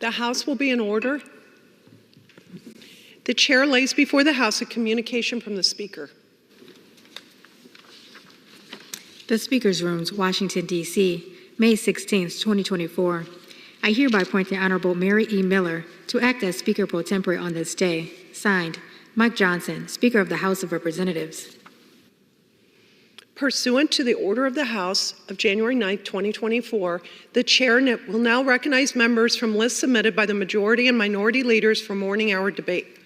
The House will be in order. The chair lays before the House a communication from the Speaker. The Speaker's Rooms, Washington, D.C., May 16, 2024. I hereby appoint the Honorable Mary E. Miller to act as Speaker pro tempore on this day. Signed, Mike Johnson, Speaker of the House of Representatives. Pursuant to the order of the House of January 9, 2024, the chair will now recognize members from lists submitted by the majority and minority leaders for morning hour debate.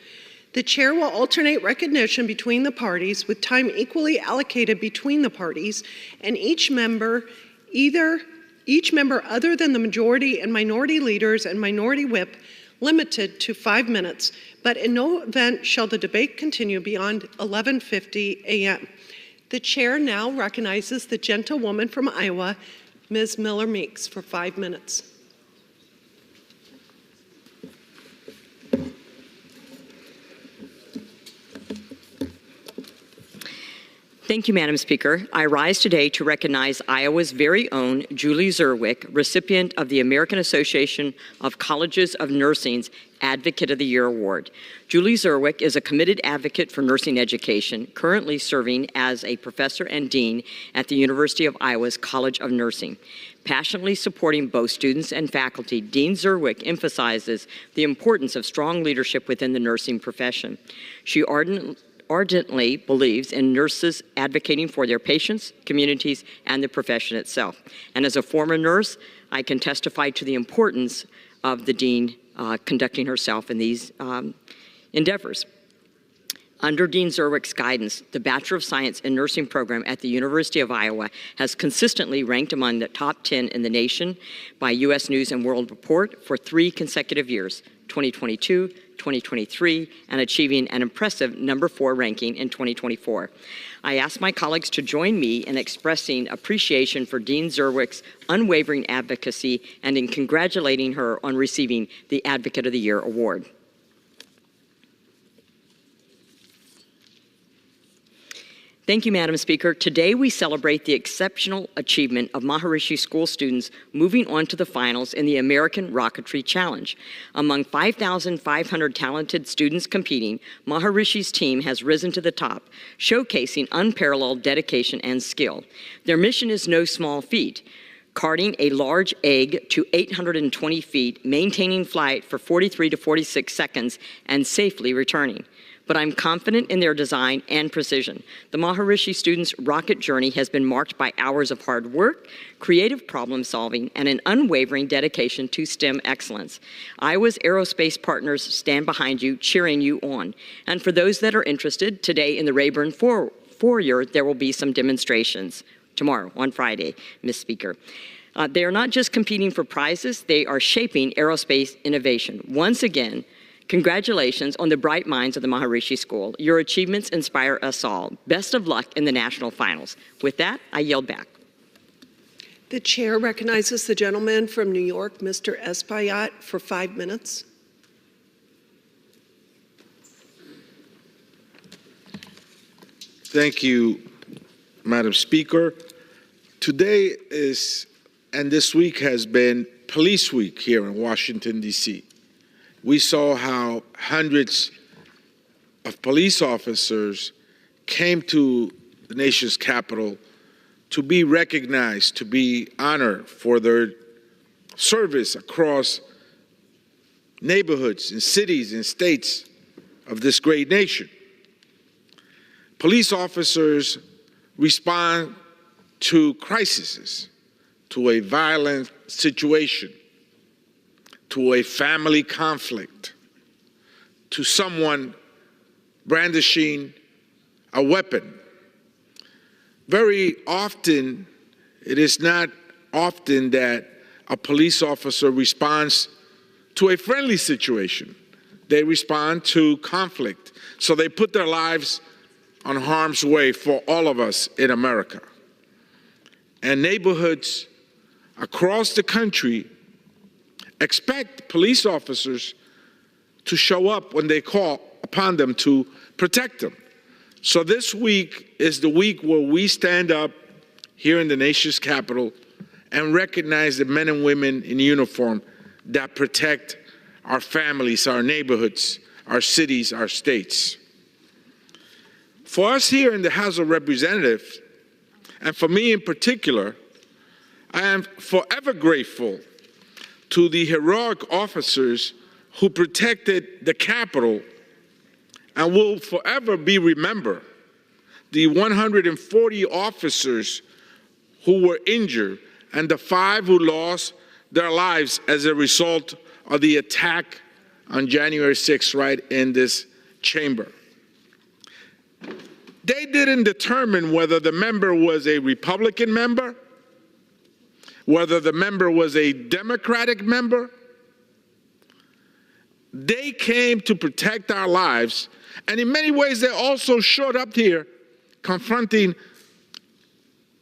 The chair will alternate recognition between the parties with time equally allocated between the parties, and each member other than the majority and minority leaders and minority whip limited to 5 minutes, but in no event shall the debate continue beyond 11:50 a.m. The chair now recognizes the gentlewoman from Iowa, Ms. Miller Meeks, for 5 minutes. Thank you, Madam Speaker. I rise today to recognize Iowa's very own Julie Zerwick, recipient of the American Association of Colleges of Nursing's Advocate of the Year Award. Julie Zerwick is a committed advocate for nursing education, currently serving as a professor and dean at the University of Iowa's College of Nursing. Passionately supporting both students and faculty, Dean Zerwick emphasizes the importance of strong leadership within the nursing profession. She ardently believes in nurses advocating for their patients, communities, and the profession itself. And as a former nurse, I can testify to the importance of the dean conducting herself in these endeavors. Under Dean Zerwick's guidance, the Bachelor of Science in Nursing program at the University of Iowa has consistently ranked among the top 10 in the nation by U.S. News and World Report for 3 consecutive years, 2022, 2023, and achieving an impressive number 4 ranking in 2024. I ask my colleagues to join me in expressing appreciation for Dean Zerwick's unwavering advocacy and in congratulating her on receiving the Advocate of the Year Award. Thank you, Madam Speaker. Today we celebrate the exceptional achievement of Maharishi School students moving on to the finals in the American Rocketry Challenge. Among 5,500 talented students competing, Maharishi's team has risen to the top, showcasing unparalleled dedication and skill. Their mission is no small feat: carting a large egg to 820 feet, maintaining flight for 43 to 46 seconds, and safely returning. But I'm confident in their design and precision. The Maharishi students' rocket journey has been marked by hours of hard work, creative problem solving, and an unwavering dedication to STEM excellence. Iowa's aerospace partners stand behind you, cheering you on. And for those that are interested, today in the Rayburn foyer, there will be some demonstrations. Tomorrow, on Friday, Ms. Speaker. They are not just competing for prizes, they are shaping aerospace innovation. Once again, congratulations on the bright minds of the Maharishi School. Your achievements inspire us all. Best of luck in the national finals. With that, I yield back. The chair recognizes the gentleman from New York, Mr. Espaillat, for 5 minutes. Thank you, Madam Speaker. Today is, and this week has been, Police Week here in Washington, D.C. We saw how hundreds of police officers came to the nation's capital to be recognized, to be honored for their service across neighborhoods and cities and states of this great nation. Police officers respond to crises, to a violent situation, to a family conflict, to someone brandishing a weapon. Very often, it is not often that a police officer responds to a friendly situation. They respond to conflict. So they put their lives on harm's way for all of us in America. And neighborhoods across the country expect police officers to show up when they call upon them to protect them. So this week is the week where we stand up here in the nation's capital and recognize the men and women in uniform that protect our families, our neighborhoods, our cities, our states. For us here in the House of Representatives, and for me in particular, I am forever grateful to the heroic officers who protected the Capitol and will forever be remembered. The 140 officers who were injured and the 5 who lost their lives as a result of the attack on January 6th right in this chamber. They didn't determine whether the member was a Republican member, whether the member was a Democratic member. They came to protect our lives, and in many ways they also showed up here confronting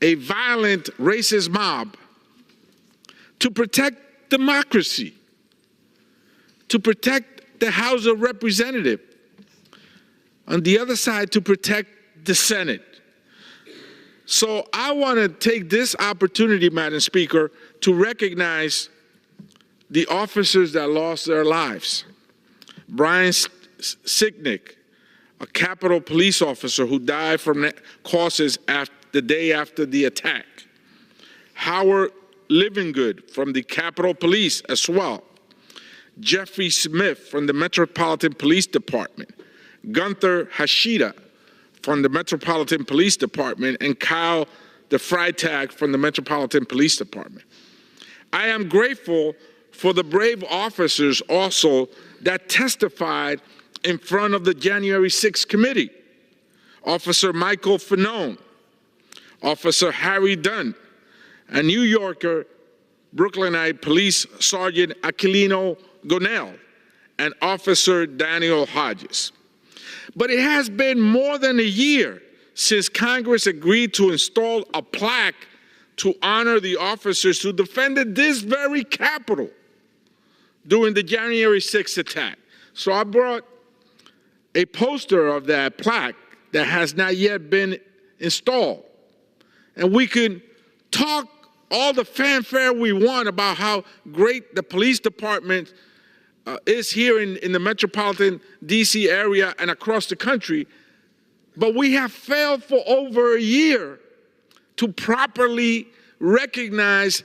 a violent racist mob to protect democracy, to protect the House of Representatives, on the other side to protect the Senate. So I want to take this opportunity, Madam Speaker, to recognize the officers that lost their lives. Brian Sicknick, a Capitol police officer who died from causes the day after the attack. Howard Livingood from the Capitol Police as well. Jeffrey Smith from the Metropolitan Police Department. Gunther Hashida from the Metropolitan Police Department, and Kyle DeFreitag from the Metropolitan Police Department. I am grateful for the brave officers also that testified in front of the January 6th committee. Officer Michael Fanone, Officer Harry Dunn, a New Yorker, Brooklynite Police Sergeant Aquilino Gonell, and Officer Daniel Hodges. But it has been more than a year since Congress agreed to install a plaque to honor the officers who defended this very Capitol during the January 6th attack. So I brought a poster of that plaque that has not yet been installed. And we can talk all the fanfare we want about how great the police department is here in the metropolitan D.C. area and across the country, but we have failed for over a year to properly recognize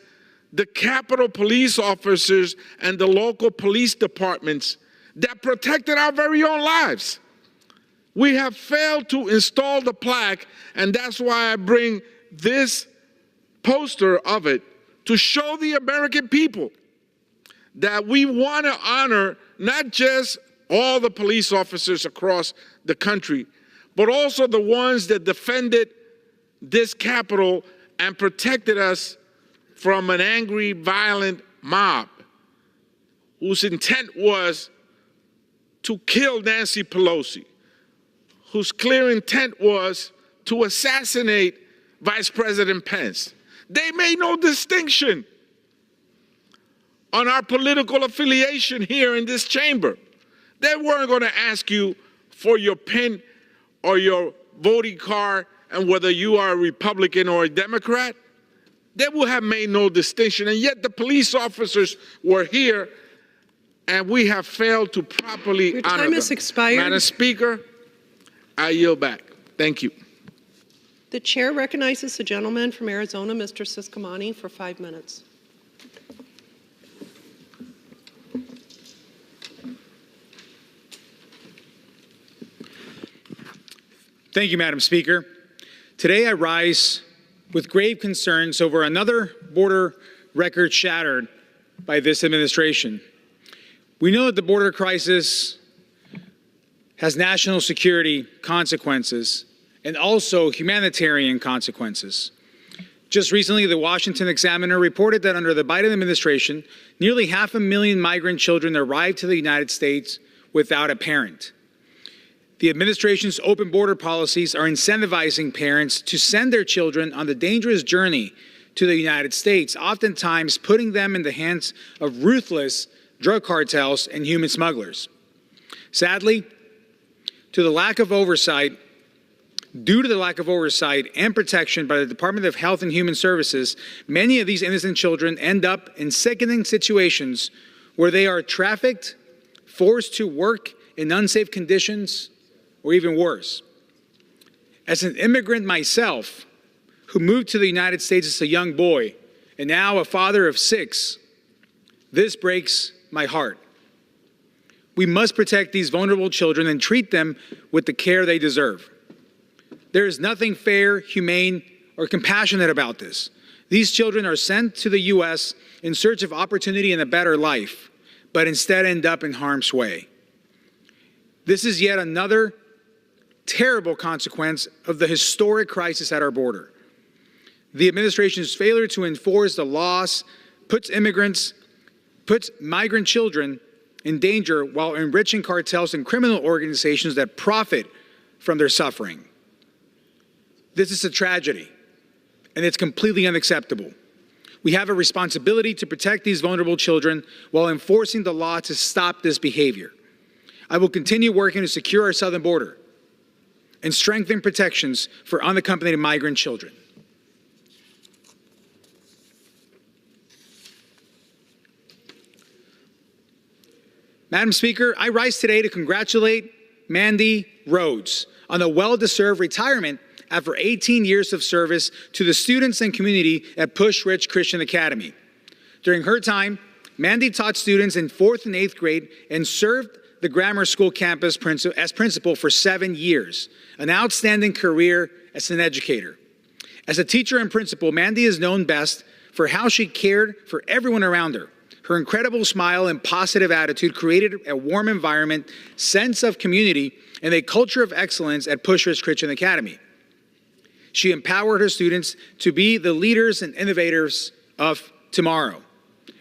the Capitol police officers and the local police departments that protected our very own lives. We have failed to install the plaque, and that's why I bring this poster of it to show the American people that we want to honor not just all the police officers across the country, but also the ones that defended this Capitol and protected us from an angry, violent mob whose intent was to kill Nancy Pelosi, whose clear intent was to assassinate Vice President Pence. They made no distinction on our political affiliation here in this chamber. They weren't going to ask you for your PIN or your voting card and whether you are a Republican or a Democrat. They would have made no distinction, and yet the police officers were here, and we have failed to properly honor them. Your time has expired. Madam Speaker, I yield back. Thank you. The chair recognizes the gentleman from Arizona, Mr. Ciscomani, for 5 minutes. Thank you, Madam Speaker. Today I rise with grave concerns over another border record shattered by this administration. We know that the border crisis has national security consequences and also humanitarian consequences. Just recently, the Washington Examiner reported that under the Biden administration, nearly 500,000 migrant children arrived to the United States without a parent. The administration's open border policies are incentivizing parents to send their children on the dangerous journey to the United States, oftentimes putting them in the hands of ruthless drug cartels and human smugglers. Sadly, due to the lack of oversight and protection by the Department of Health and Human Services, many of these innocent children end up in sickening situations where they are trafficked forced to work in unsafe conditions, or even worse. As an immigrant myself, who moved to the United States as a young boy, and now a father of 6, this breaks my heart. We must protect these vulnerable children and treat them with the care they deserve. There is nothing fair, humane, or compassionate about this. These children are sent to the U.S. in search of opportunity and a better life, but instead end up in harm's way. This is yet another terrible consequence of the historic crisis at our border. The administration's failure to enforce the laws puts migrant children in danger while enriching cartels and criminal organizations that profit from their suffering. This is a tragedy, and it's completely unacceptable. We have a responsibility to protect these vulnerable children while enforcing the law to stop this behavior. I will continue working to secure our southern border and strengthen protections for unaccompanied migrant children. Madam Speaker, I rise today to congratulate Mandy Rhodes on a well-deserved retirement after 18 years of service to the students and community at Pusch Rich Christian Academy. During her time, Mandy taught students in 4th and 8th grade and served the grammar school campus as principal for 7 years, an outstanding career as an educator. As a teacher and principal, Mandy is known best for how she cared for everyone around her. Her incredible smile and positive attitude created a warm environment, sense of community, and a culture of excellence at Pusch Rich Christian Academy. She empowered her students to be the leaders and innovators of tomorrow.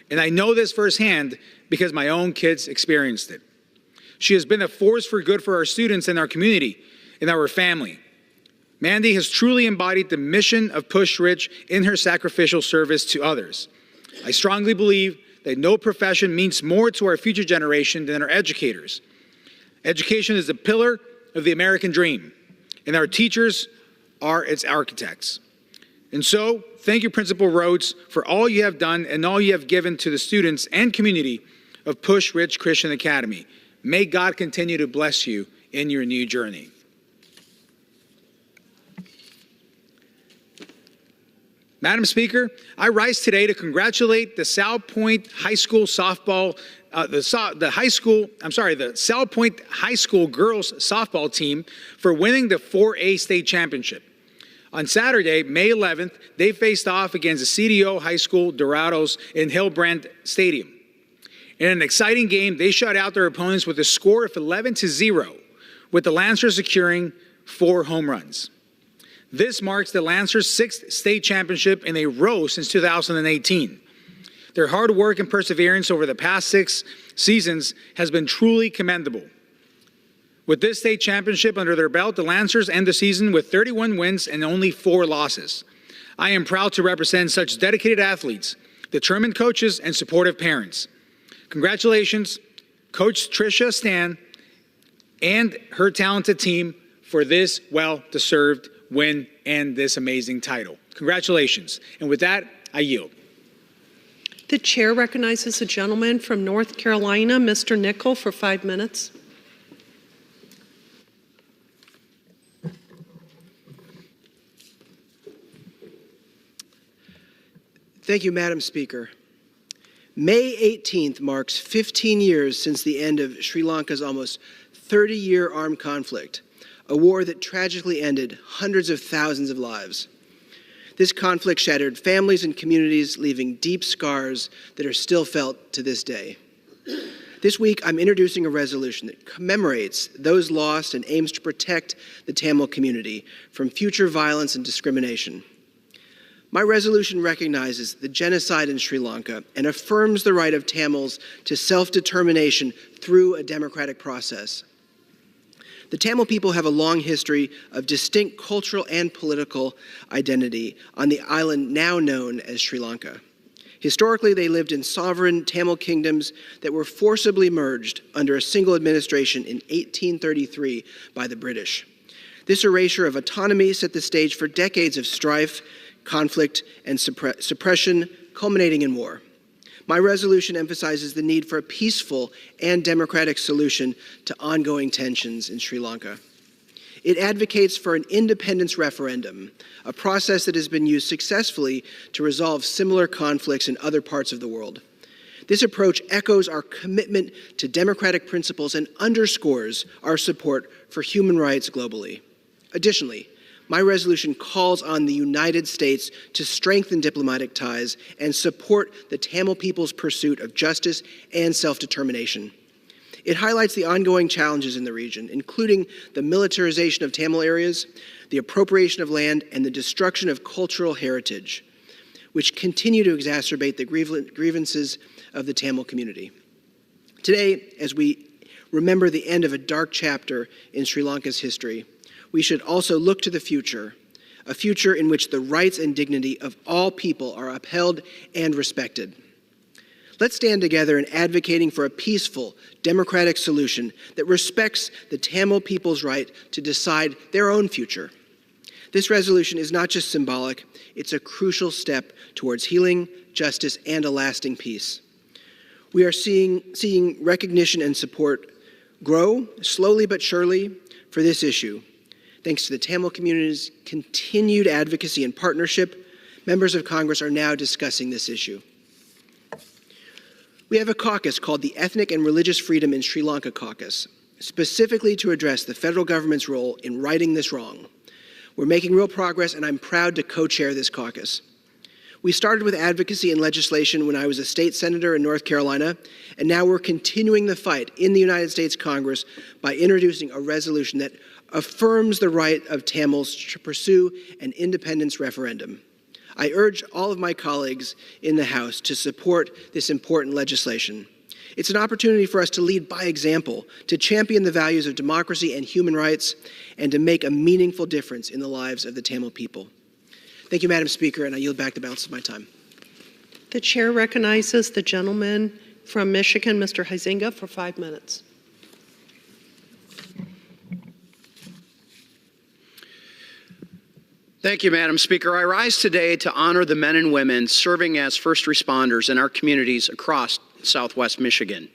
And I know this firsthand because my own kids experienced it. She has been a force for good for our students and our community and our family. Mandy has truly embodied the mission of Pusch Rich in her sacrificial service to others. I strongly believe that no profession means more to our future generation than our educators. Education is the pillar of the American dream, and our teachers are its architects. And so, thank you, Principal Rhodes, for all you have done and all you have given to the students and community of Pusch Rich Christian Academy. May God continue to bless you in your new journey. Madam Speaker, I rise today to congratulate the South Point High School softball, the South Point High School girls softball team for winning the 4A state championship. On Saturday, May 11th, they faced off against the CDO High School Dorados in Hillbrand Stadium. In an exciting game, they shut out their opponents with a score of 11-0, with the Lancers securing 4 home runs. This marks the Lancers' 6th state championship in a row since 2018. Their hard work and perseverance over the past 6 seasons has been truly commendable. With this state championship under their belt, the Lancers end the season with 31 wins and only 4 losses. I am proud to represent such dedicated athletes, determined coaches, and supportive parents. Congratulations, Coach Tricia Stan and her talented team for this well-deserved win and this amazing title. Congratulations. And with that, I yield. The chair recognizes a gentleman from North Carolina, Mr. Nickel, for 5 minutes. Thank you, Madam Speaker. May 18th marks 15 years since the end of Sri Lanka's almost 30-year armed conflict, a war that tragically ended hundreds of thousands of lives. This conflict shattered families and communities, leaving deep scars that are still felt to this day. This week, I'm introducing a resolution that commemorates those lost and aims to protect the Tamil community from future violence and discrimination. My resolution recognizes the genocide in Sri Lanka and affirms the right of Tamils to self-determination through a democratic process. The Tamil people have a long history of distinct cultural and political identity on the island now known as Sri Lanka. Historically, they lived in sovereign Tamil kingdoms that were forcibly merged under a single administration in 1833 by the British. This erasure of autonomy set the stage for decades of strife, conflict, and suppression, culminating in war. My resolution emphasizes the need for a peaceful and democratic solution to ongoing tensions in Sri Lanka. It advocates for an independence referendum, a process that has been used successfully to resolve similar conflicts in other parts of the world. This approach echoes our commitment to democratic principles and underscores our support for human rights globally. Additionally, my resolution calls on the United States to strengthen diplomatic ties and support the Tamil people's pursuit of justice and self-determination. It highlights the ongoing challenges in the region, including the militarization of Tamil areas, the appropriation of land, and the destruction of cultural heritage, which continue to exacerbate the grievances of the Tamil community. Today, as we remember the end of a dark chapter in Sri Lanka's history, we should also look to the future, a future in which the rights and dignity of all people are upheld and respected. Let's stand together in advocating for a peaceful, democratic solution that respects the Tamil people's right to decide their own future. This resolution is not just symbolic, it's a crucial step towards healing, justice, and a lasting peace. We are seeing recognition and support grow, slowly but surely, for this issue. Thanks to the Tamil community's continued advocacy and partnership, members of Congress are now discussing this issue. We have a caucus called the Ethnic and Religious Freedom in Sri Lanka Caucus, specifically to address the federal government's role in righting this wrong. We're making real progress, and I'm proud to co-chair this caucus. We started with advocacy and legislation when I was a state senator in North Carolina, and now we're continuing the fight in the United States Congress by introducing a resolution that affirms the right of Tamils to pursue an independence referendum. I urge all of my colleagues in the House to support this important legislation. It's an opportunity for us to lead by example, to champion the values of democracy and human rights, and to make a meaningful difference in the lives of the Tamil people. Thank you, Madam Speaker, and I yield back the balance of my time. The chair recognizes the gentleman from Michigan, Mr. Huizenga, for 5 minutes. Thank you, Madam Speaker. I rise today to honor the men and women serving as first responders in our communities across Southwest Michigan.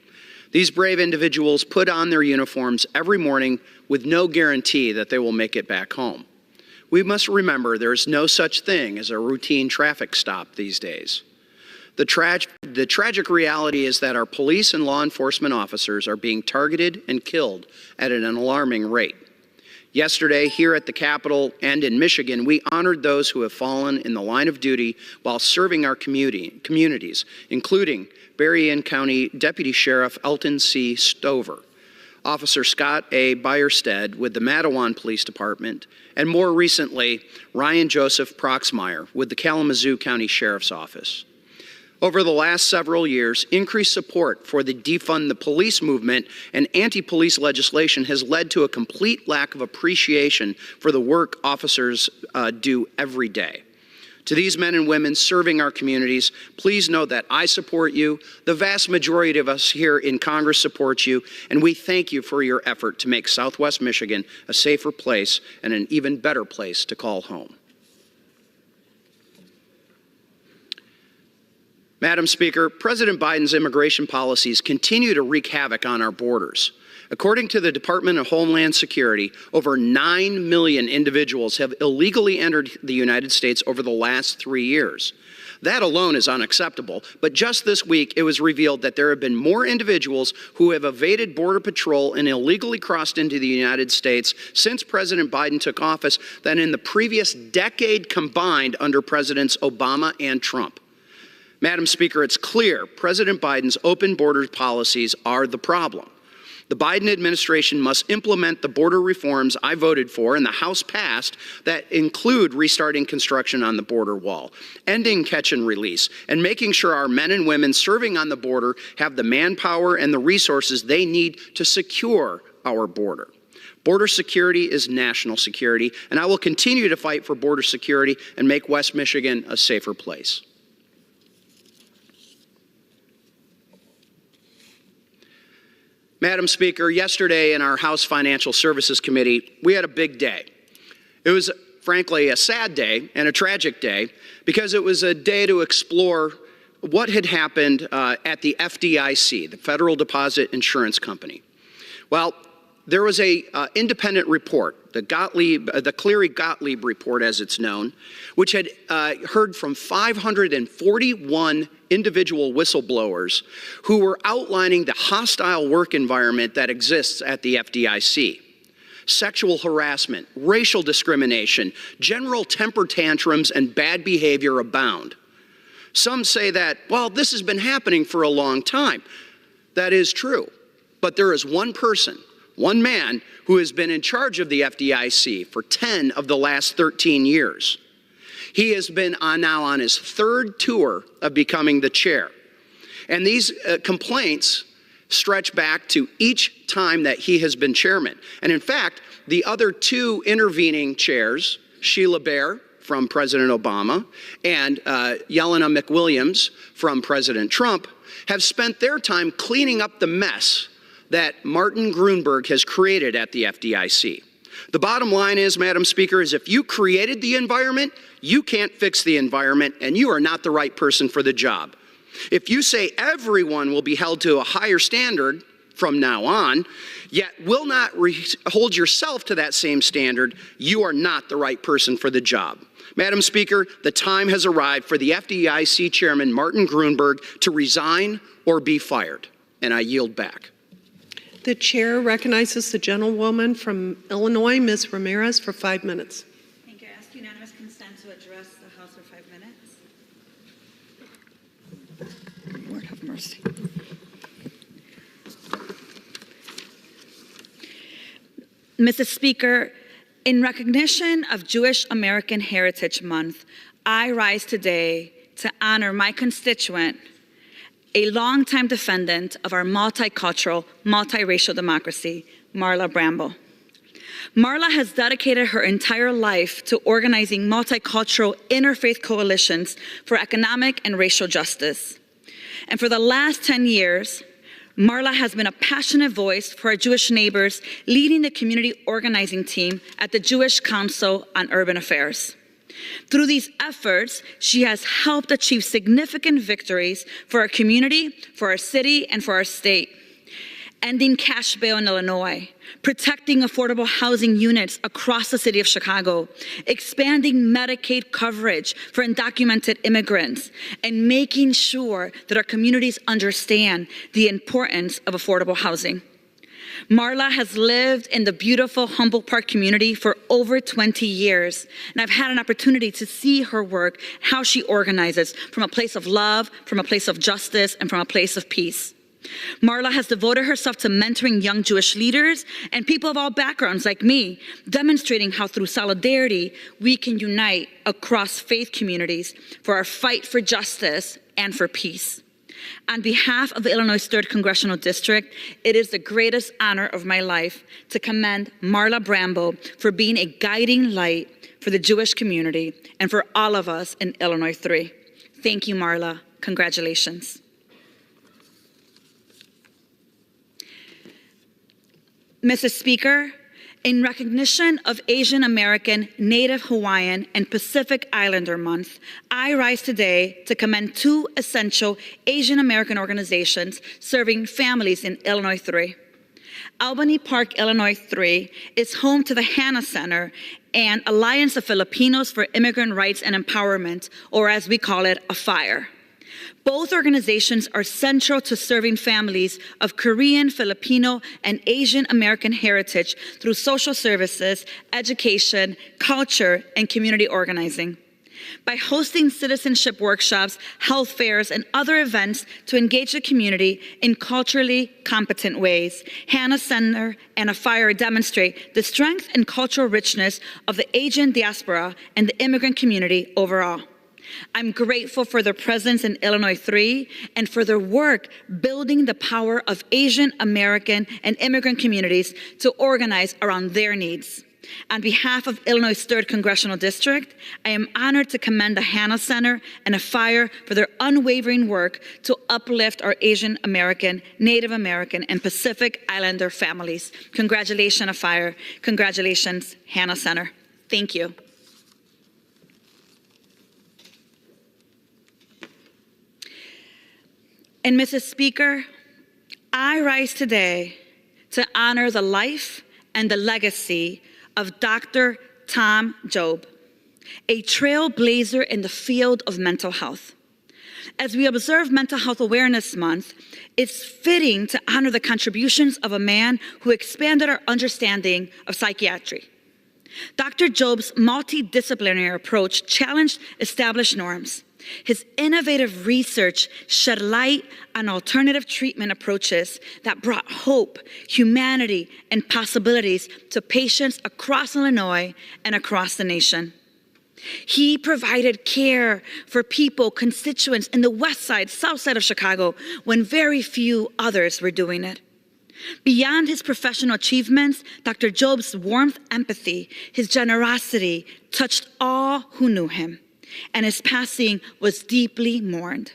These brave individuals put on their uniforms every morning with no guarantee that they will make it back home. We must remember there is no such thing as a routine traffic stop these days. The tragic reality is that our police and law enforcement officers are being targeted and killed at an alarming rate. Yesterday, here at the Capitol and in Michigan, we honored those who have fallen in the line of duty while serving our communities, including Berrien County Deputy Sheriff Elton C. Stover, Officer Scott A. Bierstead with the Matawan Police Department, and more recently, Ryan Joseph Proxmire with the Kalamazoo County Sheriff's Office. Over the last several years, increased support for the defund the police movement and anti-police legislation has led to a complete lack of appreciation for the work officers do every day. To these men and women serving our communities, please know that I support you, the vast majority of us here in Congress support you, and we thank you for your effort to make Southwest Michigan a safer place and an even better place to call home. Madam Speaker, President Biden's immigration policies continue to wreak havoc on our borders. According to the Department of Homeland Security, over 9 million individuals have illegally entered the United States over the last 3 years. That alone is unacceptable, but just this week it was revealed that there have been more individuals who have evaded Border Patrol and illegally crossed into the United States since President Biden took office than in the previous decade combined under Presidents Obama and Trump. Madam Speaker, it's clear President Biden's open border policies are the problem. The Biden administration must implement the border reforms I voted for and the House passed that include restarting construction on the border wall, ending catch and release, and making sure our men and women serving on the border have the manpower and the resources they need to secure our border. Border security is national security, and I will continue to fight for border security and make West Michigan a safer place. Madam Speaker, yesterday in our House Financial Services Committee, we had a big day. It was, frankly, a sad day and a tragic day because it was a day to explore what had happened at the FDIC, the Federal Deposit Insurance Company. Well, there was a independent report, the Cleary-Gottlieb report as it's known, which had heard from 541 individual whistleblowers who were outlining the hostile work environment that exists at the FDIC. Sexual harassment, racial discrimination, general temper tantrums, and bad behavior abound. Some say that, well, this has been happening for a long time. That is true. But there is one person, one man, who has been in charge of the FDIC for 10 of the last 13 years. He has been now on his third tour of becoming the chair. And these complaints stretch back to each time that he has been chairman. And in fact, the other two intervening chairs, Sheila Bair from President Obama and Yelena McWilliams from President Trump, have spent their time cleaning up the mess that Martin Gruenberg has created at the FDIC. The bottom line is, Madam Speaker, is if you created the environment, you can't fix the environment, and you are not the right person for the job. If you say everyone will be held to a higher standard from now on, yet will not hold yourself to that same standard, you are not the right person for the job. Madam Speaker, the time has arrived for the FDIC Chairman Martin Gruenberg to resign or be fired, and I yield back. The chair recognizes the gentlewoman from Illinois, Ms. Ramirez, for 5 minutes. Thank you. I ask unanimous consent to address the House for 5 minutes. Lord have mercy. Mrs. Speaker, in recognition of Jewish American Heritage Month, I rise today to honor my constituent, a longtime defendant of our multicultural, multiracial democracy, Marla Bramble. Marla has dedicated her entire life to organizing multicultural interfaith coalitions for economic and racial justice. And for the last 10 years, Marla has been a passionate voice for our Jewish neighbors, leading the community organizing team at the Jewish Council on Urban Affairs. Through these efforts, she has helped achieve significant victories for our community, for our city, and for our state. Ending cash bail in Illinois, protecting affordable housing units across the city of Chicago, expanding Medicaid coverage for undocumented immigrants, and making sure that our communities understand the importance of affordable housing. Marla has lived in the beautiful Humboldt Park community for over 20 years, and I've had an opportunity to see her work, how she organizes from a place of love, from a place of justice, and from a place of peace. Marla has devoted herself to mentoring young Jewish leaders and people of all backgrounds like me, demonstrating how through solidarity we can unite across faith communities for our fight for justice and for peace. On behalf of the Illinois 3rd Congressional District, it is the greatest honor of my life to commend Marla Bramble for being a guiding light for the Jewish community and for all of us in Illinois 3. Thank you, Marla. Congratulations. Mrs. Speaker, in recognition of Asian American, Native Hawaiian, and Pacific Islander Month, I rise today to commend two essential Asian American organizations serving families in Illinois 3. Albany Park, Illinois 3 is home to the Hannah Center and Alliance of Filipinos for Immigrant Rights and Empowerment, or as we call it, AFIRE. Both organizations are central to serving families of Korean, Filipino, and Asian American heritage through social services, education, culture, and community organizing. By hosting citizenship workshops, health fairs, and other events to engage the community in culturally competent ways, Hannah Center and AFIRE demonstrate the strength and cultural richness of the Asian diaspora and the immigrant community overall. I'm grateful for their presence in Illinois 3 and for their work building the power of Asian American and immigrant communities to organize around their needs. On behalf of Illinois 3rd Congressional District, I am honored to commend the Hannah Center and AFIRE for their unwavering work to uplift our Asian American, Native American, and Pacific Islander families. Congratulations, AFIRE. Congratulations, Hannah Center. Thank you. And Mrs. Speaker, I rise today to honor the life and the legacy of Dr. Tom Job, a trailblazer in the field of mental health. As we observe Mental Health Awareness Month, it's fitting to honor the contributions of a man who expanded our understanding of psychiatry. Dr. Job's multidisciplinary approach challenged established norms. His innovative research shed light on alternative treatment approaches that brought hope, humanity, and possibilities to patients across Illinois and across the nation. He provided care for people, constituents in the west side, south side of Chicago, when very few others were doing it. Beyond his professional achievements, Dr. Job's warmth, empathy, his generosity touched all who knew him, and his passing was deeply mourned.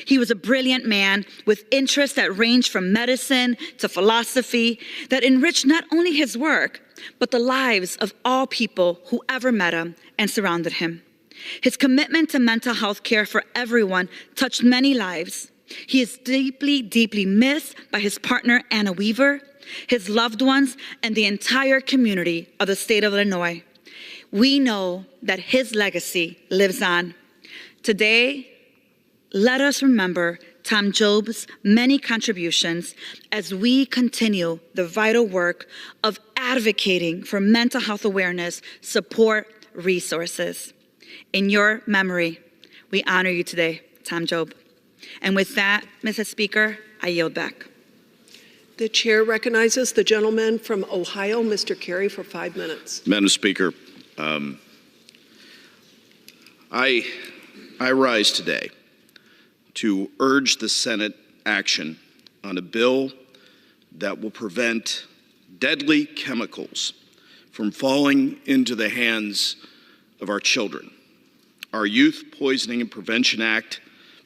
He was a brilliant man with interests that ranged from medicine to philosophy that enriched not only his work, but the lives of all people who ever met him and surrounded him. His commitment to mental health care for everyone touched many lives. He is deeply, deeply missed by his partner, Anna Weaver, his loved ones, and the entire community of the state of Illinois. We know that his legacy lives on. Today, let us remember Tom Job's many contributions as we continue the vital work of advocating for mental health awareness, support, resources. In your memory, we honor you today, Tom Job. And with that, Mrs. Speaker, I yield back. The chair recognizes the gentleman from Ohio, Mr. Carey, for 5 minutes. Madam Speaker, I rise today to urge the Senate action on a bill that will prevent deadly chemicals from falling into the hands of our children. Our Youth Poisoning and Prevention Act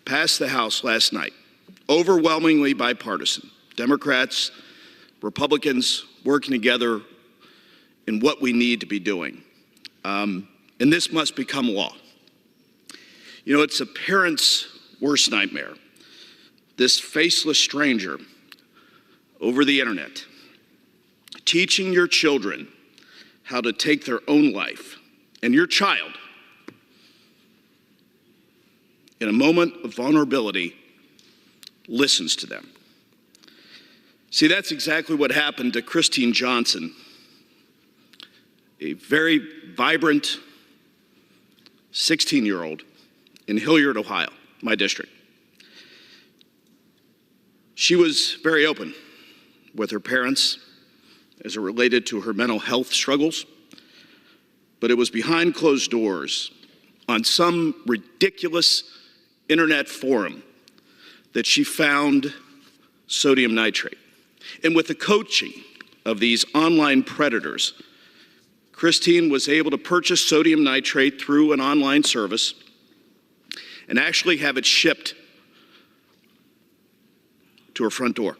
passed the House last night, overwhelmingly bipartisan. Democrats, Republicans working together in what we need to be doing. And this must become law. You know, it's a parent's worst nightmare. This faceless stranger over the internet, teaching your children how to take their own life, and your child, in a moment of vulnerability, listens to them. See, that's exactly what happened to Christine Johnson, a very vibrant 16-year-old in Hilliard, Ohio, my district. She was very open with her parents as it related to her mental health struggles, but it was behind closed doors on some ridiculous internet forum that she found sodium nitrate. And with the coaching of these online predators, Christine was able to purchase sodium nitrate through an online service and actually have it shipped to her front door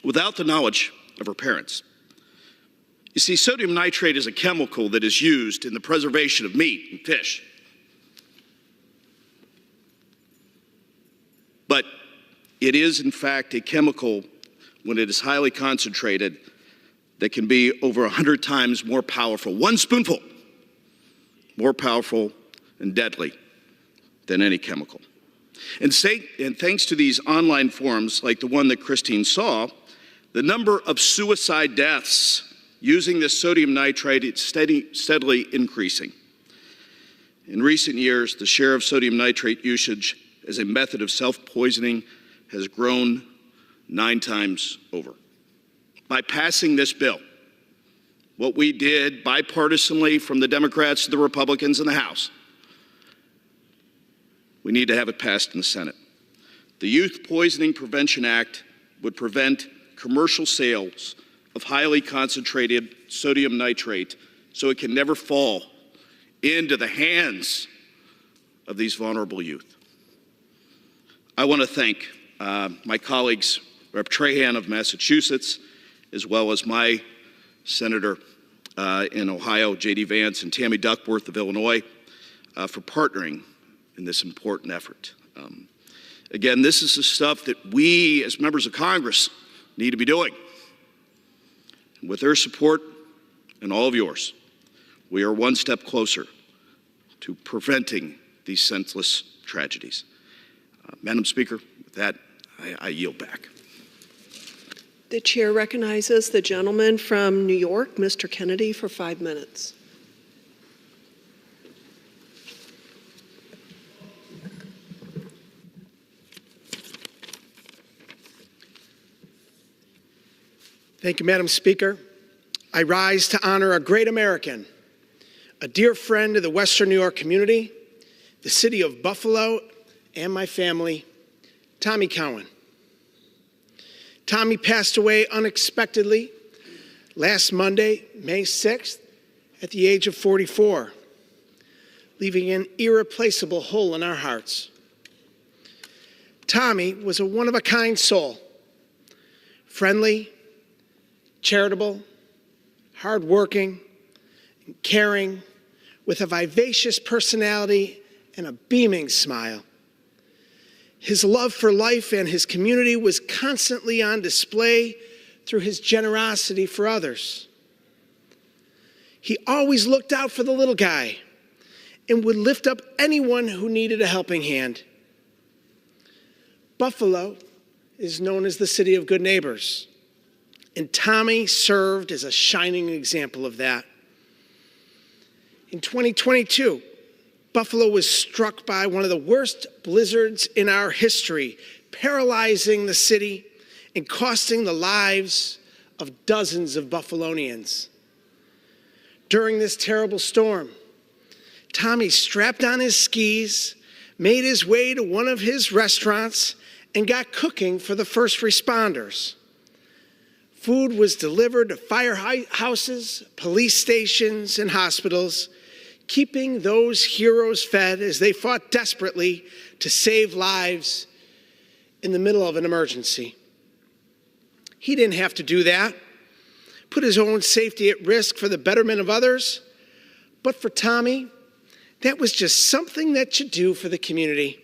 without the knowledge of her parents. You see, sodium nitrate is a chemical that is used in the preservation of meat and fish. But it is, in fact, a chemical, when it is highly concentrated, that can be over 100 times more powerful, one spoonful, more powerful and deadly than any chemical. And thanks to these online forums, like the one that Christine saw, the number of suicide deaths using this sodium nitrate is steadily increasing. In recent years, the share of sodium nitrate usage as a method of self-poisoning has grown 9 times over. By passing this bill, what we did bipartisanly from the Democrats to the Republicans in the House, we need to have it passed in the Senate. The Youth Poisoning Prevention Act would prevent commercial sales of highly concentrated sodium nitrate so it can never fall into the hands of these vulnerable youth. I want to thank my colleagues, Rep. Trahan of Massachusetts, as well as my senator in Ohio, J.D. Vance, and Tammy Duckworth of Illinois, for partnering in this important effort. Again, this is the stuff that we as members of Congress need to be doing. And with their support and all of yours, we are one step closer to preventing these senseless tragedies. Madam Speaker, with that, I yield back. The chair recognizes the gentleman from New York, Mr. Kennedy, for 5 minutes. Thank you, Madam Speaker. I rise to honor a great American, a dear friend of the Western New York community, the city of Buffalo, and my family, Tommy Cowan. Tommy passed away unexpectedly last Monday, May 6th, at the age of 44, leaving an irreplaceable hole in our hearts. Tommy was a one-of-a-kind soul, friendly, charitable, hardworking, and caring, with a vivacious personality and a beaming smile. His love for life and his community was constantly on display through his generosity for others. He always looked out for the little guy and would lift up anyone who needed a helping hand. Buffalo is known as the city of good neighbors, and Tommy served as a shining example of that. In 2022, Buffalo was struck by one of the worst blizzards in our history, paralyzing the city and costing the lives of dozens of Buffalonians. During this terrible storm, Tommy strapped on his skis, made his way to one of his restaurants, and got cooking for the first responders. Food was delivered to firehouses, police stations, and hospitals, keeping those heroes fed as they fought desperately to save lives in the middle of an emergency. He didn't have to do that, put his own safety at risk for the betterment of others, but for Tommy, that was just something that you do for the community.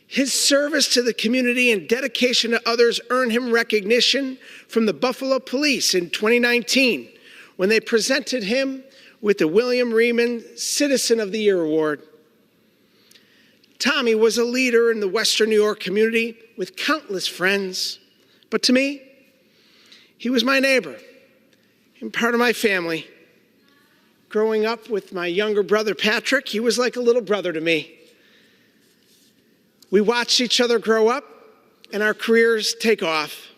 His service to the community and dedication to others earned him recognition from the Buffalo Police in 2019 when they presented him with the William Riemann Citizen of the Year Award. Tommy was a leader in the Western New York community with countless friends, but to me, he was my neighbor and part of my family. Growing up with my younger brother, Patrick, he was like a little brother to me. We watched each other grow up and our careers take off,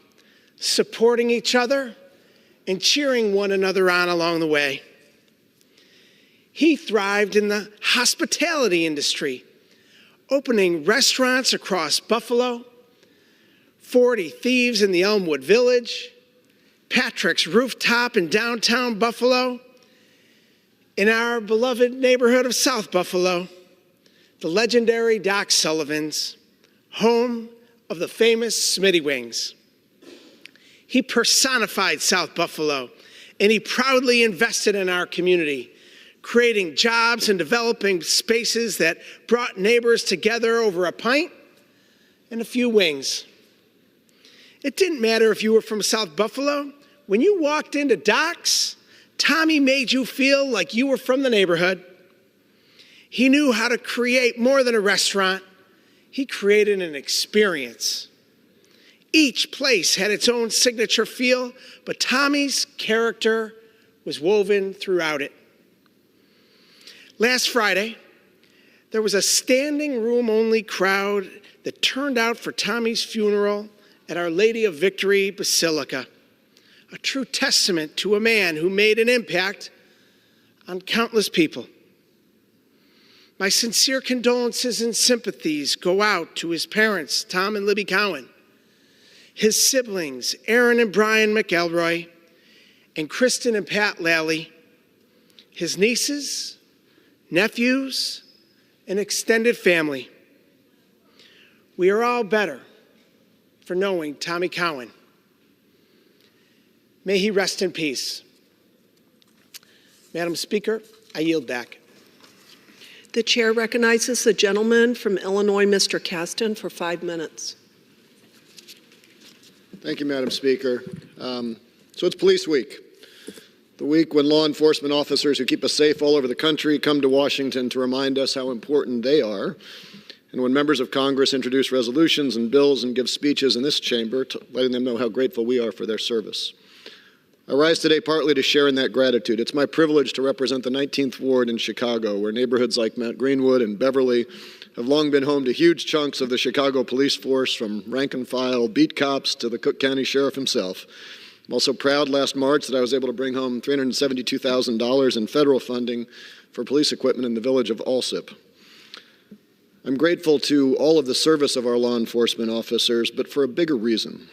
supporting each other and cheering one another on along the way. He thrived in the hospitality industry, opening restaurants across Buffalo, 40 Thieves in the Elmwood Village, Patrick's Rooftop in downtown Buffalo, in our beloved neighborhood of South Buffalo, the legendary Doc Sullivan's, home of the famous Smitty Wings. He personified South Buffalo, and he proudly invested in our community, creating jobs and developing spaces that brought neighbors together over a pint and a few wings. It didn't matter if you were from South Buffalo. When you walked into Doc's, Tommy made you feel like you were from the neighborhood. He knew how to create more than a restaurant. He created an experience. Each place had its own signature feel, but Tommy's character was woven throughout it. Last Friday, there was a standing room only crowd that turned out for Tommy's funeral at Our Lady of Victory Basilica, a true testament to a man who made an impact on countless people. My sincere condolences and sympathies go out to his parents, Tom and Libby Cowan, his siblings, Aaron and Brian McElroy, and Kristen and Pat Lally, his nieces, nephews, and extended family. We are all better for knowing Tommy Cowan. May he rest in peace. Madam Speaker, I yield back. The chair recognizes the gentleman from Illinois, Mr. Caston, for 5 minutes. Thank you, Madam Speaker. So it's Police Week, the week when law enforcement officers who keep us safe all over the country come to Washington to remind us how important they are, and when members of Congress introduce resolutions and bills and give speeches in this chamber, letting them know how grateful we are for their service. I rise today partly to share in that gratitude. It's my privilege to represent the 19th Ward in Chicago, where neighborhoods like Mount Greenwood and Beverly have long been home to huge chunks of the Chicago police force, from rank and file beat cops to the Cook County Sheriff himself. I'm also proud last March that I was able to bring home $372,000 in federal funding for police equipment in the village of Alsip. I'm grateful to all of the service of our law enforcement officers, but for a bigger reason.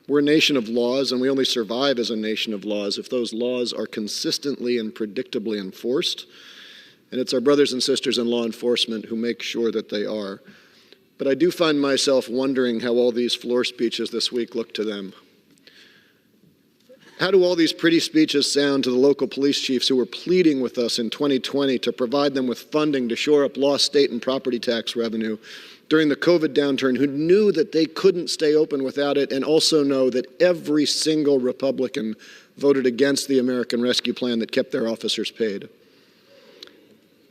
We're a nation of laws, and we only survive as a nation of laws if those laws are consistently and predictably enforced. And it's our brothers and sisters in law enforcement who make sure that they are. But I do find myself wondering how all these floor speeches this week look to them. How do all these pretty speeches sound to the local police chiefs who were pleading with us in 2020 to provide them with funding to shore up lost state and property tax revenue during the COVID downturn, who knew that they couldn't stay open without it, and also know that every single Republican voted against the American Rescue Plan that kept their officers paid?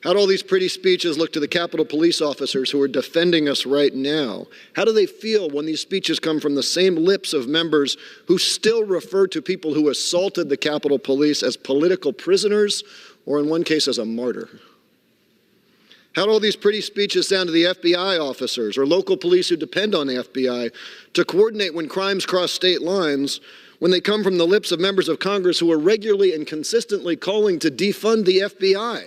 How do all these pretty speeches look to the Capitol Police officers who are defending us right now? How do they feel when these speeches come from the same lips of members who still refer to people who assaulted the Capitol Police as political prisoners, or in one case as a martyr? How do all these pretty speeches sound to the FBI officers or local police who depend on the FBI to coordinate when crimes cross state lines, when they come from the lips of members of Congress who are regularly and consistently calling to defund the FBI?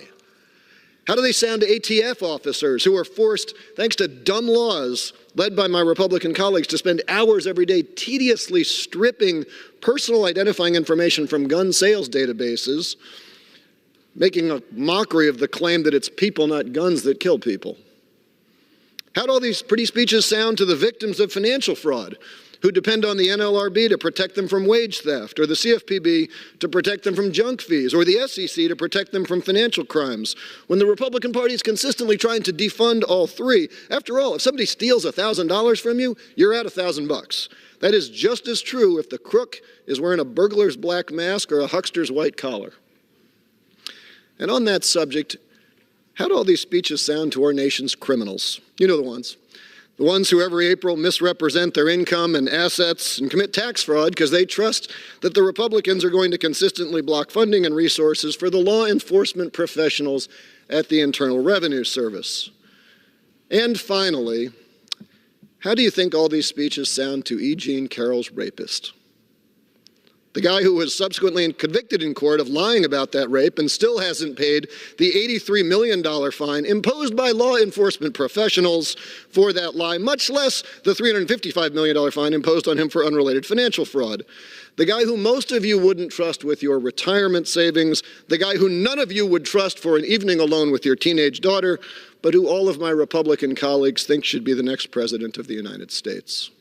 How do they sound to ATF officers who are forced, thanks to dumb laws led by my Republican colleagues, to spend hours every day tediously stripping personal identifying information from gun sales databases, making a mockery of the claim that it's people, not guns, that kill people? How do all these pretty speeches sound to the victims of financial fraud, who depend on the NLRB to protect them from wage theft, or the CFPB to protect them from junk fees, or the SEC to protect them from financial crimes, when the Republican Party is consistently trying to defund all three? After all, if somebody steals $1,000 from you, you're out $1,000. That is just as true if the crook is wearing a burglar's black mask or a huckster's white collar. And on that subject, how do all these speeches sound to our nation's criminals? You know the ones. The ones who every April misrepresent their income and assets and commit tax fraud because they trust that the Republicans are going to consistently block funding and resources for the law enforcement professionals at the Internal Revenue Service. And finally, how do you think all these speeches sound to E. Jean Carroll's rapist? The guy who was subsequently convicted in court of lying about that rape and still hasn't paid the $83 million fine imposed by law enforcement professionals for that lie, much less the $355 million fine imposed on him for unrelated financial fraud. The guy who most of you wouldn't trust with your retirement savings, the guy who none of you would trust for an evening alone with your teenage daughter, but who all of my Republican colleagues think should be the next president of the United States.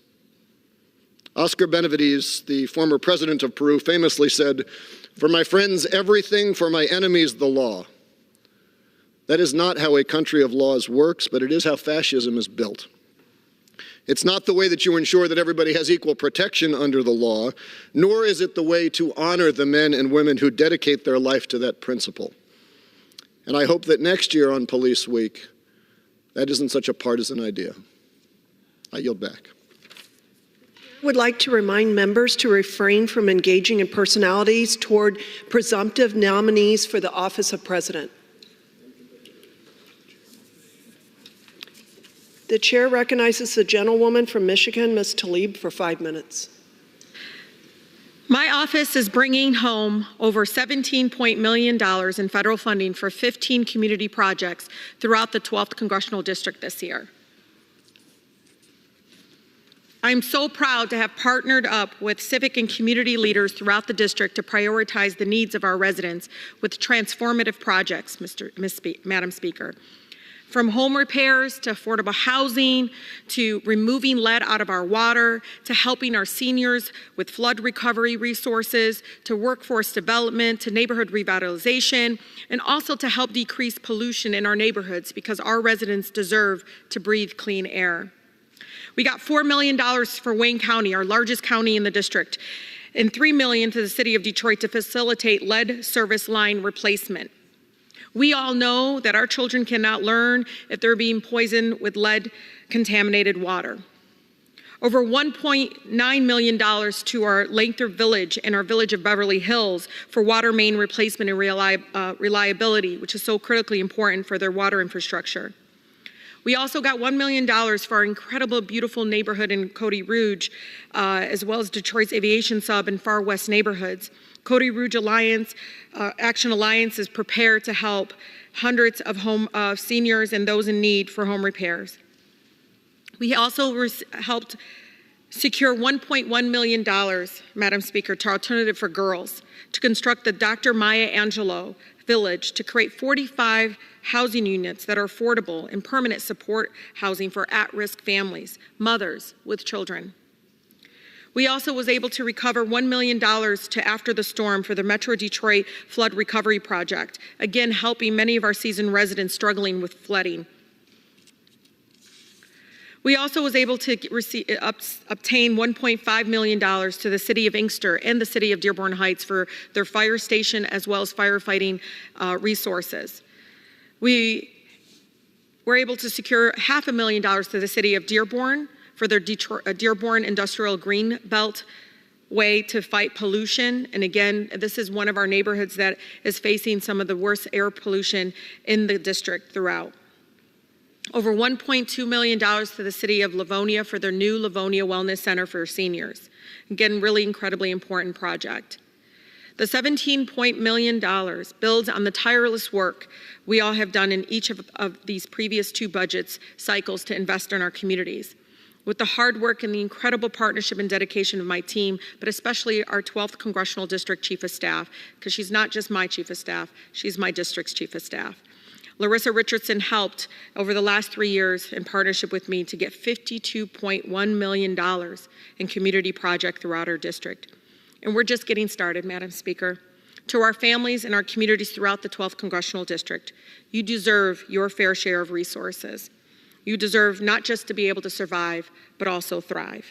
Oscar Benavides, the former president of Peru, famously said, "For my friends, everything, for my enemies, the law." That is not how a country of laws works, but it is how fascism is built. It's not the way that you ensure that everybody has equal protection under the law, nor is it the way to honor the men and women who dedicate their life to that principle. And I hope that next year on Police Week, that isn't such a partisan idea. I yield back. Would like to remind members to refrain from engaging in personalities toward presumptive nominees for the office of president. The chair recognizes the gentlewoman from Michigan, Ms. Tlaib, for 5 minutes. My office is bringing home over $17 million in federal funding for 15 community projects throughout the 12th Congressional District this year. I'm so proud to have partnered up with civic and community leaders throughout the district to prioritize the needs of our residents with transformative projects, Madam Speaker. From home repairs to affordable housing, to removing lead out of our water, to helping our seniors with flood recovery resources, to workforce development, to neighborhood revitalization, and also to help decrease pollution in our neighborhoods because our residents deserve to breathe clean air. We got $4 million for Wayne County, our largest county in the district, and $3 million to the city of Detroit to facilitate lead service line replacement. We all know that our children cannot learn if they're being poisoned with lead-contaminated water. Over $1.9 million to our Lathrop Village and our village of Beverly Hills for water main replacement and reliability, which is so critically important for their water infrastructure. We also got $1 million for our incredible, beautiful neighborhood in Cody Rouge, as well as Detroit's Aviation Sub and Far West neighborhoods. Cody Rouge Action Alliance is prepared to help hundreds of seniors and those in need for home repairs. We also helped secure $1.1 million, Madam Speaker, to Alternative for Girls to construct the Dr. Maya Angelou Village to create 45 housing units that are affordable and permanent support housing for at-risk families, mothers with children. We also was able to recover $1 million to After the Storm for the Metro Detroit Flood Recovery Project, again helping many of our seasoned residents struggling with flooding. We also was able to obtain $1.5 million to the city of Inkster and the city of Dearborn Heights for their fire station as well as firefighting resources. We were able to secure $500,000 to the city of Dearborn for their Dearborn Industrial Green Belt way to fight pollution. And again, this is one of our neighborhoods that is facing some of the worst air pollution in the district throughout. Over $1.2 million to the city of Livonia for their new Livonia Wellness Center for seniors. Again, really incredibly important project. The $17 million builds on the tireless work we all have done in each of these previous two budget cycles to invest in our communities. With the hard work and the incredible partnership and dedication of my team, but especially our 12th Congressional District Chief of Staff, because she's not just my Chief of Staff, she's my district's Chief of Staff. Larissa Richardson helped over the last 3 years in partnership with me to get $52.1 million in community projects throughout our district. And we're just getting started, Madam Speaker. To our families and our communities throughout the 12th Congressional District, you deserve your fair share of resources. You deserve not just to be able to survive, but also thrive.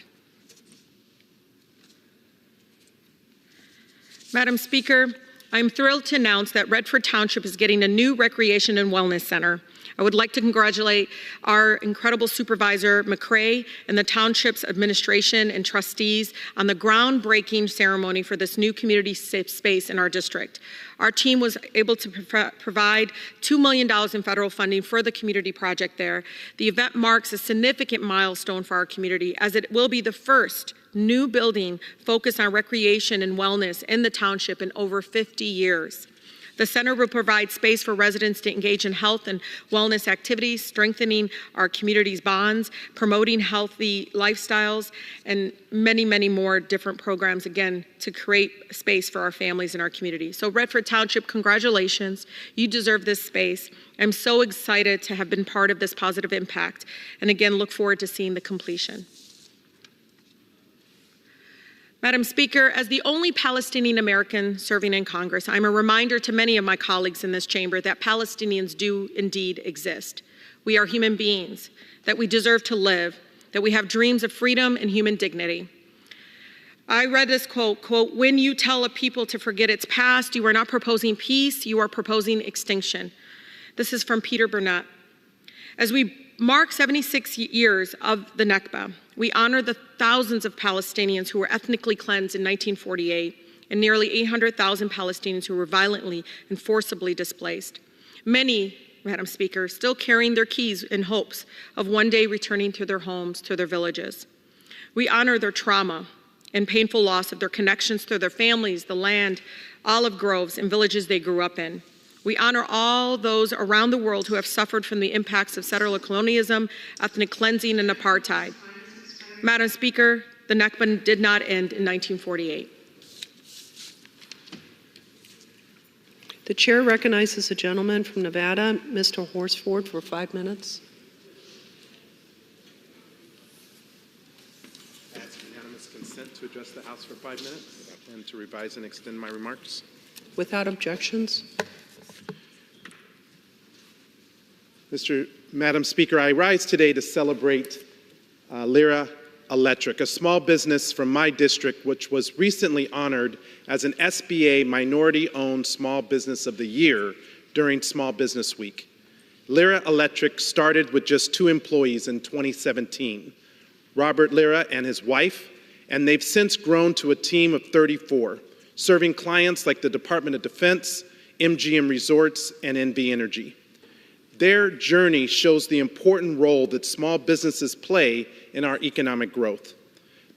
Madam Speaker, I'm thrilled to announce that Redford Township is getting a new recreation and wellness center. I would like to congratulate our incredible supervisor, McCray, and the township's administration and trustees on the groundbreaking ceremony for this new community safe space in our district. Our team was able to provide $2 million in federal funding for the community project there. The event marks a significant milestone for our community, as it will be the first new building focused on recreation and wellness in the township in over 50 years. The center will provide space for residents to engage in health and wellness activities, strengthening our community's bonds, promoting healthy lifestyles, and many, many more different programs, again, to create space for our families in our community. So Redford Township, congratulations. You deserve this space. I'm so excited to have been part of this positive impact, and again, look forward to seeing the completion. Madam Speaker, as the only Palestinian American serving in Congress, I'm a reminder to many of my colleagues in this chamber that Palestinians do indeed exist. We are human beings, that we deserve to live, that we have dreams of freedom and human dignity. I read this quote, "When you tell a people to forget its past, you are not proposing peace, you are proposing extinction." This is from Peter Burnett. As we mark 76 years of the Nakba, we honor the thousands of Palestinians who were ethnically cleansed in 1948 and nearly 800,000 Palestinians who were violently and forcibly displaced. Many, Madam Speaker, still carrying their keys in hopes of one day returning to their homes, to their villages. We honor their trauma and painful loss of their connections to their families, the land, olive groves, and villages they grew up in. We honor all those around the world who have suffered from the impacts of settler colonialism, ethnic cleansing, and apartheid. Madam Speaker, the Nakba did not end in 1948. The chair recognizes the gentleman from Nevada, Mr. Horsford, for 5 minutes. I ask unanimous consent to address the House for 5 minutes and to revise and extend my remarks. Without objections. Madam Speaker, I rise today to celebrate Lyra Electric, a small business from my district which was recently honored as an SBA Minority-Owned Small Business of the Year during Small Business Week. Lyra Electric started with just 2 employees in 2017, Robert Lyra and his wife, and they've since grown to a team of 34, serving clients like the Department of Defense, MGM Resorts, and NV Energy. Their journey shows the important role that small businesses play in our economic growth.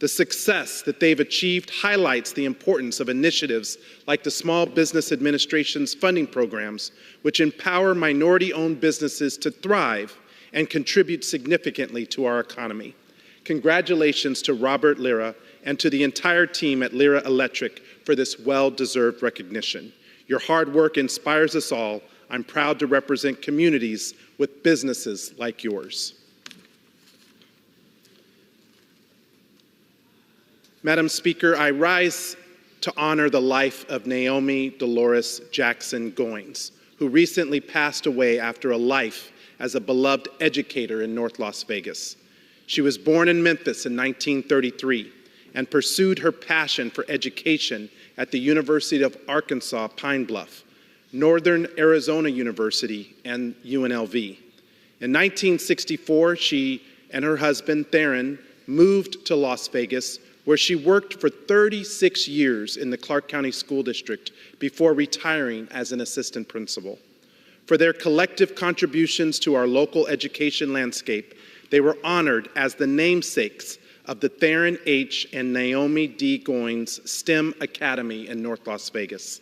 The success that they've achieved highlights the importance of initiatives like the Small Business Administration's funding programs, which empower minority-owned businesses to thrive and contribute significantly to our economy. Congratulations to Robert Lyra and to the entire team at Lyra Electric for this well-deserved recognition. Your hard work inspires us all. I'm proud to represent communities with businesses like yours. Madam Speaker, I rise to honor the life of Naomi Dolores Jackson Goins, who recently passed away after a life as a beloved educator in North Las Vegas. She was born in Memphis in 1933 and pursued her passion for education at the University of Arkansas Pine Bluff, Northern Arizona University, and UNLV. In 1964, she and her husband, Theron, moved to Las Vegas, where she worked for 36 years in the Clark County School District before retiring as an assistant principal. For their collective contributions to our local education landscape, they were honored as the namesakes of the Theron H. and Naomi D. Goins STEM Academy in North Las Vegas.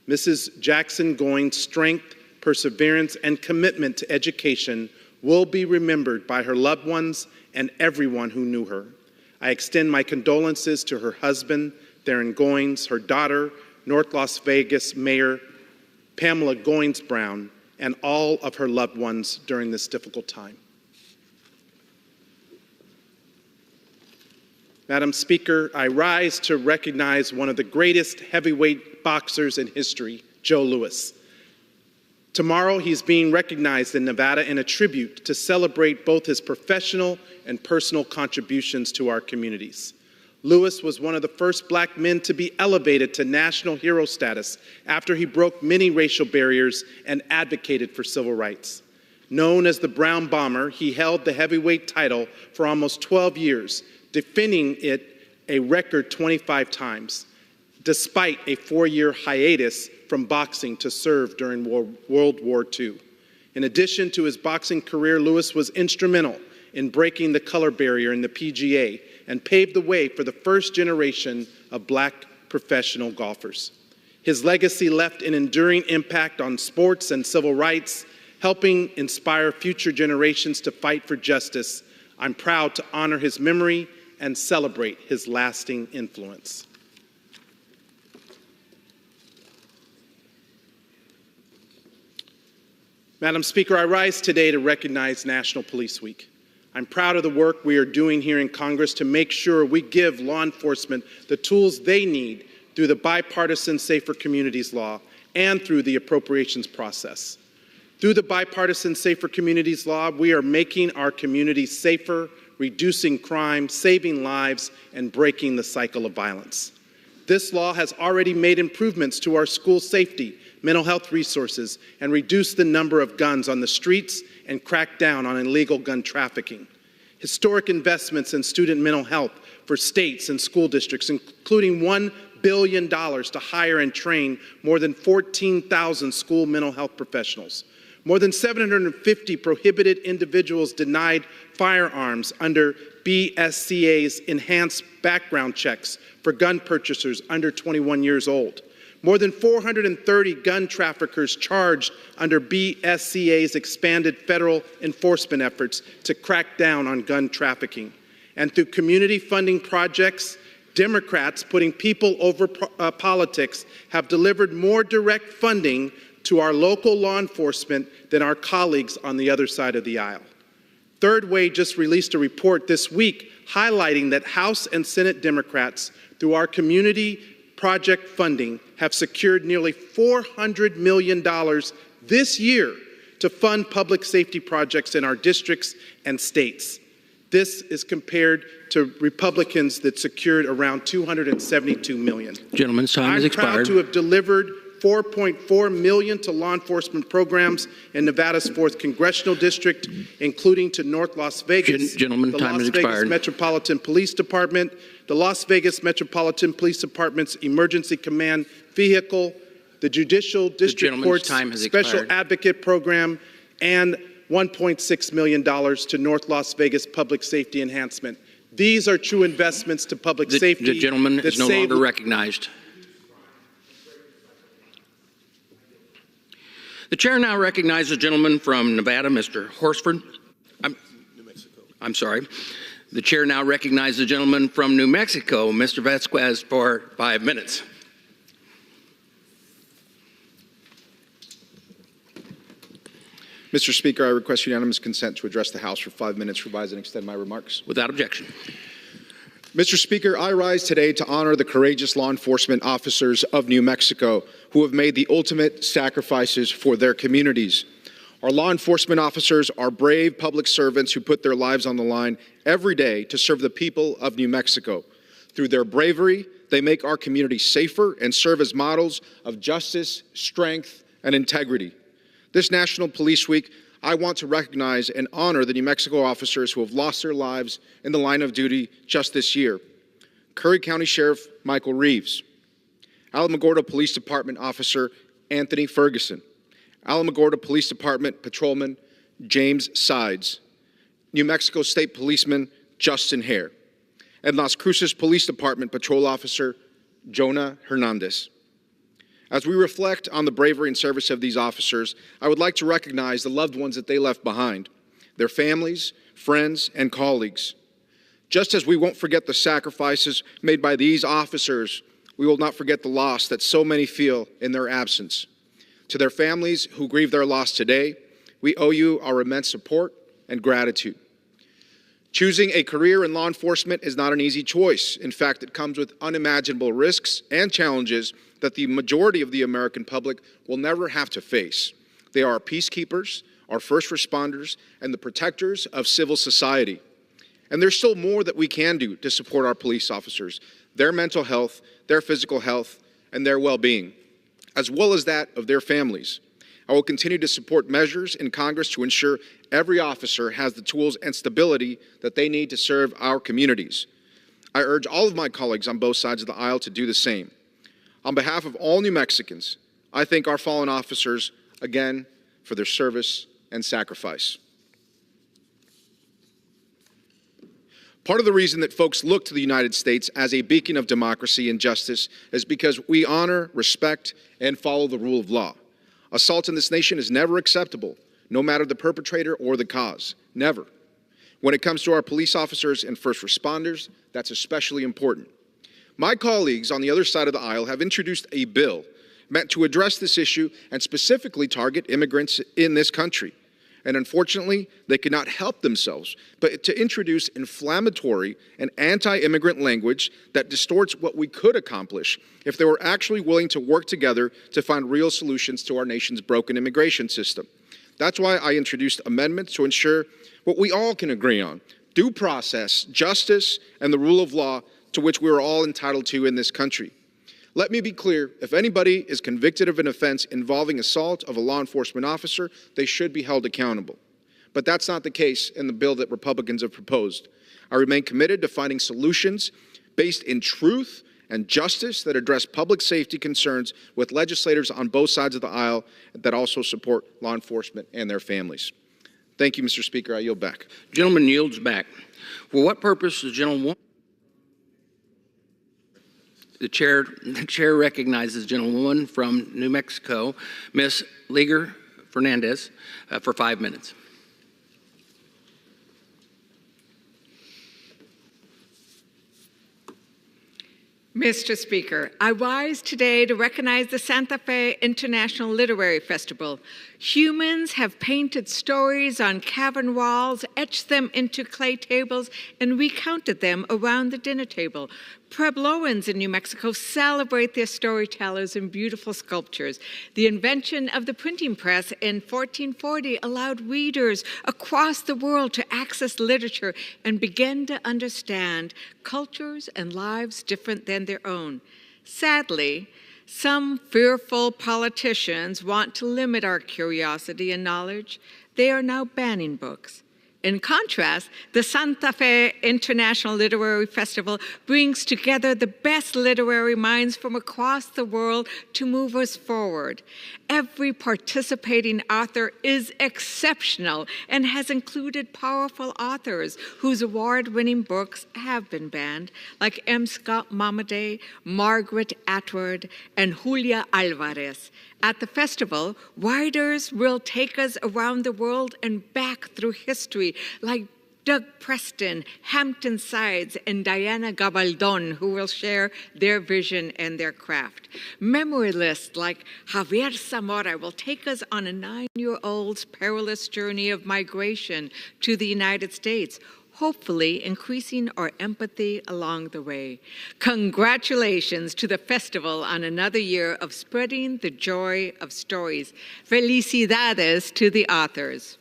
Mrs. Jackson Goins' strength, perseverance, and commitment to education will be remembered by her loved ones and everyone who knew her. I extend my condolences to her husband, Theron Goins, her daughter, North Las Vegas Mayor Pamela Goins Brown, and all of her loved ones during this difficult time. Madam Speaker, I rise to recognize one of the greatest heavyweight boxers in history, Joe Louis. Tomorrow, he's being recognized in Nevada in a tribute to celebrate both his professional and personal contributions to our communities. Louis was one of the first black men to be elevated to national hero status after he broke many racial barriers and advocated for civil rights. Known as the Brown Bomber, he held the heavyweight title for almost 12 years, defending it a record 25 times, despite a 4-year hiatus from boxing to serve during World War II. In addition to his boxing career, Louis was instrumental in breaking the color barrier in the PGA and paved the way for the first generation of black professional golfers. His legacy left an enduring impact on sports and civil rights, helping inspire future generations to fight for justice. I'm proud to honor his memory and celebrate his lasting influence. Madam Speaker, I rise today to recognize National Police Week. I'm proud of the work we are doing here in Congress to make sure we give law enforcement the tools they need through the bipartisan Safer Communities Law and through the appropriations process. Through the bipartisan Safer Communities Law, we are making our communities safer, reducing crime, saving lives, and breaking the cycle of violence. This law has already made improvements to our school safety, mental health resources, and reduced the number of guns on the streets and cracked down on illegal gun trafficking. Historic investments in student mental health for states and school districts, including $1 billion to hire and train more than 14,000 school mental health professionals. More than 750 prohibited individuals denied firearms under BSCA's enhanced background checks for gun purchasers under 21 years old. More than 430 gun traffickers charged under BSCA's expanded federal enforcement efforts to crack down on gun trafficking. And through community funding projects Democrats, putting people over politics, have delivered more direct funding to our local law enforcement than our colleagues on the other side of the aisle. Third Way just released a report this week highlighting that House and Senate Democrats, through our community project funding, have secured nearly $400 million this year to fund public safety projects in our districts and states. This is compared to Republicans that secured around $272 million. Gentleman's time has expired. I'm proud to have delivered $4.4 million to law enforcement programs in Nevada's 4th Congressional District, including to North Las Vegas, Gentleman, the time Las has Vegas expired. Metropolitan Police Department, the Las Vegas Metropolitan Police Department's Emergency Command Vehicle, the Judicial District Court's Special Advocate Program, and $1.6 million to North Las Vegas Public Safety Enhancement. These are true investments to public safety. The gentleman is no longer recognized. The chair now recognizes the gentleman from Nevada, Mr. Horsford. I'm sorry. The chair now recognizes the gentleman from New Mexico, Mr. Vasquez, for 5 minutes. Mr. Speaker, I request unanimous consent to address the House for 5 minutes, revise and extend my remarks. Without objection. Mr. Speaker, I rise today to honor the courageous law enforcement officers of New Mexico who have made the ultimate sacrifices for their communities. Our law enforcement officers are brave public servants who put their lives on the line every day to serve the people of New Mexico. Through their bravery, they make our community safer and serve as models of justice, strength, and integrity. This National Police Week, I want to recognize and honor the New Mexico officers who have lost their lives in the line of duty just this year. Curry County Sheriff Michael Reeves, Alamogordo Police Department Officer Anthony Ferguson, Alamogordo Police Department Patrolman James Sides, New Mexico State Policeman Justin Hare, and Las Cruces Police Department Patrol Officer Jonah Hernandez. As we reflect on the bravery and service of these officers, I would like to recognize the loved ones that they left behind, their families, friends, and colleagues. Just as we won't forget the sacrifices made by these officers, we will not forget the loss that so many feel in their absence. To their families who grieve their loss today, we owe you our immense support and gratitude. Choosing a career in law enforcement is not an easy choice. In fact, it comes with unimaginable risks and challenges that the majority of the American public will never have to face. They are our peacekeepers, our first responders, and the protectors of civil society. And there's still more that we can do to support our police officers, their mental health, their physical health, and their well-being, as well as that of their families. I will continue to support measures in Congress to ensure every officer has the tools and stability that they need to serve our communities. I urge all of my colleagues on both sides of the aisle to do the same. On behalf of all New Mexicans, I thank our fallen officers again for their service and sacrifice. Part of the reason that folks look to the United States as a beacon of democracy and justice is because we honor, respect, and follow the rule of law. Assault in this nation is never acceptable, no matter the perpetrator or the cause. Never. When it comes to our police officers and first responders, that's especially important. My colleagues on the other side of the aisle have introduced a bill meant to address this issue and specifically target immigrants in this country. And unfortunately, they could not help themselves but to introduce inflammatory and anti-immigrant language that distorts what we could accomplish if they were actually willing to work together to find real solutions to our nation's broken immigration system. That's why I introduced amendments to ensure what we all can agree on: due process, justice, and the rule of law to which we are all entitled to in this country. Let me be clear, if anybody is convicted of an offense involving assault of a law enforcement officer, they should be held accountable. But that's not the case in the bill that Republicans have proposed. I remain committed to finding solutions based in truth and justice that address public safety concerns with legislators on both sides of the aisle that also support law enforcement and their families. Thank you, Mr. Speaker. I yield back. Gentleman yields back. For what purpose does the gentleman want? The chair recognizes the gentlewoman from New Mexico, Ms. Liger Fernandez, for 5 minutes. Mr. Speaker, I rise today to recognize the Santa Fe International Literary Festival. Humans have painted stories on cavern walls, etched them into clay tables, and recounted them around the dinner table. Puebloans in New Mexico celebrate their storytellers in beautiful sculptures. The invention of the printing press in 1440 allowed readers across the world to access literature and begin to understand cultures and lives different than their own. Sadly, some fearful politicians want to limit our curiosity and knowledge. They are now banning books. In contrast, the Santa Fe International Literary Festival brings together the best literary minds from across the world to move us forward. Every participating author is exceptional and has included powerful authors whose award-winning books have been banned, like M. Scott Momaday, Margaret Atwood, and Julia Alvarez. At the festival, writers will take us around the world and back through history, like Doug Preston, Hampton Sides, and Diana Gabaldon, who will share their vision and their craft. Memorialists like Javier Zamora will take us on a 9-year-old's perilous journey of migration to the United States, hopefully increasing our empathy along the way. Congratulations to the festival on another year of spreading the joy of stories. Felicidades to the authors.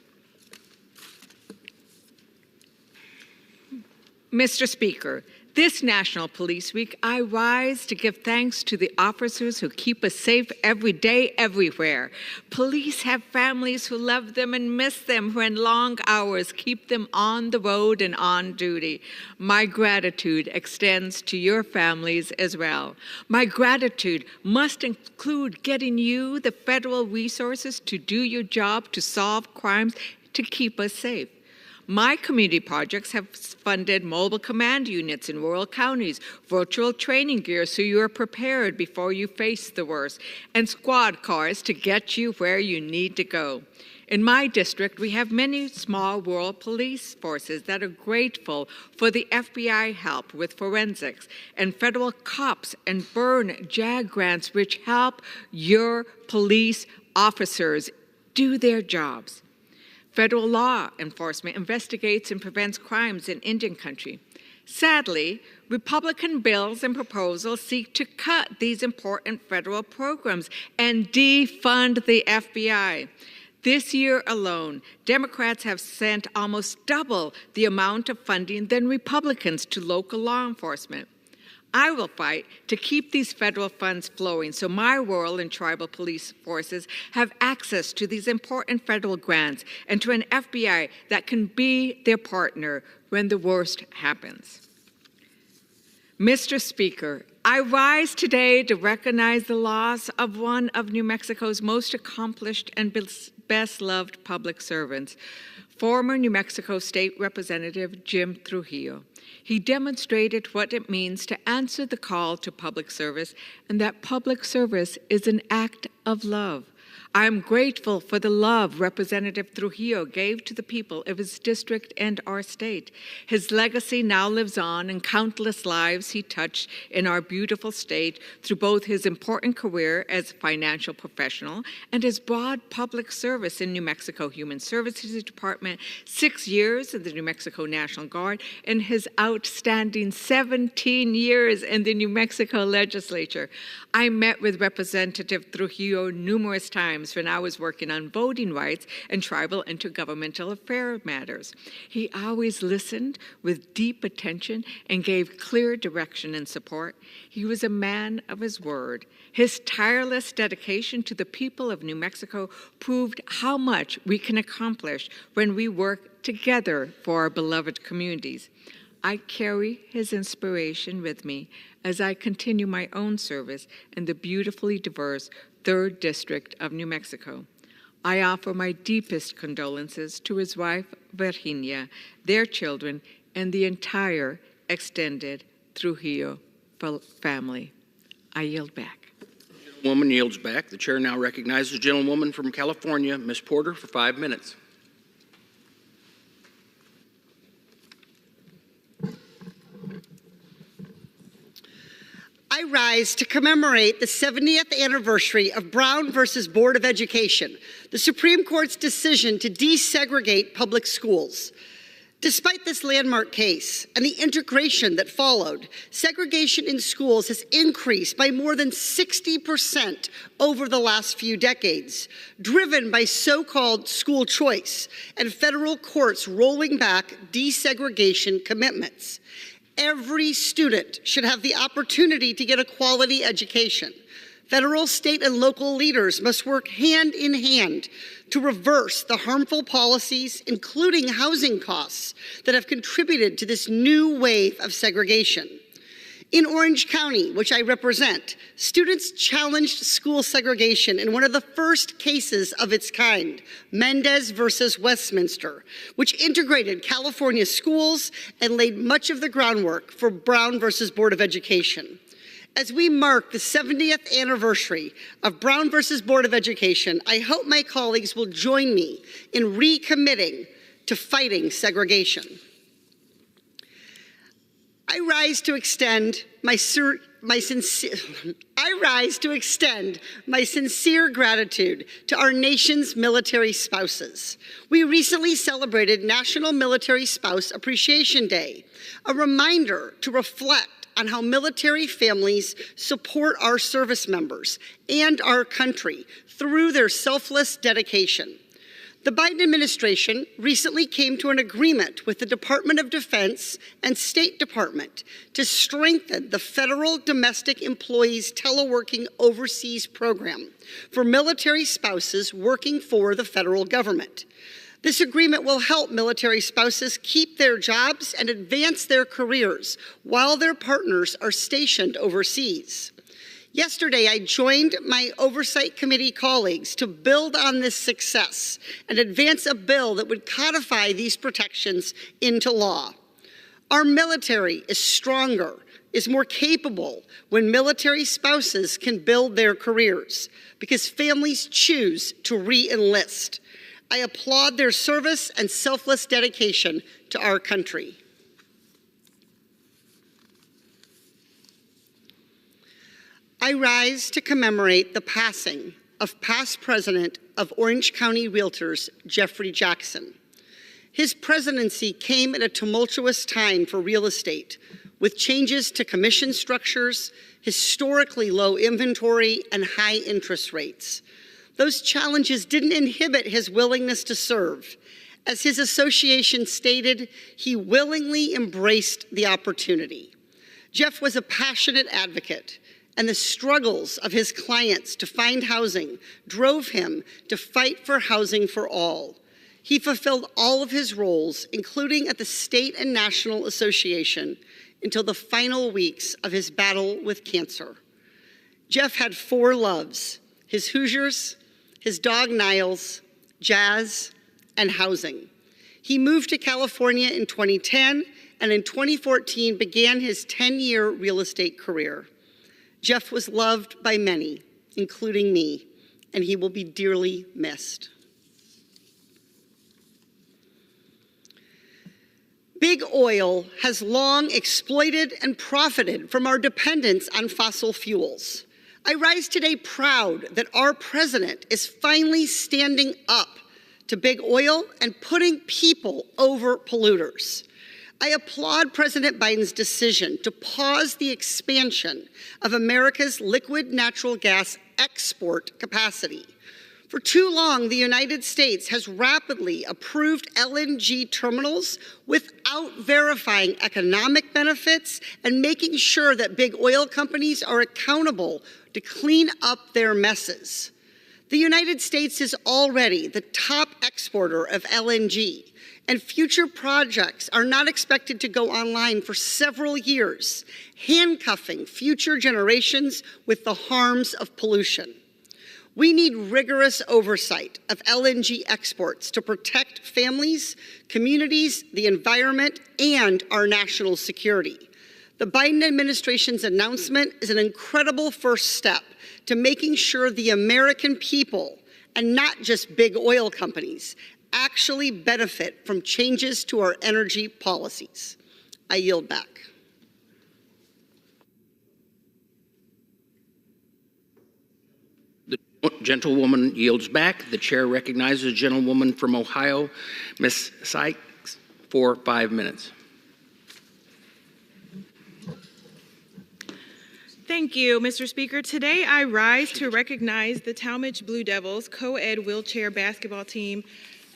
Mr. Speaker, this National Police Week, I rise to give thanks to the officers who keep us safe every day, everywhere. Police have families who love them and miss them when long hours keep them on the road and on duty. My gratitude extends to your families as well. My gratitude must include getting you the federal resources to do your job to solve crimes to keep us safe. My community projects have funded mobile command units in rural counties, virtual training gear so you are prepared before you face the worst, and squad cars to get you where you need to go. In my district, we have many small rural police forces that are grateful for the FBI help with forensics and federal COPS and BURN JAG grants, which help your police officers do their jobs. Federal law enforcement investigates and prevents crimes in Indian country. Sadly, Republican bills and proposals seek to cut these important federal programs and defund the FBI. This year alone, Democrats have sent almost double the amount of funding than Republicans to local law enforcement. I will fight to keep these federal funds flowing so my rural and tribal police forces have access to these important federal grants and to an FBI that can be their partner when the worst happens. Mr. Speaker, I rise today to recognize the loss of one of New Mexico's most accomplished and best-loved public servants, former New Mexico State Representative Jim Trujillo. He demonstrated what it means to answer the call to public service and that public service is an act of love. I am grateful for the love Representative Trujillo gave to the people of his district and our state. His legacy now lives on in countless lives he touched in our beautiful state through both his important career as a financial professional and his broad public service in New Mexico Human Services Department, 6 years in the New Mexico National Guard, and his outstanding 17 years in the New Mexico legislature. I met with Representative Trujillo numerous times when I was working on voting rights and tribal intergovernmental affair matters. He always listened with deep attention and gave clear direction and support. He was a man of his word. His tireless dedication to the people of New Mexico proved how much we can accomplish when we work together for our beloved communities. I carry his inspiration with me as I continue my own service in the beautifully diverse 3rd District of New Mexico. I offer my deepest condolences to his wife, Virginia, their children, and the entire extended Trujillo family. I yield back. The woman yields back. The chair now recognizes the gentlewoman from California, Ms. Porter, for 5 minutes. I rise to commemorate the 70th anniversary of Brown versus Board of Education, the Supreme Court's decision to desegregate public schools. Despite this landmark case and the integration that followed, segregation in schools has increased by more than 60% over the last few decades, driven by so-called school choice and federal courts rolling back desegregation commitments. Every student should have the opportunity to get a quality education. Federal, state, and local leaders must work hand in hand to reverse the harmful policies, including housing costs, that have contributed to this new wave of segregation. In Orange County, which I represent, students challenged school segregation in one of the first cases of its kind, Mendez versus Westminster, which integrated California schools and laid much of the groundwork for Brown versus Board of Education. As we mark the 70th anniversary of Brown versus Board of Education, I hope my colleagues will join me in recommitting to fighting segregation. I rise to extend my sincere gratitude to our nation's military spouses. We recently celebrated National Military Spouse Appreciation Day, a reminder to reflect on how military families support our service members and our country through their selfless dedication. The Biden administration recently came to an agreement with the Department of Defense and State Department to strengthen the federal domestic employees teleworking overseas program for military spouses working for the federal government. This agreement will help military spouses keep their jobs and advance their careers while their partners are stationed overseas. Yesterday, I joined my Oversight Committee colleagues to build on this success and advance a bill that would codify these protections into law. Our military is stronger, is more capable when military spouses can build their careers because families choose to re-enlist. I applaud their service and selfless dedication to our country. I rise to commemorate the passing of past president of Orange County Realtors, Jeffrey Jackson. His presidency came at a tumultuous time for real estate, with changes to commission structures, historically low inventory, and high interest rates. Those challenges didn't inhibit his willingness to serve. As his association stated, he willingly embraced the opportunity. Jeff was a passionate advocate, and the struggles of his clients to find housing drove him to fight for housing for all. He fulfilled all of his roles, including at the state and national association, until the final weeks of his battle with cancer. Jeff had 4 loves: his Hoosiers, his dog Niles, jazz, and housing. He moved to California in 2010 and in 2014 began his 10-year real estate career. Jeff was loved by many, including me, and he will be dearly missed. Big Oil has long exploited and profited from our dependence on fossil fuels. I rise today proud that our president is finally standing up to Big Oil and putting people over polluters. I applaud President Biden's decision to pause the expansion of America's liquid natural gas export capacity. For too long, the United States has rapidly approved LNG terminals without verifying economic benefits and making sure that big oil companies are accountable to clean up their messes. The United States is already the top exporter of LNG, and future projects are not expected to go online for several years, handcuffing future generations with the harms of pollution. We need rigorous oversight of LNG exports to protect families, communities, the environment, and our national security. The Biden administration's announcement is an incredible first step to making sure the American people, and not just big oil companies, actually benefit from changes to our energy policies. I yield back. Gentlewoman yields back. The chair recognizes a gentlewoman from Ohio, Ms. Sykes, for 5 minutes. Thank you, Mr. Speaker. Today I rise to recognize the Talmadge Blue Devils co-ed wheelchair basketball team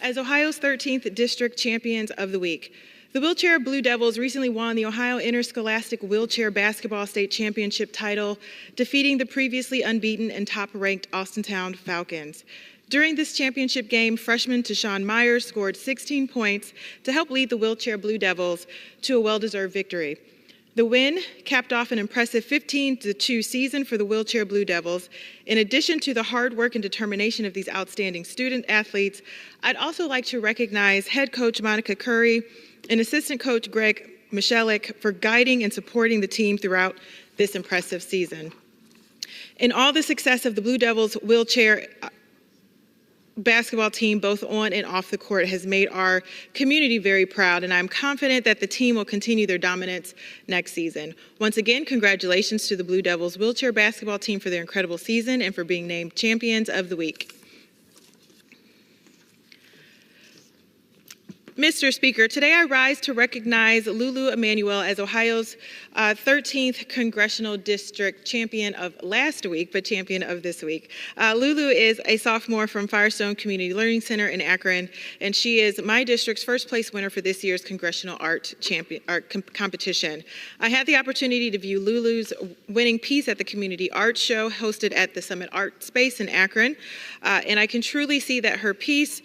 as Ohio's 13th District Champions of the Week. The Wheelchair Blue Devils recently won the Ohio Interscholastic Wheelchair Basketball State Championship title, defeating the previously unbeaten and top-ranked Austintown Falcons. During this championship game, freshman Tashawn Myers scored 16 points to help lead the Wheelchair Blue Devils to a well-deserved victory. The win capped off an impressive 15-2 season for the Wheelchair Blue Devils. In addition to the hard work and determination of these outstanding student athletes, I'd also like to recognize head coach Monica Curry and assistant coach Greg Michelik for guiding and supporting the team throughout this impressive season. In all the success of the Blue Devils wheelchair basketball team, both on and off the court, has made our community very proud, and I'm confident that the team will continue their dominance next season. Once again, congratulations to the Blue Devils wheelchair basketball team for their incredible season and for being named Champions of the Week. Mr. Speaker, today I rise to recognize Lulu Emanuel as Ohio's 13th Congressional District Champion of last week, but Champion of this week. Lulu is a sophomore from Firestone Community Learning Center in Akron, and she is my district's first place winner for this year's Congressional Art Competition. I had the opportunity to view Lulu's winning piece at the Community Arts Show hosted at the Summit Art Space in Akron, and I can truly see that her piece,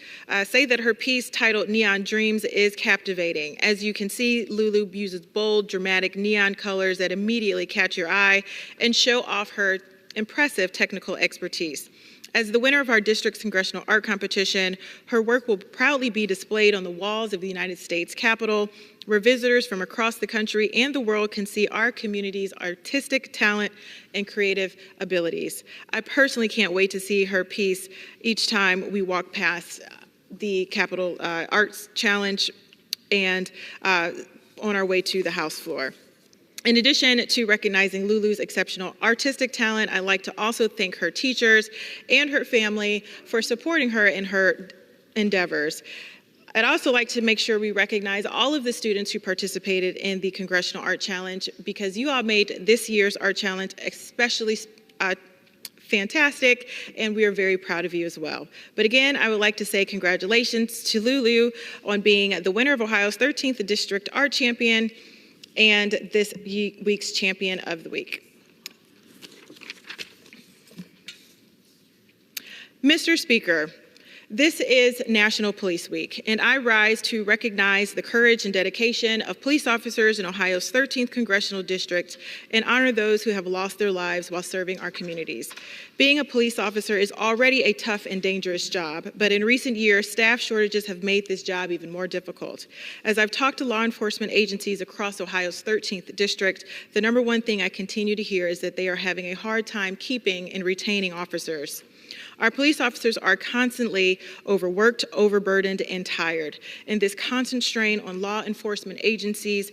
titled Neon Dreams is captivating. As you can see, Lulu uses bold, dramatic neon colors that immediately catch your eye and show off her impressive technical expertise. As the winner of our district's congressional art competition, her work will proudly be displayed on the walls of the United States Capitol, where visitors from across the country and the world can see our community's artistic talent and creative abilities. I personally can't wait to see her piece each time we walk past the Capitol Arts Challenge and on our way to the House floor. In addition to recognizing Lulu's exceptional artistic talent, I'd like to also thank her teachers and her family for supporting her in her endeavors. I'd also like to make sure we recognize all of the students who participated in the Congressional Art Challenge, because you all made this year's Art Challenge especially fantastic, and we are very proud of you as well. But again, I would like to say congratulations to Lulu on being the winner of Ohio's 13th District Art Champion and this week's Champion of the Week. Mr. Speaker, this is National Police Week, and I rise to recognize the courage and dedication of police officers in Ohio's 13th Congressional District and honor those who have lost their lives while serving our communities. Being a police officer is already a tough and dangerous job, but in recent years, staff shortages have made this job even more difficult. As I've talked to law enforcement agencies across Ohio's 13th District, the number one thing I continue to hear is that they are having a hard time keeping and retaining officers. Our police officers are constantly overworked, overburdened, and tired. And this constant strain on law enforcement agencies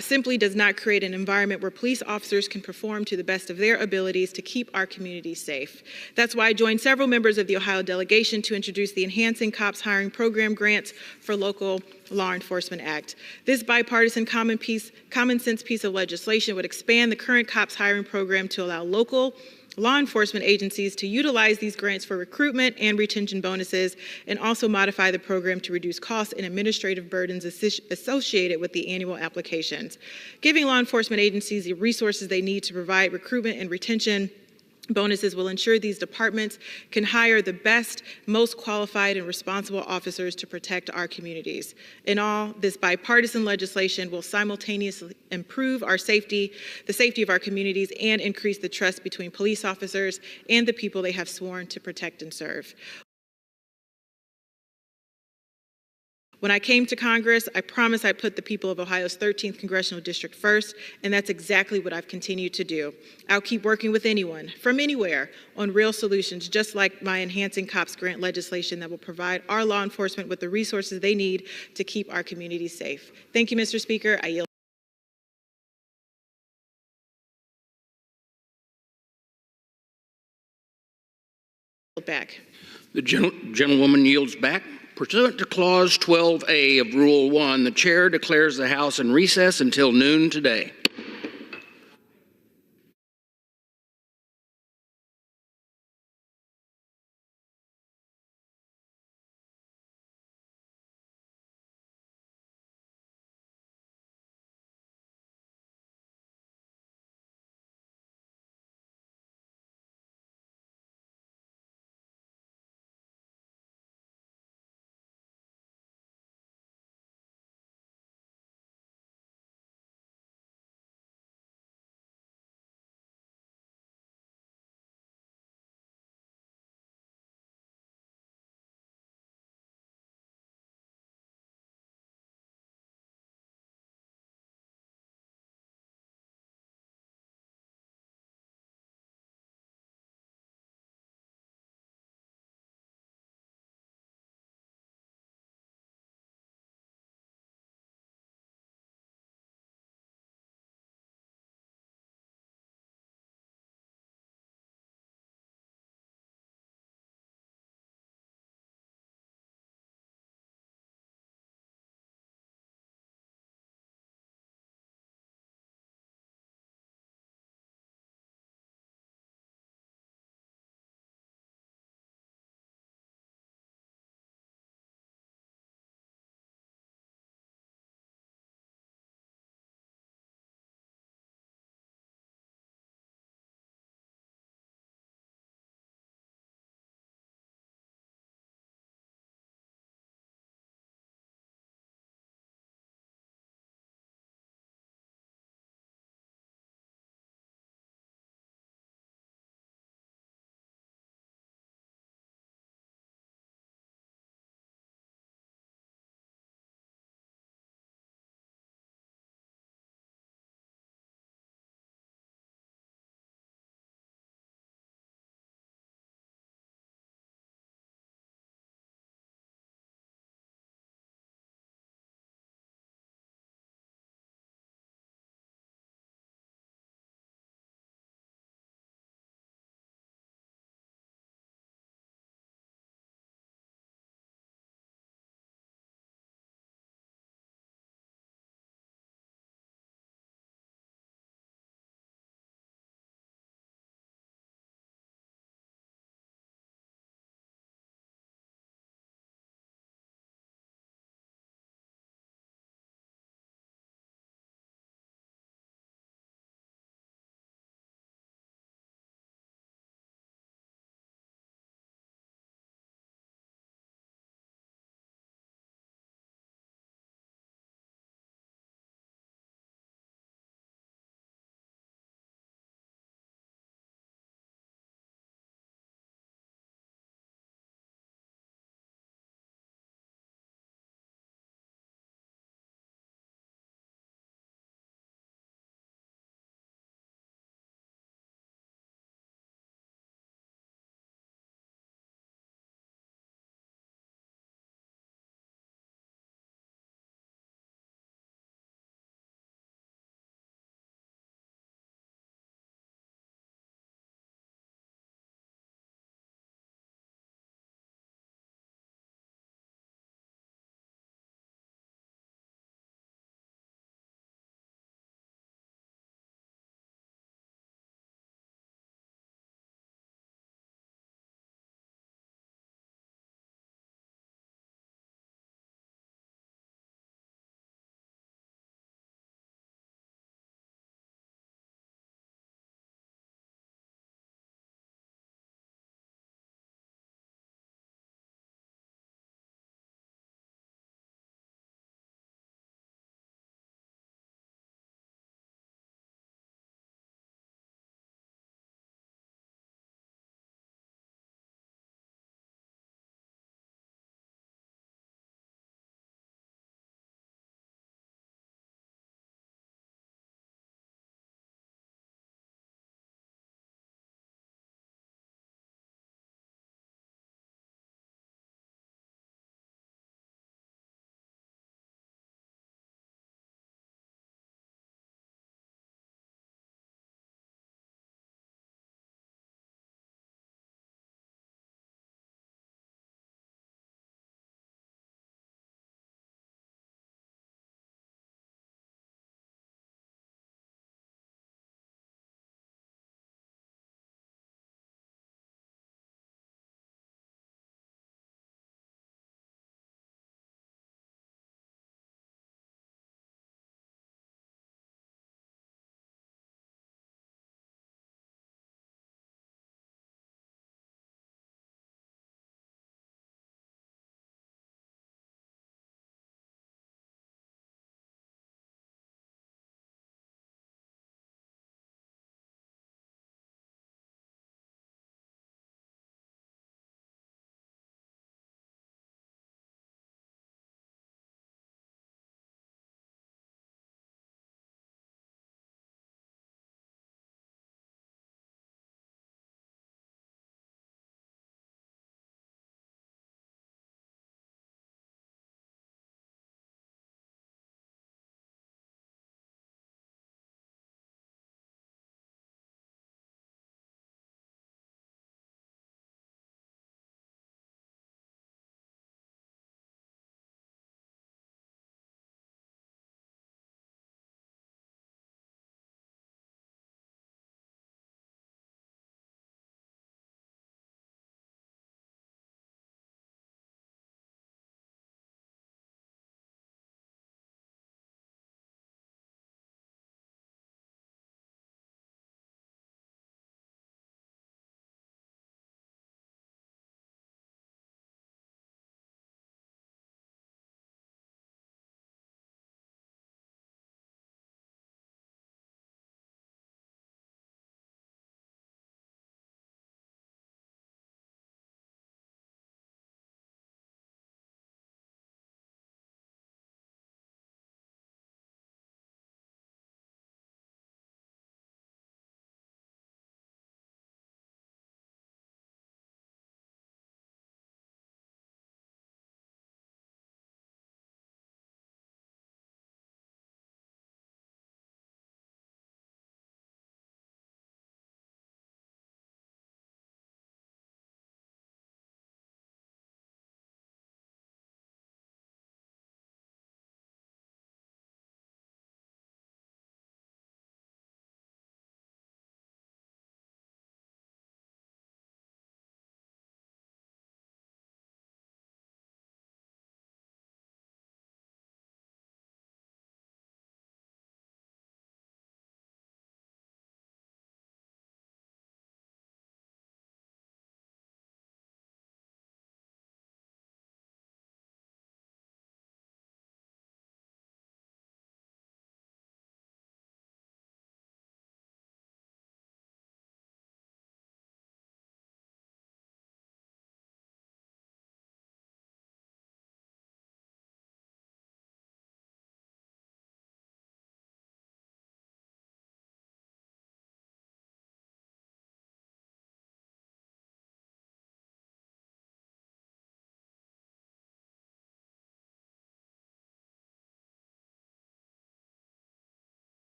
simply does not create an environment where police officers can perform to the best of their abilities to keep our communities safe. That's why I joined several members of the Ohio delegation to introduce the Enhancing Cops Hiring Program Grants for Local Law Enforcement Act. This bipartisan common sense piece of legislation would expand the current cops hiring program to allow local law enforcement agencies to utilize these grants for recruitment and retention bonuses, and also modify the program to reduce costs and administrative burdens associated with the annual applications. Giving law enforcement agencies the resources they need to provide recruitment and retention bonuses will ensure these departments can hire the best, most qualified and responsible officers to protect our communities. In all, this bipartisan legislation will simultaneously improve our safety, the safety of our communities, and increase the trust between police officers and the people they have sworn to protect and serve. When I came to Congress, I promised I'd put the people of Ohio's 13th Congressional District first, and that's exactly what I've continued to do. I'll keep working with anyone, from anywhere, on real solutions, just like my Enhancing Cops Grant legislation that will provide our law enforcement with the resources they need to keep our communities safe. Thank you, Mr. Speaker. I yield. back. The gentlewoman yields back. Pursuant to Clause 12A of Rule 1, the chair declares the House in recess until noon today.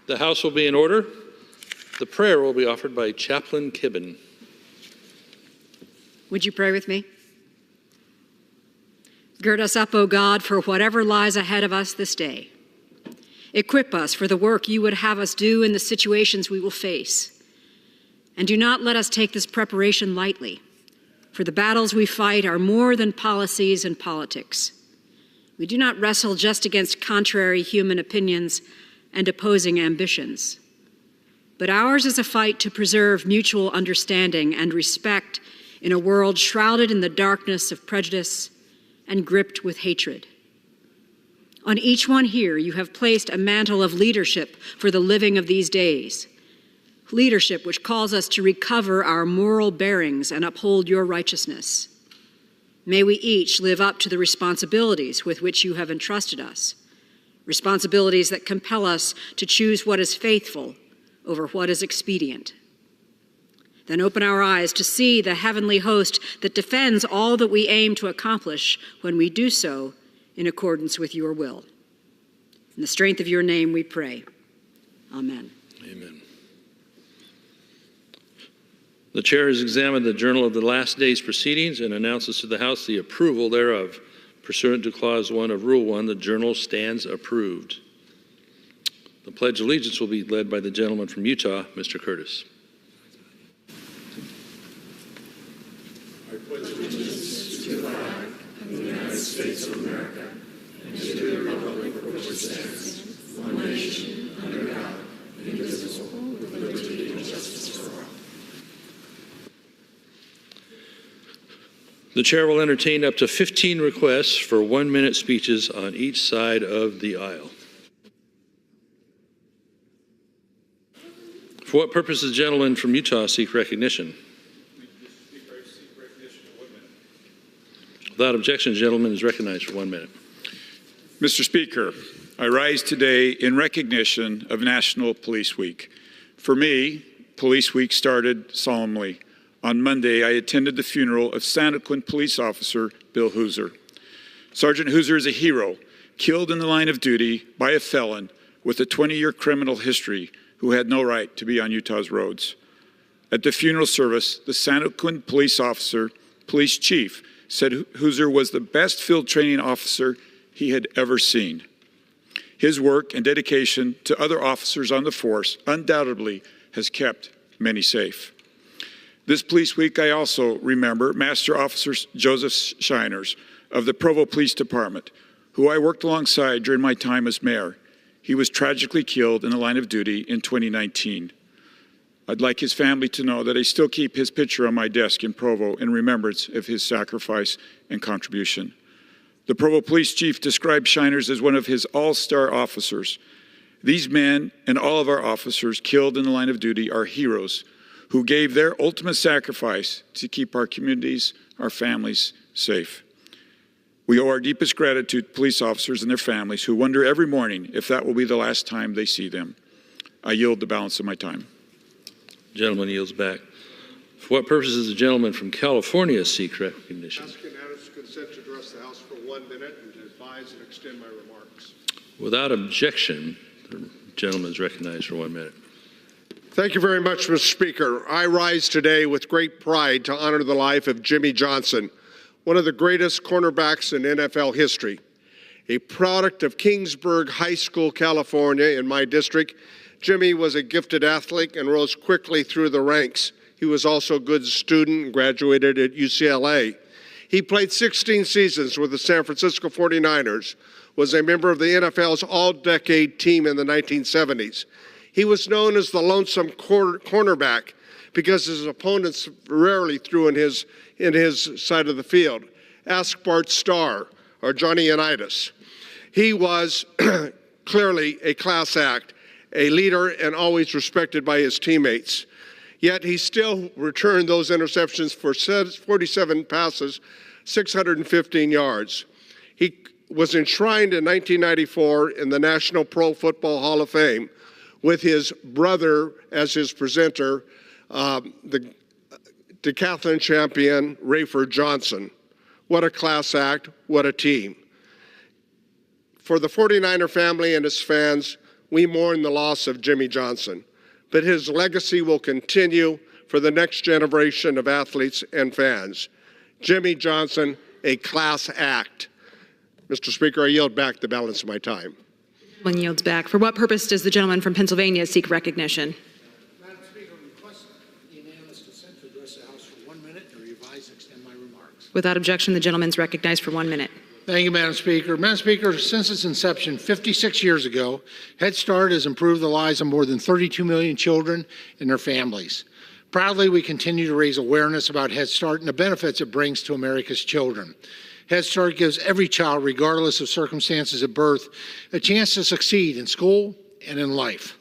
The House will be in order. The prayer will be offered by Chaplain Kibben. Would you pray with me? Gird us up, O God, for whatever lies ahead of us this day. Equip us for the work you would have us do in the situations we will face. And do not let us take this preparation lightly, for the battles we fight are more than policies and politics. We do not wrestle just against contrary human opinions and opposing ambitions, but ours is a fight to preserve mutual understanding and respect in a world shrouded in the darkness of prejudice and gripped with hatred. On each one here, you have placed a mantle of leadership for the living of these days, leadership which calls us to recover our moral bearings and uphold your righteousness. May we each live up to the responsibilities with which you have entrusted us, responsibilities that compel us to choose what is faithful over what is expedient. Then open our eyes to see the heavenly host that defends all that we aim to accomplish when we do so in accordance with your will. In the strength of your name we pray. Amen. Amen. The chair has examined the journal of the last day's proceedings and announces to the House the approval thereof. Pursuant to Clause 1 of Rule 1, the journal stands approved. The Pledge of Allegiance will be led by the gentleman from Utah, Mr. Curtis. I pledge allegiance to the flag of the United States of America and to the republic for which it stands, one nation, under God, indivisible, with liberty and justice for all. The chair will entertain up to 15 requests for 1-minute speeches on each side of the aisle. For what purpose does the gentleman from Utah seek recognition? Without objection, the gentleman is recognized for 1 minute. Mr. Speaker, I rise today in recognition of National Police Week. For me, Police Week started solemnly. On Monday, I attended the funeral of Santaquin police officer Bill Hooser. Sergeant Hooser is a hero, killed in the line of duty by a felon with a 20-year criminal history who had no right to be on Utah's roads. At the funeral service, the Santaquin police officer, police chief, said Hooser was the best field training officer he had ever seen. His work and dedication to other officers on the force undoubtedly has kept many safe. This Police Week, I also remember Master Officer Joseph Shiners of the Provo Police Department, who I worked alongside during my time as mayor. He was tragically killed in the line of duty in 2019. I'd like his family to know that I still keep his picture on my desk in Provo in remembrance of his sacrifice and contribution. The Provo Police Chief described Shiners as one of his all-star officers. These men and all of our officers killed in the line of duty are heroes who gave their ultimate sacrifice to keep our communities, our families safe. We owe our deepest gratitude to police officers and their families who wonder every morning if that will be the last time they see them. I yield the balance of my time. The gentleman yields back. For what purpose does the gentleman from California seek recognition? Ask unanimous consent to address the House for 1 minute and to advise and extend my remarks. Without objection, the gentleman is recognized for 1 minute. Thank you very much, Mr. Speaker. I rise today with great pride to honor the life of Jimmy Johnson, one of the greatest cornerbacks in NFL history. A product of Kingsburg High School, California, in my district, Jimmy was a gifted athlete and rose quickly through the ranks. He was also a good student and graduated at UCLA. He played 16 seasons with the San Francisco 49ers, was a member of the NFL's all-decade team in the 1970s. He was known as the lonesome cornerback because his opponents rarely threw in his side of the field. Ask Bart Starr or Johnny Unitas. He was clearly a class act, a leader, and always respected by his teammates. Yet he still returned those interceptions for 47 passes, 615 yards. He was enshrined in 1994 in the National Pro Football Hall of Fame with his brother as his presenter, the decathlon champion Rayford Johnson. What a class act, what a team. For the 49er family and its fans, we mourn the loss of Jimmy Johnson, but his legacy will continue for the next generation of athletes and fans. Jimmy Johnson, a class act. Mr. Speaker, I yield back the balance of my time. One yields back. For what purpose does the gentleman from Pennsylvania seek recognition? Madam Speaker, I request unanimous consent to address the House for 1 minute to revise and extend my remarks. Without objection, the gentleman is recognized for 1 minute. Thank you, Madam Speaker. Madam Speaker, since its inception 56 years ago, Head Start has improved the lives of more than 32 million children and their families. Proudly, we continue to raise awareness about Head Start and the benefits it brings to America's children. Head Start gives every child, regardless of circumstances at birth, a chance to succeed in school and in life.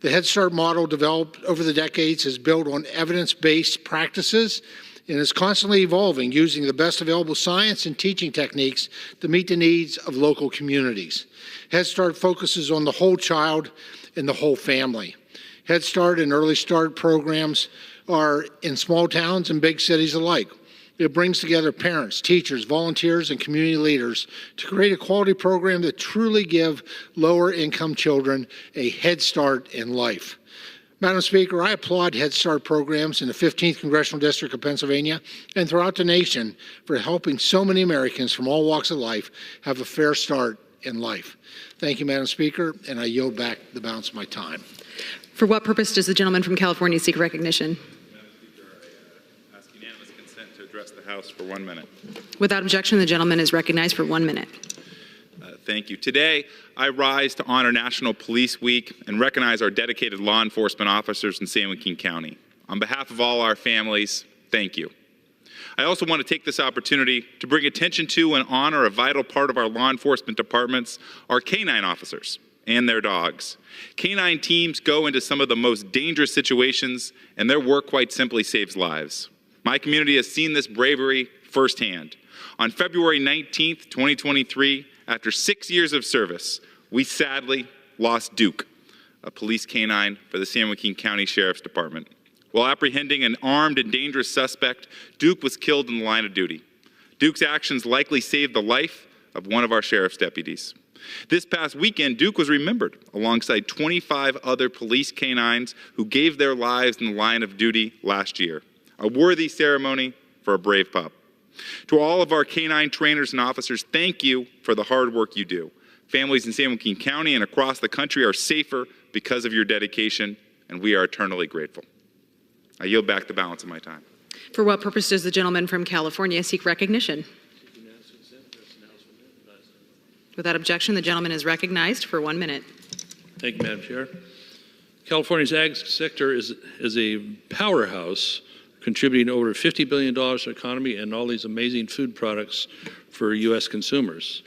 The Head Start model developed over the decades is built on evidence-based practices and is constantly evolving, using the best available science and teaching techniques to meet the needs of local communities. Head Start focuses on the whole child and the whole family. Head Start and Early Start programs are in small towns and big cities alike. It brings together parents, teachers, volunteers, and community leaders to create a quality program that truly give lower-income children a head start in life. Madam Speaker, I applaud Head Start programs in the 15th Congressional District of Pennsylvania and throughout the nation for helping so many Americans from all walks of life have a fair start in life. Thank you, Madam Speaker, and I yield back the balance of my time. For what purpose does the gentleman from California seek recognition? Address the House for 1 minute. Without objection, the gentleman is recognized for 1 minute. Thank you. Today, I rise to honor National Police Week and recognize our dedicated law enforcement officers in San Joaquin County. On behalf of all our families, thank you. I also want to take this opportunity to bring attention to and honor a vital part of our law enforcement departments, our canine officers and their dogs. Canine teams go into some of the most dangerous situations, and their work quite simply saves lives. My community has seen this bravery firsthand. On February 19th, 2023, after 6 years of service, we sadly lost Duke, a police canine for the San Joaquin County Sheriff's Department. While apprehending an armed and dangerous suspect, Duke was killed in the line of duty. Duke's actions likely saved the life of one of our sheriff's deputies. This past weekend, Duke was remembered alongside 25 other police canines who gave their lives in the line of duty last year. A worthy ceremony for a brave pup. To all of our canine trainers and officers, thank you for the hard work you do. Families in San Joaquin County and across the country are safer because of your dedication, and we are eternally grateful. I yield back the balance of my time. For what purpose does the gentleman from California seek recognition? Without objection, the gentleman is recognized for 1 minute. Thank you, Madam Chair. California's ag sector is a powerhouse, contributing over $50 billion to the economy and all these amazing food products for U.S. consumers.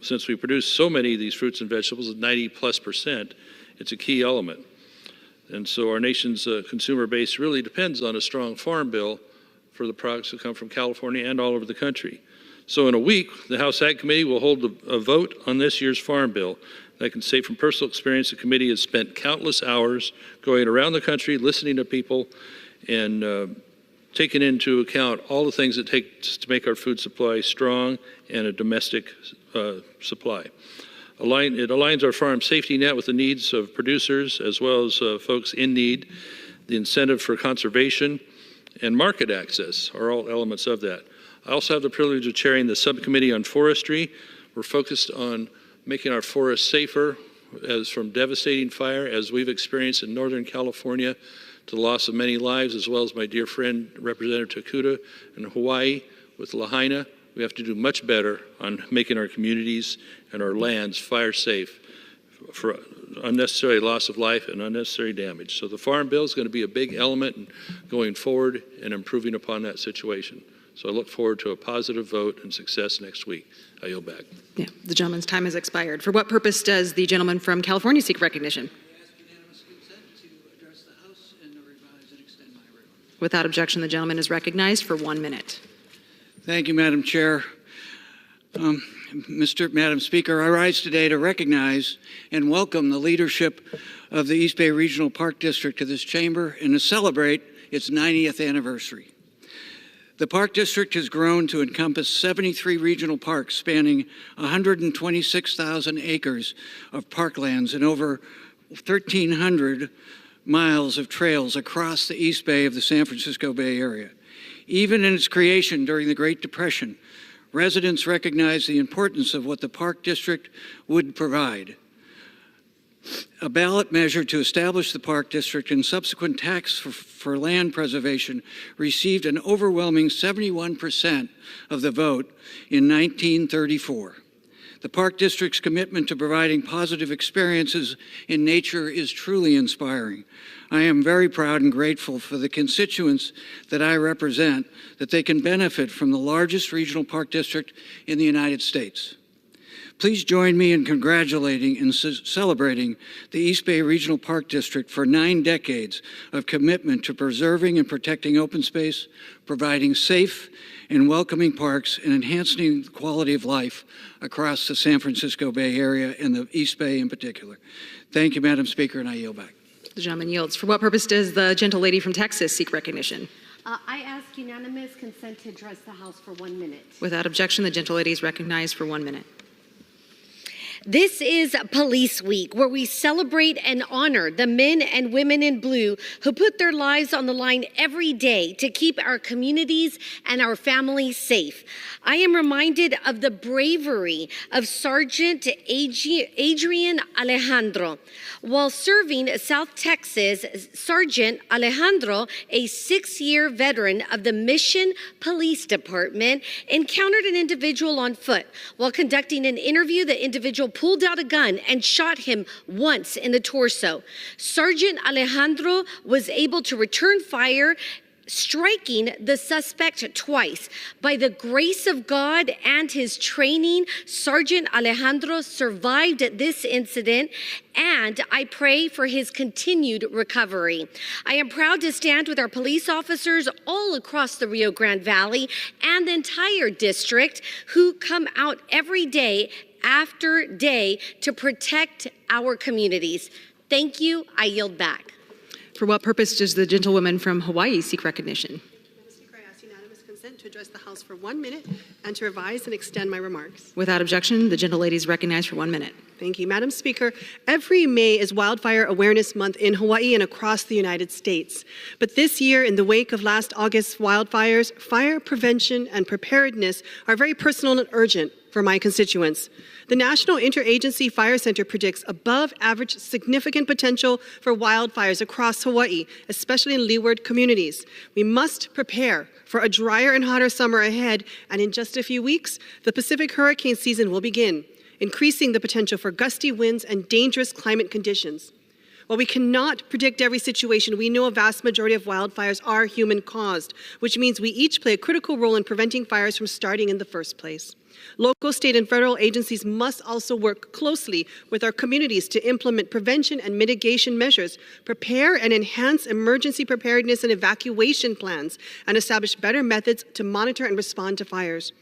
Since we produce so many of these fruits and vegetables, 90+%, it's a key element. And so our nation's consumer base really depends on a strong farm bill for the products that come from California and all over the country. So in a week, the House Ag Committee will hold a vote on this year's farm bill. I can say from personal experience, the committee has spent countless hours going around the country, listening to people, and taking into account all the things it takes to make our food supply strong and a domestic supply. It aligns our farm safety net with the needs of producers as well as folks in need. The incentive for conservation and market access are all elements of that. I also have the privilege of chairing the subcommittee on forestry. We're focused on making our forests safer as from devastating fire as we've experienced in Northern California, to the loss of many lives, as well as my dear friend Representative Takuda in Hawaii with Lahaina. We have to do much better on making our communities and our lands fire safe for unnecessary loss of life and unnecessary damage. So the Farm Bill is going to be a big element in going forward and improving upon that situation. So I look forward to a positive vote and success next week. I yield back. Yeah, the gentleman's time has expired. For what purpose does the gentleman from California seek recognition? Without objection, the gentleman is recognized for 1 minute. Thank you, Madam Chair. Madam Speaker, I rise today to recognize and welcome the leadership of the East Bay Regional Park District to this chamber and to celebrate its 90th anniversary. The Park District has grown to encompass 73 regional parks spanning 126,000 acres of parklands and over 1,300 miles of trails across the East Bay of the San Francisco Bay Area. Even in its creation during the Great Depression, residents recognized the importance of what the Park District would provide. A ballot measure to establish the Park District and subsequent tax for land preservation received an overwhelming 71% of the vote in 1934. The Park District's commitment to providing positive experiences in nature is truly inspiring. I am very proud and grateful for the constituents that I represent that they can benefit from the largest regional park district in the United States. Please join me in congratulating and celebrating the East Bay Regional Park District for 9 decades of commitment to preserving and protecting open space, providing safe and welcoming parks, and enhancing the quality of life across the San Francisco Bay Area and the East Bay in particular. Thank you, Madam Speaker, and I yield back. The gentleman yields. For what purpose does the gentle lady from Texas seek recognition? I ask unanimous consent to address the House for 1 minute. Without objection, the gentle lady is recognized for 1 minute. This is Police Week, where we celebrate and honor the men and women in blue who put their lives on the line every day to keep our communities and our families safe. I am reminded of the bravery of Sergeant Adrian Alejandro. While serving South Texas, Sergeant Alejandro, a 6-year veteran of the Mission Police Department, encountered an individual on foot. While conducting an interview, the individual pulled out a gun and shot him once in the torso. Sergeant Alejandro was able to return fire, striking the suspect twice. By the grace of God and his training, Sergeant Alejandro survived this incident, and I pray for his continued recovery. I am proud to stand with our police officers all across the Rio Grande Valley and the entire district who come out every day after day to protect our communities. Thank you. I yield back. For what purpose does the gentlewoman from Hawaii seek recognition? Madam Speaker, I ask unanimous consent to address the House for 1 minute and to revise and extend my remarks. Without objection, the gentle lady is recognized for 1 minute. Thank you, Madam Speaker. Every May is Wildfire Awareness Month in Hawaii and across the United States. But this year, in the wake of last August's wildfires, fire prevention and preparedness are very personal and urgent for my constituents. The National Interagency Fire Center predicts above average significant potential for wildfires across Hawaii, especially in leeward communities. We must prepare for a drier and hotter summer ahead, and in just a few weeks, the Pacific hurricane season will begin, increasing the potential for gusty winds and dangerous climate conditions. While we cannot predict every situation, we know a vast majority of wildfires are human-caused, which means we each play a critical role in preventing fires from starting in the first place. Local, state, and federal agencies must also work closely with our communities to implement prevention and mitigation measures, prepare and enhance emergency preparedness and evacuation plans, and establish better methods to monitor and respond to fires.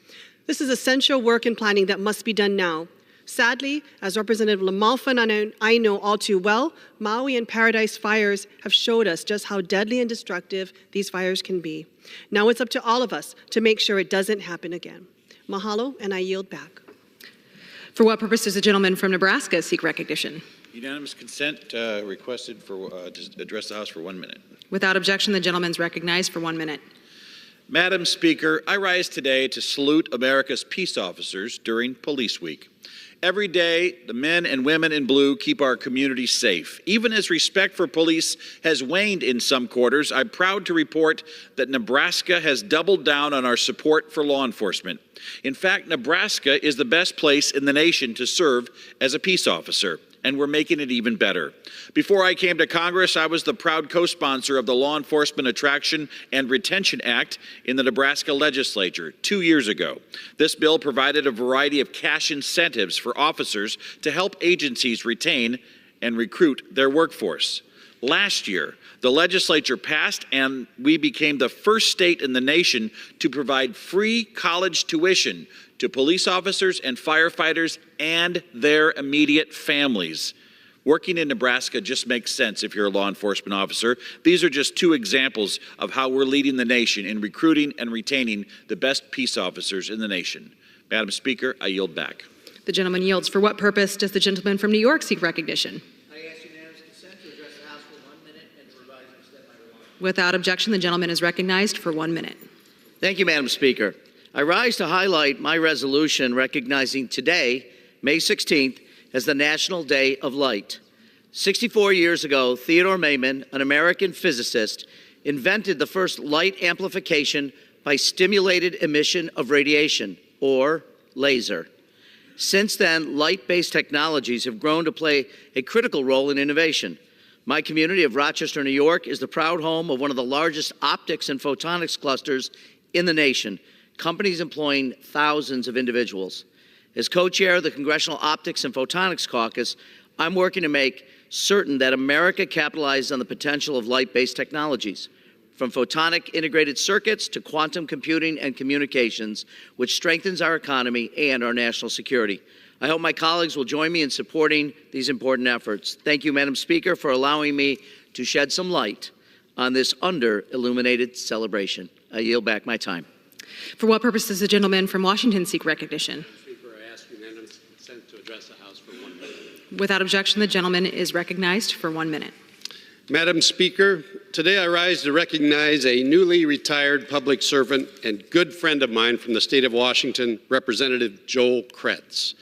This is essential work and planning that must be done now. Sadly, as Representative Lamalfa and I know all too well, Maui and Paradise fires have showed us just how deadly and destructive these fires can be. Now it's up to all of us to make sure it doesn't happen again. Mahalo, and I yield back. For what purpose does the gentleman from Nebraska seek recognition? Unanimous consent requested for to address the House for 1 minute. Without objection, the gentleman is recognized for 1 minute. Madam Speaker, I rise today to salute America's peace officers during Police Week. Every day, the men and women in blue keep our communities safe. Even as respect for police has waned in some quarters, I'm proud to report that Nebraska has doubled down on our support for law enforcement. In fact, Nebraska is the best place in the nation to serve as a peace officer, and we're making it even better. Before I came to Congress, I was the proud co-sponsor of the Law Enforcement Attraction and Retention Act in the Nebraska legislature 2 years ago. This bill provided a variety of cash incentives for officers to help agencies retain and recruit their workforce. Last year, the legislature passed and we became the first state in the nation to provide free college tuition to police officers and firefighters and their immediate families. Working in Nebraska just makes sense if you're a law enforcement officer. These are just two examples of how we're leading the nation in recruiting and retaining the best peace officers in the nation. Madam Speaker, I yield back. The gentleman yields. For what purpose does the gentleman from New York seek recognition? I ask unanimous consent to address the House for 1 minute and to revise and extend my remarks. Without objection, the gentleman is recognized for 1 minute. Thank you, Madam Speaker. I rise to highlight my resolution recognizing today, May 16th, as the National Day of Light. 64 years ago, Theodore Maiman, an American physicist, invented the first light amplification by stimulated emission of radiation, or laser. Since then, light-based technologies have grown to play a critical role in innovation. My community of Rochester, New York, is the proud home of one of the largest optics and photonics clusters in the nation, companies employing thousands of individuals. As co-chair of the Congressional Optics and Photonics Caucus, I'm working to make certain that America capitalizes on the potential of light-based technologies, from photonic integrated circuits to quantum computing and communications, which strengthens our economy and our national security. I hope my colleagues will join me in supporting these important efforts. Thank you, Madam Speaker, for allowing me to shed some light on this under-illuminated celebration. I yield back my time. For what purpose does the gentleman from Washington seek recognition? Speaker, I ask unanimous consent to address the House for 1 minute. Without objection, the gentleman is recognized for 1 minute. Madam Speaker, today I rise to recognize a newly retired public servant and good friend of mine from the state of Washington, Representative Joel Kretz.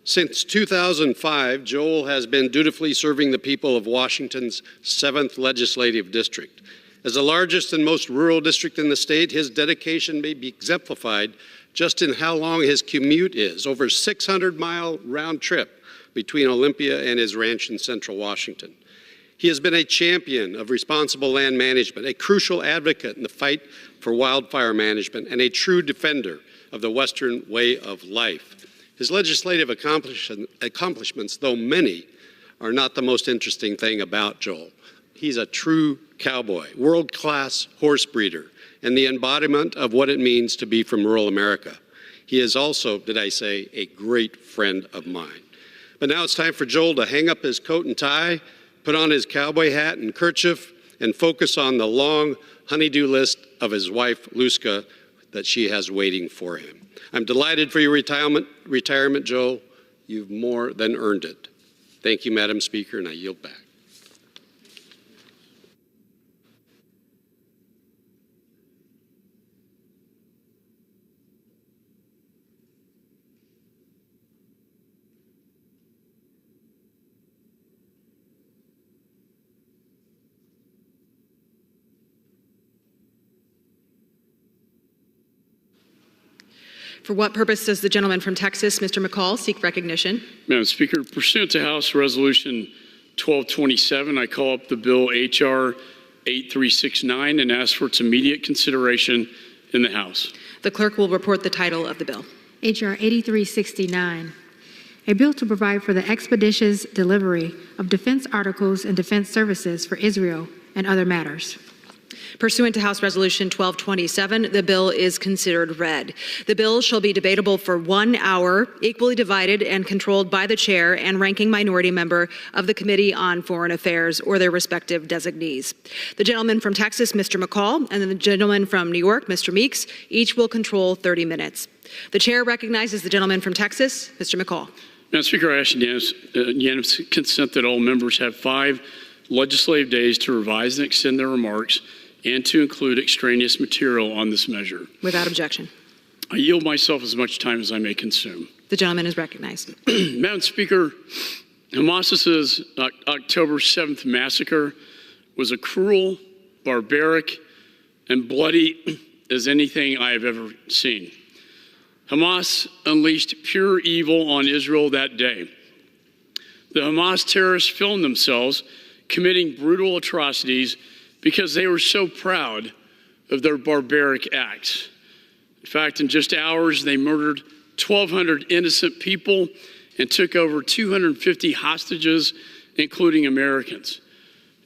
Since 2005, Joel has been dutifully serving the people of Washington's 7th Legislative District. As the largest and most rural district in the state, his dedication may be exemplified just in how long his commute is, over 600-mile round trip between Olympia and his ranch in central Washington. He has been a champion of responsible land management, a crucial advocate in the fight for wildfire management, and a true defender of the Western way of life. His legislative accomplishments, though many, are not the most interesting thing about Joel. He's a true cowboy, world-class horse breeder, and the embodiment of what it means to be from rural America. He is also, did I say, a great friend of mine. But now it's time for Joel to hang up his coat and tie, put on his cowboy hat and kerchief, and focus on the long honey-do list of his wife, Luska, that she has waiting for him. I'm delighted for your retirement, Joel. You've more than earned it. Thank you, Madam Speaker, and I yield back. For what purpose does the gentleman from Texas, Mr. McCall, seek recognition? Madam Speaker, pursuant to House Resolution 1227, I call up the bill H.R. 8369 and ask for its immediate consideration in the House. The clerk will report the title of the bill. H.R. 8369, a bill to provide for the expeditious delivery of defense articles and defense services for Israel and other matters. Pursuant to House Resolution 1227, the bill is considered read. The bill shall be debatable for 1 hour, equally divided and controlled by the chair and ranking minority member of the Committee on Foreign Affairs or their respective designees. The gentleman from Texas, Mr. McCall, and then the gentleman from New York, Mr. Meeks, each will control 30 minutes. The chair recognizes the gentleman from Texas, Mr. McCall. Madam Speaker, I ask unanimous consent that all members have 5 legislative days to revise and extend their remarks and to include extraneous material on this measure. Without objection. I yield myself as much time as I may consume. The gentleman is recognized. Madam Speaker, Hamas's October 7th massacre was a cruel, barbaric, and bloody as anything I have ever seen. Hamas unleashed pure evil on Israel that day. The Hamas terrorists filmed themselves committing brutal atrocities because they were so proud of their barbaric acts. In fact, in just hours, they murdered 1,200 innocent people and took over 250 hostages, including Americans.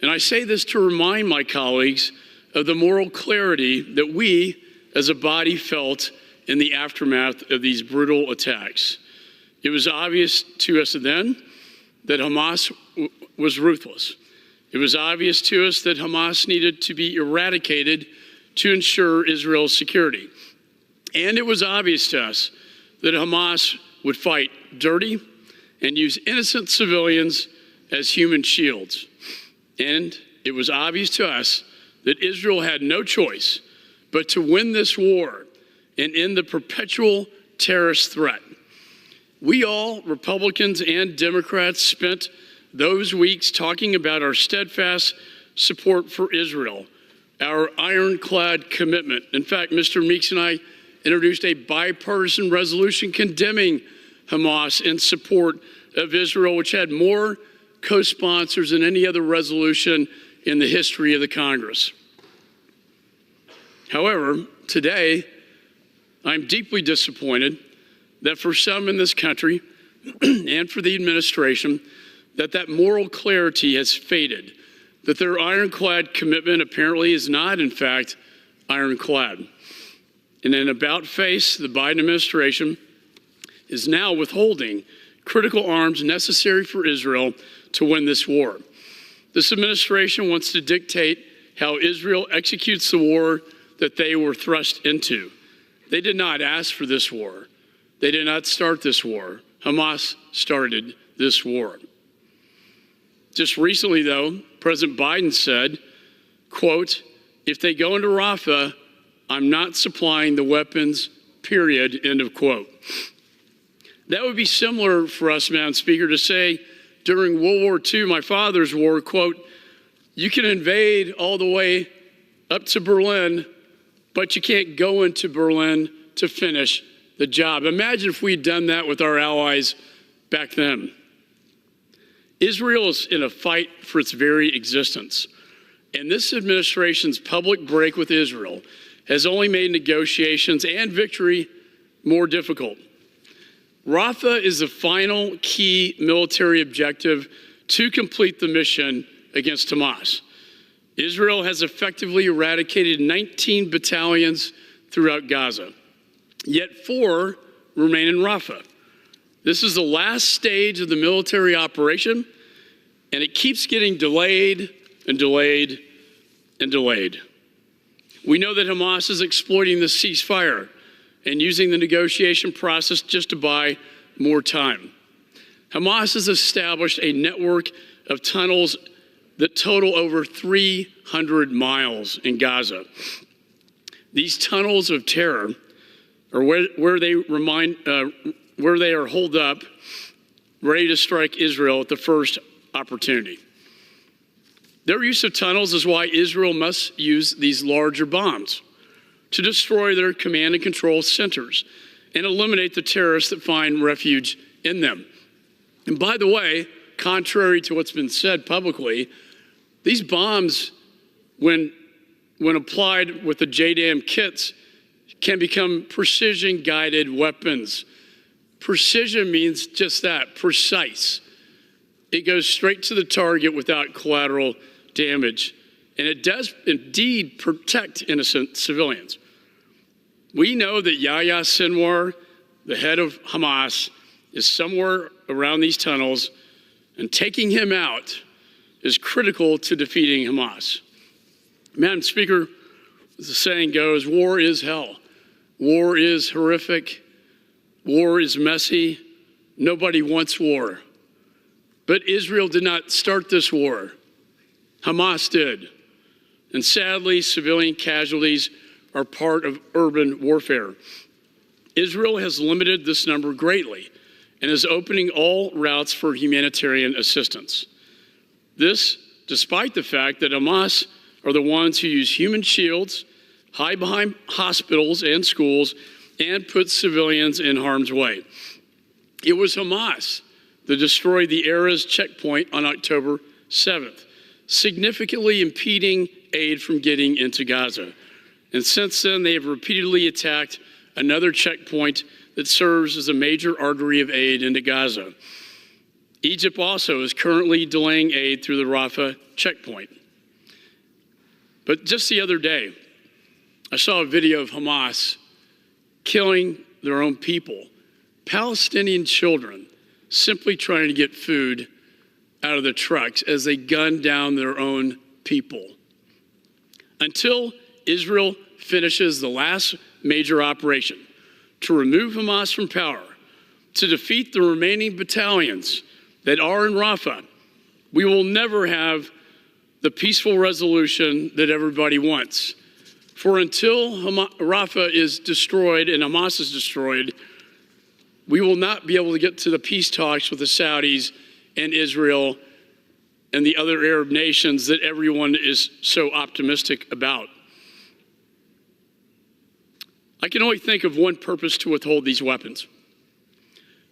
And I say this to remind my colleagues of the moral clarity that we, as a body, felt in the aftermath of these brutal attacks. It was obvious to us then that Hamas was ruthless. It was obvious to us that Hamas needed to be eradicated to ensure Israel's security. And it was obvious to us that Hamas would fight dirty and use innocent civilians as human shields. And it was obvious to us that Israel had no choice but to win this war and end the perpetual terrorist threat. We all, Republicans and Democrats, spent those weeks talking about our steadfast support for Israel, our ironclad commitment. In fact, Mr. Meeks and I introduced a bipartisan resolution condemning Hamas in support of Israel, which had more co-sponsors than any other resolution in the history of the Congress. However, today, I'm deeply disappointed that for some in this country and for the administration, that moral clarity has faded, that their ironclad commitment apparently is not, in fact, ironclad. In an about-face, the Biden administration is now withholding critical arms necessary for Israel to win this war. This administration wants to dictate how Israel executes the war that they were thrust into. They did not ask for this war. They did not start this war. Hamas started this war. Just recently, though, President Biden said, quote, "If they go into Rafah, I'm not supplying the weapons, period," end of quote. That would be similar for us, Madam Speaker, to say during World War II, my father's war, quote, "You can invade all the way up to Berlin, but you can't go into Berlin to finish the job." Imagine if we'd done that with our allies back then. Israel is in a fight for its very existence. And this administration's public break with Israel has only made negotiations and victory more difficult. Rafah is the final key military objective to complete the mission against Hamas. Israel has effectively eradicated 19 battalions throughout Gaza, yet 4 remain in Rafah. This is the last stage of the military operation, and it keeps getting delayed and delayed and delayed. We know that Hamas is exploiting the ceasefire and using the negotiation process just to buy more time. Hamas has established a network of tunnels that total over 300 miles in Gaza. These tunnels of terror are where they are holed up, ready to strike Israel at the first opportunity. Their use of tunnels is why Israel must use these larger bombs to destroy their command and control centers and eliminate the terrorists that find refuge in them. And by the way, contrary to what's been said publicly, these bombs, when applied with the JDAM kits, can become precision-guided weapons. Precision means just that, precise. It goes straight to the target without collateral damage, and it does indeed protect innocent civilians. We know that Yahya Sinwar, the head of Hamas, is somewhere around these tunnels, and taking him out is critical to defeating Hamas. Madam Speaker, as the saying goes, war is hell. War is horrific. War is messy. Nobody wants war. But Israel did not start this war. Hamas did. And sadly, civilian casualties are part of urban warfare. Israel has limited this number greatly and is opening all routes for humanitarian assistance. This, despite the fact that Hamas are the ones who use human shields, hide behind hospitals and schools, and put civilians in harm's way. It was Hamas that destroyed the Erez checkpoint on October 7th, significantly impeding aid from getting into Gaza. And since then, they have repeatedly attacked another checkpoint that serves as a major artery of aid into Gaza. Egypt also is currently delaying aid through the Rafah checkpoint. But just the other day, I saw a video of Hamas killing their own people, Palestinian children, simply trying to get food out of the trucks as they gunned down their own people. Until Israel finishes the last major operation to remove Hamas from power, to defeat the remaining battalions that are in Rafah, we will never have the peaceful resolution that everybody wants. For until Rafah is destroyed and Hamas is destroyed, we will not be able to get to the peace talks with the Saudis and Israel and the other Arab nations that everyone is so optimistic about. I can only think of one purpose to withhold these weapons.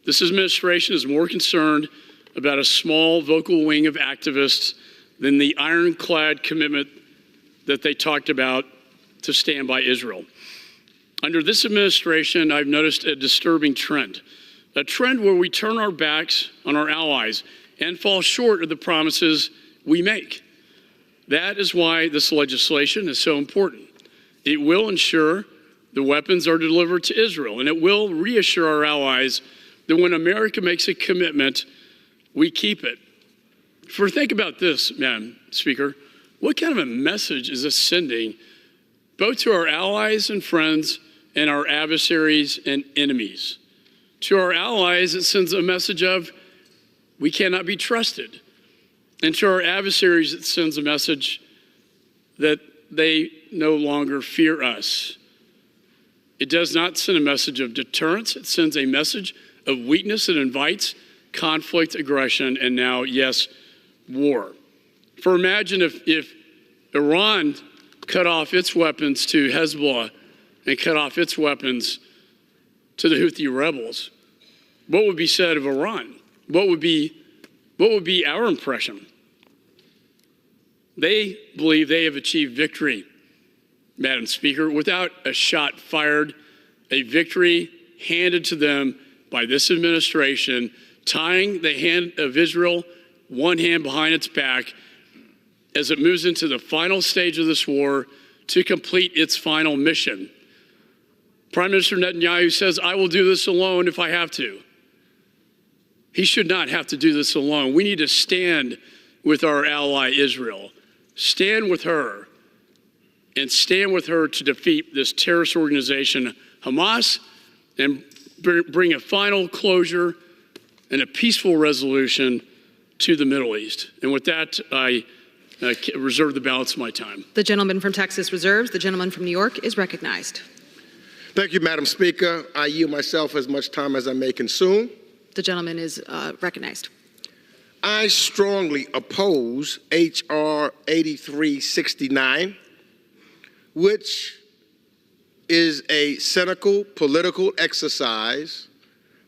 This administration is more concerned about a small vocal wing of activists than the ironclad commitment that they talked about to stand by Israel. Under this administration, I've noticed a disturbing trend, a trend where we turn our backs on our allies and fall short of the promises we make. That is why this legislation is so important. It will ensure the weapons are delivered to Israel, and it will reassure our allies that when America makes a commitment, we keep it. For think about this, Madam Speaker, what kind of a message is this sending both to our allies and friends and our adversaries and enemies? To our allies, it sends a message of we cannot be trusted. And to our adversaries, it sends a message that they no longer fear us. It does not send a message of deterrence. It sends a message of weakness that invites conflict, aggression, and now, yes, war. For imagine if Iran cut off its weapons to Hezbollah and cut off its weapons to the Houthi rebels. What would be said of Iran? What would be our impression? They believe they have achieved victory, Madam Speaker, without a shot fired, a victory handed to them by this administration, tying the hand of Israel, one hand behind its back, as it moves into the final stage of this war to complete its final mission. Prime Minister Netanyahu says, I will do this alone if I have to. He should not have to do this alone. We need to stand with our ally Israel. Stand with her, and stand with her to defeat this terrorist organization, Hamas, and bring a final closure and a peaceful resolution to the Middle East. And with that, I reserve the balance of my time. The gentleman from Texas reserves. The gentleman from New York is recognized. Thank you, Madam Speaker. I yield myself as much time as I may consume. The gentleman is recognized. I strongly oppose H.R. 8369, which is a cynical political exercise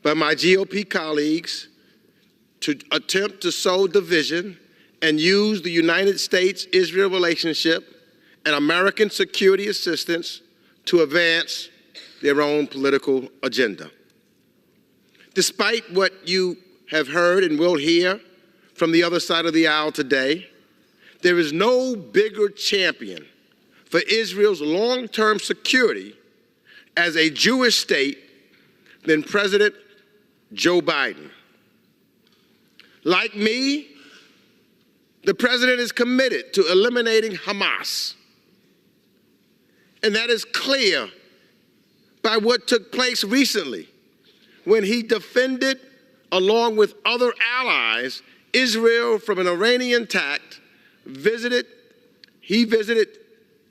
by my GOP colleagues to attempt to sow division and use the United States-Israel relationship and American security assistance to advance their own political agenda. Despite what you have heard and will hear from the other side of the aisle today, there is no bigger champion for Israel's long-term security as a Jewish state than President Joe Biden. Like me, the president is committed to eliminating Hamas. And that is clear by what took place recently when he defended, along with other allies, Israel from an Iranian attack. He visited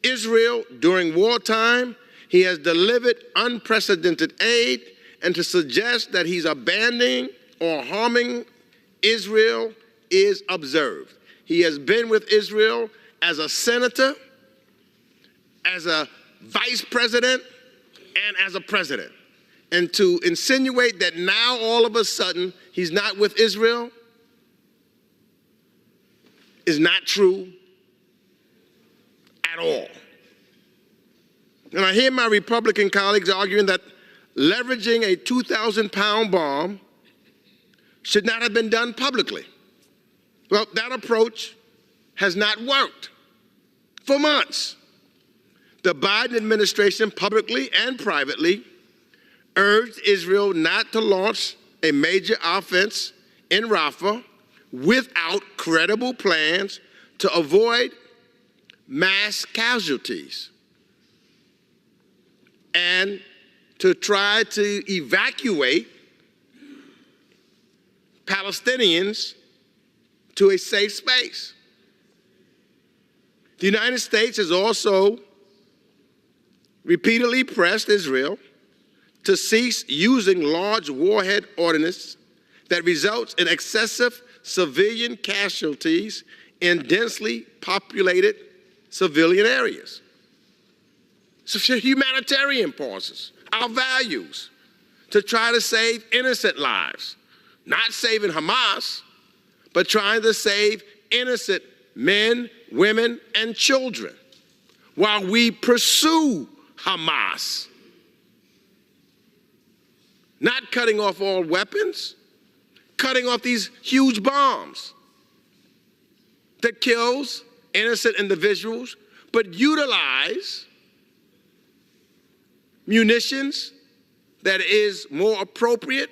Israel during wartime. He has delivered unprecedented aid, and to suggest that he's abandoning or harming Israel is absurd. He has been with Israel as a senator, as a vice president, and as a president. And to insinuate that now all of a sudden he's not with Israel is not true at all. And I hear my Republican colleagues arguing that leveraging a 2,000-pound bomb should not have been done publicly. Well, that approach has not worked for months. The Biden administration, publicly and privately, urged Israel not to launch a major offense in Rafah without credible plans to avoid mass casualties and to try to evacuate Palestinians to a safe space. The United States has also repeatedly pressed Israel to cease using large warhead ordnance that results in excessive civilian casualties in densely populated civilian areas. So humanitarian pauses, our values, to try to save innocent lives, not saving Hamas, but trying to save innocent men, women, and children while we pursue Hamas. Not cutting off all weapons, cutting off these huge bombs that kills innocent individuals, but utilize munitions that is more appropriate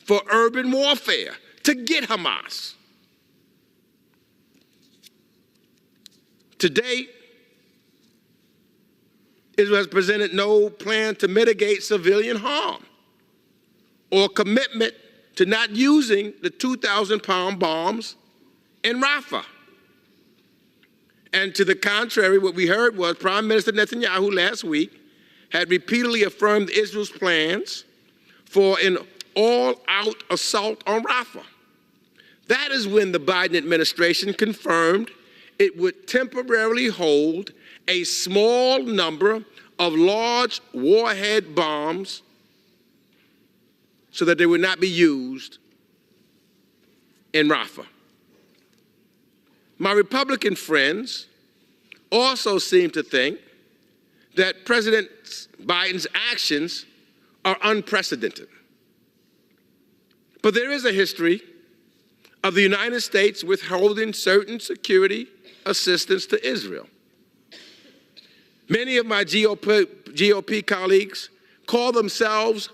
for urban warfare to get Hamas. To date, Israel has presented no plan to mitigate civilian harm or commitment to not using the 2,000-pound bombs in Rafah. And to the contrary, what we heard was Prime Minister Netanyahu last week had repeatedly affirmed Israel's plans for an all-out assault on Rafah. That is when the Biden administration confirmed it would temporarily hold a small number of large warhead bombs so that they would not be used in Rafah. My Republican friends also seem to think that President Biden's actions are unprecedented. But there is a history of the United States withholding certain security assistance to Israel. Many of my GOP colleagues call themselves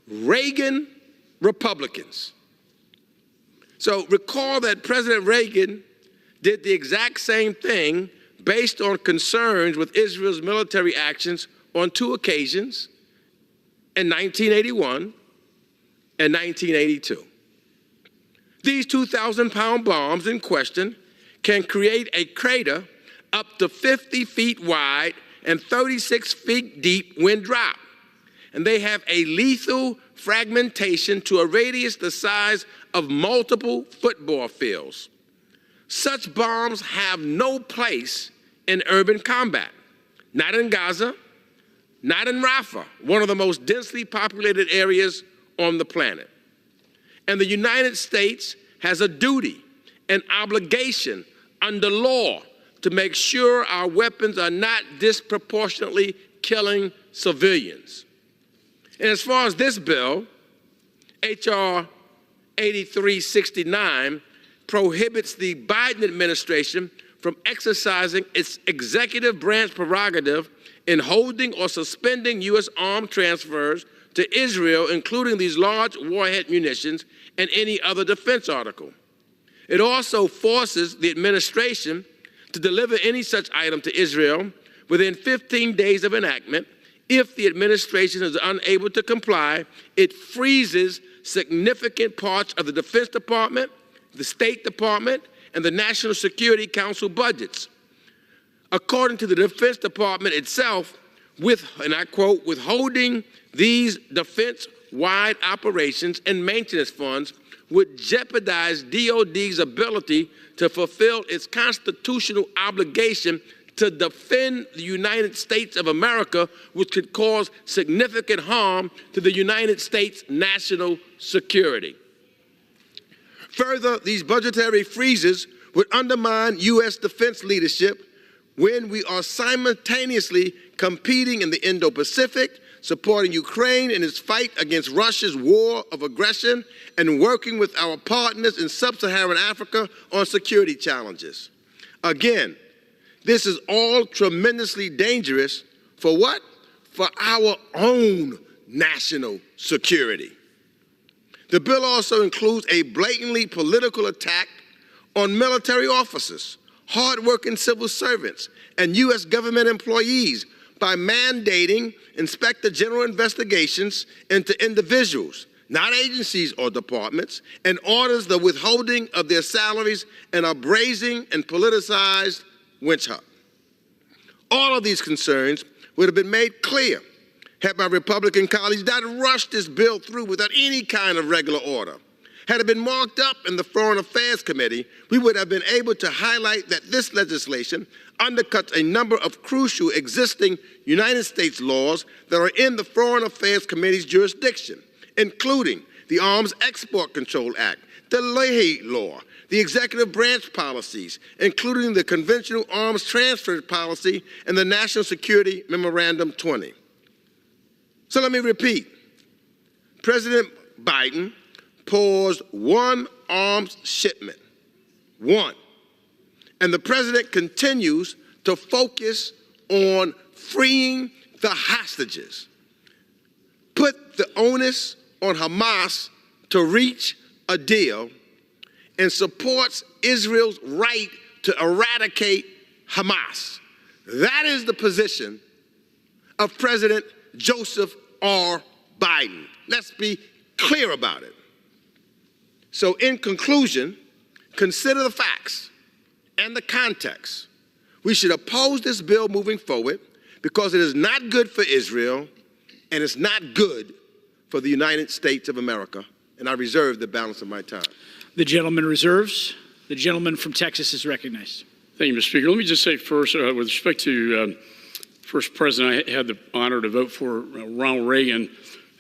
Reagan Republicans. So recall that President Reagan did the exact same thing based on concerns with Israel's military actions on two occasions in 1981 and 1982. These 2,000-pound bombs in question can create a crater up to 50 feet wide and 36 feet deep when dropped. And they have a lethal fragmentation to a radius the size of multiple football fields. Such bombs have no place in urban combat, not in Gaza, not in Rafah, one of the most densely populated areas on the planet. And the United States has a duty, an obligation under law to make sure our weapons are not disproportionately killing civilians. And as far as this bill, H.R. 8369 prohibits the Biden administration from exercising its executive branch prerogative in holding or suspending U.S. armed transfers to Israel, including these large warhead munitions and any other defense article. It also forces the administration to deliver any such item to Israel within 15 days of enactment. If the administration is unable to comply, it freezes significant parts of the Defense Department, the State Department, and the National Security Council budgets. According to the Defense Department itself, and I quote, withholding these defense-wide operations and maintenance funds would jeopardize DOD's ability to fulfill its constitutional obligation to defend the United States of America, which could cause significant harm to the United States' national security. Further, these budgetary freezes would undermine U.S. defense leadership when we are simultaneously competing in the Indo-Pacific, supporting Ukraine in its fight against Russia's war of aggression, and working with our partners in sub-Saharan Africa on security challenges. Again, this is all tremendously dangerous for what? For our own national security. The bill also includes a blatantly political attack on military officers, hardworking civil servants, and U.S. government employees by mandating Inspector General investigations into individuals, not agencies or departments, and orders the withholding of their salaries and a brazen and politicized witch hunt. All of these concerns would have been made clear had my Republican colleagues not rushed this bill through without any kind of regular order. Had it been marked up in the Foreign Affairs Committee, we would have been able to highlight that this legislation undercuts a number of crucial existing United States laws that are in the Foreign Affairs Committee's jurisdiction, including the Arms Export Control Act, the Leahy Law, the executive branch policies, including the Conventional Arms Transfer Policy and the National Security Memorandum 20. So let me repeat. President Biden paused one arms shipment, one. And the president continues to focus on freeing the hostages. Put the onus on Hamas to reach a deal and supports Israel's right to eradicate Hamas. That is the position of President Joseph R. Biden. Let's be clear about it. So in conclusion, consider the facts and the context. We should oppose this bill moving forward because it is not good for Israel and it's not good for the United States of America. And I reserve the balance of my time. The gentleman reserves. The gentleman from Texas is recognized. Thank you, Mr. Speaker. Let me just say first, with respect to first president I had the honor to vote for, Ronald Reagan.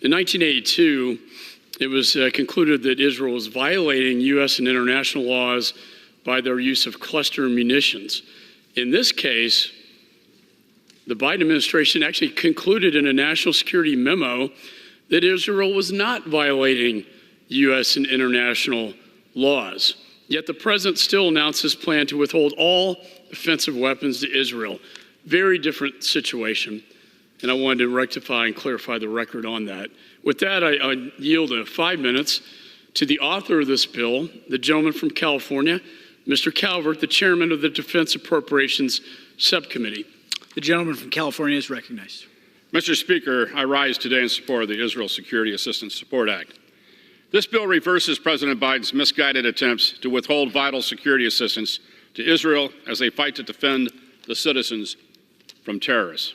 In 1982, it was concluded that Israel was violating U.S. and international laws by their use of cluster munitions. In this case, the Biden administration actually concluded in a national security memo that Israel was not violating U.S. and international laws. Yet the president still announced his plan to withhold all offensive weapons to Israel. Very different situation, and I wanted to rectify and clarify the record on that. With that, I yield 5 minutes to the author of this bill, the gentleman from California, Mr. Calvert, the chairman of the Defense Appropriations Subcommittee. The gentleman from California is recognized. Mr. Speaker, I rise today in support of the Israel Security Assistance Support Act. This bill reverses President Biden's misguided attempts to withhold vital security assistance to Israel as they fight to defend the citizens from terrorists.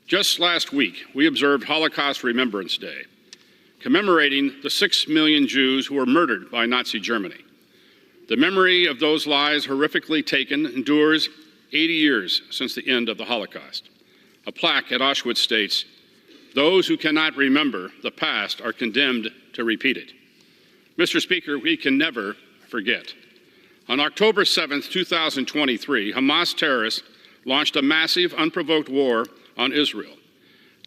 Just last week, we observed Holocaust Remembrance Day, commemorating the 6 million Jews who were murdered by Nazi Germany. The memory of those lives horrifically taken endures 80 years since the end of the Holocaust. A plaque at Auschwitz states, "Those who cannot remember the past are condemned to repeat it." Mr. Speaker, we can never forget. On October 7, 2023, Hamas terrorists launched a massive, unprovoked war on Israel,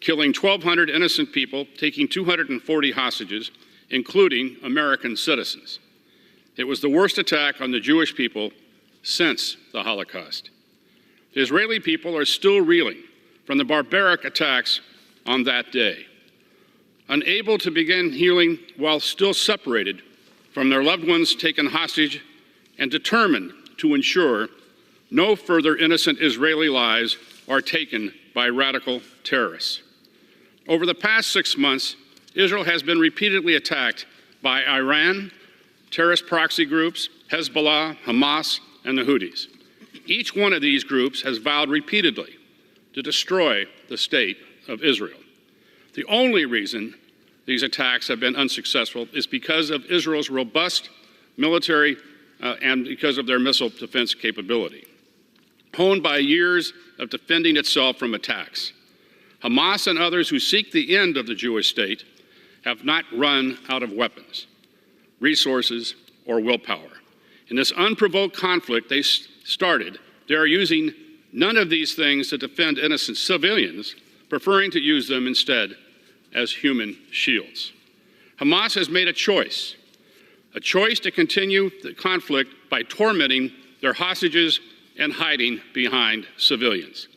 killing 1,200 innocent people, taking 240 hostages, including American citizens. It was the worst attack on the Jewish people since the Holocaust. The Israeli people are still reeling from the barbaric attacks on that day. Unable to begin healing while still separated from their loved ones taken hostage and determined to ensure no further innocent Israeli lives are taken by radical terrorists. Over the past 6 months, Israel has been repeatedly attacked by Iran, terrorist proxy groups, Hezbollah, Hamas, and the Houthis. Each one of these groups has vowed repeatedly to destroy the state of Israel. The only reason these attacks have been unsuccessful is because of Israel's robust military and because of their missile defense capability, honed by years of defending itself from attacks. Hamas and others who seek the end of the Jewish state have not run out of weapons, resources, or willpower. In this unprovoked conflict they started, they are using none of these things to defend innocent civilians, preferring to use them instead as human shields. Hamas has made a choice to continue the conflict by tormenting their hostages and hiding behind civilians.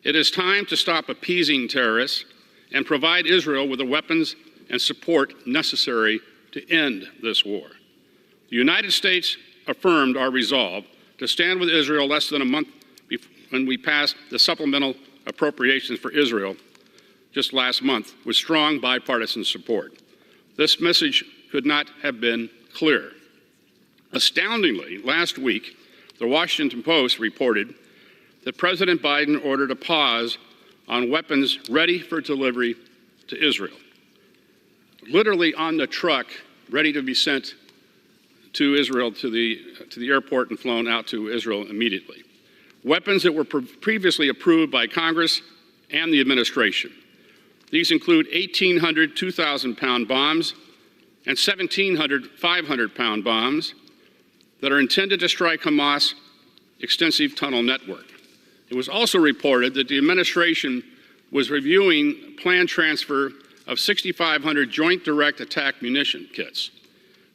It is time to stop appeasing terrorists and provide Israel with the weapons and support necessary to end this war. The United States affirmed our resolve to stand with Israel less than a month when we passed the supplemental appropriations for Israel just last month with strong bipartisan support. This message could not have been clearer. Astoundingly, last week, the Washington Post reported that President Biden ordered a pause on weapons ready for delivery to Israel. Literally on the truck, ready to be sent to Israel, to the airport and flown out to Israel immediately. Weapons that were previously approved by Congress and the administration. These include 1,800 2,000-pound bombs and 1,700 500-pound bombs that are intended to strike Hamas' extensive tunnel network. It was also reported that the administration was reviewing planned transfer of 6,500 Joint Direct Attack munition kits,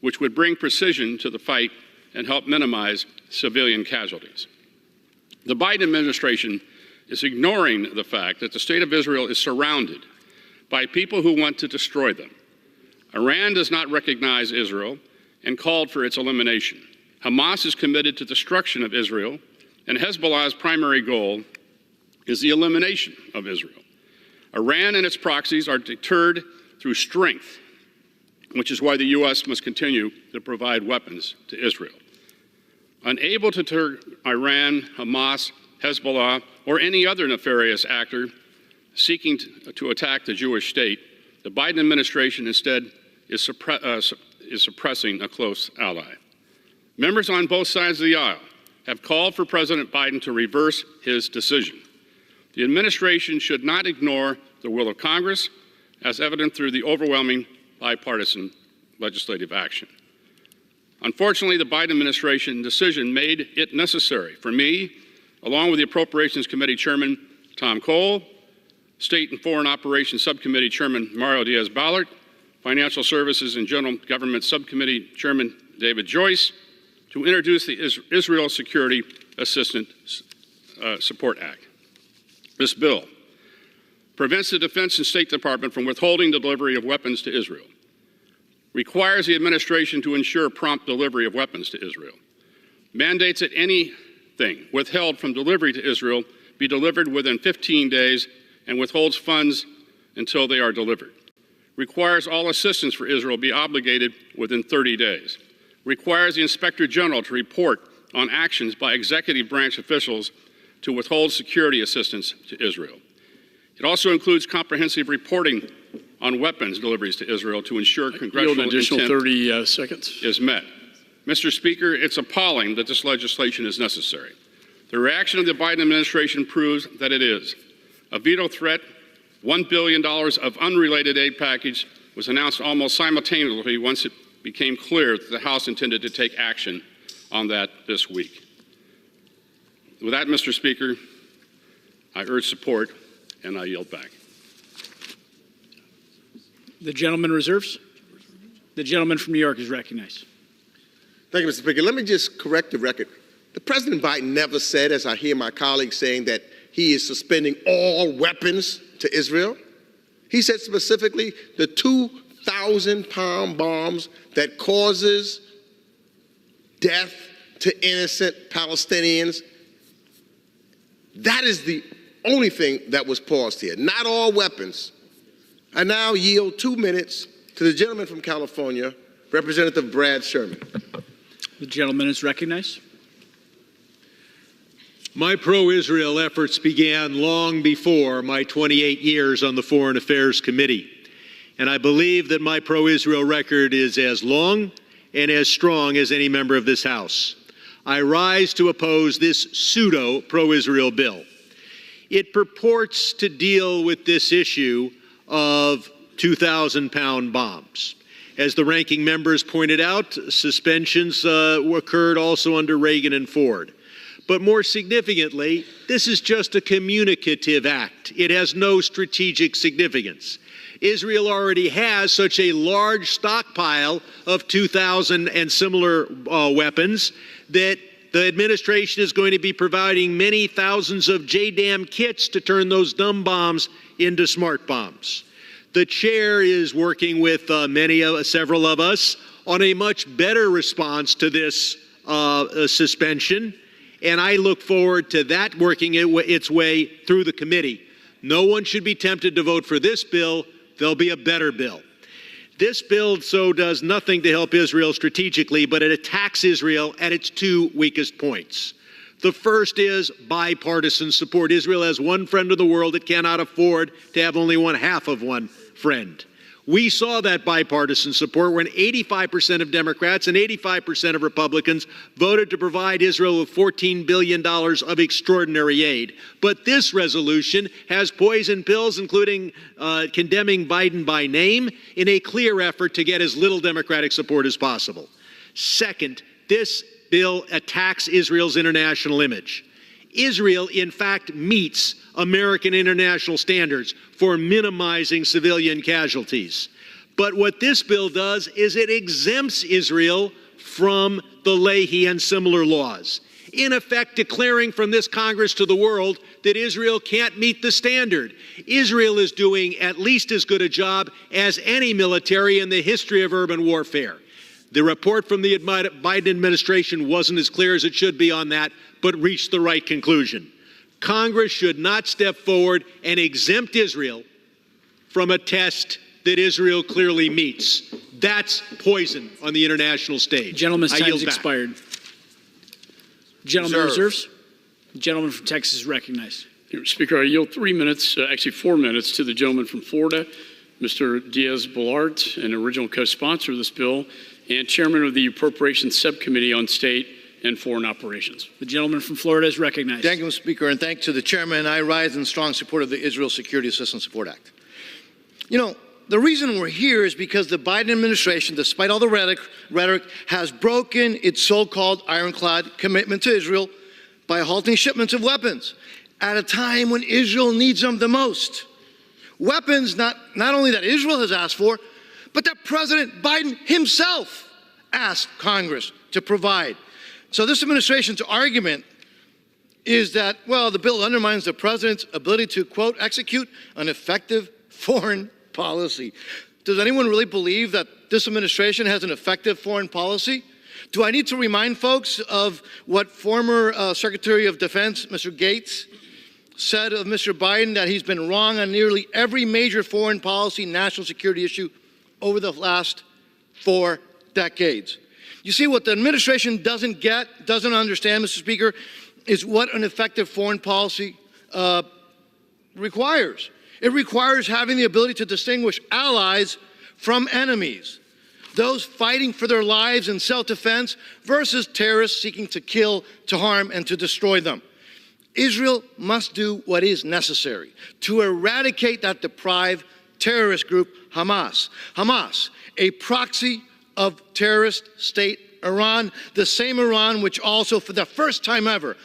which would bring precision to the fight and help minimize civilian casualties. The Biden administration is ignoring the fact that the state of Israel is surrounded by people who want to destroy them. Iran does not recognize Israel and called for its elimination. Hamas is committed to destruction of Israel, and Hezbollah's primary goal is the elimination of Israel. Iran and its proxies are deterred through strength, which is why the U.S. must continue to provide weapons to Israel. Unable to deter Iran, Hamas, Hezbollah, or any other nefarious actor seeking to attack the Jewish state, the Biden administration instead is suppressing a close ally. Members on both sides of the aisle have called for President Biden to reverse his decision. The administration should not ignore the will of Congress, as evident through the overwhelming bipartisan legislative action. Unfortunately, the Biden administration decision made it necessary for me, along with the Appropriations Committee Chairman Tom Cole, State and Foreign Operations Subcommittee Chairman Mario Diaz-Balart, Financial Services and General Government Subcommittee Chairman David Joyce, to introduce the Israel Security Assistance Support Act. This bill prevents the Defense and State Department from withholding the delivery of weapons to Israel, requires the administration to ensure prompt delivery of weapons to Israel, mandates that anything withheld from delivery to Israel be delivered within 15 days and withholds funds until they are delivered, requires all assistance for Israel be obligated within 30 days, requires the Inspector General to report on actions by executive branch officials to withhold security assistance to Israel. It also includes comprehensive reporting on weapons deliveries to Israel to ensure congressional additional intent 30 seconds. is met. Mr. Speaker, it's appalling that this legislation is necessary. The reaction of the Biden administration proves that it is. A veto threat, $1 billion of unrelated aid package was announced almost simultaneously once it became clear that the House intended to take action on that this week. With that, Mr. Speaker, I urge support and I yield back. The gentleman reserves. The gentleman from New York is recognized. Thank you, Mr. Speaker. Let me just correct the record. The President Biden never said, as I hear my colleagues saying, that he is suspending all weapons to Israel. He said specifically the 2,000-pound bombs that causes death to innocent Palestinians. That is the only thing that was paused here, not all weapons. I now yield 2 minutes to the gentleman from California, Representative Brad Sherman. The gentleman is recognized. My pro-Israel efforts began long before my 28 years on the Foreign Affairs Committee, and I believe that my pro-Israel record is as long and as strong as any member of this House. I rise to oppose this pseudo-pro-Israel bill. It purports to deal with this issue of 2,000-pound bombs. As the ranking members pointed out, suspensions occurred also under Reagan and Ford. But more significantly, this is just a communicative act. It has no strategic significance. Israel already has such a large stockpile of 2,000 and similar weapons that the administration is going to be providing many thousands of JDAM kits to turn those dumb bombs into smart bombs. The chair is working with several of us on a much better response to this suspension, and I look forward to that working its way through the committee. No one should be tempted to vote for this bill. There'll be a better bill. This bill does nothing to help Israel strategically, but it attacks Israel at its two weakest points. The first is bipartisan support. Israel has one friend of the world. It cannot afford to have only one half of one friend. We saw that bipartisan support when 85% of Democrats and 85% of Republicans voted to provide Israel with $14 billion of extraordinary aid. But this resolution has poison pills, including condemning Biden by name, in a clear effort to get as little Democratic support as possible. Second, this bill attacks Israel's international image. Israel, in fact, meets American international standards for minimizing civilian casualties. But what this bill does is it exempts Israel from the Leahy and similar laws, in effect declaring from this Congress to the world that Israel can't meet the standard. Israel is doing at least as good a job as any military in the history of urban warfare. The report from the Biden administration wasn't as clear as it should be on that, but reached the right conclusion. Congress should not step forward and exempt Israel from a test that Israel clearly meets. That's poison on the international stage. Gentleman's time has back. expired. Gentleman reserves. The gentleman from Texas is recognized. Speaker, I yield 3 minutes, actually 4 minutes, to the gentleman from Florida, Mr. Diaz-Balart, an original co-sponsor of this bill and chairman of the Appropriations Subcommittee on State and Foreign Operations. The gentleman from Florida is recognized. Thank you, Mr. Speaker, and thanks to the chairman. I rise in strong support of the Israel Security Assistance Support Act. You know, the reason we're here is because the Biden administration, despite all the rhetoric, has broken its so-called ironclad commitment to Israel by halting shipments of weapons at a time when Israel needs them the most. Weapons not only that Israel has asked for, but that President Biden himself asked Congress to provide. So this administration's argument is that, well, the bill undermines the president's ability to, quote, execute an effective foreign policy. Does anyone really believe that this administration has an effective foreign policy? Do I need to remind folks of what former Secretary of Defense, Mr. Gates, said of Mr. Biden, that he's been wrong on nearly every major foreign policy, national security issue over the last 4 decades. You see, what the administration doesn't understand, Mr. Speaker, is what an effective foreign policy requires. It requires having the ability to distinguish allies from enemies, those fighting for their lives in self-defense versus terrorists seeking to kill, to harm, and to destroy them. Israel must do what is necessary to eradicate that depraved terrorist group, Hamas. Hamas, a proxy of terrorist state Iran, the same Iran which also, for the first time ever,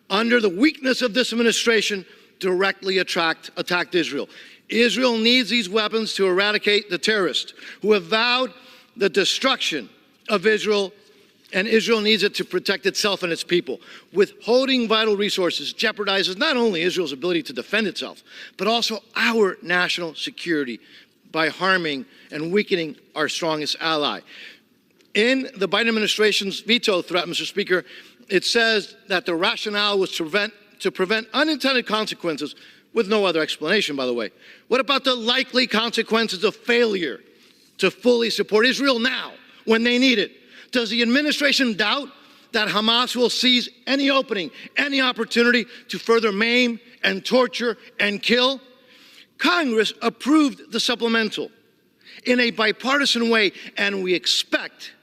under the weakness of this administration, directly attacked Israel. Israel needs these weapons to eradicate the terrorists who have vowed the destruction of Israel, and Israel needs it to protect itself and its people. Withholding vital resources jeopardizes not only Israel's ability to defend itself, but also our national security by harming and weakening our strongest ally. In the Biden administration's veto threat, Mr. Speaker, it says that the rationale was to prevent unintended consequences, with no other explanation, by the way. What about the likely consequences of failure to fully support Israel now, when they need it? Does the administration doubt that Hamas will seize any opening, any opportunity to further maim and torture and kill? Congress approved the supplemental in a bipartisan way, and we expect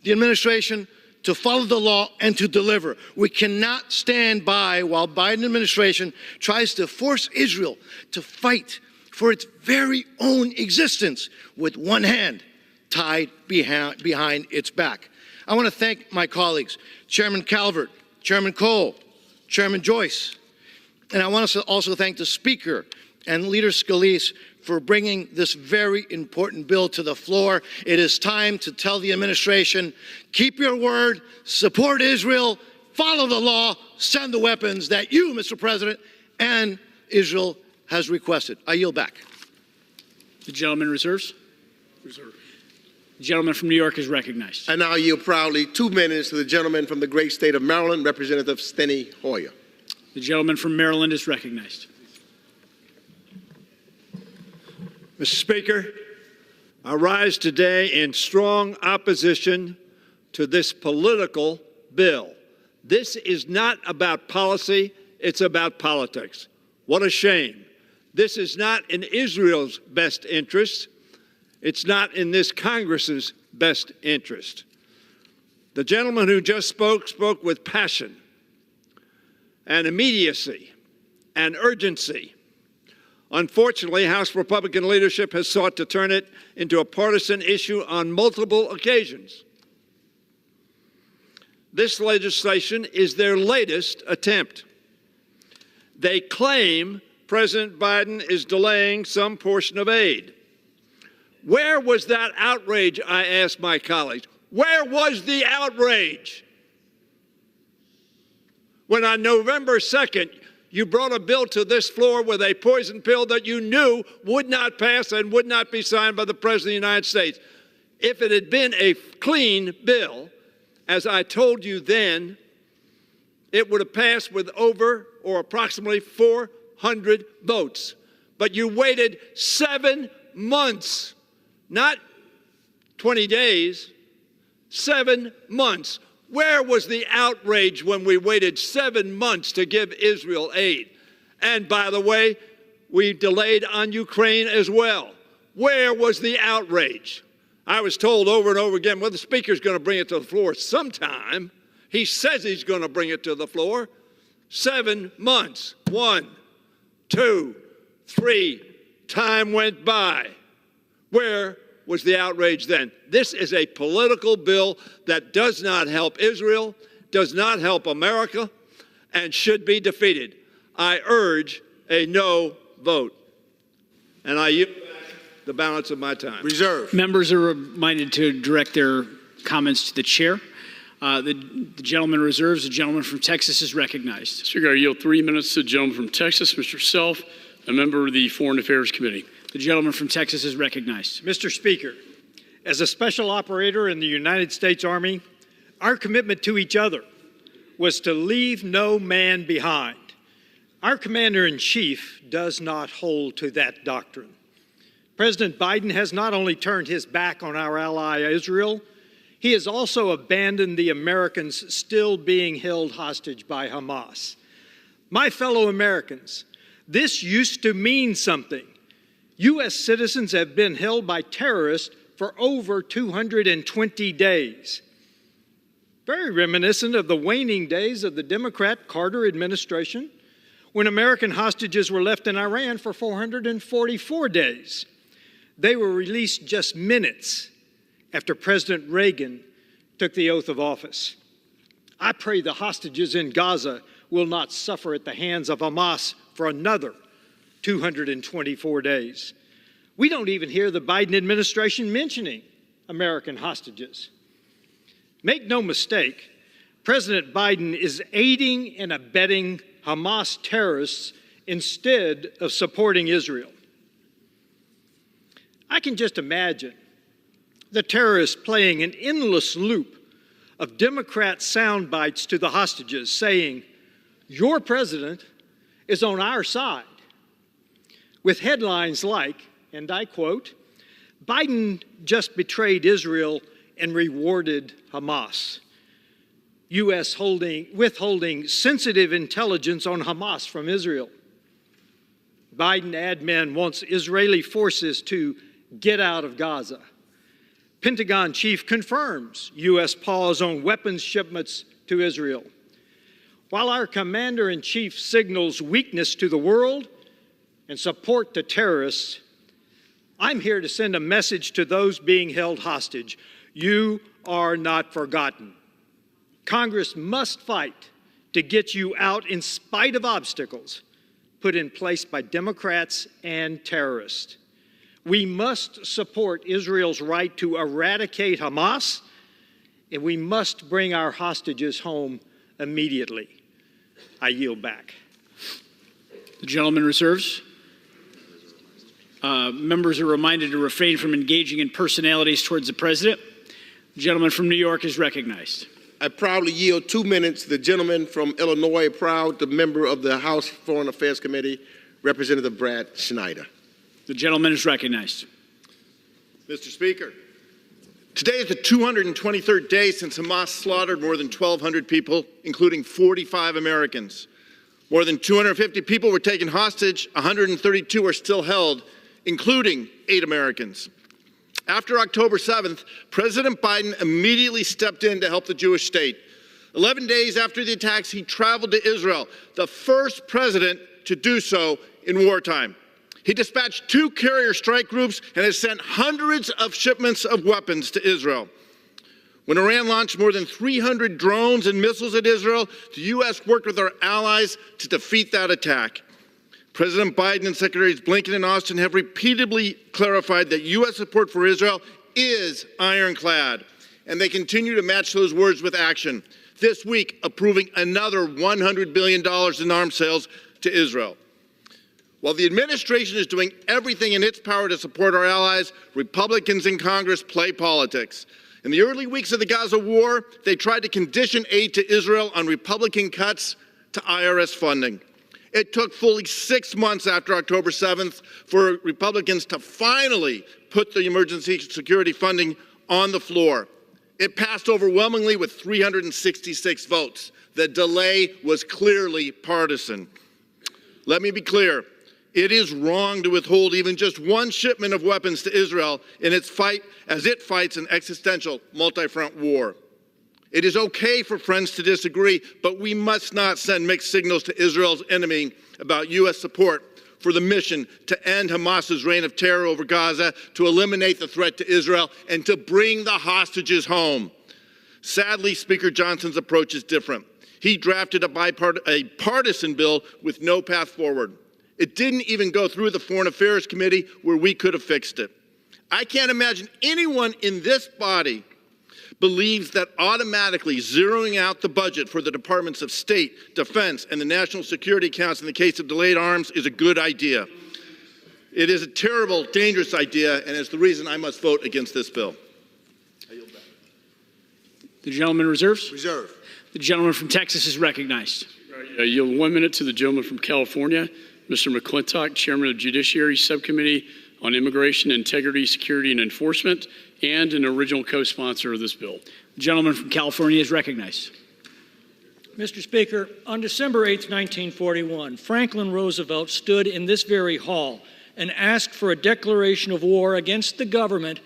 the administration to follow the law and to deliver. We cannot stand by while Biden administration tries to force Israel to fight for its very own existence with one hand tied behind its back. I want to thank my colleagues, Chairman Calvert, Chairman Cole, Chairman Joyce, and I want to also thank the Speaker and Leader Scalise for bringing this very important bill to the floor. It is time to tell the administration, keep your word, support Israel, follow the law, send the weapons that you, Mr. President, and Israel has requested. I yield back. The gentleman reserves. The gentleman from New York is recognized. I now yield proudly 2 minutes to the gentleman from the great state of Maryland, Representative Steny Hoyer. The gentleman from Maryland is recognized. Mr. Speaker, I rise today in strong opposition to this political bill. This is not about policy, it's about politics. What a shame. This is not in Israel's best interest. It's not in this Congress's best interest. The gentleman who just spoke with passion and immediacy and urgency. Unfortunately, House Republican leadership has sought to turn it into a partisan issue on multiple occasions. This legislation is their latest attempt. They claim President Biden is delaying some portion of aid. Where was that outrage, I asked my colleagues? Where was the outrage when on November 2nd, you brought a bill to this floor with a poison pill that you knew would not pass and would not be signed by the President of the United States? If it had been a clean bill, as I told you then, it would have passed with over or approximately 400 votes. But you waited 7 months, not 20 days, 7 months. Where was the outrage when we waited 7 months to give Israel aid? And by the way, we delayed on Ukraine as well. Where was the outrage? I was told over and over again, well, the Speaker's going to bring it to the floor sometime. He says he's going to bring it to the floor. 7 months. 1, 2, 3. Time went by. Where was the outrage then? This is a political bill that does not help Israel, does not help America, and should be defeated. I urge a no vote. And I yield back the balance of my time. Reserve. Members are reminded to direct their comments to the chair. The gentleman reserves. The gentleman from Texas is recognized. Speaker, I yield 3 minutes to the gentleman from Texas, Mr. Self, a member of the Foreign Affairs Committee. The gentleman from Texas is recognized. Mr. Speaker, as a special operator in the United States Army, our commitment to each other was to leave no man behind. Our Commander-in-Chief does not hold to that doctrine. President Biden has not only turned his back on our ally Israel, he has also abandoned the Americans still being held hostage by Hamas. My fellow Americans, this used to mean something. U.S. citizens have been held by terrorists for over 220 days. Very reminiscent of the waning days of the Democrat Carter administration, when American hostages were left in Iran for 444 days. They were released just minutes after President Reagan took the oath of office. I pray the hostages in Gaza will not suffer at the hands of Hamas for another 224 days. We don't even hear the Biden administration mentioning American hostages. Make no mistake, President Biden is aiding and abetting Hamas terrorists instead of supporting Israel. I can just imagine the terrorists playing an endless loop of Democrat sound bites to the hostages saying, "Your president is on our side," with headlines like, and I quote, "Biden just betrayed Israel and rewarded Hamas." U.S. withholding sensitive intelligence on Hamas from Israel. Biden admin wants Israeli forces to get out of Gaza. Pentagon chief confirms U.S. pause on weapons shipments to Israel. While our commander-in-chief signals weakness to the world and support to terrorists, I'm here to send a message to those being held hostage. You are not forgotten. Congress must fight to get you out in spite of obstacles put in place by Democrats and terrorists. We must support Israel's right to eradicate Hamas, and we must bring our hostages home immediately. I yield back. The gentleman reserves. Members are reminded to refrain from engaging in personalities towards the president. The gentleman from New York is recognized. I proudly yield 2 minutes to the gentleman from Illinois, proud the member of the House Foreign Affairs Committee, Representative Brad Schneider. The gentleman is recognized. Mr. Speaker, today is the 223rd day since Hamas slaughtered more than 1,200 people, including 45 Americans. More than 250 people were taken hostage, 132 are still held, including 8 Americans. After October 7th, President Biden immediately stepped in to help the Jewish state. 11 days after the attacks, he traveled to Israel, the first president to do so in wartime. He dispatched 2 carrier strike groups and has sent hundreds of shipments of weapons to Israel. When Iran launched more than 300 drones and missiles at Israel, the U.S. worked with our allies to defeat that attack. President Biden and Secretaries Blinken and Austin have repeatedly clarified that U.S. support for Israel is ironclad, and they continue to match those words with action, this week approving another $100 billion in arms sales to Israel. While the administration is doing everything in its power to support our allies, Republicans in Congress play politics. In the early weeks of the Gaza war, they tried to condition aid to Israel on Republican cuts to IRS funding. It took fully 6 months after October 7th for Republicans to finally put the emergency security funding on the floor. It passed overwhelmingly with 366 votes. The delay was clearly partisan. Let me be clear. It is wrong to withhold even just one shipment of weapons to Israel in its fight as it fights an existential multi-front war. It is okay for friends to disagree, but we must not send mixed signals to Israel's enemy about U.S. support for the mission to end Hamas's reign of terror over Gaza, to eliminate the threat to Israel, and to bring the hostages home. Sadly, Speaker Johnson's approach is different. He drafted a partisan bill with no path forward. It didn't even go through the Foreign Affairs Committee where we could have fixed it. I can't imagine anyone in this body believes that automatically zeroing out the budget for the Departments of State, Defense, and the National Security Council in the case of delayed arms is a good idea. It is a terrible, dangerous idea, and it's the reason I must vote against this bill. The gentleman reserves? Reserve. The gentleman from Texas is recognized. I yield 1 minute to the gentleman from California, Mr. McClintock, Chairman of Judiciary Subcommittee on Immigration, Integrity, Security, and Enforcement, and an original co-sponsor of this bill. The gentleman from California is recognized. Mr. Speaker, on December 8, 1941, Franklin Roosevelt stood in this very hall and asked for a declaration of war against the government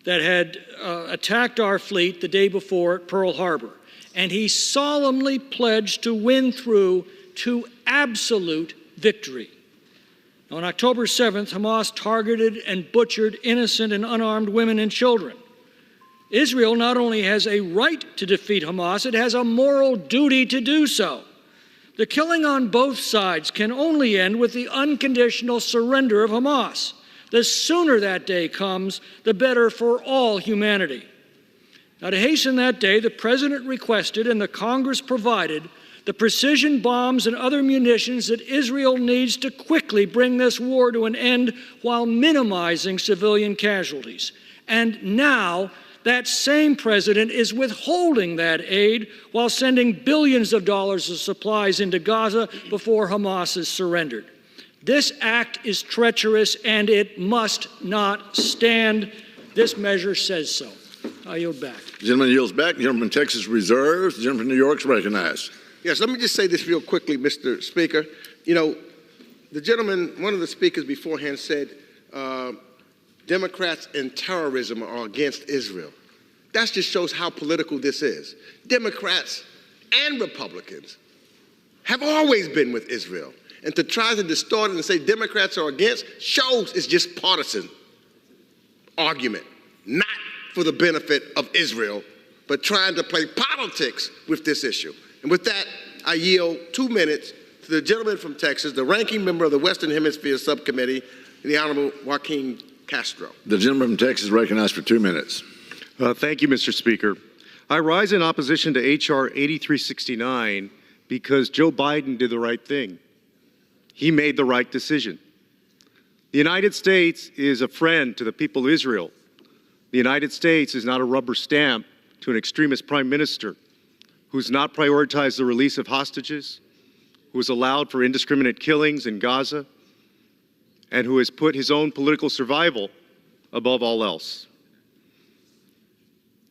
that had attacked our fleet the day before at Pearl Harbor. And he solemnly pledged to win through to absolute victory. On October 7th, Hamas targeted and butchered innocent and unarmed women and children. Israel not only has a right to defeat Hamas, it has a moral duty to do so. The killing on both sides can only end with the unconditional surrender of Hamas. The sooner that day comes, the better for all humanity. Now, to hasten that day, the President requested and the Congress provided the precision bombs and other munitions that Israel needs to quickly bring this war to an end while minimizing civilian casualties. And now, that same president is withholding that aid while sending billions of dollars of supplies into Gaza before Hamas is surrendered. This act is treacherous and it must not stand. This measure says so. I yield back. The gentleman yields back. The gentleman from Texas reserves. The gentleman from New York is recognized. Yes, let me just say this real quickly, Mr. Speaker. You know, the gentleman, one of the speakers beforehand said, Democrats and terrorism are against Israel. That just shows how political this is. Democrats and Republicans have always been with Israel. And to try to distort it and say Democrats are against shows it's just partisan argument, not for the benefit of Israel, but trying to play politics with this issue. And with that, I yield 2 minutes to the gentleman from Texas, the ranking member of the Western Hemisphere Subcommittee, the Honorable Joaquin Castro. The gentleman from Texas is recognized for 2 minutes. Thank you, Mr. Speaker. I rise in opposition to H.R. 8369 because Joe Biden did the right thing. He made the right decision. The The United States is a friend to the people of Israel. The United States is not a rubber stamp to an extremist prime minister who's not prioritized the release of hostages, who has allowed for indiscriminate killings in Gaza, and who has put his own political survival above all else.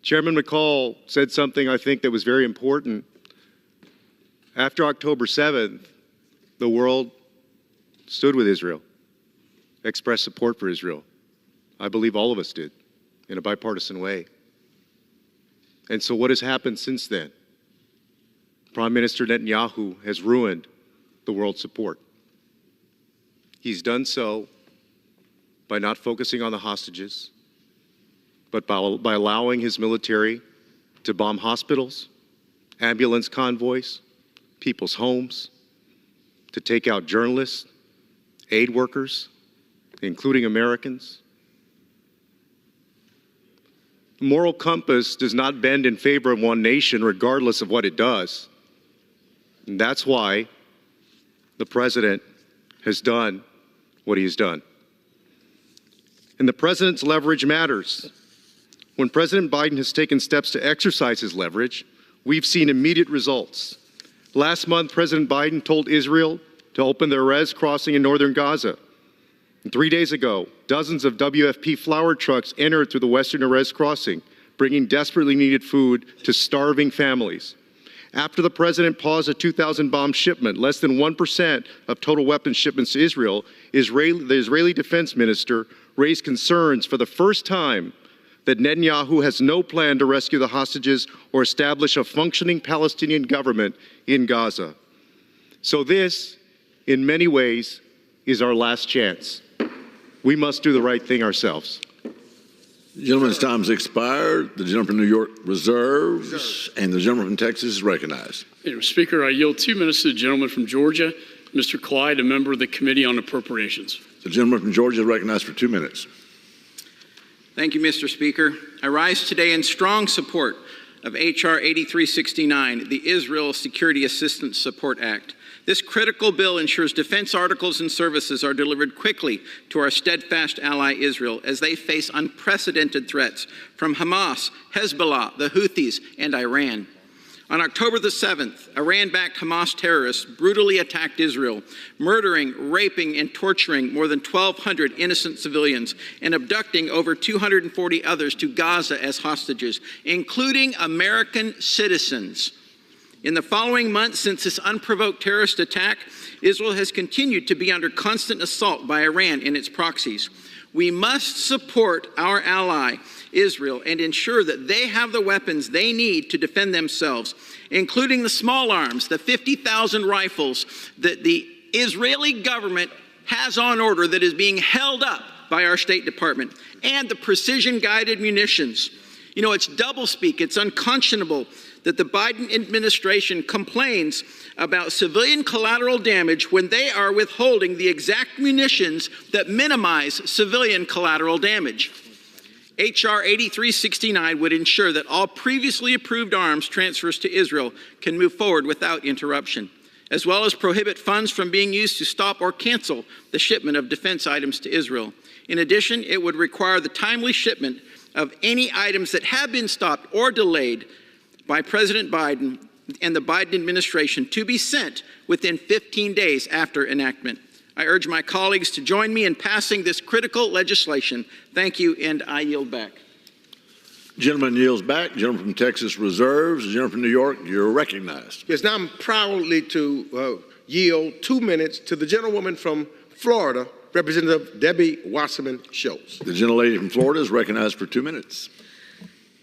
Chairman McCall said something I think that was very important. After October 7th, the world stood with Israel, expressed support for Israel. I believe all of us did, in a bipartisan way. And so what has happened since then? Prime Minister Netanyahu has ruined the world's support. He's done so by not focusing on the hostages, but by allowing his military to bomb hospitals, ambulance convoys, people's homes, to take out journalists, aid workers, including Americans. The moral compass does not bend in favor of one nation regardless of what it does. And that's why the president has done what he has done. And the president's leverage matters. When President Biden has taken steps to exercise his leverage, we've seen immediate results. Last month, President Biden told Israel to open the Erez crossing in northern Gaza. And 3 days ago, dozens of WFP flour trucks entered through the western Erez crossing, bringing desperately needed food to starving families. After the president paused a 2,000 bomb shipment, less than 1% of total weapons shipments to Israel, the Israeli defense minister raised concerns for the first time that Netanyahu has no plan to rescue the hostages or establish a functioning Palestinian government in Gaza. So this, in many ways, is our last chance. We must do the right thing ourselves. The gentleman's time has expired. The gentleman from New York reserves, and the gentleman from Texas is recognized. Mr. Speaker, I yield 2 minutes to the gentleman from Georgia, Mr. Clyde, a member of the Committee on Appropriations. The gentleman from Georgia is recognized for 2 minutes. Thank you, Mr. Speaker. I rise today in strong support of H.R. 8369, the Israel Security Assistance Support Act. This critical bill ensures defense articles and services are delivered quickly to our steadfast ally Israel as they face unprecedented threats from Hamas, Hezbollah, the Houthis, and Iran. On October the 7th, Iran-backed Hamas terrorists brutally attacked Israel, murdering, raping, and torturing more than 1,200 innocent civilians and abducting over 240 others to Gaza as hostages, including American citizens. In the following months since this unprovoked terrorist attack, Israel has continued to be under constant assault by Iran and its proxies. We must support our ally, Israel, and ensure that they have the weapons they need to defend themselves, including the small arms, the 50,000 rifles that the Israeli government has on order that is being held up by our State Department, and the precision-guided munitions. You know, it's doublespeak. It's unconscionable that the Biden administration complains about civilian collateral damage when they are withholding the exact munitions that minimize civilian collateral damage. H.R. 8369 would ensure that all previously approved arms transfers to Israel can move forward without interruption, as well as prohibit funds from being used to stop or cancel the shipment of defense items to Israel. In addition, it would require the timely shipment of any items that have been stopped or delayed by President Biden and the Biden administration to be sent within 15 days after enactment. I urge my colleagues to join me in passing this critical legislation. Thank you, and I yield back. Gentleman yields back. Gentleman from Texas reserves. The gentleman from New York, you're recognized. Yes, now I'm proudly to yield 2 minutes to the gentlewoman from Florida, Representative Debbie Wasserman Schultz. The gentlelady from Florida is recognized for 2 minutes.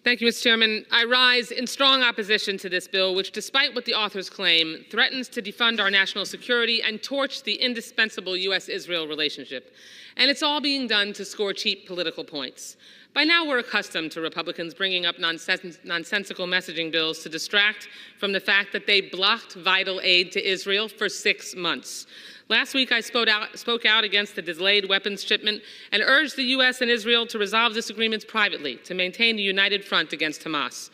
Thank you, Mr. Chairman. I rise in strong opposition to this bill, which, despite what the authors claim, threatens to defund our national security and torch the indispensable U.S.-Israel relationship. And it's all being done to score cheap political points. By now, we're accustomed to Republicans bringing up nonsensical messaging bills to distract from the fact that they blocked vital aid to Israel for 6 months. Last week, I spoke out against the delayed weapons shipment and urged the U.S. and Israel to resolve disagreements privately to maintain a united front against Hamas.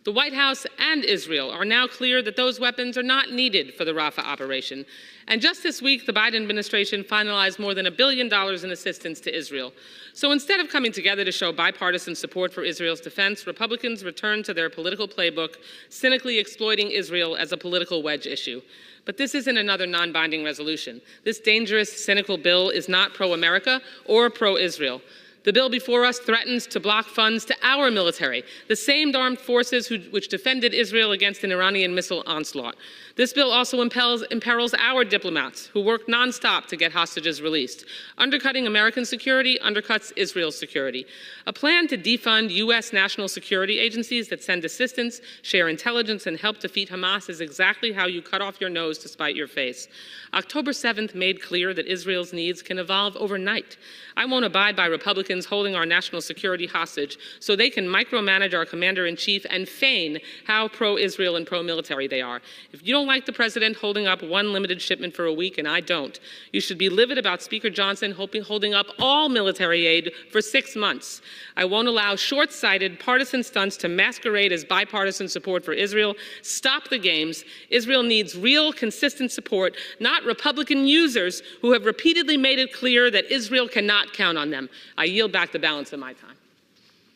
The White House and Israel are now clear that those weapons are not needed for the Rafah operation. And just this week, the Biden administration finalized more than $1 billion in assistance to Israel. So instead of coming together to show bipartisan support for Israel's defense, Republicans returned to their political playbook, cynically exploiting Israel as a political wedge issue. But this isn't another non-binding resolution. This dangerous, cynical bill is not pro-America or pro-Israel. The bill before us threatens to block funds to our military, the same armed forces which defended Israel against an Iranian missile onslaught. This bill also imperils our diplomats who work nonstop to get hostages released. Undercutting American security undercuts Israel's security. A plan to defund U.S. national security agencies that send assistance, share intelligence, and help defeat Hamas is exactly how you cut off your nose to spite your face. October 7th made clear that Israel's needs can evolve overnight. I won't abide by Republicans holding our national security hostage so they can micromanage our commander-in-chief and feign how pro-Israel and pro-military they are. If you don't like the president holding up one limited shipment for a week, and I don't, you should be livid about Speaker Johnson holding up all military aid for 6 months. I won't allow short-sighted partisan stunts to masquerade as bipartisan support for Israel. Stop the games. Israel needs real, consistent support, not Republican users who have repeatedly made it clear that Israel cannot count on them. I yield back the balance of my time.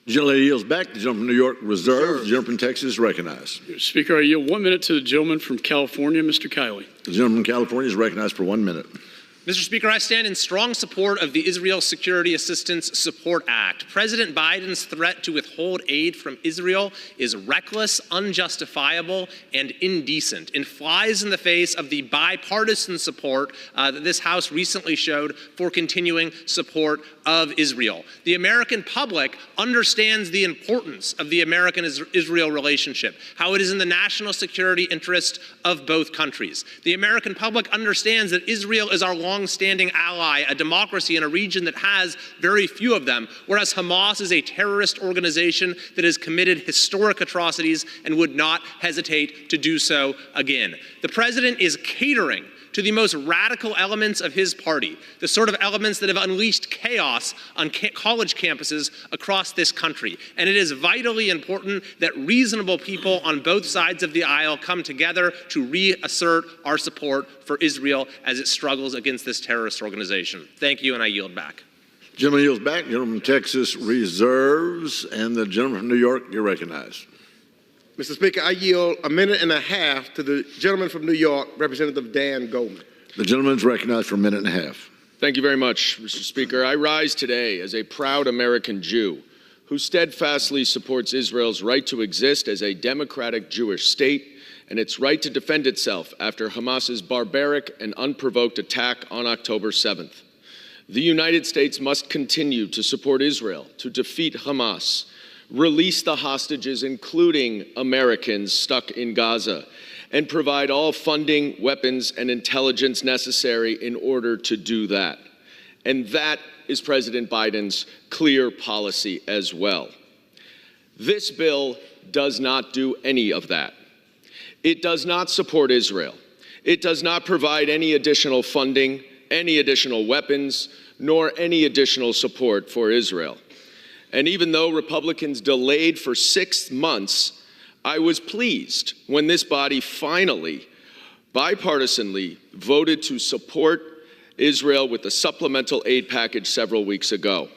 The gentlelady yields back. The gentleman from New York reserves. The gentleman from Texas is recognized. Speaker, I yield 1 minute to the gentleman from California, Mr. Kiley. The gentleman from California is recognized for 1 minute. Mr. Speaker, I stand in strong support of the Israel Security Assistance Support Act. President Biden's threat to withhold aid from Israel is reckless, unjustifiable, and indecent, and flies in the face of the bipartisan support that this House recently showed for continuing support of Israel. The American public understands the importance of the American-Israel relationship, how it is in the national security interest of both countries. The American public understands that Israel is our long-standing ally, a democracy in a region that has very few of them, whereas Hamas is a terrorist organization that has committed historic atrocities and would not hesitate to do so again. The president is catering to the most radical elements of his party, the sort of elements that have unleashed chaos on college campuses across this country. And it is vitally important that reasonable people on both sides of the aisle come together to reassert our support for Israel as it struggles against this terrorist organization. Thank you, and I yield back. Gentleman yields back. Gentleman from Texas reserves. And the gentleman from New York, you're recognized. Mr. Speaker, I yield 1.5 minutes to the gentleman from New York, Representative Dan Goldman. The gentleman is recognized for 1.5 minutes. Thank you very much, Mr. Speaker. I rise today as a proud American Jew who steadfastly supports Israel's right to exist as a democratic Jewish state and its right to defend itself after Hamas's barbaric and unprovoked attack on October 7th. The United States must continue to support Israel to defeat Hamas, release the hostages, including Americans stuck in Gaza, and provide all funding, weapons, and intelligence necessary in order to do that. And that is President Biden's clear policy as well. This bill does not do any of that. It does not support Israel. It does not provide any additional funding, any additional weapons, nor any additional support for Israel. And even though Republicans delayed for 6 months, I was pleased when this body finally, bipartisanly, voted to support Israel with the supplemental aid package several weeks ago.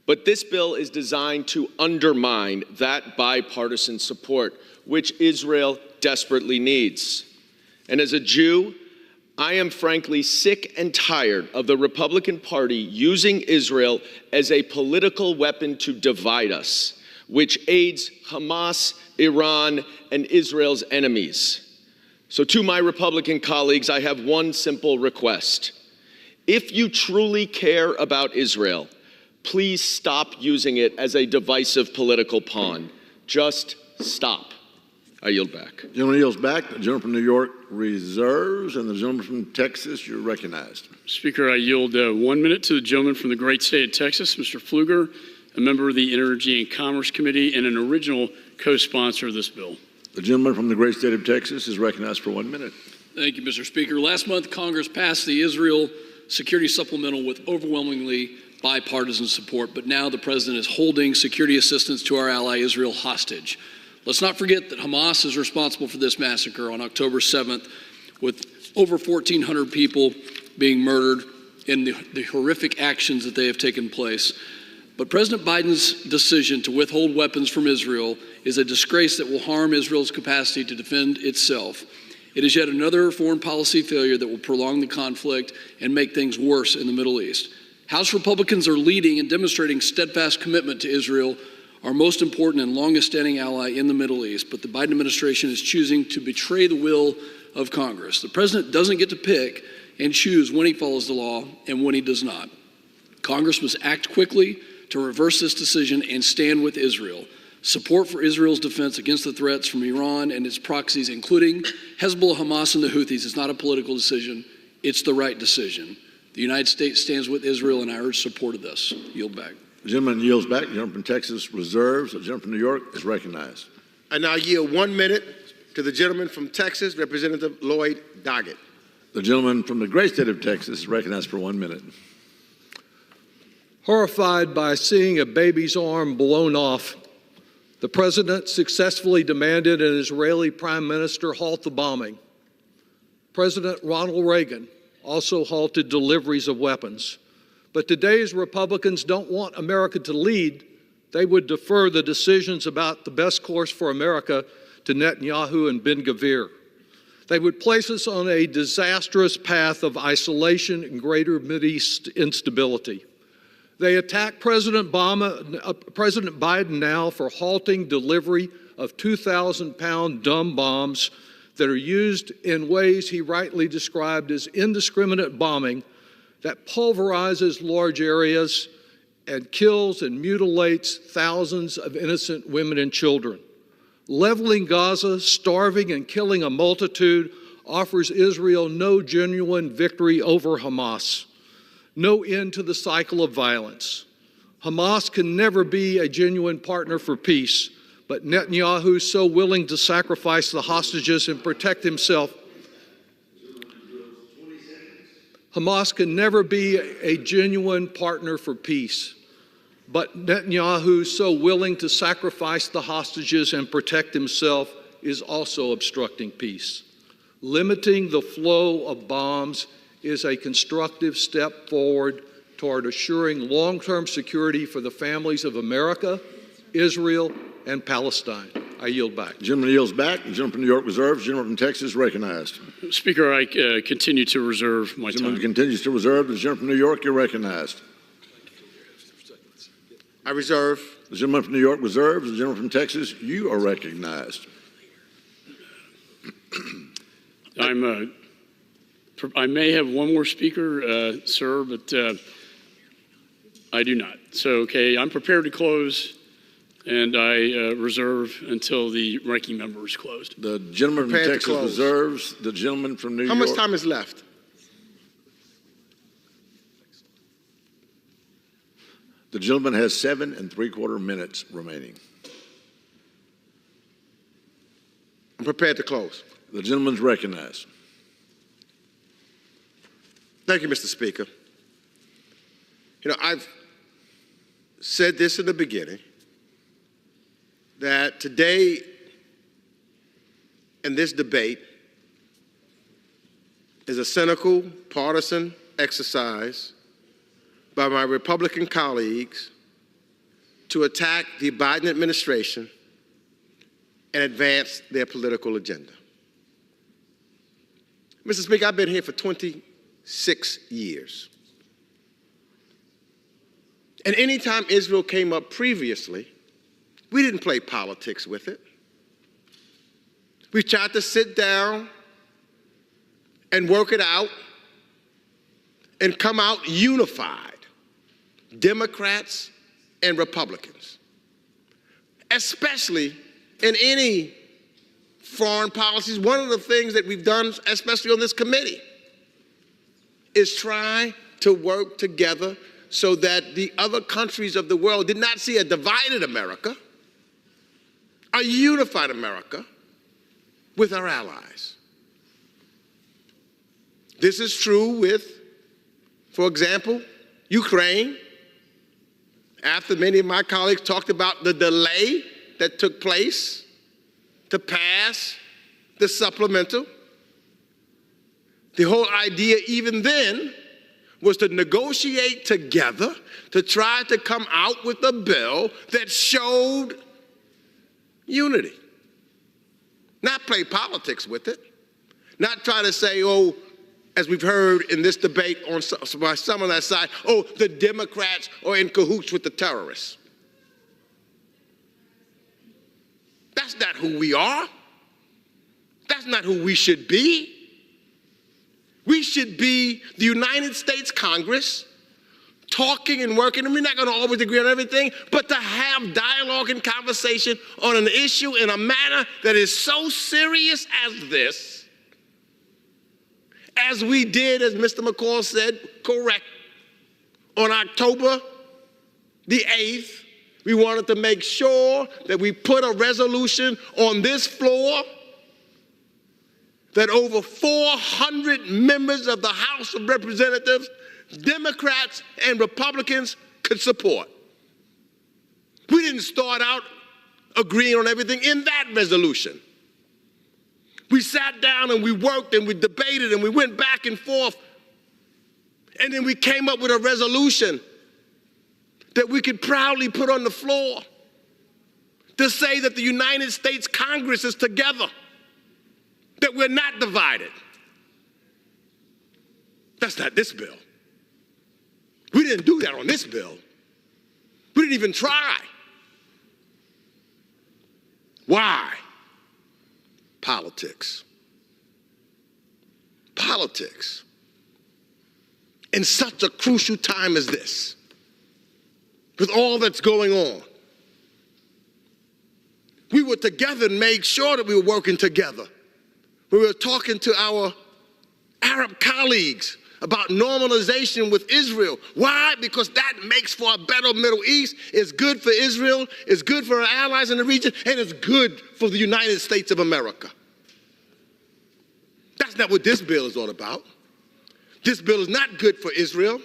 But this bill is designed to undermine that bipartisan support, which Israel desperately needs. And as a Jew, I am frankly sick and tired of the Republican Party using Israel as a political weapon to divide us, which aids Hamas, Iran, and Israel's enemies. So to my Republican colleagues, I have one simple request. If you truly care about Israel, please stop using it as a divisive political pawn. Just stop. I yield back. The gentleman yields back. The gentleman from New York reserves. And the gentleman from Texas, you're recognized. Speaker, I yield 1 minute to the gentleman from the great state of Texas, Mr. Pfluger, a member of the Energy and Commerce Committee and an original co-sponsor of this bill. The gentleman from the great state of Texas is recognized for 1 minute. Thank you, Mr. Speaker. Last month, Congress passed the Israel Security Supplemental with overwhelmingly bipartisan support, but now the president is holding security assistance to our ally Israel hostage. Let's not forget that Hamas is responsible for this massacre on October 7th, with over 1,400 people being murdered in the horrific actions that they have taken place. But President Biden's decision to withhold weapons from Israel is a disgrace that will harm Israel's capacity to defend itself. It is yet another foreign policy failure that will prolong the conflict and make things worse in the Middle East. House Republicans are leading and demonstrating steadfast commitment to Israel, our most important and longest-standing ally in the Middle East, but the Biden administration is choosing to betray the will of Congress. The president doesn't get to pick and choose when he follows the law and when he does not. Congress must act quickly to reverse this decision and stand with Israel. Support for Israel's defense against the threats from Iran and its proxies, including Hezbollah, Hamas, and the Houthis, is not a political decision. It's the right decision. The United States stands with Israel, and I urge support of this. Yield back. The gentleman yields back. The gentleman from Texas reserves. The gentleman from New York is recognized. I now yield 1 minute to the gentleman from Texas, Representative Lloyd Doggett. The gentleman from the great state of Texas is recognized for 1 minute. Horrified by seeing a baby's arm blown off, the president successfully demanded an Israeli prime minister halt the bombing. President Ronald Reagan also halted deliveries of weapons. But today's Republicans don't want America to lead. They would defer the decisions about the best course for America to Netanyahu and Ben-Gvir. They would place us on a disastrous path of isolation and greater Mideast instability. They attack President Biden now for halting delivery of 2,000-pound dumb bombs that are used in ways he rightly described as indiscriminate bombing that pulverizes large areas and kills and mutilates thousands of innocent women and children. Leveling Gaza, starving and killing a multitude offers Israel no genuine victory over Hamas, no end to the cycle of violence. Hamas can never be a genuine partner for peace, but Netanyahu, so willing to sacrifice the hostages and protect himself, Hamas can never be a genuine partner for peace, but Netanyahu, so willing to sacrifice the hostages and protect himself, is also obstructing peace. Limiting the flow of bombs is a constructive step forward toward assuring long-term security for the families of America, Israel, and Palestine. I yield back. The gentleman yields back. The gentleman from New York reserves. The gentleman from Texas recognized. Speaker, I continue to reserve my The gentleman time. continues to reserve. The gentleman from New York, you're recognized. I reserve. The gentleman from New York reserves. The gentleman from Texas, you are recognized. I may have one more speaker, sir, but I do not. So, okay, I'm prepared to close, and I reserve until the ranking member is closed. The gentleman from Prepared to Texas close. reserves. The gentleman from New How York. much time is left? The gentleman has 7 3/4 minutes remaining. I'm prepared to close. The gentleman's recognized. Thank you, Mr. Speaker. You know, I've said this in the beginning, that today in this debate is a cynical, partisan exercise by my Republican colleagues to attack the Biden administration and advance their political agenda. Mr. Speaker, I've been here for 26 years. And anytime Israel came up previously, we didn't play politics with it. We tried to sit down and work it out and come out unified, Democrats and Republicans, especially in any foreign policies. One of the things that we've done, especially on this committee, is try to work together so that the other countries of the world did not see a divided America, a unified America with our allies. This is true with, for example, Ukraine. After many of my colleagues talked about the delay that took place to pass the supplemental. The whole idea even then was to negotiate together to try to come out with a bill that showed unity. Not play politics with it. Not try to say, oh, as we've heard in this debate by some on that side, oh, the Democrats are in cahoots with the terrorists. That's not who we are. That's not who we should be. We should be the United States Congress talking and working, and we're not going to always agree on everything, but to have dialogue and conversation on an issue in a manner that is so serious as this, as we did, as Mr. McCall said, correct, on October the 8th, we wanted to make sure that we put a resolution on this floor that over 400 members of the House of Representatives, Democrats and Republicans, could support. We didn't start out agreeing on everything in that resolution. We sat down and we worked and we debated and we went back and forth. And then we came up with a resolution that we could proudly put on the floor to say that the United States Congress is together, that we're not divided. That's not this bill. We didn't do that on this bill. We didn't even try. Why? Politics. Politics. In such a crucial time as this, with all that's going on, we were together and made sure that we were working together. We were talking to our Arab colleagues about normalization with Israel. Why? Because that makes for a better Middle East. It's good for Israel, it's good for our allies in the region, and it's good for the United States of America. That's not what this bill is all about. This bill is not good for Israel.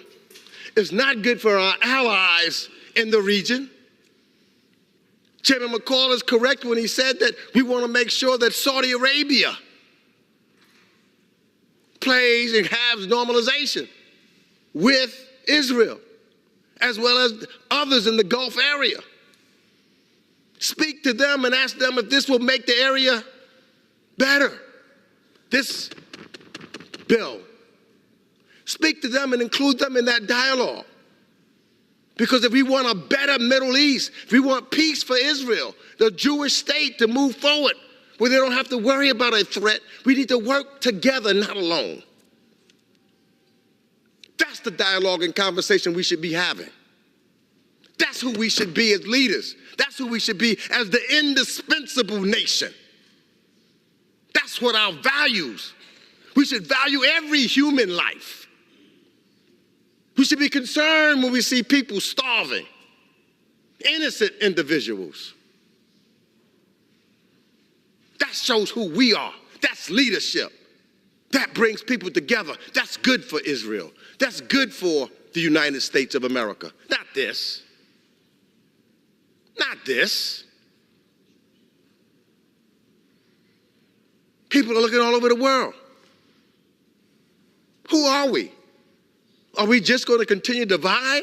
It's not good for our allies in the region. Chairman McCall is correct when he said that we want to make sure that Saudi Arabia plays and has normalization with Israel, as well as others in the Gulf area. Speak to them and ask them if this will make the area better. This bill. Speak to them and include them in that dialogue. Because if we want a better Middle East, if we want peace for Israel, the Jewish state to move forward, where they don't have to worry about a threat, we need to work together, not alone. That's the dialogue and conversation we should be having. That's who we should be as leaders. That's who we should be as the indispensable nation. That's what our values. We should value every human life. We should be concerned when we see people starving, innocent individuals. That shows who we are. That's leadership. That brings people together. That's good for Israel. That's good for the United States of America. Not this. Not this. People are looking all over the world. Who are we? Are we just going to continue to divide?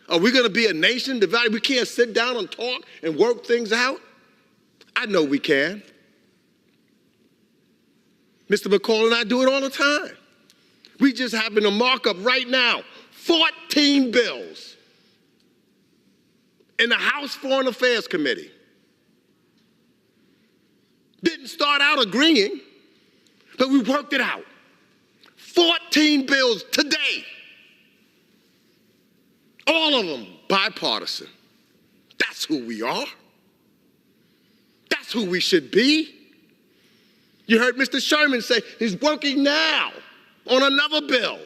Are we going to be a nation divided? We can't sit down and talk and work things out? I know we can. Mr. McCall and I do it all the time. We just happen to mark up right now 14 bills in the House Foreign Affairs Committee. Didn't start out agreeing, but we worked it out. 14 bills today. All of them bipartisan. That's who we are. That's who we should be. You heard Mr. Sherman say he's working now on another bill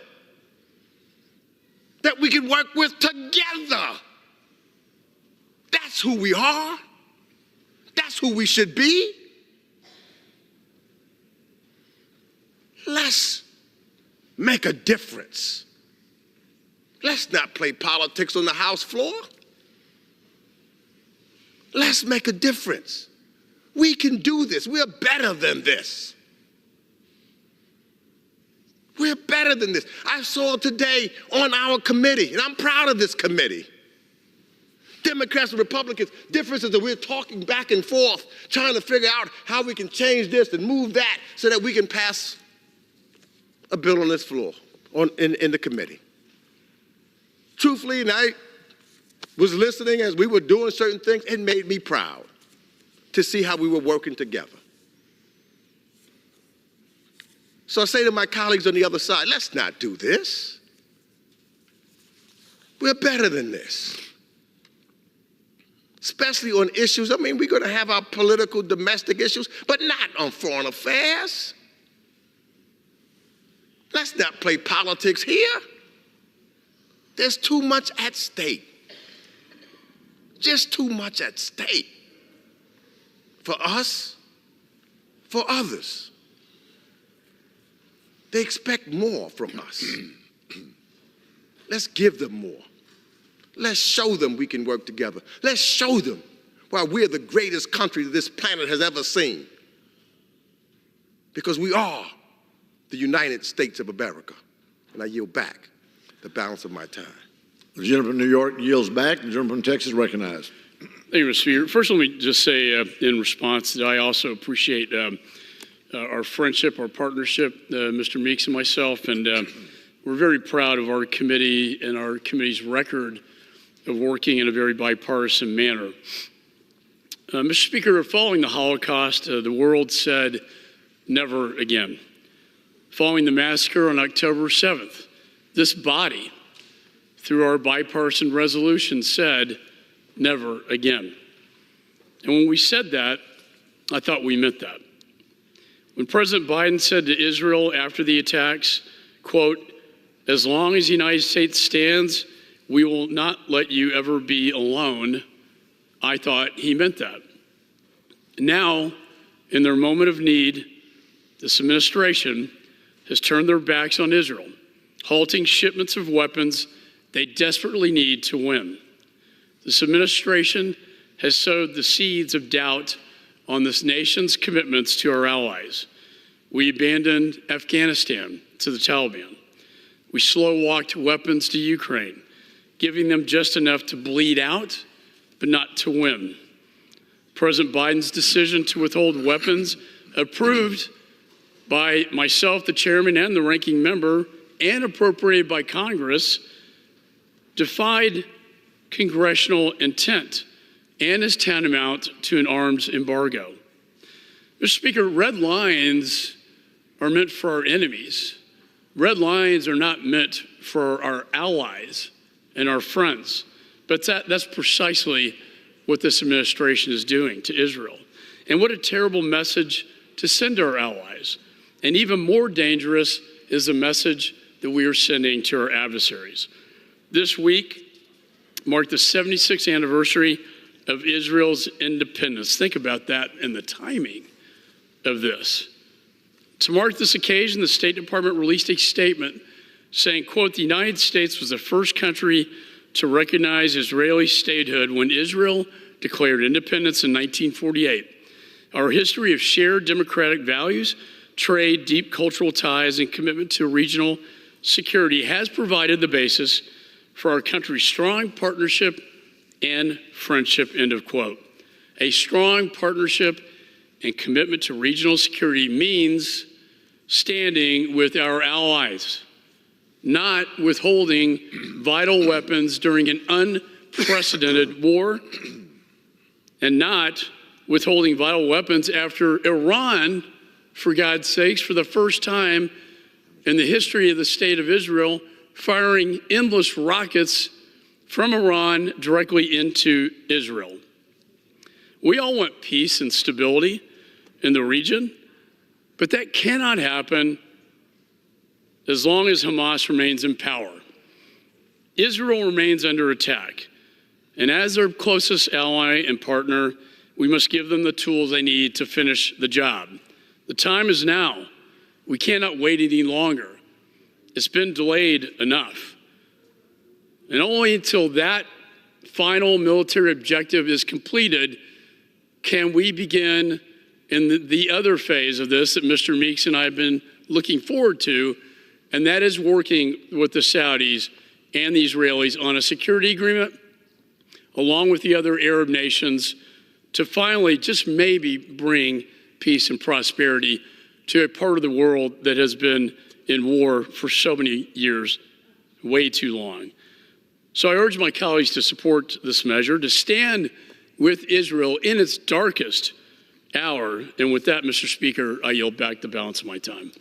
that we can work with together. That's who we are. That's who we should be. Let's make a difference. Let's not play politics on the House floor. Let's make a difference. We can do this. We're better than this. We're better than this. I saw today on our committee, and I'm proud of this committee, Democrats and Republicans, differences that we're talking back and forth, trying to figure out how we can change this and move that so that we can pass a bill on this floor, in the committee. Truthfully, and I was listening as we were doing certain things, it made me proud to see how we were working together. So I say to my colleagues on the other side, let's not do this. We're better than this. Especially on issues, I mean, we're going to have our political, domestic issues, but not on foreign affairs. Let's not play politics here. There's too much at stake. Just too much at stake. For us, for others. They expect more from us. Let's give them more. Let's show them we can work together. Let's show them why we're the greatest country that this planet has ever seen. Because we are the United States of America. And I yield back the balance of my time. The gentleman from New York yields back. The gentleman from Texas recognized. Thank you, Mr. Speaker. First, let me just say in response that I also appreciate our friendship, our partnership, Mr. Meeks and myself, and we're very proud of our committee and our committee's record of working in a very bipartisan manner. Mr. Speaker, following the Holocaust, the world said never again. Following the massacre on October 7th, this body, through our bipartisan resolution, said never again. And when we said that, I thought we meant that. When President Biden said to Israel after the attacks, quote, "As long as the United States stands, we will not let you ever be alone," I thought he meant that. Now, in their moment of need, this administration has turned their backs on Israel, halting shipments of weapons they desperately need to win. This administration has sowed the seeds of doubt on this nation's commitments to our allies. We abandoned Afghanistan to the Taliban. We slow-walked weapons to Ukraine, giving them just enough to bleed out, but not to win. President Biden's decision to withhold weapons approved by myself, the chairman, and the ranking member, and appropriated by Congress, defied congressional intent and is tantamount to an arms embargo. Mr. Speaker, red lines are meant for our enemies. Red lines are not meant for our allies and our friends. But that's precisely what this administration is doing to Israel. And what a terrible message to send to our allies. And even more dangerous is the message that we are sending to our adversaries. This week marked the 76th anniversary of Israel's independence. Think about that and the timing of this. To mark this occasion, the State Department released a statement saying, quote, "The United States was the first country to recognize Israeli statehood when Israel declared independence in 1948. Our history of shared democratic values, trade, deep cultural ties, and commitment to regional security has provided the basis for our country's strong partnership and friendship," end of quote. A strong partnership and commitment to regional security means standing with our allies, not withholding vital weapons during an unprecedented war, and not withholding vital weapons after Iran, for God's sakes, for the first time in the history of the state of Israel, firing endless rockets from Iran directly into Israel. We all want peace and stability in the region, but that cannot happen as long as Hamas remains in power. Israel remains under attack, and as their closest ally and partner, we must give them the tools they need to finish the job. The time is now. We cannot wait any longer. It's been delayed enough. And only until that final military objective is completed can we begin in the other phase of this that Mr. Meeks and I have been looking forward to, and that is working with the Saudis and the Israelis on a security agreement, along with the other Arab nations, to finally just maybe bring peace and prosperity to a part of the world that has been in war for so many years, way too long. So I urge my colleagues to support this measure, to stand with Israel in its darkest hour. And with that, Mr. Speaker, I yield back the balance of my time.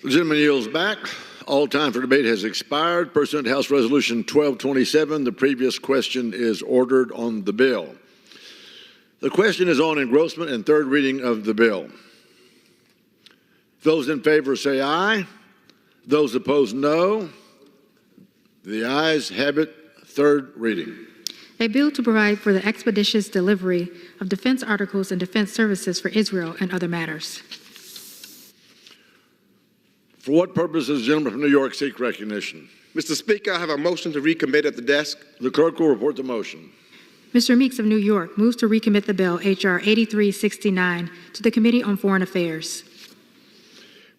The gentleman yields back. All time for debate has expired. Pursuant to House Resolution 1227, the previous question is ordered on the bill. The question is on engrossment and third reading of the bill. Those in favor say aye. Those opposed, no. The ayes have it. Third reading. A bill to provide for the expeditious delivery of defense articles and defense services for Israel and other matters. For what purpose does the gentleman from New York seek recognition? Mr. Speaker, I have a motion to recommit at the desk. The clerk will report the motion. Mr. Meeks of New York moves to recommit the bill H.R. 8369 to the Committee on Foreign Affairs.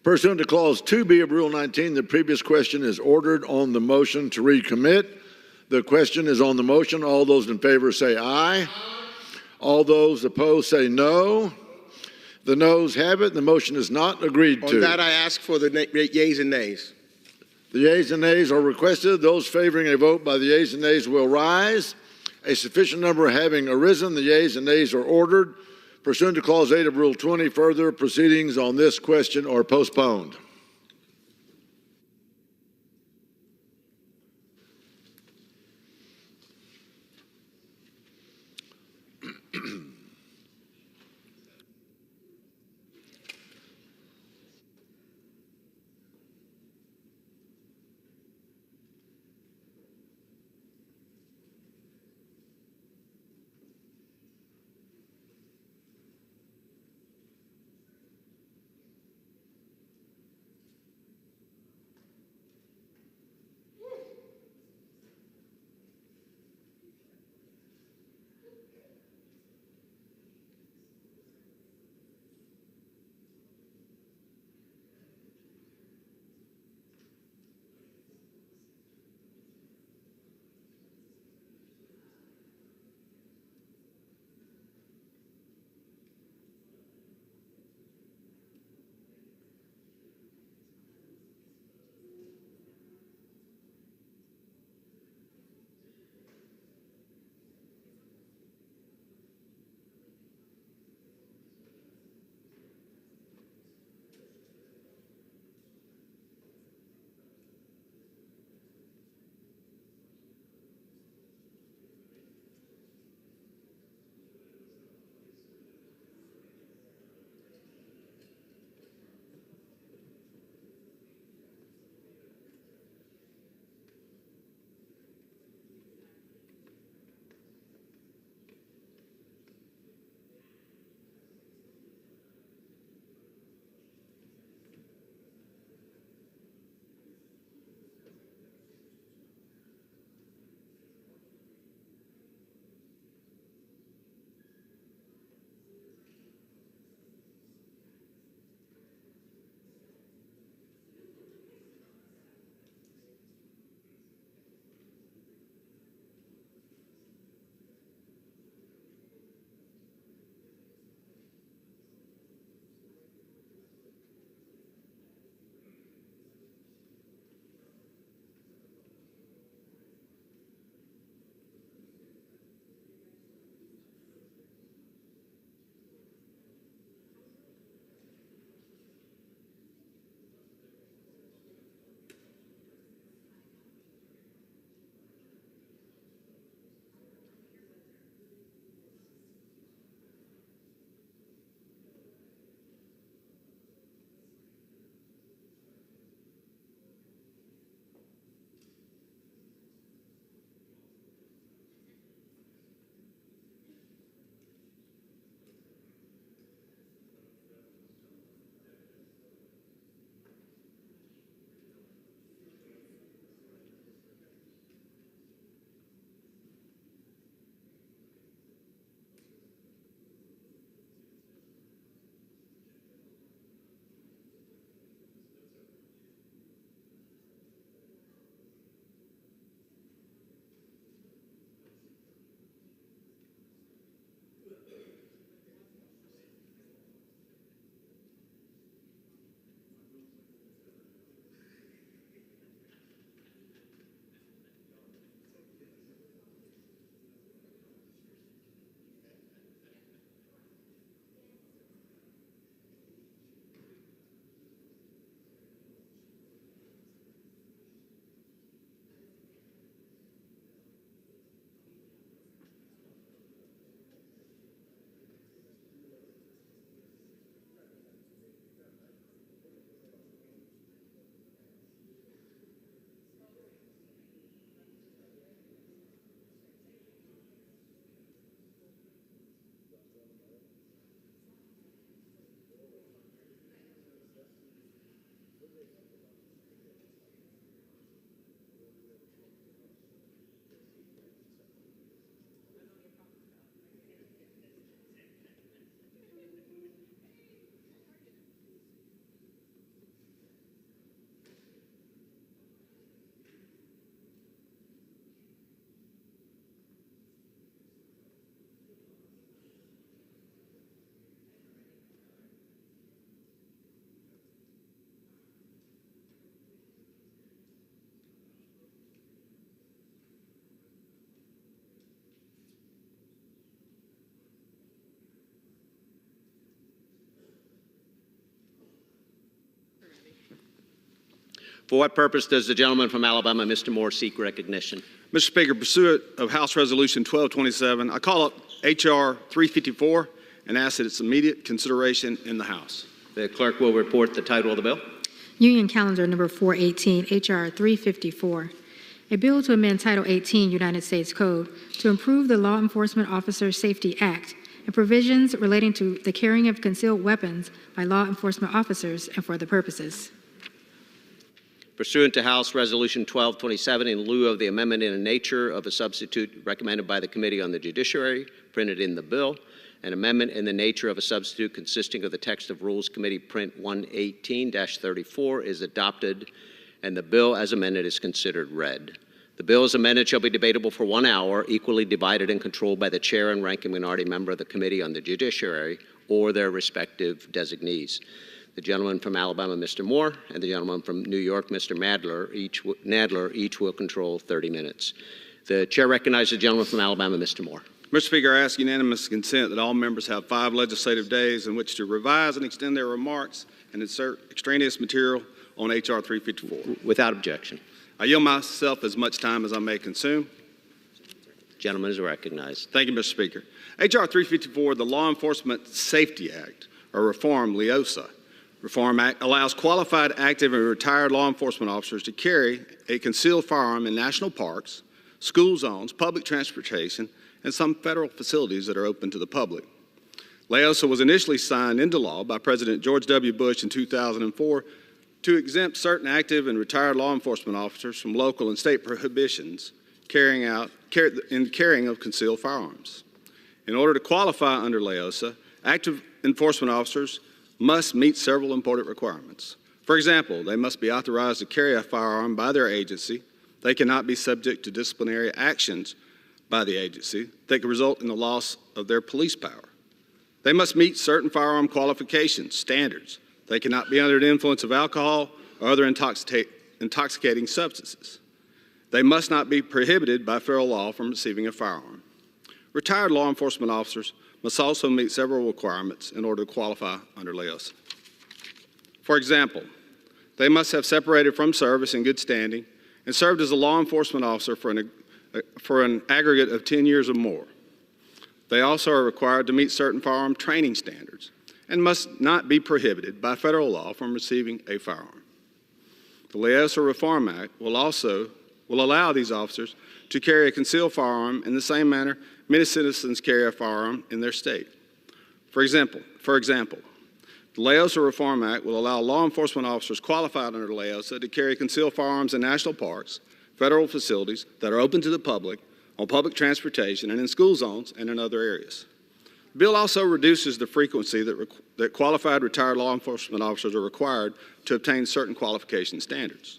Pursuant to Clause 2B of Rule 19, the previous question is ordered on the motion to recommit. The question is on the motion. All those in favor say aye. All those opposed say no. The noes have it. The motion is not agreed to. On that, I ask for the yeas and nays. The yeas and nays are requested. Those favoring a vote by the yeas and nays will rise. A sufficient number having arisen, the yeas and nays are ordered. Pursuant to Clause 8 of Rule 20, further proceedings on this question are postponed. For what purpose does the gentleman from Alabama, Mr. Moore, seek recognition? Mr. Speaker, pursuant of House Resolution 1227, I call up H.R. 354 and ask that its immediate consideration in the House. The clerk will report the title of the bill. Union Calendar Number 418, H.R. 354. A bill to amend Title 18 United States Code to improve the Law Enforcement Officer Safety Act and provisions relating to the carrying of concealed weapons by law enforcement officers and for the purposes. Pursuant to House Resolution 1227, in lieu of the amendment in the nature of a substitute recommended by the Committee on the Judiciary, printed in the bill, an amendment in the nature of a substitute consisting of the text of Rules Committee Print 118-34 is adopted, and the bill as amended is considered read. The bill as amended shall be debatable for 1 hour, equally divided and controlled by the chair and ranking minority member of the Committee on the Judiciary or their respective designees. The gentleman from Alabama, Mr. Moore, and the gentleman from New York, Mr. Nadler, each will control 30 minutes. The chair recognizes the gentleman from Alabama, Mr. Moore. Mr. Speaker, I ask unanimous consent that all members have 5 legislative days in which to revise and extend their remarks and insert extraneous material on H.R. 354. Without objection. I yield myself as much time as I may consume. Gentleman is recognized. Thank you, Mr. Speaker. H.R. 354, the Law Enforcement Safety Act, or Reform, LEOSA. Reform Act allows qualified, active, and retired law enforcement officers to carry a concealed firearm in national parks, school zones, public transportation, and some federal facilities that are open to the public. LEOSA was initially signed into law by President George W. Bush in 2004 to exempt certain active and retired law enforcement officers from local and state prohibitions carrying of concealed firearms. In order to qualify under LEOSA, active enforcement officers must meet several important requirements. For example, they must be authorized to carry a firearm by their agency. They cannot be subject to disciplinary actions by the agency that could result in the loss of their police power. They must meet certain firearm qualifications, standards. They cannot be under the influence of alcohol or other intoxicating substances. They must not be prohibited by federal law from receiving a firearm. Retired law enforcement officers must also meet several requirements in order to qualify under LEOSA. For example, they must have separated from service in good standing and served as a law enforcement officer for an aggregate of 10 years or more. They also are required to meet certain firearm training standards and must not be prohibited by federal law from receiving a firearm. The LEOSA Reform Act will allow these officers to carry a concealed firearm in the same manner many citizens carry a firearm in their state. For example, the LEOSA Reform Act will allow law enforcement officers qualified under LEOSA to carry concealed firearms in national parks, federal facilities that are open to the public, on public transportation, and in school zones and in other areas. The bill also reduces the frequency that qualified retired law enforcement officers are required to obtain certain qualification standards.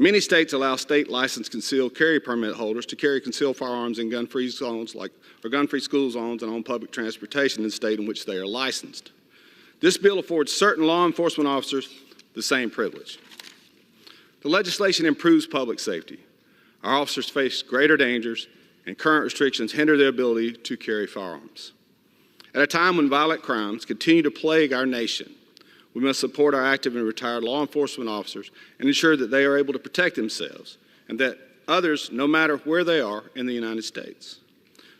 Many states allow state-licensed concealed carry permit holders to carry concealed firearms in gun-free zones or gun-free school zones and on public transportation in the state in which they are licensed. This bill affords certain law enforcement officers the same privilege. The legislation improves public safety. Our officers face greater dangers, and current restrictions hinder their ability to carry firearms. At a time when violent crimes continue to plague our nation, we must support our active and retired law enforcement officers and ensure that they are able to protect themselves and that others, no matter where they are in the United States.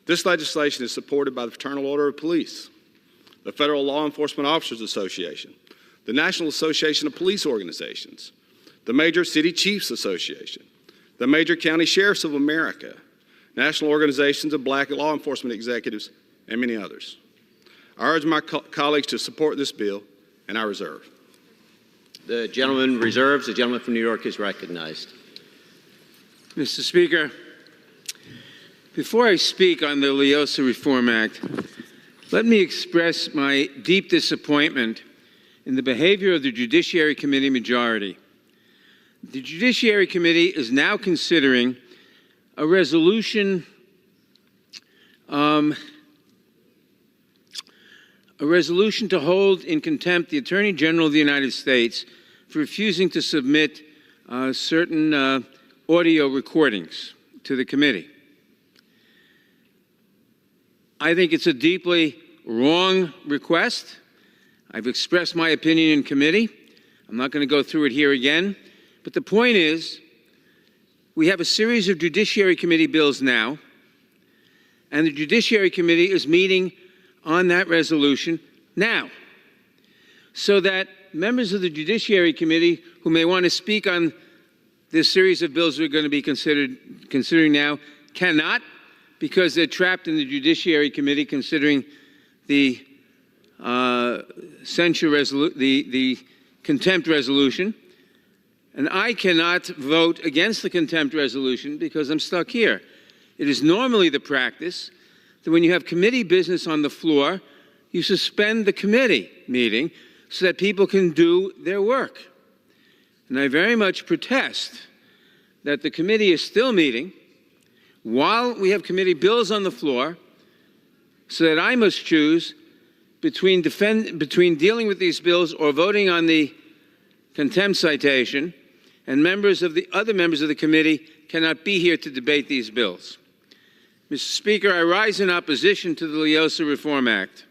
This legislation is supported by the Fraternal Order of Police, the Federal Law Enforcement Officers Association, the National Association of Police Organizations, the Major City Chiefs Association, the Major County Sheriffs of America, National Organizations of Black Law Enforcement Executives, and many others. I urge my colleagues to support this bill, and I reserve. The gentleman reserves. The gentleman from New York is recognized. Mr. Speaker, before I speak on the Leosa Reform Act, let me express my deep disappointment in the behavior of the Judiciary Committee majority. The Judiciary Committee is now considering a resolution to hold in contempt the Attorney General of the United States for refusing to submit certain audio recordings to the committee. I think it's a deeply wrong request. I've expressed my opinion in committee. I'm not going to go through it here again. But the point is, we have a series of Judiciary Committee bills now, and the Judiciary Committee is meeting on that resolution now, so that members of the Judiciary Committee who may want to speak on this series of bills we're going to be considering now cannot, because they're trapped in the Judiciary Committee considering the the contempt resolution. And I cannot vote against the contempt resolution because I'm stuck here. It is normally the practice that when you have committee business on the floor, you suspend the committee meeting so that people can do their work. And I very much protest that the committee is still meeting while we have committee bills on the floor, so that I must choose between dealing with these bills or voting on the contempt citation, and other members of the committee cannot be here to debate these bills. Mr. Speaker, I rise in opposition to the Leosa Reform Act.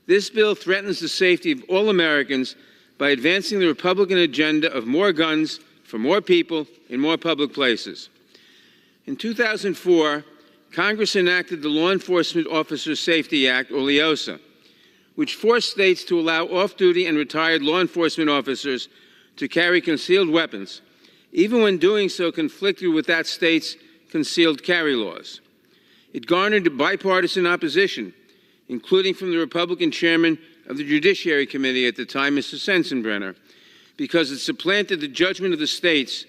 This bill threatens the safety of all Americans by advancing the Republican agenda of more guns for more people in more public places. In 2004, Congress enacted the Law Enforcement Officer Safety Act, or LEOSA, which forced states to allow off-duty and retired law enforcement officers to carry concealed weapons, even when doing so conflicted with that state's concealed carry laws. It garnered bipartisan opposition, including from the Republican chairman of the Judiciary Committee at the time, Mr. Sensenbrenner, because it supplanted the judgment of the states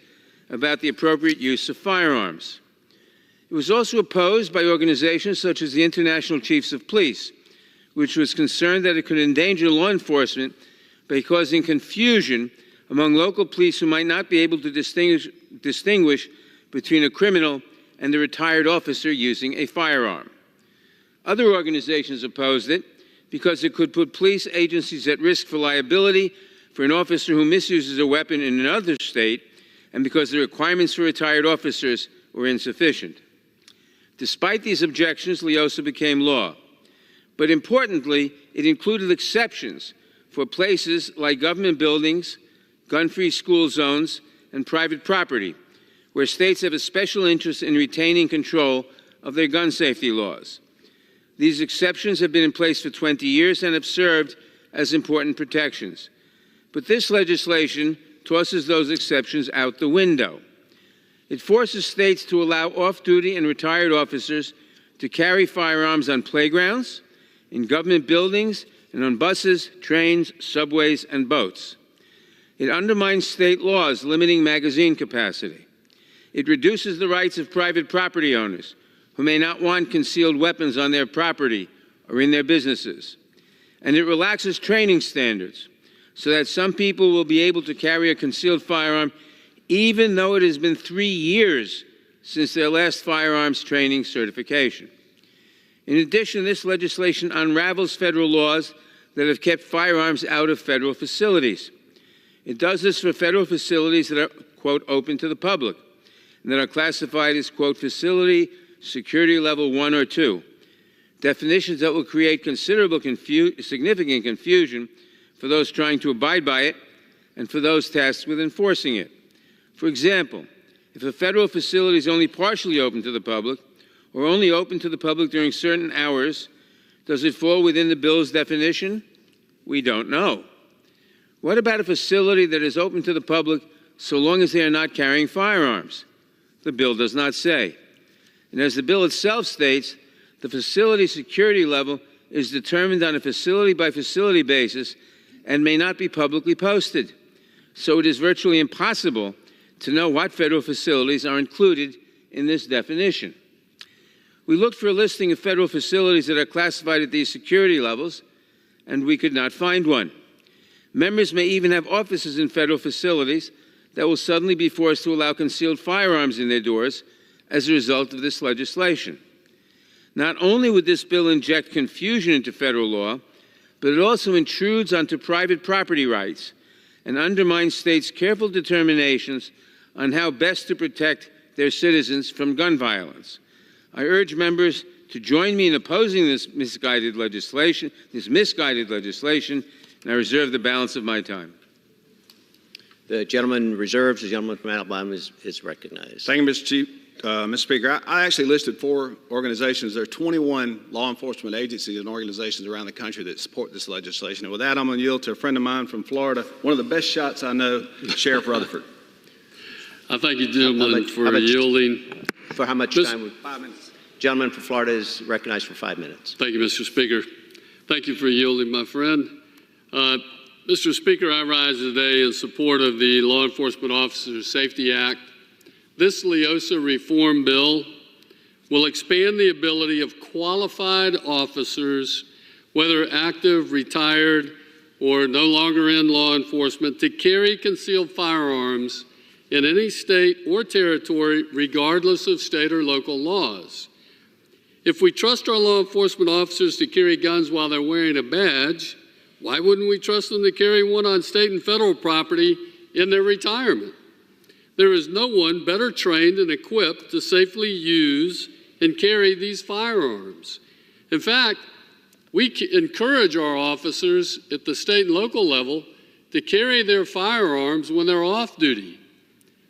about the appropriate use of firearms. It was also opposed by organizations such as the International Chiefs of Police, which was concerned that it could endanger law enforcement by causing confusion among local police who might not be able to distinguish between a criminal and a retired officer using a firearm. Other organizations opposed it because it could put police agencies at risk for liability for an officer who misuses a weapon in another state, and because the requirements for retired officers were insufficient. Despite these objections, LEOSA became law. But importantly, it included exceptions for places like government buildings, gun-free school zones, and private property, where states have a special interest in retaining control of their gun safety laws. These exceptions have been in place for 20 years and have served as important protections. But this legislation tosses those exceptions out the window. It forces states to allow off-duty and retired officers to carry firearms on playgrounds, in government buildings, and on buses, trains, subways, and boats. It undermines state laws limiting magazine capacity. It reduces the rights of private property owners who may not want concealed weapons on their property or in their businesses. And it relaxes training standards so that some people will be able to carry a concealed firearm even though it has been 3 years since their last firearms training certification. In addition, this legislation unravels federal laws that have kept firearms out of federal facilities. It does this for federal facilities that are, quote, open to the public, and that are classified as, quote, facility security level 1 or 2, definitions that will create considerable significant confusion for those trying to abide by it and for those tasked with enforcing it. For example, if a federal facility is only partially open to the public, or only open to the public during certain hours, does it fall within the bill's definition? We don't know. What about a facility that is open to the public so long as they are not carrying firearms? The bill does not say. And as the bill itself states, the facility security level is determined on a facility-by-facility basis and may not be publicly posted. so it is virtually impossible to know what federal facilities are included in this definition. We looked for a listing of federal facilities that are classified at these security levels, and we could not find one. Members may even have offices in federal facilities that will suddenly be forced to allow concealed firearms in their doors as a result of this legislation. Not only would this bill inject confusion into federal law, but it also intrudes onto private property rights and undermines states' careful determinations on how best to protect their citizens from gun violence. I urge members to join me in opposing this misguided legislation, and I reserve the balance of my time. The gentleman reserves. The gentleman from Alabama is recognized. Thank you, Mr. Chief. Mr. Speaker, I actually listed 4 organizations. There are 21 law enforcement agencies and organizations around the country that support this legislation. And with that, I'm going to yield to a friend of mine from Florida, one of the best shots I know, Sheriff Rutherford. I thank you, gentlemen, for yielding. For how much time? 5 minutes. Gentleman from Florida is recognized for 5 minutes. Thank you, Mr. Speaker. Thank you for yielding, my friend. Mr. Speaker, I rise today in support of the Law Enforcement Officers Safety Act. This LEOSA reform bill will expand the ability of qualified officers, whether active, retired, or no longer in law enforcement, to carry concealed firearms in any state or territory, regardless of state or local laws. If we trust our law enforcement officers to carry guns while they're wearing a badge, why wouldn't we trust them to carry one on state and federal property in their retirement? There is no one better trained and equipped to safely use and carry these firearms. In fact, we encourage our officers at the state and local level to carry their firearms when they're off duty,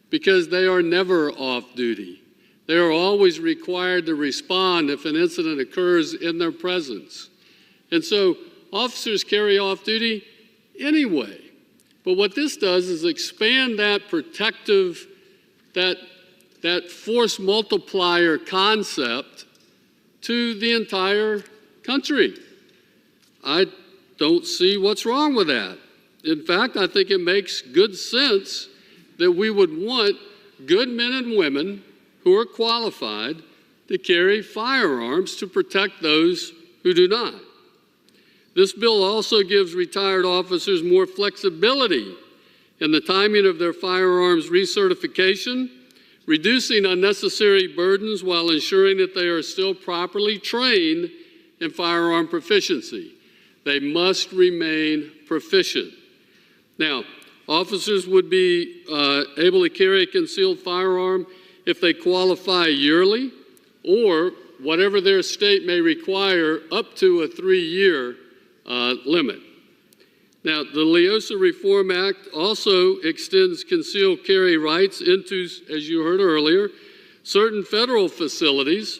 because they are never off duty. They are always required to respond if an incident occurs in their presence. And so officers carry off duty anyway. But what this does is expand that protective, that force multiplier concept to the entire country. I don't see what's wrong with that. In fact, I think it makes good sense that we would want good men and women who are qualified to carry firearms to protect those who do not. This bill also gives retired officers more flexibility in the timing of their firearms recertification, reducing unnecessary burdens while ensuring that they are still properly trained in firearm proficiency. They must remain proficient. Now, officers would be able to carry a concealed firearm if they qualify yearly, or whatever their state may require, up to a 3-year limit. Now, the LEOSA Reform Act also extends concealed carry rights into, as you heard earlier, certain federal facilities,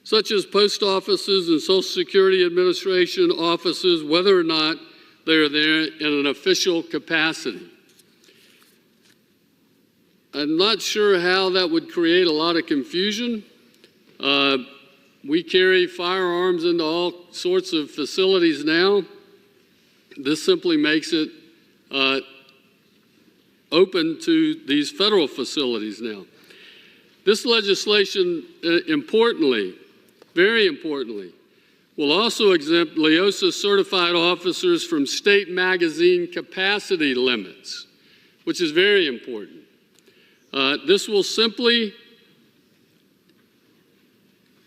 such as post offices and Social Security Administration offices, whether or not they are there in an official capacity. I'm not sure how that would create a lot of confusion. We carry firearms into all sorts of facilities now. This simply makes it open to these federal facilities now. This legislation, importantly, very importantly, will also exempt LEOSA certified officers from state magazine capacity limits, which is very important. This will simply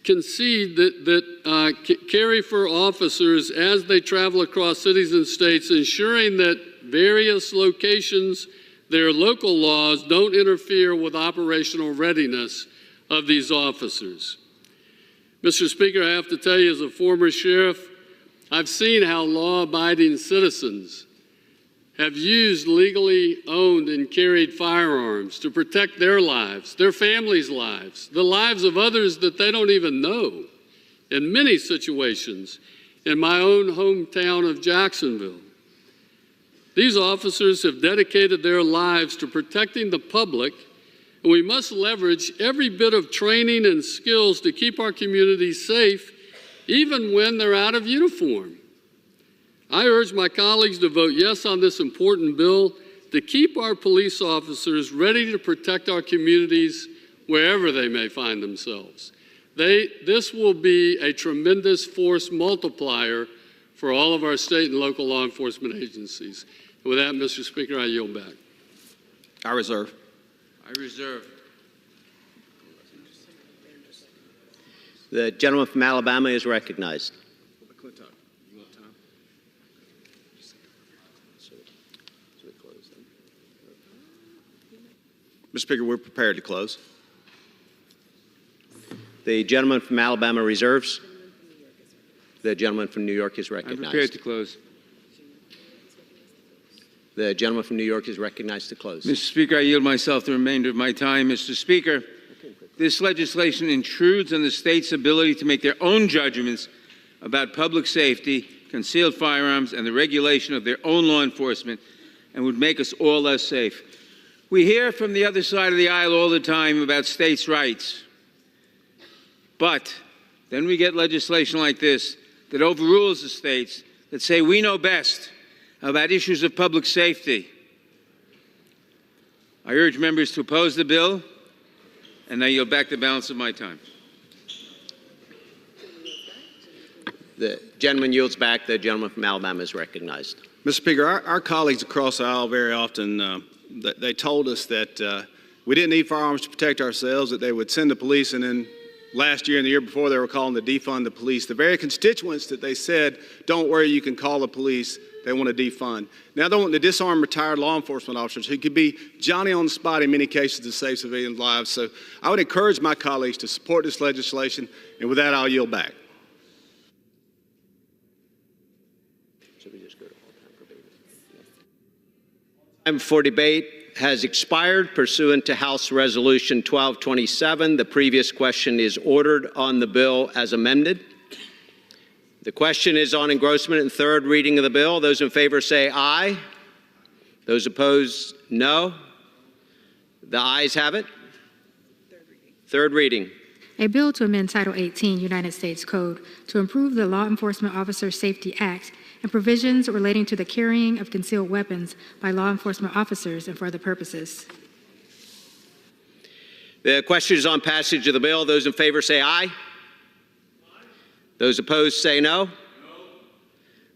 concede that carry for officers as they travel across cities and states, ensuring that various locations, their local laws, don't interfere with operational readiness of these officers. Mr. Speaker, I have to tell you, as a former sheriff, I've seen how law-abiding citizens have used legally owned and carried firearms to protect their lives, their families' lives, the lives of others that they don't even know, in many situations in my own hometown of Jacksonville. These officers have dedicated their lives to protecting the public, and we must leverage every bit of training and skills to keep our communities safe, even when they're out of uniform. I urge my colleagues to vote yes on this important bill to keep our police officers ready to protect our communities wherever they may find themselves. This will be a tremendous force multiplier for all of our state and local law enforcement agencies. And with that, Mr. Speaker, I yield back. I reserve. I reserve. The gentleman from Alabama is recognized. Mr. Speaker, we're prepared to close. The gentleman from Alabama reserves. The gentleman from New York is recognized. I'm prepared to close. The gentleman from New York is recognized to close. Mr. Speaker, I yield myself the remainder of my time. Mr. Speaker, this legislation intrudes on the state's ability to make their own judgments about public safety, concealed firearms, and the regulation of their own law enforcement, and would make us all less safe. We hear from the other side of the aisle all the time about states' rights. But then we get legislation like this that overrules the states, that say we know best about issues of public safety. I urge members to oppose the bill, and I yield back the balance of my time. The gentleman yields back. The gentleman from Alabama is recognized. Mr. Speaker, our colleagues across the aisle very often, they told us that we didn't need firearms to protect ourselves, that they would send the police, and then last year and the year before they were calling to defund the police. The very constituents that they said, don't worry, you can call the police, they want to defund. Now they want to disarm retired law enforcement officers who could be Johnny on the spot in many cases to save civilian lives. So I would encourage my colleagues to support this legislation, and with that, I'll yield back. Time for debate has expired pursuant to House Resolution 1227. The previous question is ordered on the bill as amended. The question is on engrossment and third reading of the bill. Those in favor say aye. Those opposed, no. The ayes have it. Third reading. A bill to amend Title 18 United States Code to improve the Law Enforcement Officer Safety Act and provisions relating to the carrying of concealed weapons by law enforcement officers and for other purposes. The question is on passage of the bill. Those in favor say aye. Those opposed say no. No.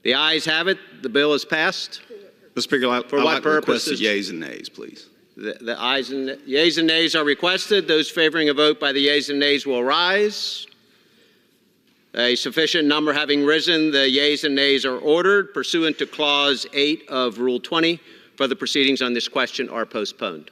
The ayes have it. The bill is passed. Mr. Speaker, for what purposes? The yeas and nays, please. The yeas and nays are requested. Those favoring a vote by the yeas and nays will rise. A sufficient number having risen, the yeas and nays are ordered. Pursuant to Clause 8 of Rule 20, further proceedings on this question are postponed.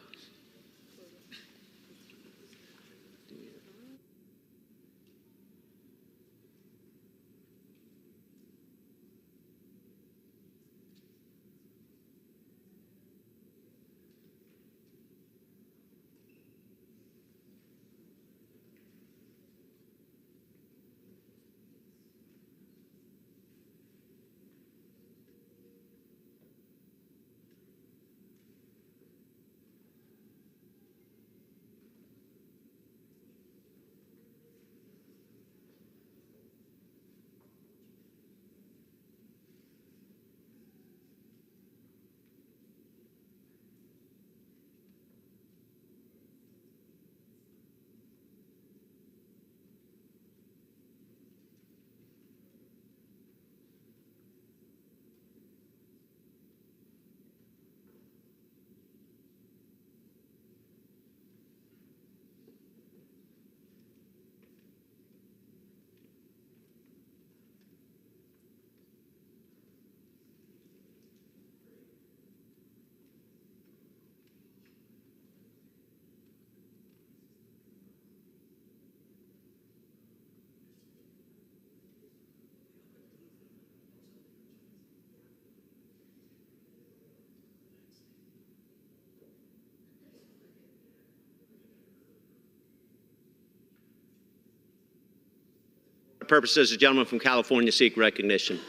Purposes, the gentleman from California seek recognition.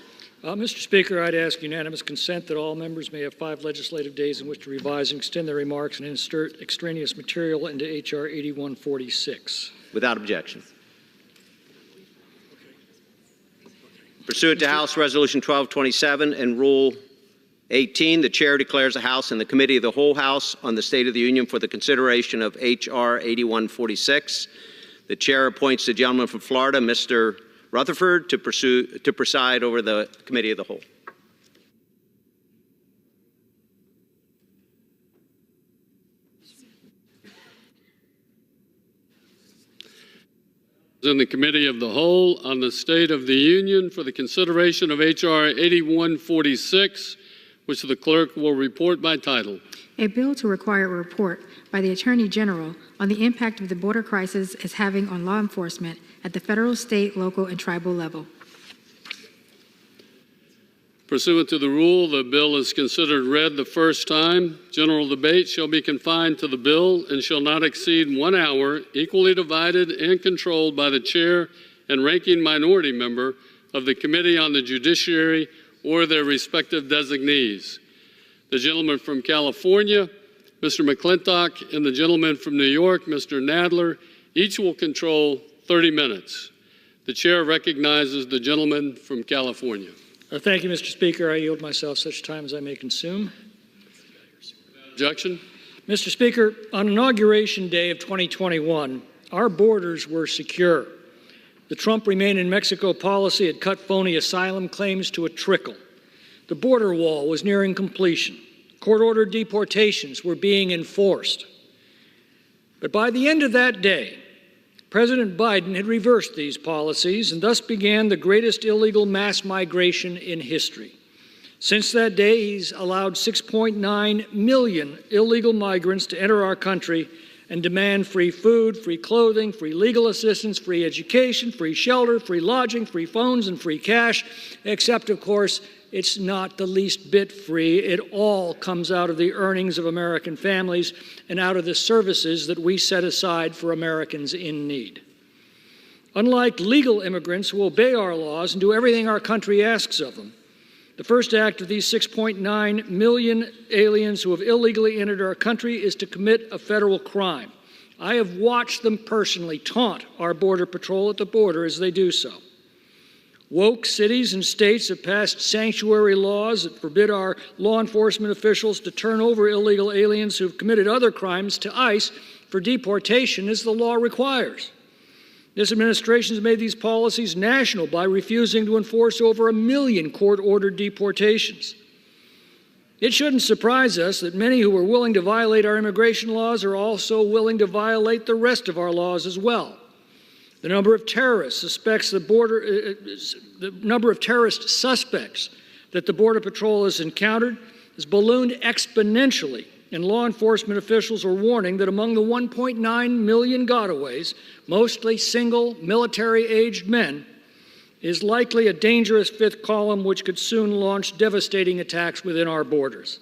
Mr. Speaker, I'd ask unanimous consent that all members may have 5 legislative days in which to revise and extend their remarks and insert extraneous material into H.R. 8146. Without objection. Pursuant to House Resolution 1227 and Rule 18, the chair declares the House and the Committee of the Whole House on the State of the Union for the consideration of H.R. 8146. The chair appoints the gentleman from Florida, Mr. Rutherford, to preside over the Committee of the Whole. In the Committee of the Whole on the State of the Union for the consideration of H.R. 8146, which the clerk will report by title. A bill to require a report by the Attorney General on the impact of the border crisis is having on law enforcement at the federal, state, local, and tribal level. Pursuant to the rule, the bill is considered read the first time. General debate shall be confined to the bill and shall not exceed 1 hour, equally divided and controlled by the chair and ranking minority member of the Committee on the Judiciary or their respective designees. The gentleman from California, Mr. McClintock, and the gentleman from New York, Mr. Nadler, each will control 30 minutes. The chair recognizes the gentleman from California. Thank you, Mr. Speaker. I yield myself such time as I may consume. Objection? Mr. Speaker, on Inauguration Day of 2021, our borders were secure. The Trump Remain in Mexico policy had cut phony asylum claims to a trickle. The border wall was nearing completion. Court-ordered deportations were being enforced. But by the end of that day, President Biden had reversed these policies and thus began the greatest illegal mass migration in history. Since that day, he's allowed 6.9 million illegal migrants to enter our country and demand free food, free clothing, free legal assistance, free education, free shelter, free lodging, free phones, and free cash, except, of course, it's not the least bit free. It all comes out of the earnings of American families and out of the services that we set aside for Americans in need. Unlike legal immigrants who obey our laws and do everything our country asks of them, the first act of these 6.9 million aliens who have illegally entered our country is to commit a federal crime. I have watched them personally taunt our Border Patrol at the border as they do so. Woke cities and states have passed sanctuary laws that forbid our law enforcement officials to turn over illegal aliens who've committed other crimes to ICE for deportation as the law requires. This administration has made these policies national by refusing to enforce over 1 million court-ordered deportations. It shouldn't surprise us that many who are willing to violate our immigration laws are also willing to violate the rest of our laws as well. The number of terrorist suspects that the the Border Patrol has encountered has ballooned exponentially, and law enforcement officials are warning that among the 1.9 million gotaways, mostly single military-aged men, is likely a dangerous fifth column which could soon launch devastating attacks within our borders.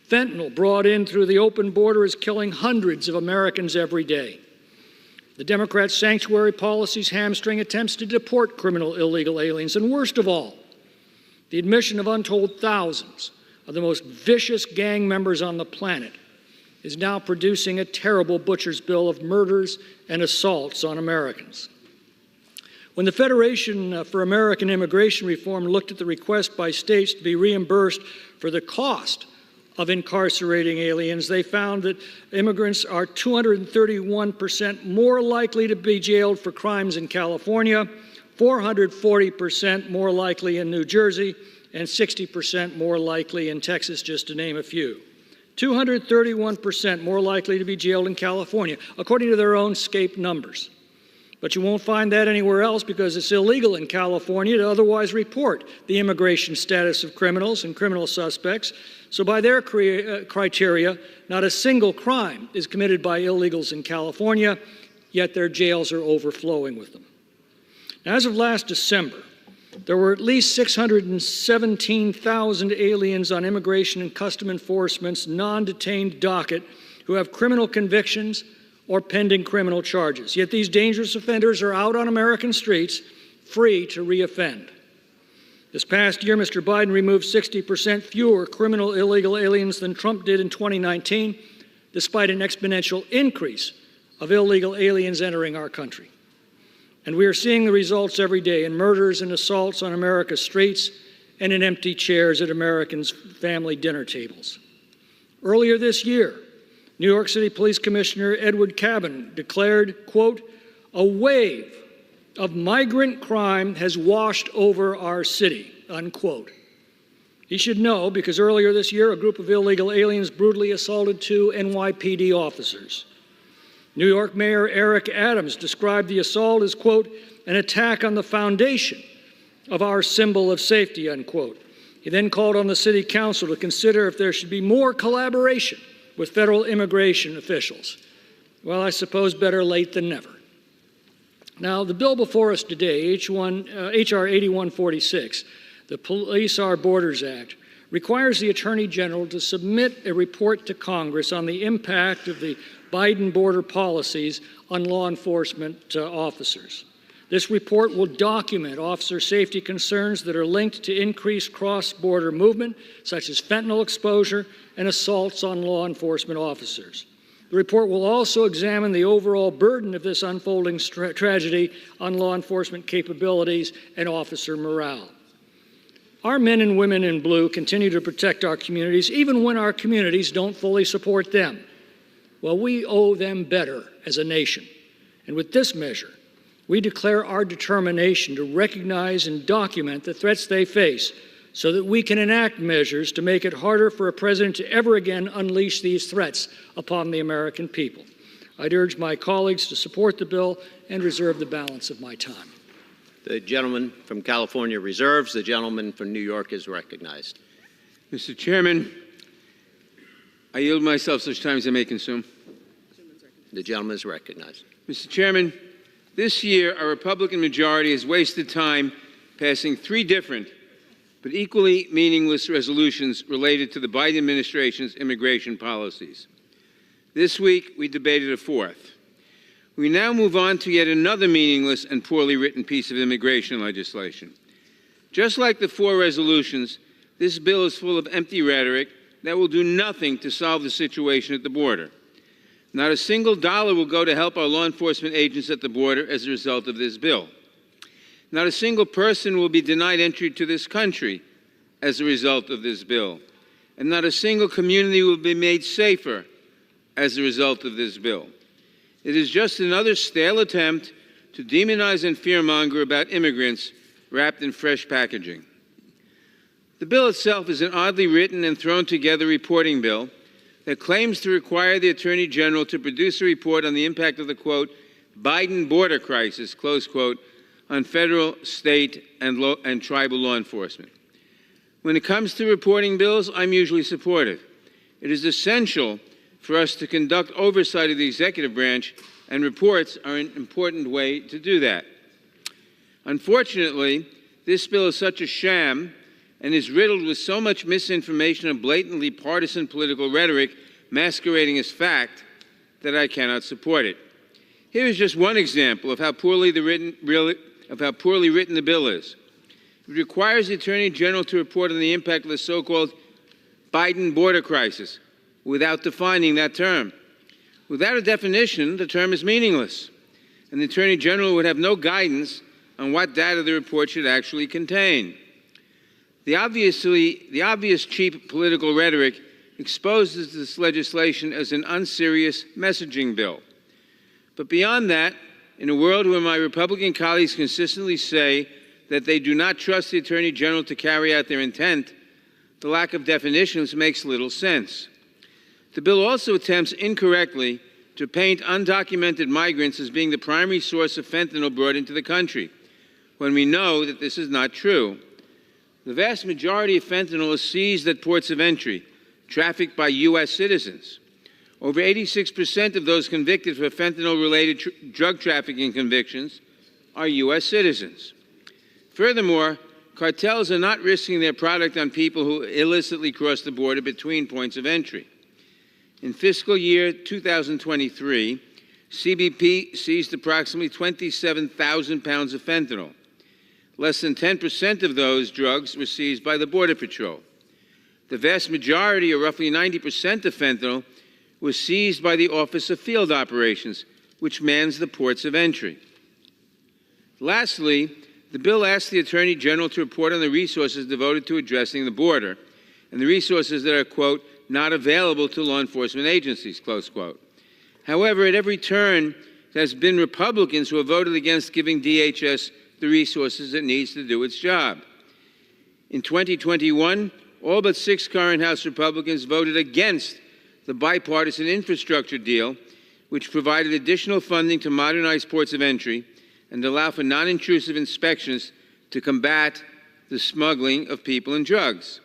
Fentanyl brought in through the open border is killing hundreds of Americans every day. The Democrats' sanctuary policies hamstring attempts to deport criminal illegal aliens. And worst of all, the admission of untold thousands of the most vicious gang members on the planet is now producing a terrible butcher's bill of murders and assaults on Americans. When the Federation for American Immigration Reform looked at the request by states to be reimbursed for the cost of incarcerating aliens, they found that immigrants are 231% more likely to be jailed for crimes in California, 440% more likely in New Jersey, and 60% more likely in Texas, just to name a few. 231% more likely to be jailed in California, according to their own SCAPE numbers. But you won't find that anywhere else because it's illegal in California to otherwise report the immigration status of criminals and criminal suspects. So by their criteria, not a single crime is committed by illegals in California, yet their jails are overflowing with them. Now, as of last December, there were at least 617,000 aliens on Immigration and Customs Enforcement's non-detained docket who have criminal convictions or pending criminal charges. Yet these dangerous offenders are out on American streets, free to reoffend. This past year, Mr. Biden removed 60% fewer criminal illegal aliens than Trump did in 2019, despite an exponential increase of illegal aliens entering our country. And we are seeing the results every day in murders and assaults on America's streets, and in empty chairs at Americans' family dinner tables. Earlier this year, New York City Police Commissioner Edward Cabin declared, quote, "A wave of migrant crime has washed over our city," unquote. He should know because earlier this year, a group of illegal aliens brutally assaulted 2 NYPD officers. New York Mayor Eric Adams described the assault as, quote, "an attack on the foundation of our symbol of safety," unquote. He then called on the City Council to consider if there should be more collaboration with federal immigration officials. Well, I suppose better late than never. Now, the bill before us today, H.R. 8146, the Police Our Borders Act, requires the Attorney General to submit a report to Congress on the impact of the Biden border policies on law enforcement officers. This report will document officer safety concerns that are linked to increased cross-border movement, such as fentanyl exposure and assaults on law enforcement officers. The report will also examine the overall burden of this unfolding tragedy on law enforcement capabilities and officer morale. Our men and women in blue continue to protect our communities, even when our communities don't fully support them. Well, we owe them better as a nation. And with this measure, we declare our determination to recognize and document the threats they face so that we can enact measures to make it harder for a president to ever again unleash these threats upon the American people. I'd urge my colleagues to support the bill and reserve the balance of my time. The gentleman from California reserves. The gentleman from New York is recognized. Mr. Chairman, I yield myself such time as I may consume. The gentleman is recognized. Mr. Chairman, this year, our Republican majority has wasted time passing 3 different but equally meaningless resolutions related to the Biden administration's immigration policies. This week, we debated a 4th. We now move on to yet another meaningless and poorly written piece of immigration legislation. Just like the 4 resolutions, this bill is full of empty rhetoric that will do nothing to solve the situation at the border. Not a single dollar will go to help our law enforcement agents at the border as a result of this bill. Not a single person will be denied entry to this country as a result of this bill. And not a single community will be made safer as a result of this bill. It is just another stale attempt to demonize and fearmonger about immigrants wrapped in fresh packaging. The bill itself is an oddly written and thrown together reporting bill that claims to require the Attorney General to produce a report on the impact of the, quote, Biden border crisis, close quote, on federal, state, and tribal law enforcement. When it comes to reporting bills, I'm usually supportive. It is essential for us to conduct oversight of the executive branch, and reports are an important way to do that. Unfortunately, this bill is such a sham and is riddled with so much misinformation and blatantly partisan political rhetoric masquerading as fact that I cannot support it. Here is just one example of how poorly written the bill is. It requires the Attorney General to report on the impact of the so-called Biden border crisis without defining that term. Without a definition, the term is meaningless, and the Attorney General would have no guidance on what data the report should actually contain. The obvious cheap political rhetoric exposes this legislation as an unserious messaging bill. But beyond that, in a world where my Republican colleagues consistently say that they do not trust the Attorney General to carry out their intent, the lack of definitions makes little sense. The bill also attempts incorrectly to paint undocumented migrants as being the primary source of fentanyl brought into the country, when we know that this is not true. The vast majority of fentanyl is seized at ports of entry, trafficked by U.S. citizens. Over 86% of those convicted for fentanyl-related drug trafficking convictions are U.S. citizens. Furthermore, cartels are not risking their product on people who illicitly cross the border between points of entry. In fiscal year 2023, CBP seized approximately 27,000 pounds of fentanyl. Less than 10% of those drugs were seized by the Border Patrol. The vast majority, or roughly 90% of fentanyl, was seized by the Office of Field Operations, which mans the ports of entry. Lastly, The bill asks the Attorney General to report on the resources devoted to addressing the border and the resources that are, quote, not available to law enforcement agencies, close quote. However, at every turn, there has been Republicans who have voted against giving DHS the resources it needs to do its job. In 2021, all but 6 current House Republicans voted against the bipartisan infrastructure deal, which provided additional funding to modernize ports of entry and allow for non-intrusive inspections to combat the smuggling of people and drugs.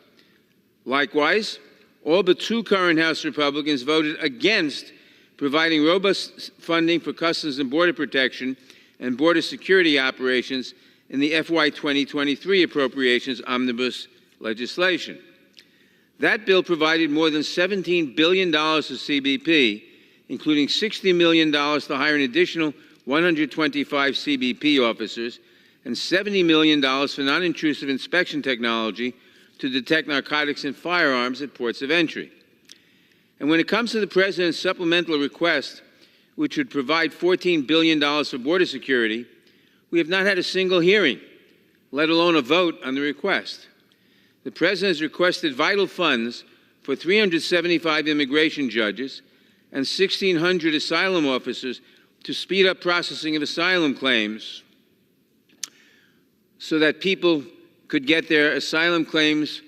Likewise, all but 2 current House Republicans voted against providing robust funding for Customs and Border Protection and border security operations in the FY 2023 appropriations omnibus legislation. That bill provided more than $17 billion to CBP, including $60 million to hire an additional 125 CBP officers and $70 million for non-intrusive inspection technology to detect narcotics and firearms at ports of entry. And when it comes to the President's supplemental request, which would provide $14 billion for border security, we have not had a single hearing, let alone a vote on the request. The President has requested vital funds for 375 immigration judges and 1,600 asylum officers to speed up processing of asylum claims so that people could get their asylum claims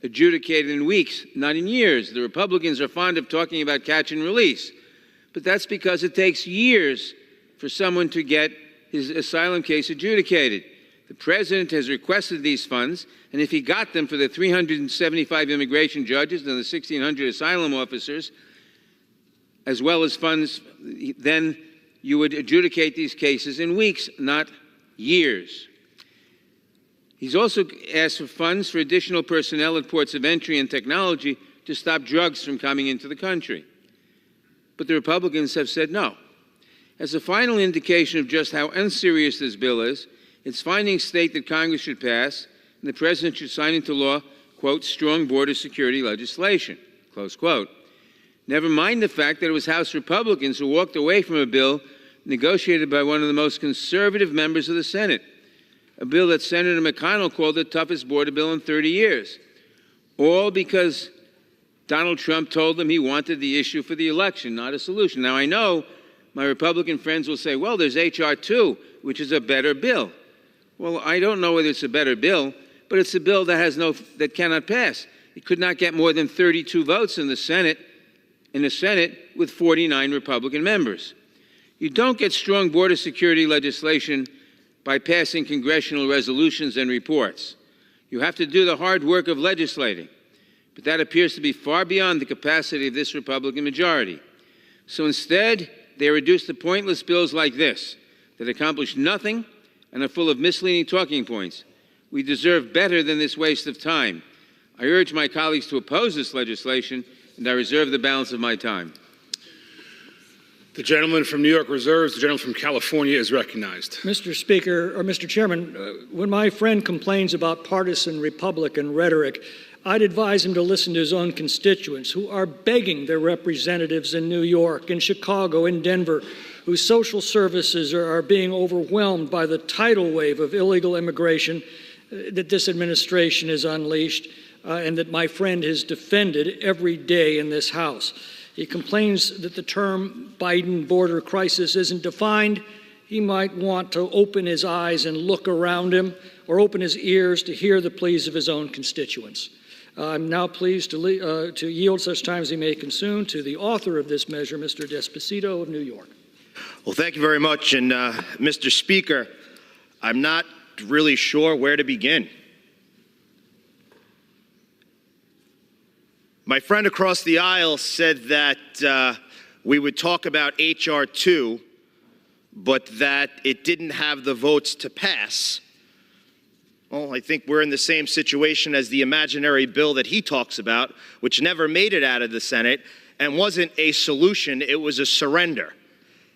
adjudicated in weeks, not in years. The Republicans are fond of talking about catch and release, but that's because it takes years for someone to get his asylum case adjudicated. The President has requested these funds, and if he got them for the 375 immigration judges and the 1,600 asylum officers, as well as funds, then you would adjudicate these cases in weeks, not years. He's also asked for funds for additional personnel at ports of entry and technology to stop drugs from coming into the country. But the Republicans have said no. As a final indication of just how unserious this bill is, its findings state that Congress should pass and the President should sign into law, quote, strong border security legislation, close quote. Never mind the fact that it was House Republicans who walked away from a bill negotiated by one of the most conservative members of the Senate, a bill that Senator McConnell called the toughest border bill in 30 years, all because Donald Trump told them he wanted the issue for the election, not a solution. Now, I know my Republican friends will say, well, there's H.R. 2, which is a better bill. Well, I don't know whether it's a better bill, but it's a bill that cannot pass. It could not get more than 32 votes in the Senate with 49 Republican members. You don't get strong border security legislation by passing congressional resolutions and reports. You have to do the hard work of legislating, but that appears to be far beyond the capacity of this Republican majority. So instead, they reduce to pointless bills like this that accomplish nothing and are full of misleading talking points. We deserve better than this waste of time. I urge my colleagues to oppose this legislation, and I reserve the balance of my time. The gentleman from New York reserves. The gentleman from California is recognized. Mr. Speaker, or Mr. Chairman, when my friend complains about partisan Republican rhetoric, I'd advise him to listen to his own constituents who are begging their representatives in New York, in Chicago, in Denver, whose social services are being overwhelmed by the tidal wave of illegal immigration that this administration has unleashed and that my friend has defended every day in this House. He complains that the term Biden border crisis isn't defined. He might want to open his eyes and look around him, or open his ears to hear the pleas of his own constituents. I'm now pleased to yield such time as he may consume to the author of this measure, Mr. Despacito of New York. Well, thank you very much. And Mr. Speaker, I'm not really sure where to begin. My friend across the aisle said that we would talk about H.R. 2, but that it didn't have the votes to pass. Well, I think we're in the same situation as the imaginary bill that he talks about, which never made it out of the Senate and wasn't a solution, it was a surrender.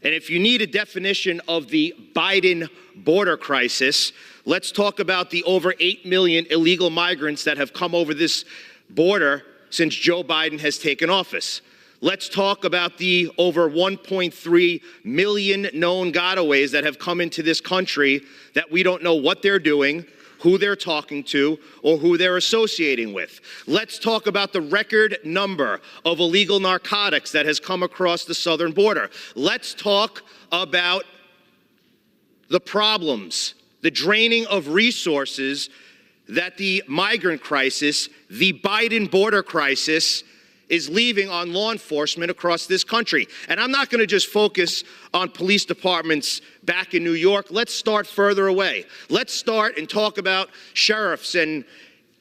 And if you need a definition of the Biden border crisis, let's talk about the over 8 million illegal migrants that have come over this border since Joe Biden has taken office. Let's talk about the over 1.3 million known gotaways that have come into this country that we don't know what they're doing, who they're talking to, or who they're associating with. Let's talk about the record number of illegal narcotics that has come across the southern border. Let's talk about the problems, the draining of resources that the migrant crisis, the Biden border crisis, is leaving on law enforcement across this country. And I'm not going to just focus on police departments back in New York. Let's start further away. Let's start and talk about sheriffs and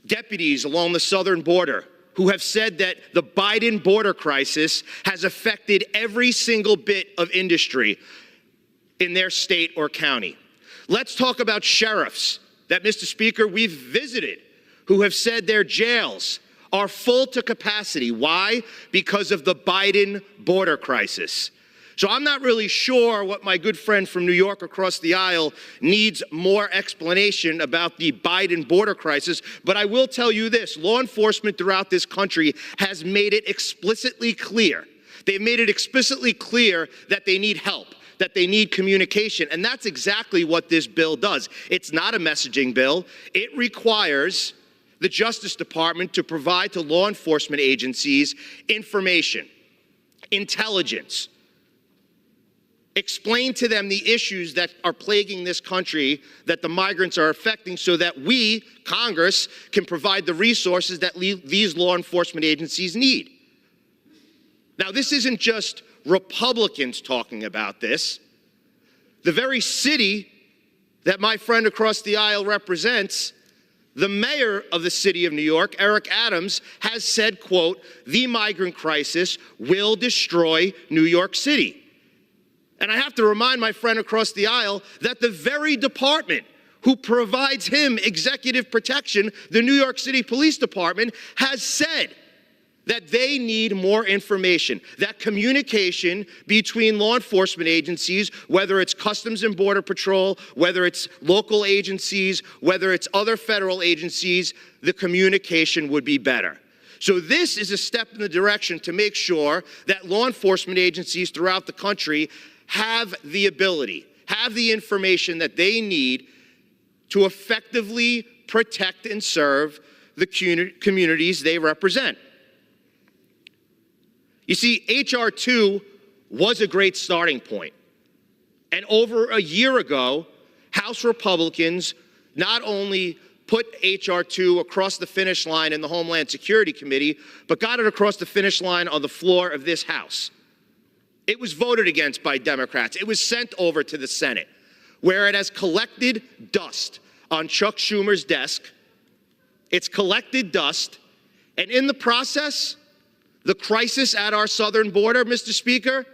deputies along the southern border who have said that the Biden border crisis has affected every single bit of industry in their state or county. Let's talk about sheriffs that, Mr. Speaker, we've visited who have said their jails are full to capacity. Why? Because of the Biden border crisis. So I'm not really sure what my good friend from New York across the aisle needs more explanation about the Biden border crisis, but I will tell you this: law enforcement throughout this country has made it explicitly clear. They've made it explicitly clear that they need help, that they need communication, and that's exactly what this bill does. It's not a messaging bill. It requires the Justice Department to provide to law enforcement agencies information, intelligence, explain to them the issues that are plaguing this country that the migrants are affecting so that we, Congress, can provide the resources that these law enforcement agencies need. Now, this isn't just Republicans talking about this. The very city that my friend across the aisle represents, the mayor of the city of New York, Eric Adams, has said, quote, "The migrant crisis will destroy New York City." And I have to remind my friend across the aisle that the very department who provides him executive protection, the New York City Police Department, has said that they need more information, that communication between law enforcement agencies, whether it's Customs and Border Patrol, whether it's local agencies, whether it's other federal agencies, the communication would be better. So this is a step in the direction to make sure that law enforcement agencies throughout the country have the ability, have the information that they need to effectively protect and serve the communities they represent. You see, H.R. 2 was a great starting point. And over a year ago, House Republicans not only put H.R. 2 across the finish line in the Homeland Security Committee, but got it across the finish line on the floor of this House. It was voted against by Democrats. It was sent over to the Senate, where it has collected dust on Chuck Schumer's desk. It's collected dust, and in the process, the crisis at our southern border, Mr. Speaker,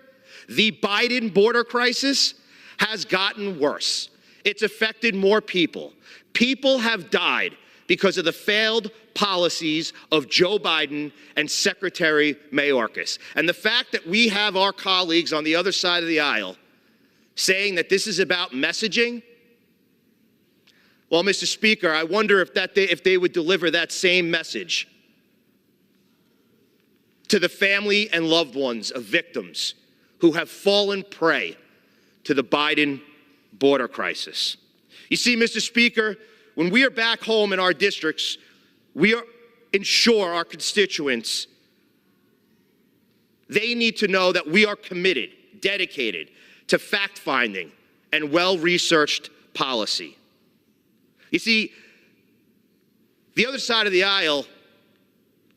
the Biden border crisis, has gotten worse. It's affected more people. People have died because of the failed policies of Joe Biden and Secretary Mayorkas. And the fact that we have our colleagues on the other side of the aisle saying that this is about messaging, well, Mr. Speaker, I wonder if they would deliver that same message to the family and loved ones of victims who have fallen prey to the Biden border crisis. You see, Mr. Speaker, when we are back home in our districts, we ensure our constituents, they need to know that we are committed, dedicated to fact-finding and well-researched policy. You see, the other side of the aisle,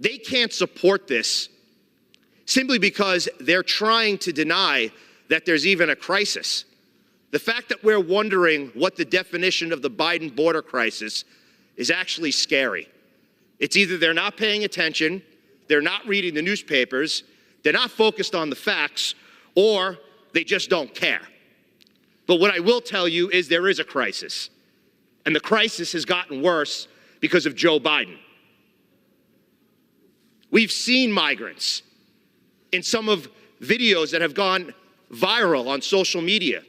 they can't support this simply because they're trying to deny that there's even a crisis. The fact that we're wondering what the definition of the Biden border crisis is actually scary. It's either they're not paying attention, they're not reading the newspapers, they're not focused on the facts, or they just don't care. But what I will tell you is there is a crisis. And the crisis has gotten worse because of Joe Biden. We've seen migrants in some of videos that have gone viral on social media.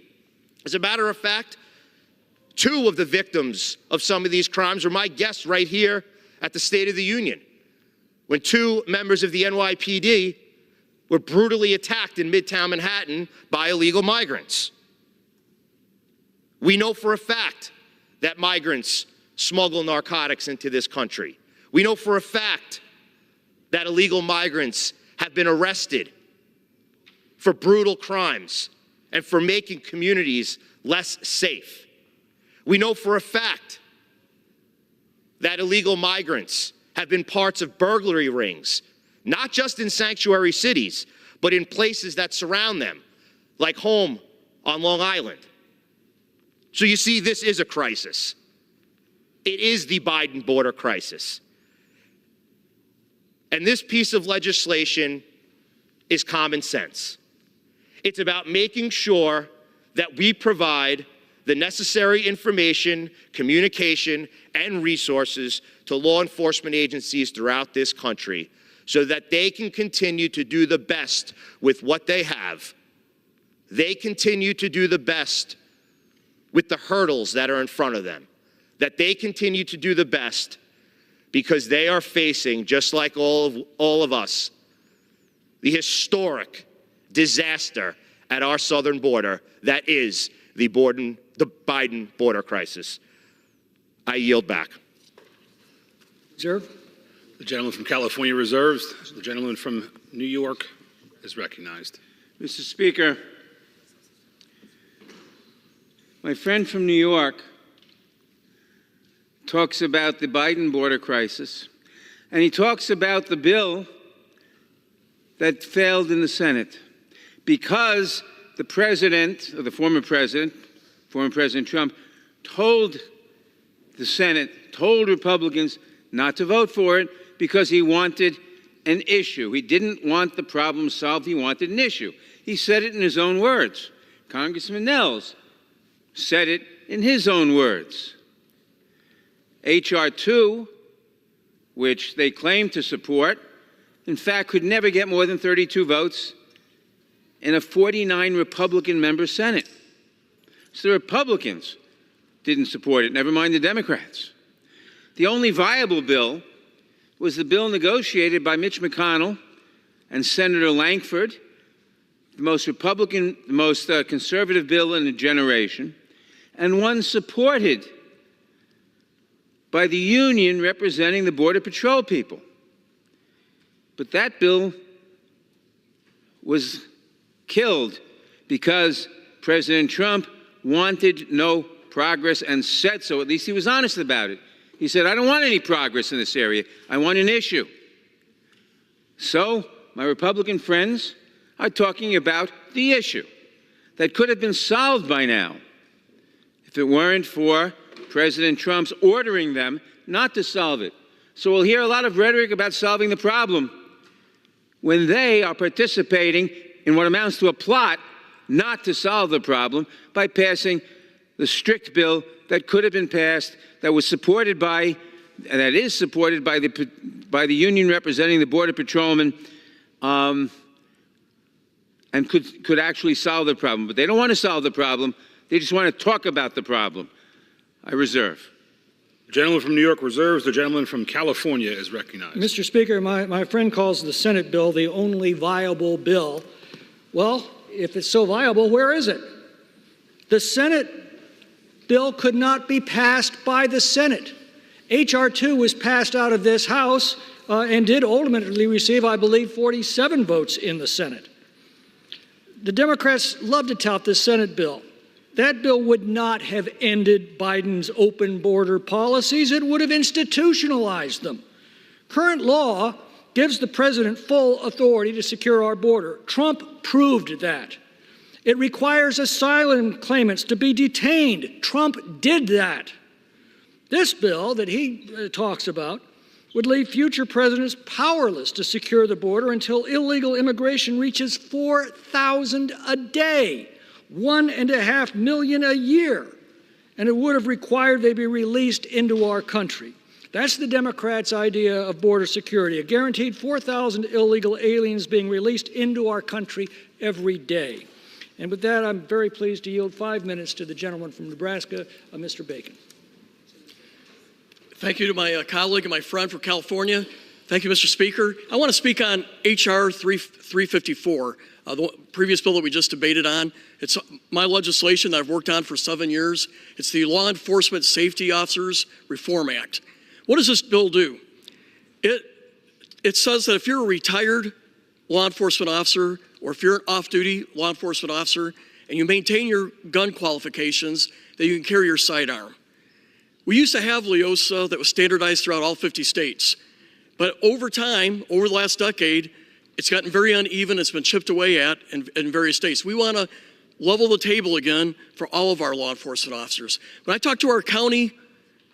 As a matter of fact, 2 of the victims of some of these crimes were my guests right here at the State of the Union, when 2 members of the NYPD were brutally attacked in Midtown Manhattan by illegal migrants. We know for a fact that migrants smuggle narcotics into this country. We know for a fact that illegal migrants have been arrested for brutal crimes and for making communities less safe. We know for a fact that illegal migrants have been parts of burglary rings, not just in sanctuary cities, but in places that surround them, like home on Long Island. So you see, this is a crisis. It is the Biden border crisis. And this piece of legislation is common sense. It's about making sure that we provide the necessary information, communication, and resources to law enforcement agencies throughout this country so that they can continue to do the best with what they have. They continue to do the best with the hurdles that are in front of them. That they continue to do the best because they are facing, just like all of us, the historic disaster at our southern border that is the Biden border crisis. I yield back. Reserve. The gentleman from California reserves. The gentleman from New York is recognized. Mr. Speaker, my friend from New York talks about the Biden border crisis, and he talks about the bill that failed in the Senate because the president, or the former President Trump, told the Senate, told Republicans not to vote for it because he wanted an issue. He didn't want the problem solved, he wanted an issue. He said it in his own words. Congressman Nels said it in his own words. H.R. 2, which they claim to support, in fact, could never get more than 32 votes in a 49 Republican member Senate. So the Republicans didn't support it, never mind the Democrats. The only viable bill was the bill negotiated by Mitch McConnell and Senator Lankford, the most conservative bill in a generation, and one supported by the union representing the Border Patrol people. But that bill was killed because President Trump wanted no progress and said so. At least he was honest about it. He said, I don't want any progress in this area. I want an issue. So my Republican friends are talking about the issue that could have been solved by now if it weren't for President Trump's ordering them not to solve it. So we'll hear a lot of rhetoric about solving the problem when they are participating in what amounts to a plot not to solve the problem by passing the strict bill that could have been passed, that was supported by, and that is supported by the union representing the Border Patrolmen, and could actually solve the problem. But they don't want to solve the problem. They just want to talk about the problem. I reserve. The gentleman from New York reserves. The gentleman from California is recognized. Mr. Speaker, my friend calls the Senate bill the only viable bill. Well, if it's so viable, where is it? The Senate bill could not be passed by the Senate. H.R. 2 was passed out of this House and did ultimately receive, I believe, 47 votes in the Senate. The Democrats love to tout this Senate bill. That bill would not have ended Biden's open border policies. It would have institutionalized them. Current law gives the president full authority to secure our border. Trump proved that. It requires asylum claimants to be detained. Trump did that. This bill that he talks about would leave future presidents powerless to secure the border until illegal immigration reaches 4,000 a day, 1.5 million a year, and it would have required they be released into our country. That's the Democrats' idea of border security, a guaranteed 4,000 illegal aliens being released into our country every day. And with that, I'm very pleased to yield 5 minutes to the gentleman from Nebraska, Mr. Bacon. Thank you to my colleague and my friend from California. Thank you, Mr. Speaker. I want to speak on H.R. 354, the previous bill that we just debated on. It's my legislation that I've worked on for 7 years. It's the Law Enforcement Safety Officers Reform Act. What does this bill do? It says that if you're a retired law enforcement officer or if you're an off-duty law enforcement officer and you maintain your gun qualifications, that you can carry your sidearm. We used to have LEOSA that was standardized throughout all 50 states. But over time, over the last decade, it's gotten very uneven. It's been chipped away at in various states. We want to level the table again for all of our law enforcement officers. When I talk to our county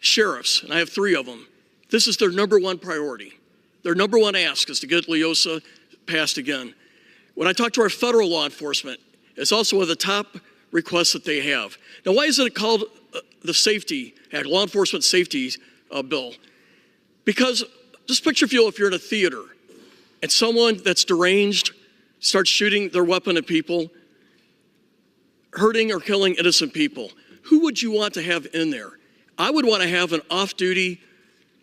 sheriffs, and I have 3 of them, this is their number one priority. Their number one ask is to get LEOSA passed again. When I talk to our federal law enforcement, it's also one of the top requests that they have. Now, why is it called the Safety Act, Law Enforcement Safety Bill? Because just picture, if you're in a theater and someone that's deranged starts shooting their weapon at people, hurting or killing innocent people. Who would you want to have in there? I would want to have an off-duty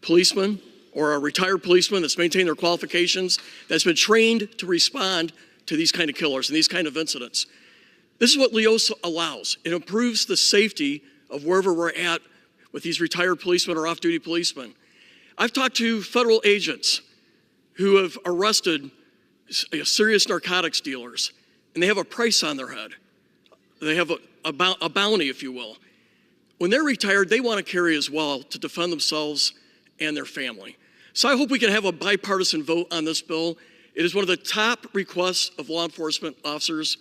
policeman or a retired policeman that's maintained their qualifications, that's been trained to respond to these kind of killers and these kind of incidents. This is what LEOSA allows. It improves the safety of wherever we're at with these retired policemen or off-duty policemen. I've talked to federal agents who have arrested serious narcotics dealers, and they have a price on their head. They have a bounty, if you will. When they're retired, they want to carry as well to defend themselves and their family. So I hope we can have a bipartisan vote on this bill. It is one of the top requests of law enforcement officers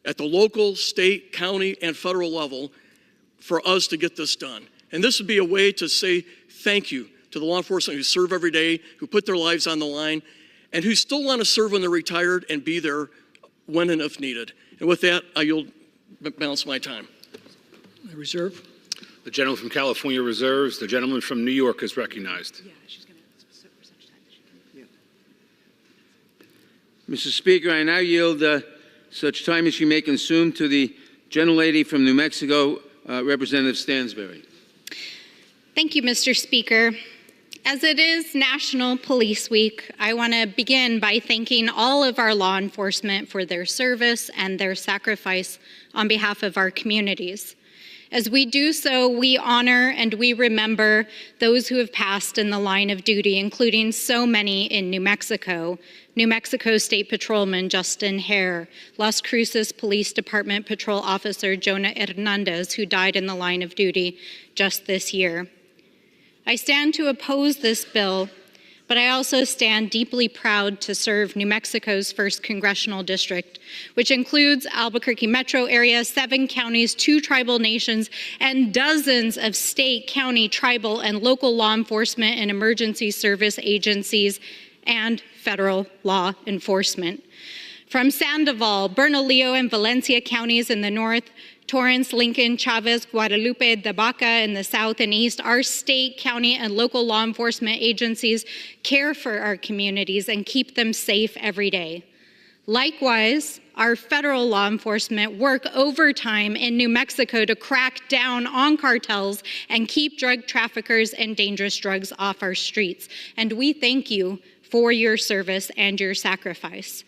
at the local, state, county, and federal level for us to get this done. And this would be a way to say thank you to the law enforcement who serve every day, who put their lives on the line, and who still want to serve when they're retired and be there when and if needed. And with that, I yield balance my time. Reserve. The gentleman from California reserves. The gentleman from New York is recognized. Mr. Speaker, I now yield such time as she may consume to the gentlelady from New Mexico, Representative Stansbury. Thank you, Mr. Speaker. As it is National Police Week, I want to begin by thanking all of our law enforcement for their service and their sacrifice on behalf of our communities. As we do so, we honor and we remember those who have passed in the line of duty, including so many in New Mexico. New Mexico State Patrolman Justin Hare, Las Cruces Police Department Patrol Officer Jonah Hernandez, who died in the line of duty just this year. I stand to oppose this bill, but I also stand deeply proud to serve New Mexico's 1st Congressional District, which includes Albuquerque metro area, 7 counties, 2 tribal nations, and dozens of state, county, tribal, and local law enforcement and emergency service agencies and federal law enforcement. From Sandoval, Bernalillo, and Valencia counties in the north, Torrance, Lincoln, Chavez, Guadalupe, De Baca in the south and east, our state, county, and local law enforcement agencies care for our communities and keep them safe every day. Likewise, our federal law enforcement work overtime in New Mexico to crack down on cartels and keep drug traffickers and dangerous drugs off our streets. And we thank you for your service and your sacrifice.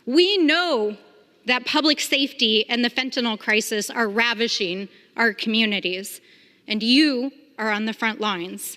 We know that public safety and the fentanyl crisis are ravaging our communities, and you are on the front lines.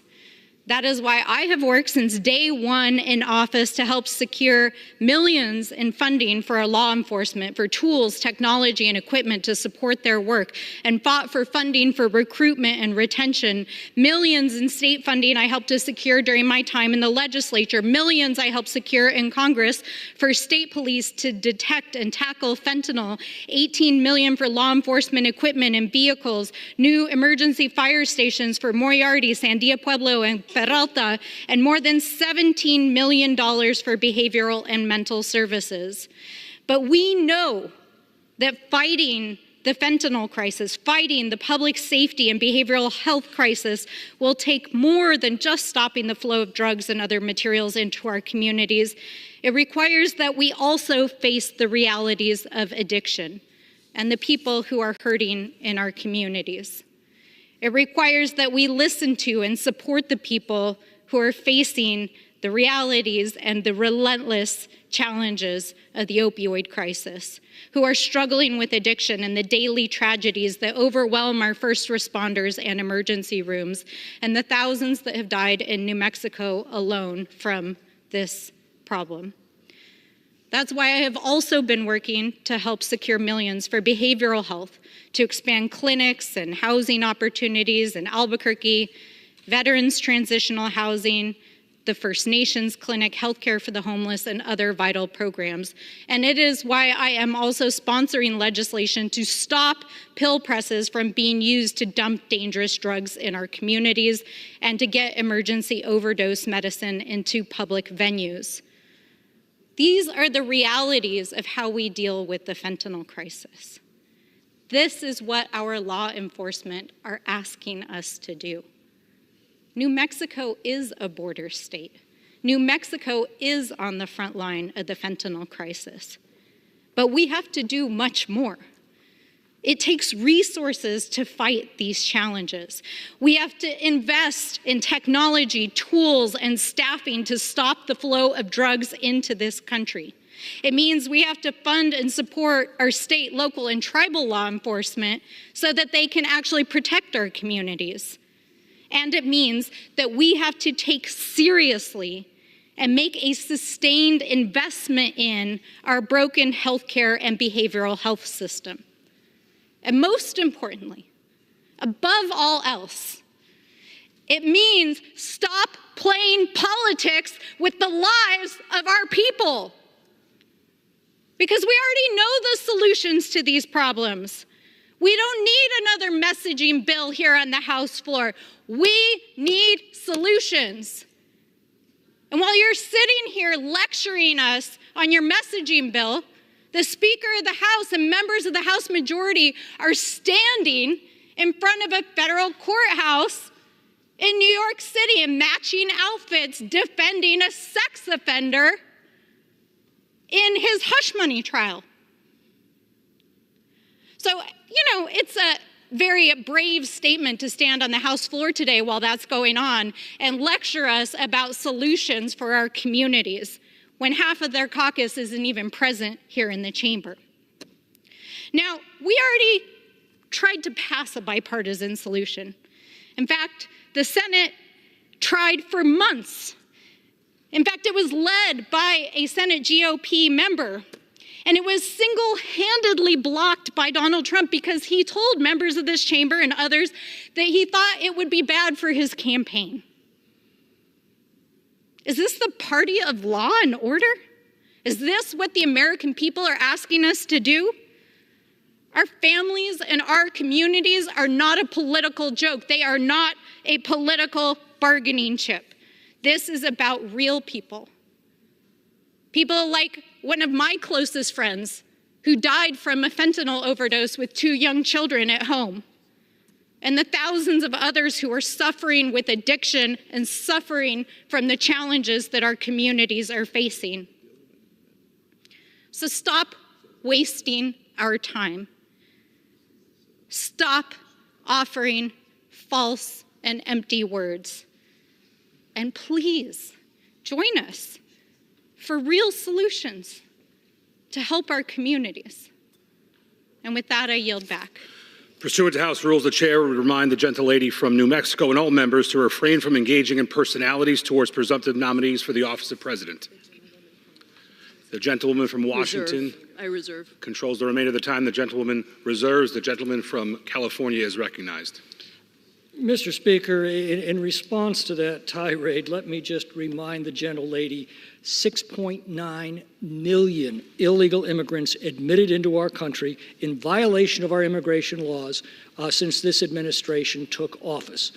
That is why I have worked since day one in office to help secure millions in funding for our law enforcement, for tools, technology, and equipment to support their work, and fought for funding for recruitment and retention. Millions in state funding I helped to secure during my time in the legislature. Millions I helped secure in Congress for state police to detect and tackle fentanyl. 18 million for law enforcement equipment and vehicles. New emergency fire stations for Moriarty, Sandia Pueblo, and Peralta, and more than $17 million for behavioral and mental services. But we know that fighting the fentanyl crisis, fighting the public safety and behavioral health crisis will take more than just stopping the flow of drugs and other materials into our communities. It requires that we also face the realities of addiction and the people who are hurting in our communities. It requires that we listen to and support the people who are facing the realities and the relentless challenges of the opioid crisis, who are struggling with addiction and the daily tragedies that overwhelm our first responders and emergency rooms, and the thousands that have died in New Mexico alone from this problem. That's why I have also been working to help secure millions for behavioral health, to expand clinics and housing opportunities in Albuquerque, veterans transitional housing, the First Nations clinic, healthcare for the homeless, and other vital programs. And it is why I am also sponsoring legislation to stop pill presses from being used to dump dangerous drugs in our communities and to get emergency overdose medicine into public venues. These are the realities of how we deal with the fentanyl crisis. This is what our law enforcement are asking us to do. New Mexico is a border state. New Mexico is on the front line of the fentanyl crisis. But we have to do much more. It takes resources to fight these challenges. We have to invest in technology, tools, and staffing to stop the flow of drugs into this country. It means we have to fund and support our state, local, and tribal law enforcement so that they can actually protect our communities. And it means that we have to take seriously and make a sustained investment in our broken healthcare and behavioral health system. And most importantly, above all else, it means stop playing politics with the lives of our people. Because we already know the solutions to these problems. We don't need another messaging bill here on the House floor. We need solutions. And while you're sitting here lecturing us on your messaging bill, the Speaker of the House and members of the House majority are standing in front of a federal courthouse in New York City in matching outfits defending a sex offender in his hush money trial. So, it's a very brave statement to stand on the House floor today while that's going on and lecture us about solutions for our communities when half of their caucus isn't even present here in the chamber. Now, we already tried to pass a bipartisan solution. In fact, the Senate tried for months. In fact, it was led by a Senate GOP member. And it was single-handedly blocked by Donald Trump because he told members of this chamber and others that he thought it would be bad for his campaign. Is this the party of law and order? Is this what the American people are asking us to do? Our families and our communities are not a political joke. They are not a political bargaining chip. This is about real people. People like one of my closest friends who died from a fentanyl overdose with 2 young children at home, and the thousands of others who are suffering with addiction and suffering from the challenges that our communities are facing. So stop wasting our time. Stop offering false and empty words. And please join us for real solutions to help our communities. And with that, I yield back. Pursuant to House rules, the chair would remind the gentlelady from New Mexico and all members to refrain from engaging in personalities towards presumptive nominees for the office of president. The gentlewoman from Washington I reserve. controls the remainder of the time. The gentlewoman reserves. The gentleman from California is recognized. Mr. Speaker, in response to that tirade, let me just remind the gentlelady 6.9 million illegal immigrants admitted into our country in violation of our immigration laws since this administration took office.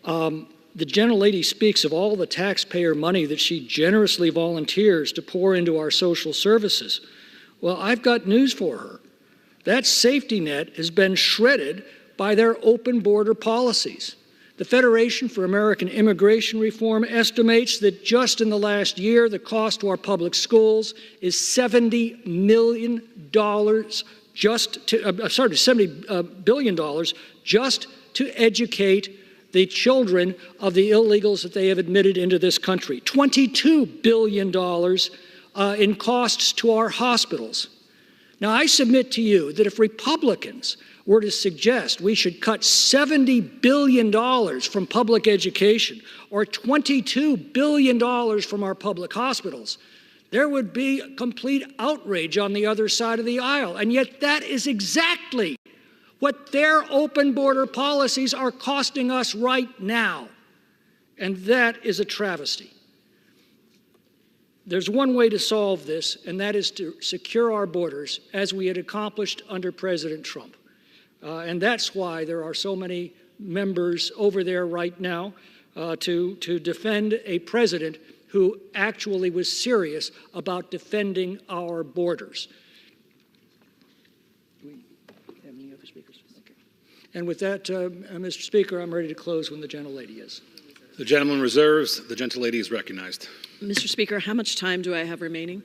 The gentlelady speaks of all the taxpayer money that she generously volunteers to pour into our social services. Well, I've got news for her. That safety net has been shredded by their open border policies. The Federation for American Immigration Reform estimates that just in the last year, the cost to our public schools is $70 billion just to educate the children of the illegals that they have admitted into this country. $22 billion in costs to our hospitals. Now, I submit to you that if Republicans were to suggest we should cut $70 billion from public education or $22 billion from our public hospitals, there would be complete outrage on the other side of the aisle. And yet that is exactly what their open border policies are costing us right now. And that is a travesty. There's one way to solve this, and that is to secure our borders as we had accomplished under President Trump. And that's why there are so many members over there right now to defend a president who actually was serious about defending our borders. Do we have any other speakers? Okay. And with that, Mr. Speaker, I'm ready to close when the gentlelady is. The gentleman reserves. The gentlelady is recognized. Mr. Speaker, how much time do I have remaining?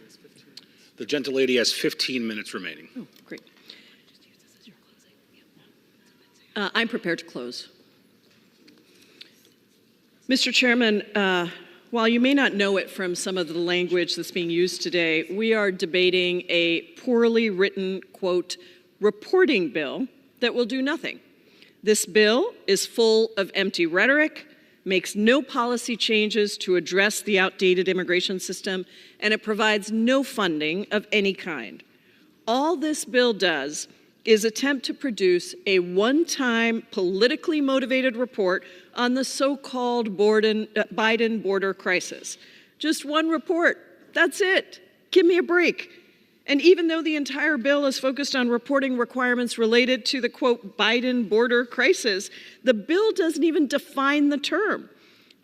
The gentlelady has 15 minutes remaining. Oh, great. I'm prepared to close. Mr. Chairman, while you may not know it from some of the language that's being used today, we are debating a poorly written, quote, reporting bill that will do nothing. This bill is full of empty rhetoric, makes no policy changes to address the outdated immigration system, and it provides no funding of any kind. All this bill does is attempt to produce a one-time politically motivated report on the so-called Biden border crisis. Just one report. That's it. Give me a break. And even though the entire bill is focused on reporting requirements related to the, quote, Biden border crisis, the bill doesn't even define the term.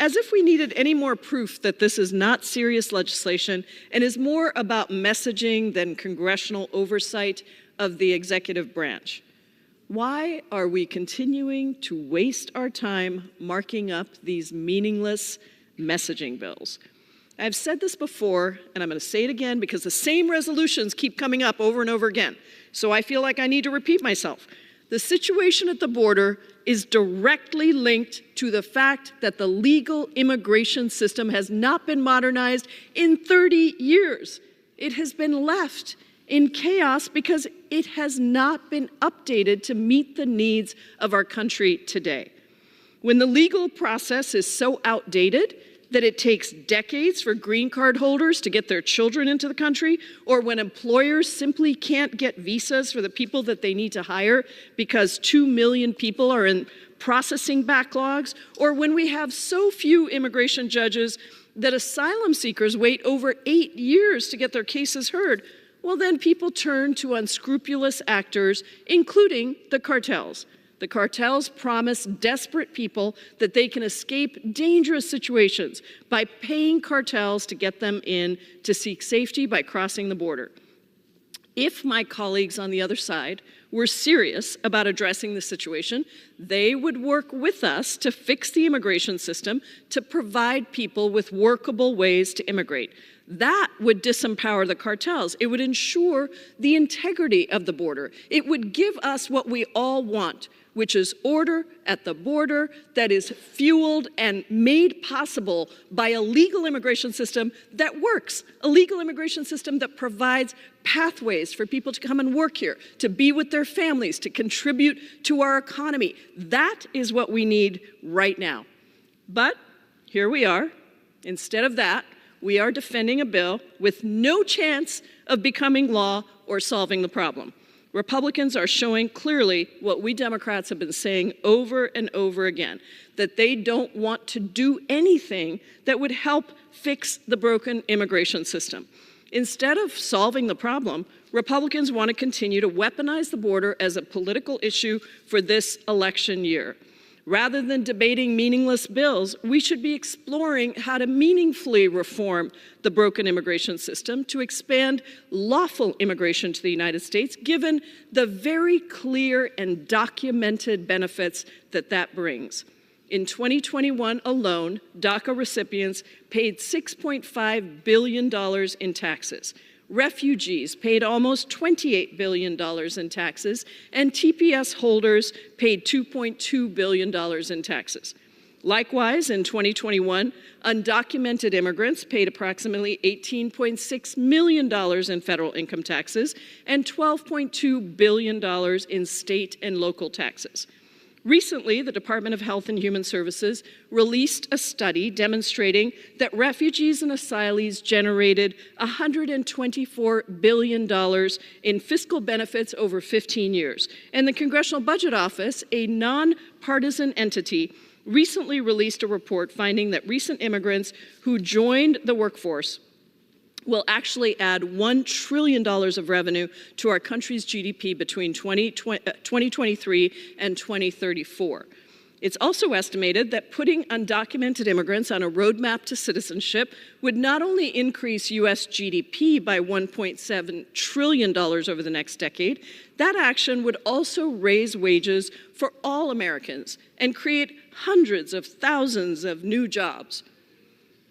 As if we needed any more proof that this is not serious legislation and is more about messaging than congressional oversight of the executive branch. Why are we continuing to waste our time marking up these meaningless messaging bills? I've said this before, and I'm going to say it again because the same resolutions keep coming up over and over again. So I feel like I need to repeat myself. The situation at the border is directly linked to the fact that the legal immigration system has not been modernized in 30 years. It has been left in chaos because it has not been updated to meet the needs of our country today. When the legal process is so outdated that it takes decades for green card holders to get their children into the country, or when employers simply can't get visas for the people that they need to hire because 2 million people are in processing backlogs, or when we have so few immigration judges that asylum seekers wait over 8 years to get their cases heard, well, then people turn to unscrupulous actors, including the cartels. The cartels promise desperate people that they can escape dangerous situations by paying cartels to get them in to seek safety by crossing the border. If my colleagues on the other side were serious about addressing the situation, they would work with us to fix the immigration system to provide people with workable ways to immigrate. That would disempower the cartels. It would ensure the integrity of the border. It would give us what we all want, which is order at the border that is fueled and made possible by a legal immigration system that works, a legal immigration system that provides pathways for people to come and work here, to be with their families, to contribute to our economy. That is what we need right now. But here we are. Instead of that, we are defending a bill with no chance of becoming law or solving the problem. Republicans are showing clearly what we Democrats have been saying over and over again, that they don't want to do anything that would help fix the broken immigration system. Instead of solving the problem, Republicans want to continue to weaponize the border as a political issue for this election year. Rather than debating meaningless bills, we should be exploring how to meaningfully reform the broken immigration system to expand lawful immigration to the United States, given the very clear and documented benefits that that brings. In 2021 alone, DACA recipients paid $6.5 billion in taxes. Refugees paid almost $28 billion in taxes, and TPS holders paid $2.2 billion in taxes. Likewise, in 2021, undocumented immigrants paid approximately $18.6 million in federal income taxes and $12.2 billion in state and local taxes. Recently, the Department of Health and Human Services released a study demonstrating that refugees and asylees generated $124 billion in fiscal benefits over 15 years. And the Congressional Budget Office, a nonpartisan entity, recently released a report finding that recent immigrants who joined the workforce will actually add $1 trillion of revenue to our country's GDP between 2023 and 2034. It's also estimated that putting undocumented immigrants on a roadmap to citizenship would not only increase U.S. GDP by $1.7 trillion over the next decade, that action would also raise wages for all Americans and create hundreds of thousands of new jobs.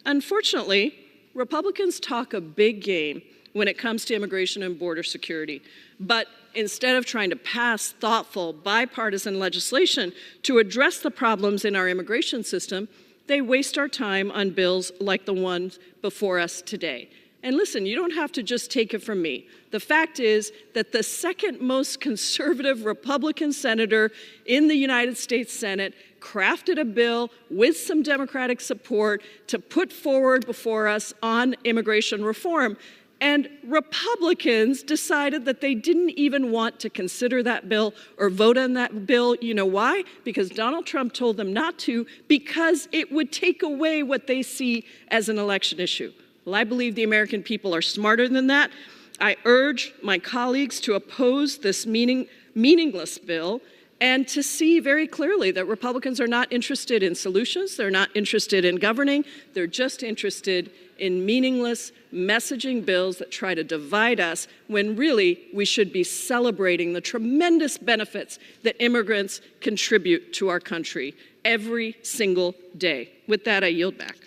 Unfortunately, Republicans talk a big game when it comes to immigration and border security, but instead of trying to pass thoughtful, bipartisan legislation to address the problems in our immigration system, they waste our time on bills like the ones before us today. And listen, you don't have to just take it from me. The fact is that the second most conservative Republican senator in the United States Senate crafted a bill with some Democratic support to put forward before us on immigration reform. And Republicans decided that they didn't even want to consider that bill or vote on that bill. You know why? Because Donald Trump told them not to, because it would take away what they see as an election issue. Well, I believe the American people are smarter than that. I urge my colleagues to oppose this meaningless bill and to see very clearly that Republicans are not interested in solutions, they're not interested in governing, they're just interested in meaningless messaging bills that try to divide us when really we should be celebrating the tremendous benefits that immigrants contribute to our country every single day. With that, I yield back.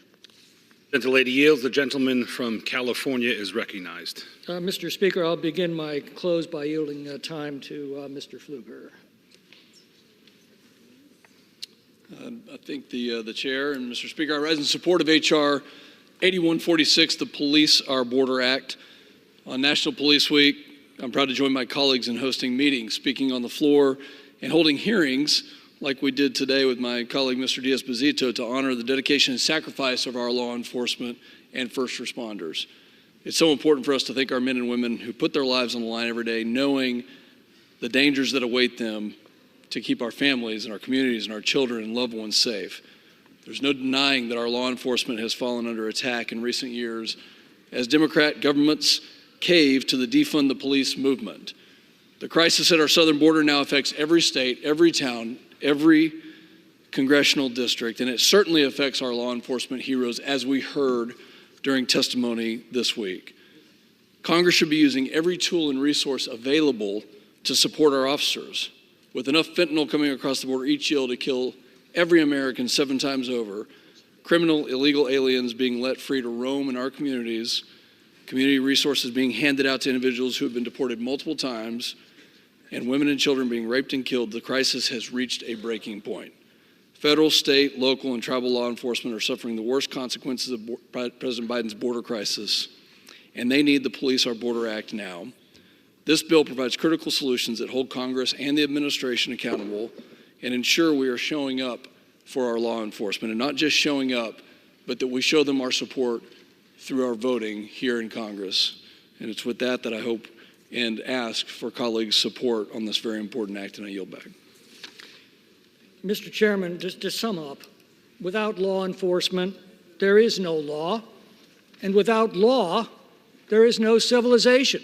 Gentlelady yields. The gentleman from California is recognized. Mr. Speaker, I'll begin my close by yielding time to Mr. Pfluger. I think the chair and Mr. Speaker, I rise in support of H.R. 8146, the Police Our Border Act. On National Police Week, I'm proud to join my colleagues in hosting meetings, speaking on the floor, and holding hearings like we did today with my colleague Mr. Diaz-Bazito to honor the dedication and sacrifice of our law enforcement and first responders. It's so important for us to thank our men and women who put their lives on the line every day, knowing the dangers that await them to keep our families and our communities and our children and loved ones safe. There's no denying that our law enforcement has fallen under attack in recent years as Democrat governments cave to the defund the police movement. The crisis at our southern border now affects every state, every town, every congressional district, and it certainly affects our law enforcement heroes, as we heard during testimony this week. Congress should be using every tool and resource available to support our officers. With enough fentanyl coming across the border each year to kill every American 7 times over, criminal illegal aliens being let free to roam in our communities, community resources being handed out to individuals who have been deported multiple times, and women and children being raped and killed, the crisis has reached a breaking point. Federal, state, local, and tribal law enforcement are suffering the worst consequences of President Biden's border crisis, and they need the Police Our Border Act now. This bill provides critical solutions that hold Congress and the administration accountable and ensure we are showing up for our law enforcement, and not just showing up, but that we show them our support through our voting here in Congress. And it's with that that I hope and ask for colleagues' support on this very important act, and I yield back. Mr. Chairman, just to sum up, without law enforcement, there is no law, and without law, there is no civilization.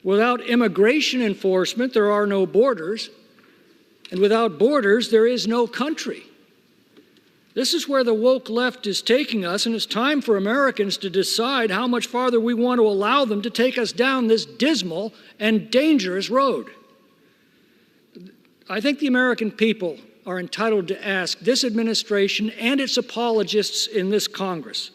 Without immigration enforcement, there are no borders, and without borders, there is no country. This is where the woke left is taking us, and it's time for Americans to decide how much farther we want to allow them to take us down this dismal and dangerous road. I think the American people are entitled to ask this administration and its apologists in this Congress,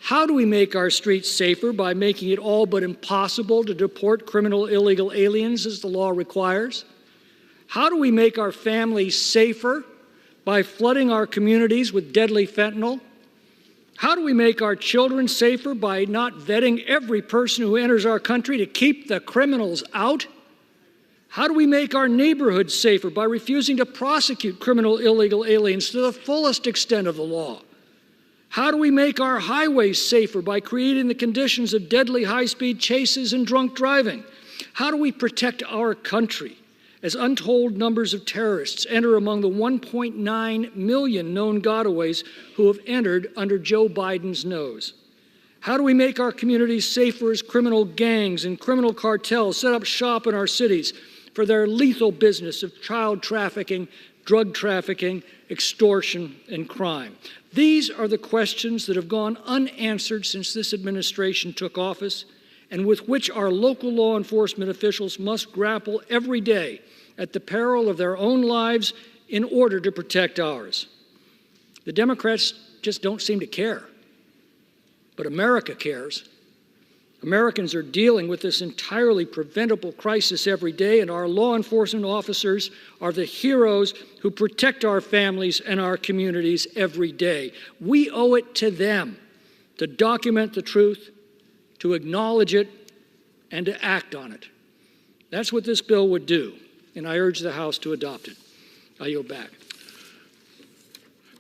how do we make our streets safer by making it all but impossible to deport criminal illegal aliens as the law requires? How do we make our families safer by flooding our communities with deadly fentanyl? How do we make our children safer by not vetting every person who enters our country to keep the criminals out? How do we make our neighborhoods safer by refusing to prosecute criminal illegal aliens to the fullest extent of the law? How do we make our highways safer by creating the conditions of deadly high-speed chases and drunk driving? How do we protect our country as untold numbers of terrorists enter among the 1.9 million known gotaways who have entered under Joe Biden's nose? How do we make our communities safer as criminal gangs and criminal cartels set up shop in our cities for their lethal business of child trafficking, drug trafficking, extortion, and crime? These are the questions that have gone unanswered since this administration took office, and with which our local law enforcement officials must grapple every day at the peril of their own lives in order to protect ours. The Democrats just don't seem to care. But America cares. Americans are dealing with this entirely preventable crisis every day, and our law enforcement officers are the heroes who protect our families and our communities every day. We owe it to them to document the truth, to acknowledge it, and to act on it. That's what this bill would do, and I urge the House to adopt it. I yield back.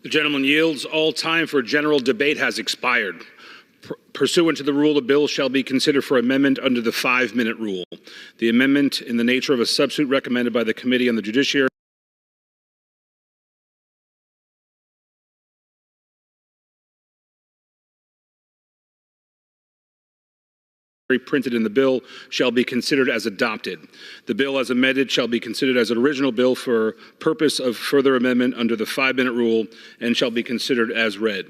The gentleman yields. All time for general debate has expired. Pursuant to the rule, the bill shall be considered for amendment under the 5-minute rule. The amendment, in the nature of a substitute recommended by the Committee on the Judiciary, printed in the bill shall be considered as adopted. The bill as amended shall be considered as an original bill for purpose of further amendment under the 5-minute rule and shall be considered as read.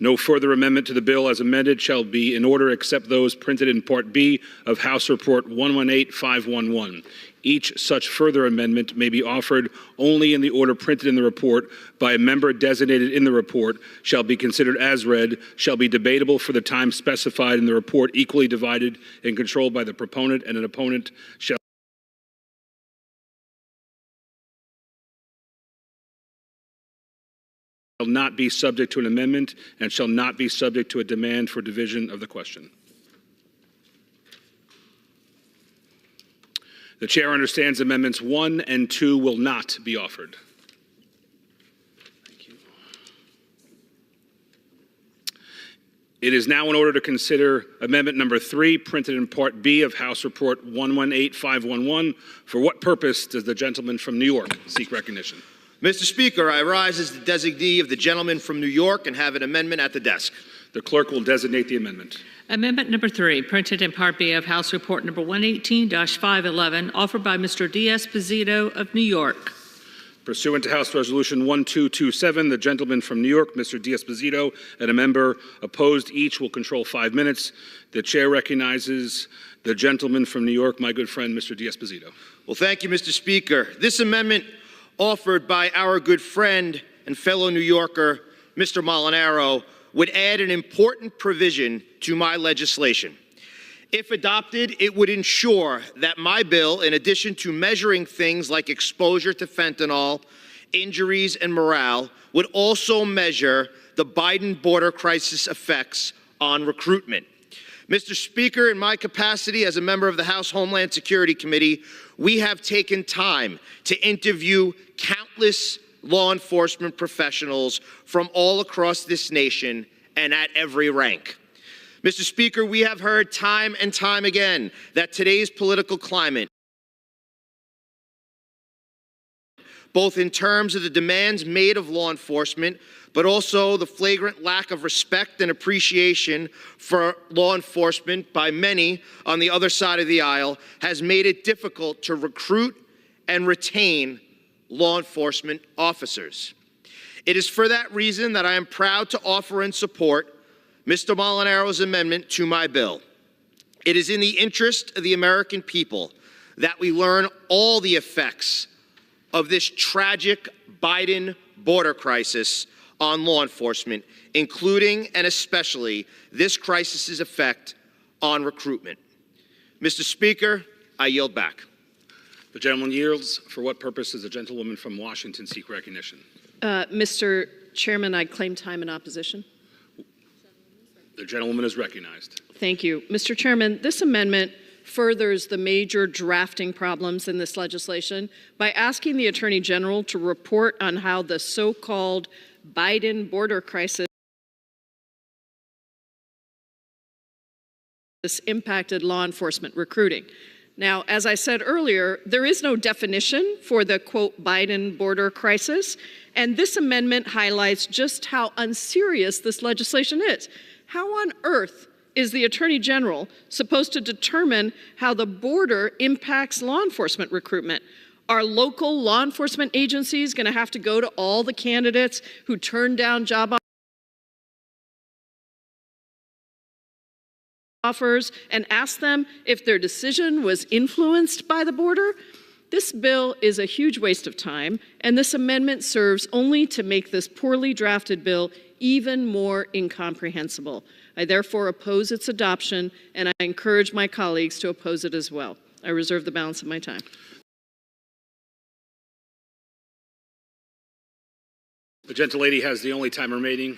No further amendment to the bill as amended shall be in order except those printed in Part B of House Report 118511. Each such further amendment may be offered only in the order printed in the report by a member designated in the report, shall be considered as read, shall be debatable for the time specified in the report, equally divided and controlled by the proponent, and an opponent shall not be subject to an amendment and shall not be subject to a demand for division of the question. The chair understands amendments 1 and 2 will not be offered. Thank you. It is now in order to consider amendment number 3, printed in Part B of House Report 118511. For what purpose does the gentleman from New York seek recognition? Mr. Speaker, I rise as the designee of the gentleman from New York and have an amendment at the desk. The clerk will designate the amendment. Amendment number 3, printed in Part B of House Report number 118-511, offered by Mr. D'Esposito of New York. Pursuant to House Resolution 1227, the gentleman from New York, Mr. D'Esposito, and a member opposed each will control 5 minutes. The chair recognizes the gentleman from New York, my good friend, Mr. D'Esposito. Well, thank you, Mr. Speaker. This amendment offered by our good friend and fellow New Yorker, Mr. Molinaro, would add an important provision to my legislation. If adopted, it would ensure that my bill, in addition to measuring things like exposure to fentanyl, injuries, and morale, would also measure the Biden border crisis effects on recruitment. Mr. Speaker, in my capacity as a member of the House Homeland Security Committee, we have taken time to interview countless law enforcement professionals from all across this nation and at every rank. Mr. Speaker, we have heard time and time again that today's political climate, both in terms of the demands made of law enforcement, but also the flagrant lack of respect and appreciation for law enforcement by many on the other side of the aisle, has made it difficult to recruit and retain law enforcement officers. It is for that reason that I am proud to offer and support Mr. Molinaro's amendment to my bill. It is in the interest of the American people that we learn all the effects of this tragic Biden border crisis on law enforcement, including and especially this crisis's effect on recruitment. Mr. Speaker, I yield back. The gentleman yields. For what purpose does the gentlewoman from Washington seek recognition? Mr. Chairman, I claim time in opposition. The gentlewoman is recognized. Thank you. Mr. Chairman, this amendment furthers the major drafting problems in this legislation by asking the Attorney General to report on how the so-called Biden border crisis impacted law enforcement recruiting. Now, as I said earlier, there is no definition for the, quote, Biden border crisis, and this amendment highlights just how unserious this legislation is. How on earth is the Attorney General supposed to determine how the border impacts law enforcement recruitment? Are local law enforcement agencies going to have to go to all the candidates who turned down job offers and ask them if their decision was influenced by the border? This bill is a huge waste of time, and this amendment serves only to make this poorly drafted bill even more incomprehensible. I therefore oppose its adoption, and I encourage my colleagues to oppose it as well. I reserve the balance of my time. The gentlelady has the only time remaining.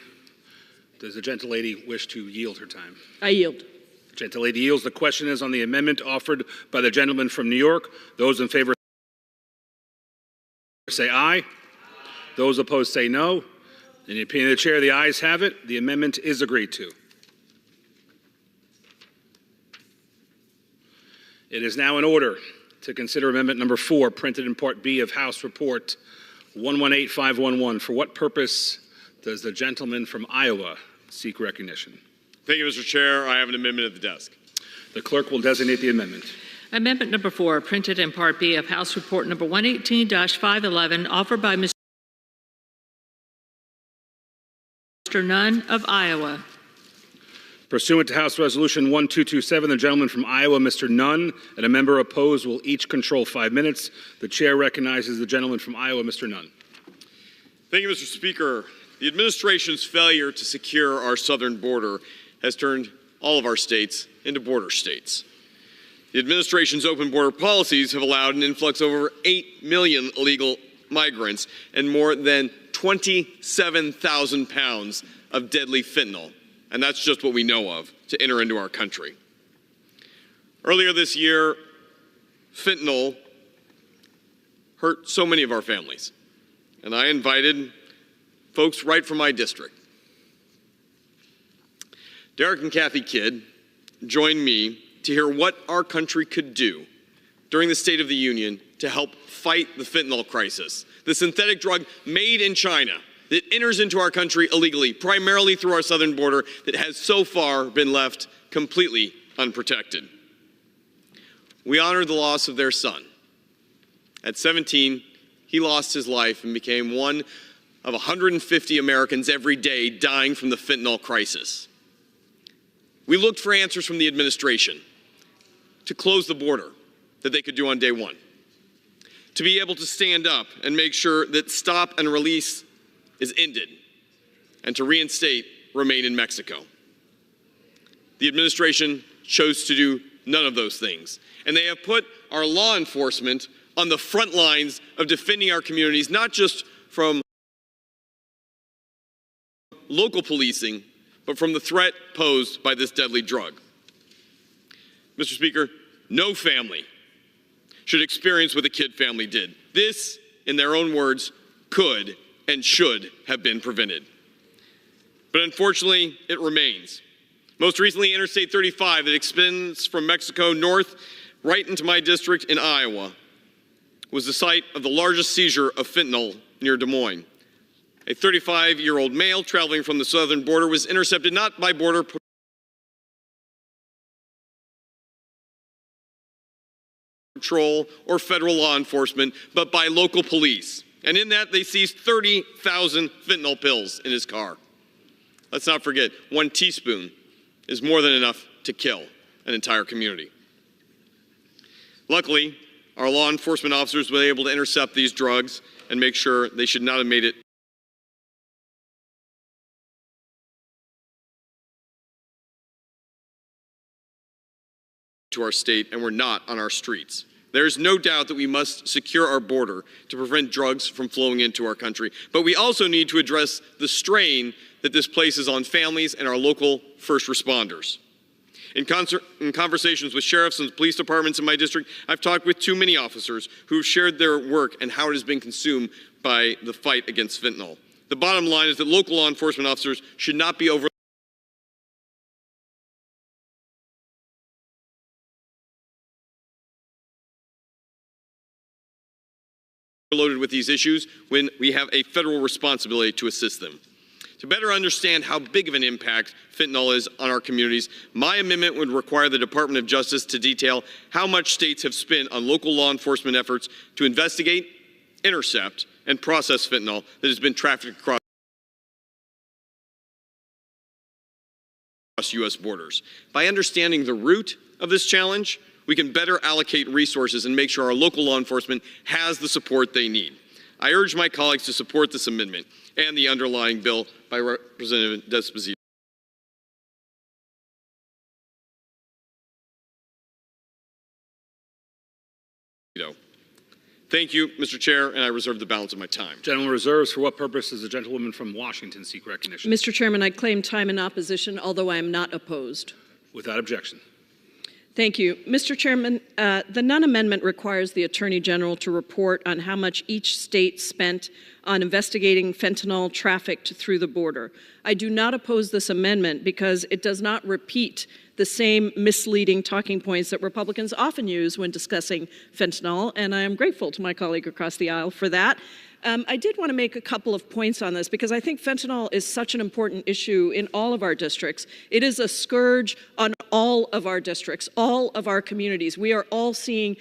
Does the gentlelady wish to yield her time? I yield. The gentlelady yields. The question is on the amendment offered by the gentleman from New York. Those in favor say aye. Those opposed say no. In the opinion of the chair, the ayes have it. The amendment is agreed to. It is now in order to consider amendment number 4, printed in Part B of House Report 118511. For what purpose does the gentleman from Iowa seek recognition? Thank you, Mr. Chair. I have an amendment at the desk. The clerk will designate the amendment. Amendment number 4, printed in Part B of House Report number 118-511, offered by Mr. Nunn of Iowa. Pursuant to House Resolution 1227, the gentleman from Iowa, Mr. Nunn, and a member opposed will each control 5 minutes. The chair recognizes the gentleman from Iowa, Mr. Nunn. Thank you, Mr. Speaker. The administration's failure to secure our southern border has turned all of our states into border states. The administration's open border policies have allowed an influx of over 8 million illegal migrants and more than 27,000 pounds of deadly fentanyl. And that's just what we know of, to enter into our country. Earlier this year, fentanyl hurt so many of our families. And I invited folks right from my district. Derek and Kathy Kidd joined me to hear what our country could do during the State of the Union to help fight the fentanyl crisis, the synthetic drug made in China that enters into our country illegally, primarily through our southern border, that has so far been left completely unprotected. We honored the loss of their son. At 17, he lost his life and became one of 150 Americans every day dying from the fentanyl crisis. We looked for answers from the administration to close the border that they could do on day one, to be able to stand up and make sure that stop and release is ended, and to reinstate remain in Mexico. The administration chose to do none of those things, and they have put our law enforcement on the front lines of defending our communities, not just from local policing, but from the threat posed by this deadly drug. Mr. Speaker, no family should experience what the Kidd family did. This, in their own words, could and should have been prevented. But unfortunately, it remains. Most recently, Interstate 35 that extends from Mexico north right into my district in Iowa was the site of the largest seizure of fentanyl near Des Moines. A 35-year-old male traveling from the southern border was intercepted not by Border Patrol or federal law enforcement, but by local police. And in that, they seized 30,000 fentanyl pills in his car. Let's not forget, 1 teaspoon is more than enough to kill an entire community. Luckily, our law enforcement officers were able to intercept these drugs and make sure they should not have made it to our state and were not on our streets. There is no doubt that we must secure our border to prevent drugs from flowing into our country. But we also need to address the strain that this places on families and our local first responders. In conversations with sheriffs and police departments in my district, I've talked with too many officers who've shared their work and how it has been consumed by the fight against fentanyl. The bottom line is that local law enforcement officers should not be overloaded with these issues when we have a federal responsibility to assist them. To better understand how big of an impact fentanyl is on our communities, my amendment would require the Department of Justice to detail how much states have spent on local law enforcement efforts to investigate, intercept, and process fentanyl that has been trafficked across U.S. borders. By understanding the root of this challenge, we can better allocate resources and make sure our local law enforcement has the support they need. I urge my colleagues to support this amendment and the underlying bill by Representative D'Esposito. Thank you, Mr. Chair, and I reserve the balance of my time. Gentleman reserves. For what purpose does the gentlewoman from Washington seek recognition? Mr. Chairman, I claim time in opposition, although I am not opposed. Without objection. Thank you. Mr. Chairman, the Nunn Amendment requires the Attorney General to report on how much each state spent on investigating fentanyl trafficked through the border. I do not oppose this amendment because it does not repeat the same misleading talking points that Republicans often use when discussing fentanyl, and I am grateful to my colleague across the aisle for that. I did want to make a couple of points on this because I think fentanyl is such an important issue in all of our districts. It is a scourge on all of our districts, all of our communities. We are all seeing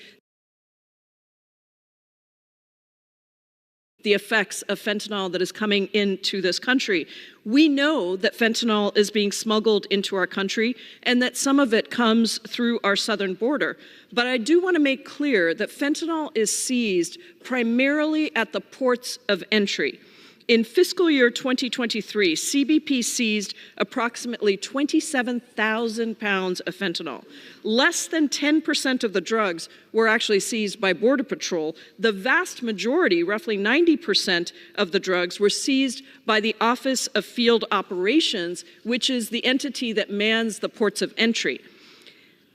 the effects of fentanyl that is coming into this country. We know that fentanyl is being smuggled into our country and that some of it comes through our southern border. But I do want to make clear that fentanyl is seized primarily at the ports of entry. In fiscal year 2023, CBP seized approximately 27,000 pounds of fentanyl. Less than 10% of the drugs were actually seized by Border Patrol. The vast majority, roughly 90% of the drugs, were seized by the Office of Field Operations, which is the entity that mans the ports of entry.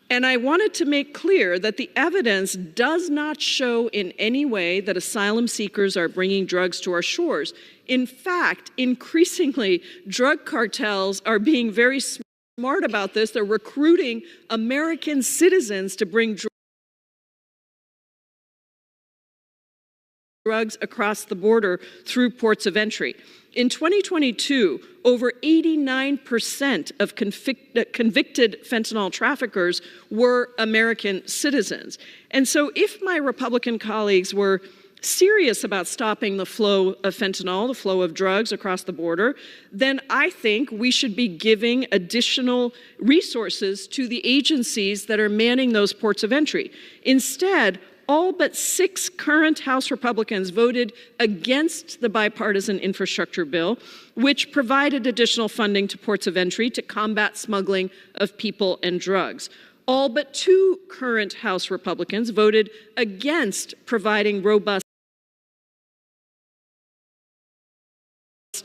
And I wanted to make clear that the evidence does not show in any way that asylum seekers are bringing drugs to our shores. In fact, increasingly, drug cartels are being very smart about this. They're recruiting American citizens to bring drugs across the border through ports of entry. In 2022, over 89% of convicted fentanyl traffickers were American citizens. And so if my Republican colleagues were serious about stopping the flow of fentanyl, the flow of drugs across the border, then I think we should be giving additional resources to the agencies that are manning those ports of entry. Instead, all but 6 current House Republicans voted against the bipartisan infrastructure bill, which provided additional funding to ports of entry to combat smuggling of people and drugs. All but 2 current House Republicans voted against providing robust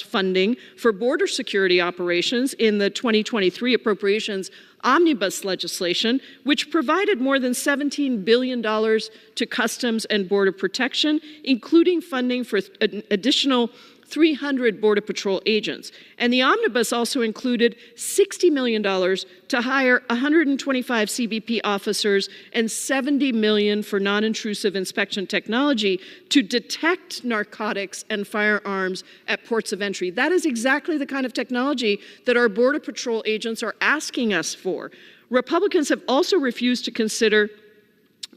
funding for border security operations in the 2023 appropriations omnibus legislation, which provided more than $17 billion to Customs and Border Protection, including funding for an additional 300 Border Patrol agents. And the omnibus also included $60 million to hire 125 CBP officers and $70 million for non-intrusive inspection technology to detect narcotics and firearms at ports of entry. That is exactly the kind of technology that our Border Patrol agents are asking us for. Republicans have also refused to consider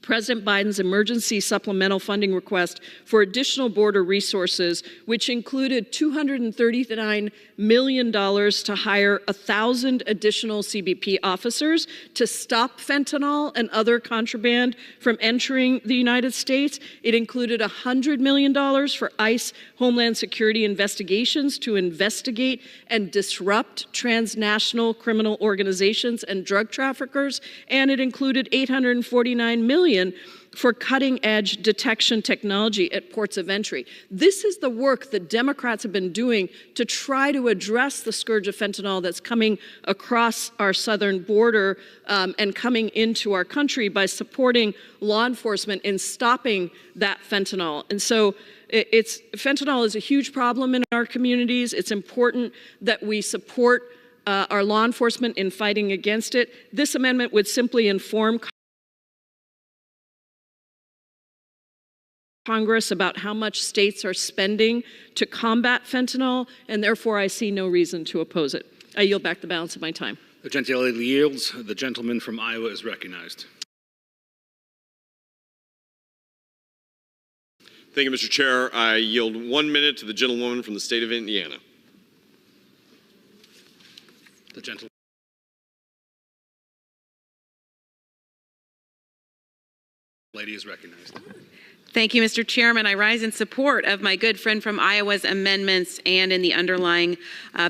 President Biden's emergency supplemental funding request for additional border resources, which included $239 million to hire 1,000 additional CBP officers to stop fentanyl and other contraband from entering the United States. It included $100 million for ICE Homeland Security investigations to investigate and disrupt transnational criminal organizations and drug traffickers, and it included $849 million for cutting-edge detection technology at ports of entry. This is the work that Democrats have been doing to try to address the scourge of fentanyl that's coming across our southern border and coming into our country by supporting law enforcement in stopping that fentanyl. And so fentanyl is a huge problem in our communities. It's important that we support our law enforcement in fighting against it. This amendment would simply inform Congress about how much states are spending to combat fentanyl, and therefore I see no reason to oppose it. I yield back the balance of my time. The gentlelady yields. The gentleman from Iowa is recognized. Thank you, Mr. Chair. I yield 1 minute to the gentlewoman from the state of Indiana. The gentleman. Lady is recognized. Thank you, Mr. Chairman. I rise in support of my good friend from Iowa's amendments and in the underlying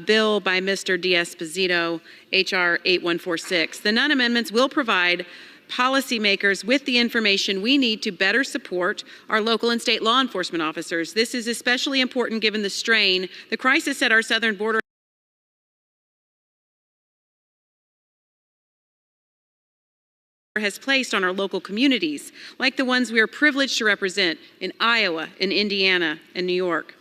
bill by Mr. D'Esposito, H.R. 8146. The Nunn amendments will provide policymakers with the information we need to better support our local and state law enforcement officers. This is especially important given the strain the crisis at our southern border has placed on our local communities, like the ones we are privileged to represent in Iowa, in Indiana, and New York.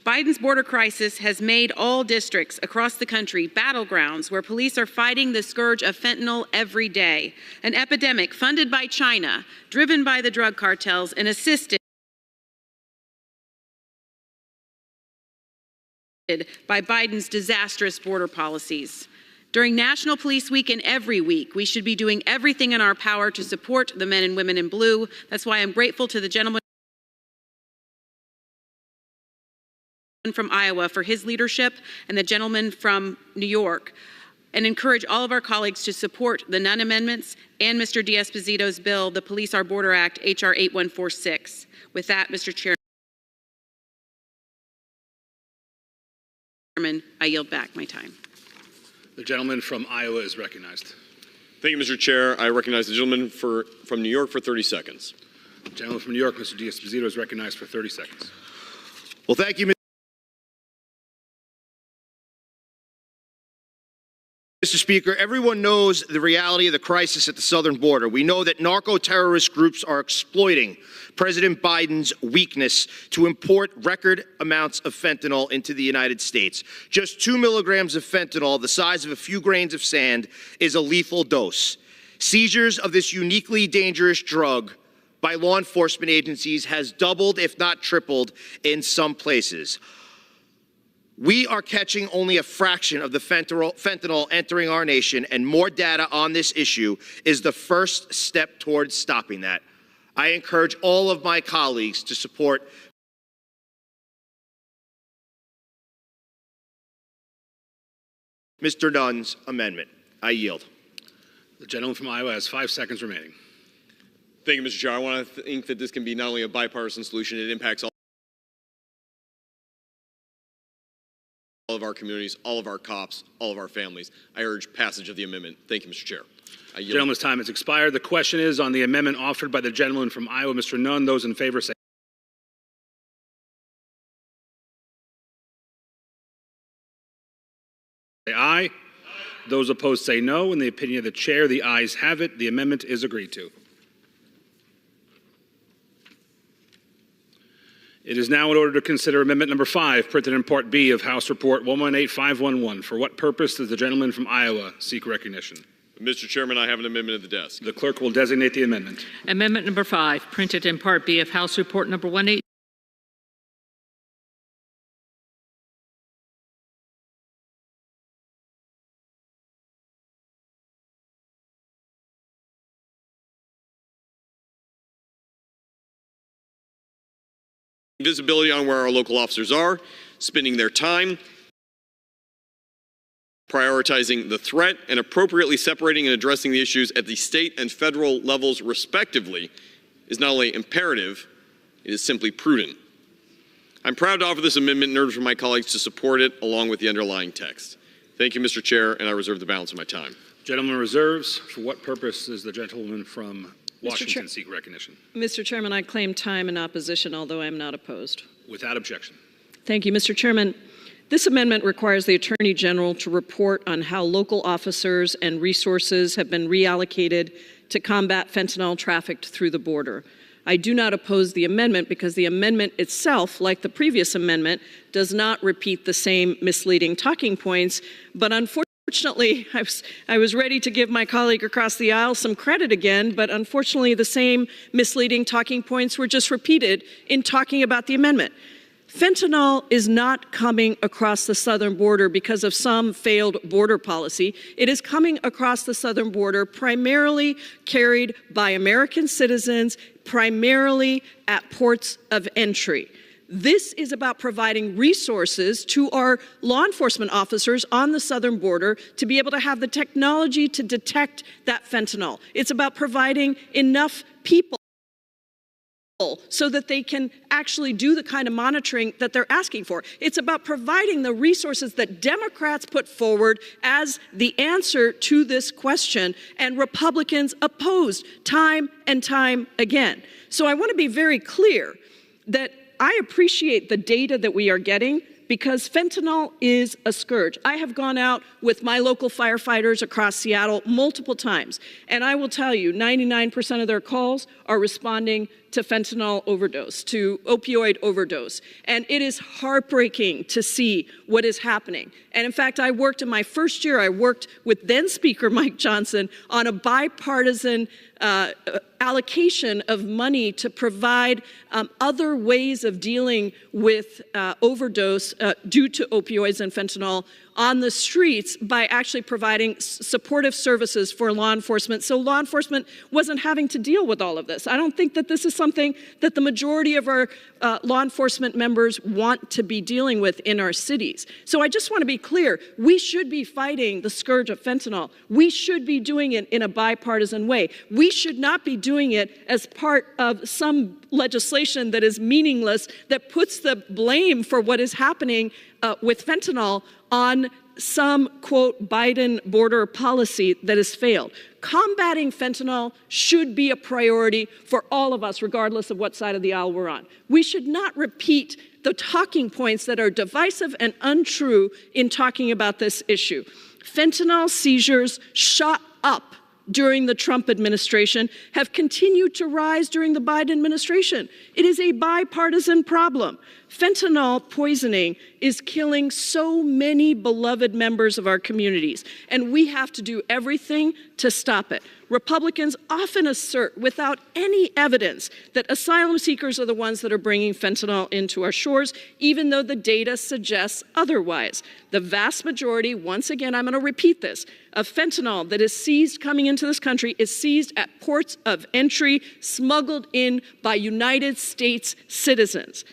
Biden's border crisis has made all districts across the country battlegrounds where police are fighting the scourge of fentanyl every day, an epidemic funded by China, driven by the drug cartels, and assisted by Biden's disastrous border policies. During National Police Week and every week, we should be doing everything in our power to support the men and women in blue. That's why I'm grateful to the gentleman from Iowa for his leadership and the gentleman from New York, and encourage all of our colleagues to support the Nunn amendments and Mr. D'Esposito's bill, the Police Our Border Act, H.R. 8146. With that, Mr. Chairman, I yield back my time. The gentleman from Iowa is recognized. Thank you, Mr. Chair. I recognize the gentleman from New York for 30 seconds. The gentleman from New York, Mr. D'Esposito, is recognized for 30 seconds. Well, thank you, Mr. Speaker. Everyone knows the reality of the crisis at the southern border. We know that narco-terrorist groups are exploiting President Biden's weakness to import record amounts of fentanyl into the United States. Just 2 milligrams of fentanyl, the size of a few grains of sand, is a lethal dose. Seizures of this uniquely dangerous drug by law enforcement agencies has doubled, if not tripled, in some places. We are catching only a fraction of the fentanyl entering our nation, and more data on this issue is the first step towards stopping that. I encourage all of my colleagues to support Mr. Nunn's amendment. I yield. The gentleman from Iowa has 5 seconds remaining. Thank you, Mr. Chair. I want to think that this can be not only a bipartisan solution, it impacts all of our communities, all of our cops, all of our families. I urge passage of the amendment. Thank you, Mr. Chair. I yield. Gentleman's time has expired. The question is on the amendment offered by the gentleman from Iowa, Mr. Nunn. Those in favor say aye. Those opposed say no. In the opinion of the chair, the ayes have it. The amendment is agreed to. It is now in order to consider Amendment Number 5, printed in Part B of House Report 118511. For what purpose does the gentleman from Iowa seek recognition? Mr. Chairman, I have an amendment at the desk. The clerk will designate the amendment. Amendment Number 5, printed in Part B of House Report Number 18. Visibility on where our local officers are, spending their time, prioritizing the threat, and appropriately separating and addressing the issues at the state and federal levels respectively is not only imperative, it is simply prudent. I'm proud to offer this amendment in order for my colleagues to support it along with the underlying text. Thank you, Mr. Chair, and I reserve the balance of my time. Gentleman reserves. For what purpose does the gentleman from Washington seek recognition. Mr. Chairman, I claim time in opposition, although I am not opposed. Without objection. Thank you, Mr. Chairman. This amendment requires the Attorney General to report on how local officers and resources have been reallocated to combat fentanyl trafficked through the border. I do not oppose the amendment because the amendment itself, like the previous amendment, does not repeat the same misleading talking points, but unfortunately, I was ready to give my colleague across the aisle some credit again, but unfortunately the same misleading talking points were just repeated in talking about the amendment. Fentanyl is not coming across the southern border because of some failed border policy. It is coming across the southern border primarily carried by American citizens, primarily at ports of entry. This is about providing resources to our law enforcement officers on the southern border to be able to have the technology to detect that fentanyl. It's about providing enough people so that they can actually do the kind of monitoring that they're asking for. It's about providing the resources that Democrats put forward as the answer to this question, and Republicans opposed time and time again. So I want to be very clear that I appreciate the data that we are getting because fentanyl is a scourge. I have gone out with my local firefighters across Seattle multiple times, and I will tell you 99% of their calls are responding to fentanyl overdose, to opioid overdose. And it is heartbreaking to see what is happening. And in fact, in my first year, I worked with then Speaker Mike Johnson on a bipartisan allocation of money to provide other ways of dealing with overdose due to opioids and fentanyl on the streets by actually providing supportive services for law enforcement, so law enforcement wasn't having to deal with all of this. I don't think that this is something that the majority of our law enforcement members want to be dealing with in our cities. So I just want to be clear, we should be fighting the scourge of fentanyl. We should be doing it in a bipartisan way. We should not be doing it as part of some legislation that is meaningless, that puts the blame for what is happening with fentanyl on some, quote, Biden border policy that has failed. Combating fentanyl should be a priority for all of us, regardless of what side of the aisle we're on. We should not repeat the talking points that are divisive and untrue in talking about this issue. Fentanyl seizures shot up during the Trump administration, have continued to rise during the Biden administration. It is a bipartisan problem. Fentanyl poisoning is killing so many beloved members of our communities, and we have to do everything to stop it. Republicans often assert, without any evidence, that asylum seekers are the ones that are bringing fentanyl into our shores, even though the data suggests otherwise. The vast majority, once again, I'm going to repeat this, of fentanyl that is seized coming into this country is seized at ports of entry, smuggled in by United States citizens.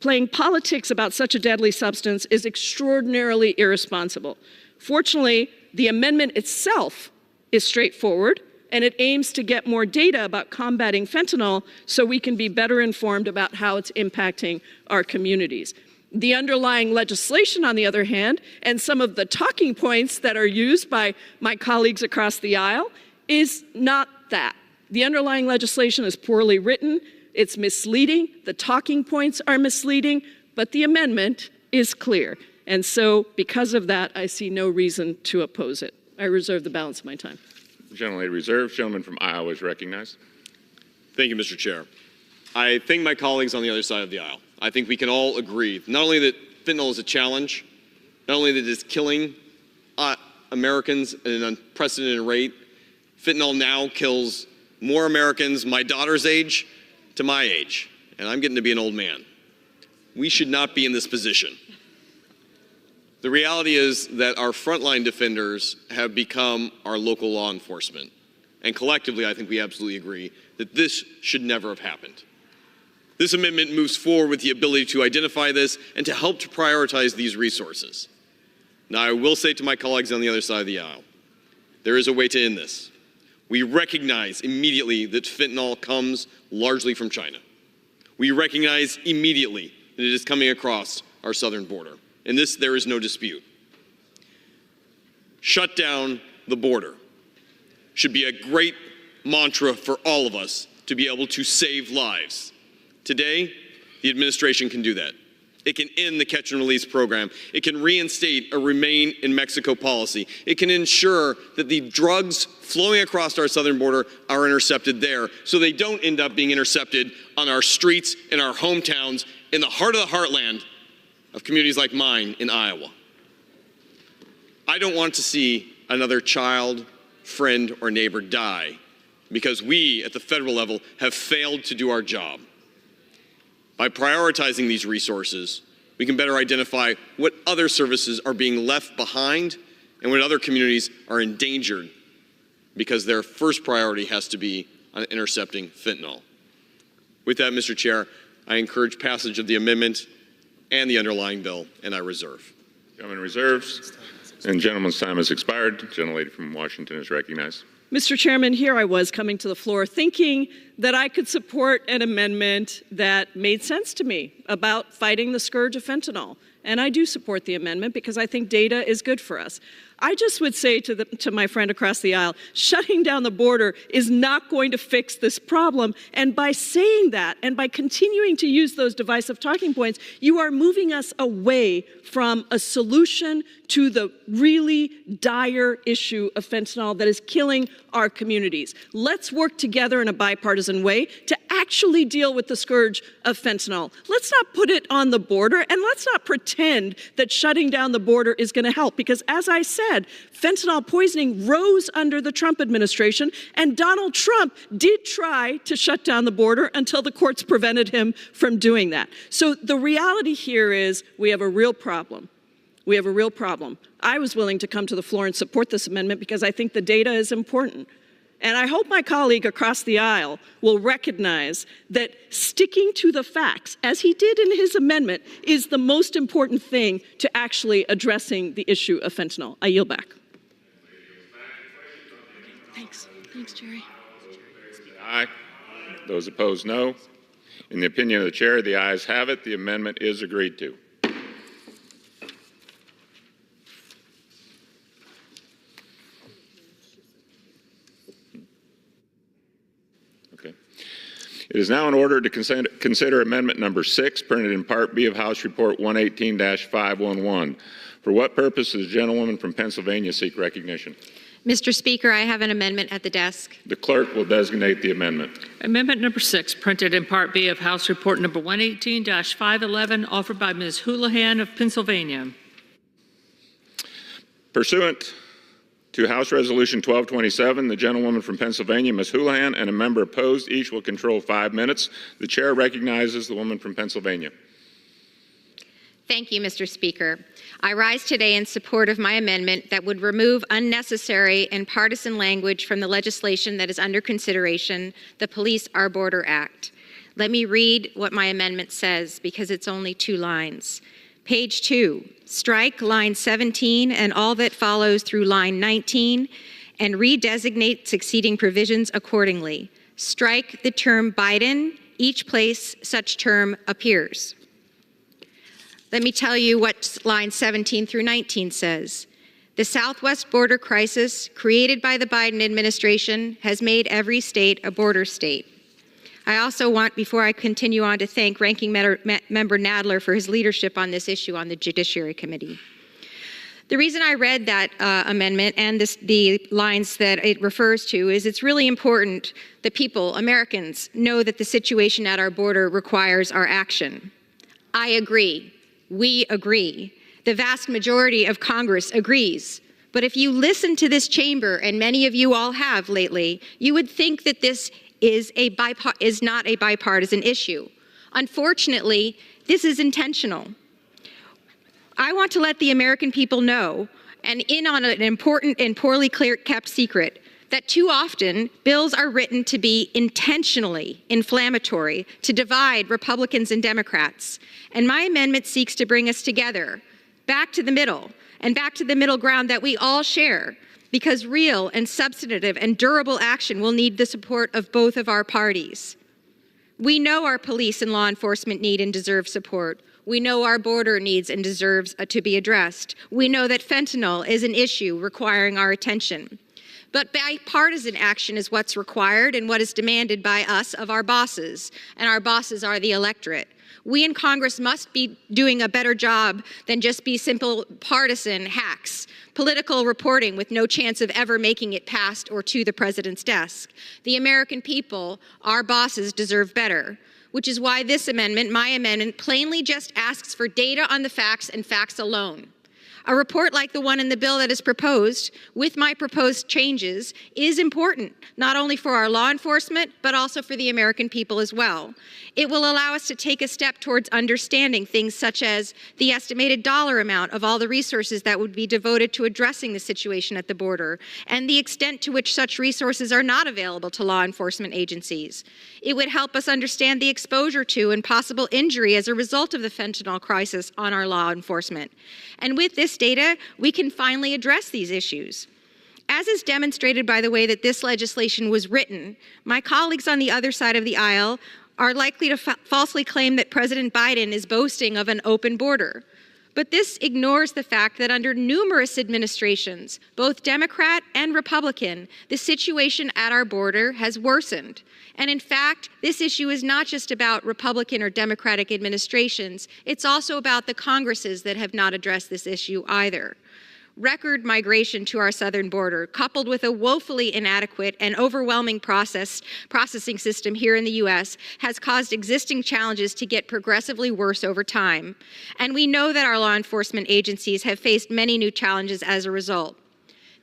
Playing politics about such a deadly substance is extraordinarily irresponsible. Fortunately, the amendment itself is straightforward, and it aims to get more data about combating fentanyl so we can be better informed about how it's impacting our communities. The underlying legislation, on the other hand, and some of the talking points that are used by my colleagues across the aisle is not that. The underlying legislation is poorly written, it's misleading, the talking points are misleading, but the amendment is clear. And so, because of that, I see no reason to oppose it. I reserve the balance of my time. Gentlelady reserved. Gentleman from Iowa is recognized. Thank you, Mr. Chair. I thank my colleagues on the other side of the aisle. I think we can all agree, not only that fentanyl is a challenge, not only that it is killing Americans at an unprecedented rate, fentanyl now kills more Americans my daughter's age to my age, and I'm getting to be an old man. We should not be in this position. The reality is that our frontline defenders have become our local law enforcement. And collectively, I think we absolutely agree that this should never have happened. This amendment moves forward with the ability to identify this and to help to prioritize these resources. Now, I will say to my colleagues on the other side of the aisle, there is a way to end this. We recognize immediately that fentanyl comes largely from China. We recognize immediately that it is coming across our southern border. In this, there is no dispute. Shut down the border should be a great mantra for all of us to be able to save lives. Today, the administration can do that. It can end the catch and release program. It can reinstate a remain in Mexico policy. It can ensure that the drugs flowing across our southern border are intercepted there so they don't end up being intercepted on our streets, in our hometowns, in the heart of the heartland of communities like mine in Iowa. I don't want to see another child, friend, or neighbor die because we at the federal level have failed to do our job. By prioritizing these resources, we can better identify what other services are being left behind and what other communities are endangered because their first priority has to be on intercepting fentanyl. With that, Mr. Chair, I encourage passage of the amendment and the underlying bill, and I reserve. Gentleman reserves. And gentleman's time has expired. The gentlelady from Washington is recognized. Mr. Chairman, here I was coming to the floor thinking that I could support an amendment that made sense to me about fighting the scourge of fentanyl. And I do support the amendment because I think data is good for us. I just would say to my friend across the aisle, shutting down the border is not going to fix this problem. And by saying that and by continuing to use those divisive talking points, you are moving us away from a solution to the really dire issue of fentanyl that is killing our communities. Let's work together in a bipartisan way to actually deal with the scourge of fentanyl. Let's not put it on the border, and let's not pretend that shutting down the border is going to help, because as I said, fentanyl poisoning rose under the Trump administration, and Donald Trump did try to shut down the border until the courts prevented him from doing that. So the reality here is we have a real problem. We have a real problem. I was willing to come to the floor and support this amendment because I think the data is important. And I hope my colleague across the aisle will recognize that sticking to the facts, as he did in his amendment, is the most important thing to actually addressing the issue of fentanyl. I yield back. Thanks. Thanks, Jerry. Aye. Those opposed, no. In the opinion of the chair, the ayes have it. The amendment is agreed to. It is now in order to consider amendment number 6, printed in Part B of House Report 118-511. For what purpose does the gentlewoman from Pennsylvania seek recognition? Mr. Speaker, I have an amendment at the desk. The clerk will designate the amendment. Amendment number 6, printed in Part B of House Report number 118-511, offered by Ms. Houlihan of Pennsylvania. Pursuant to House Resolution 1227, the gentlewoman from Pennsylvania, Ms. Houlihan, and a member opposed, each will control 5 minutes. The chair recognizes the woman from Pennsylvania. Thank you, Mr. Speaker. I rise today in support of my amendment that would remove unnecessary and partisan language from the legislation that is under consideration, the Police Our Border Act. Let me read what my amendment says, because it's only 2 lines. Page 2, strike line 17 and all that follows through line 19 and redesignate succeeding provisions accordingly. Strike the term Biden each place such term appears. Let me tell you what line 17 through 19 says. The Southwest border crisis created by the Biden administration has made every state a border state. I also want, before I continue on, to thank Ranking Member Nadler for his leadership on this issue on the Judiciary Committee. The reason I read that amendment and the lines that it refers to is it's really important that people, Americans, know that the situation at our border requires our action. I agree. We agree. The vast majority of Congress agrees. But if you listen to this chamber, and many of you all have lately, you would think that this is not a bipartisan issue. Unfortunately, this is intentional. I want to let the American people know, and in on an important and poorly kept secret, that too often bills are written to be intentionally inflammatory, to divide Republicans and Democrats. And my amendment seeks to bring us together, back to the middle, and back to the middle ground that we all share, because real and substantive and durable action will need the support of both of our parties. We know our police and law enforcement need and deserve support. We know our border needs and deserves to be addressed. We know that fentanyl is an issue requiring our attention. But bipartisan action is what's required and what is demanded by us of our bosses, and our bosses are the electorate. We in Congress must be doing a better job than just be simple partisan hacks, political reporting with no chance of ever making it past or to the president's desk. The American people, our bosses, deserve better, which is why this amendment, my amendment, plainly just asks for data on the facts and facts alone. A report like the one in the bill that is proposed, with my proposed changes, is important, not only for our law enforcement, but also for the American people as well. It will allow us to take a step towards understanding things such as the estimated dollar amount of all the resources that would be devoted to addressing the situation at the border, and the extent to which such resources are not available to law enforcement agencies. It would help us understand the exposure to and possible injury as a result of the fentanyl crisis on our law enforcement. And with this data, we can finally address these issues. As is demonstrated by the way that this legislation was written, my colleagues on the other side of the aisle are likely to falsely claim that President Biden is boasting of an open border. But this ignores the fact that under numerous administrations, both Democrat and Republican, the situation at our border has worsened. And in fact, this issue is not just about Republican or Democratic administrations, it's also about the Congresses that have not addressed this issue either. Record migration to our southern border, coupled with a woefully inadequate and overwhelming processing system here in the U.S., has caused existing challenges to get progressively worse over time. And we know that our law enforcement agencies have faced many new challenges as a result.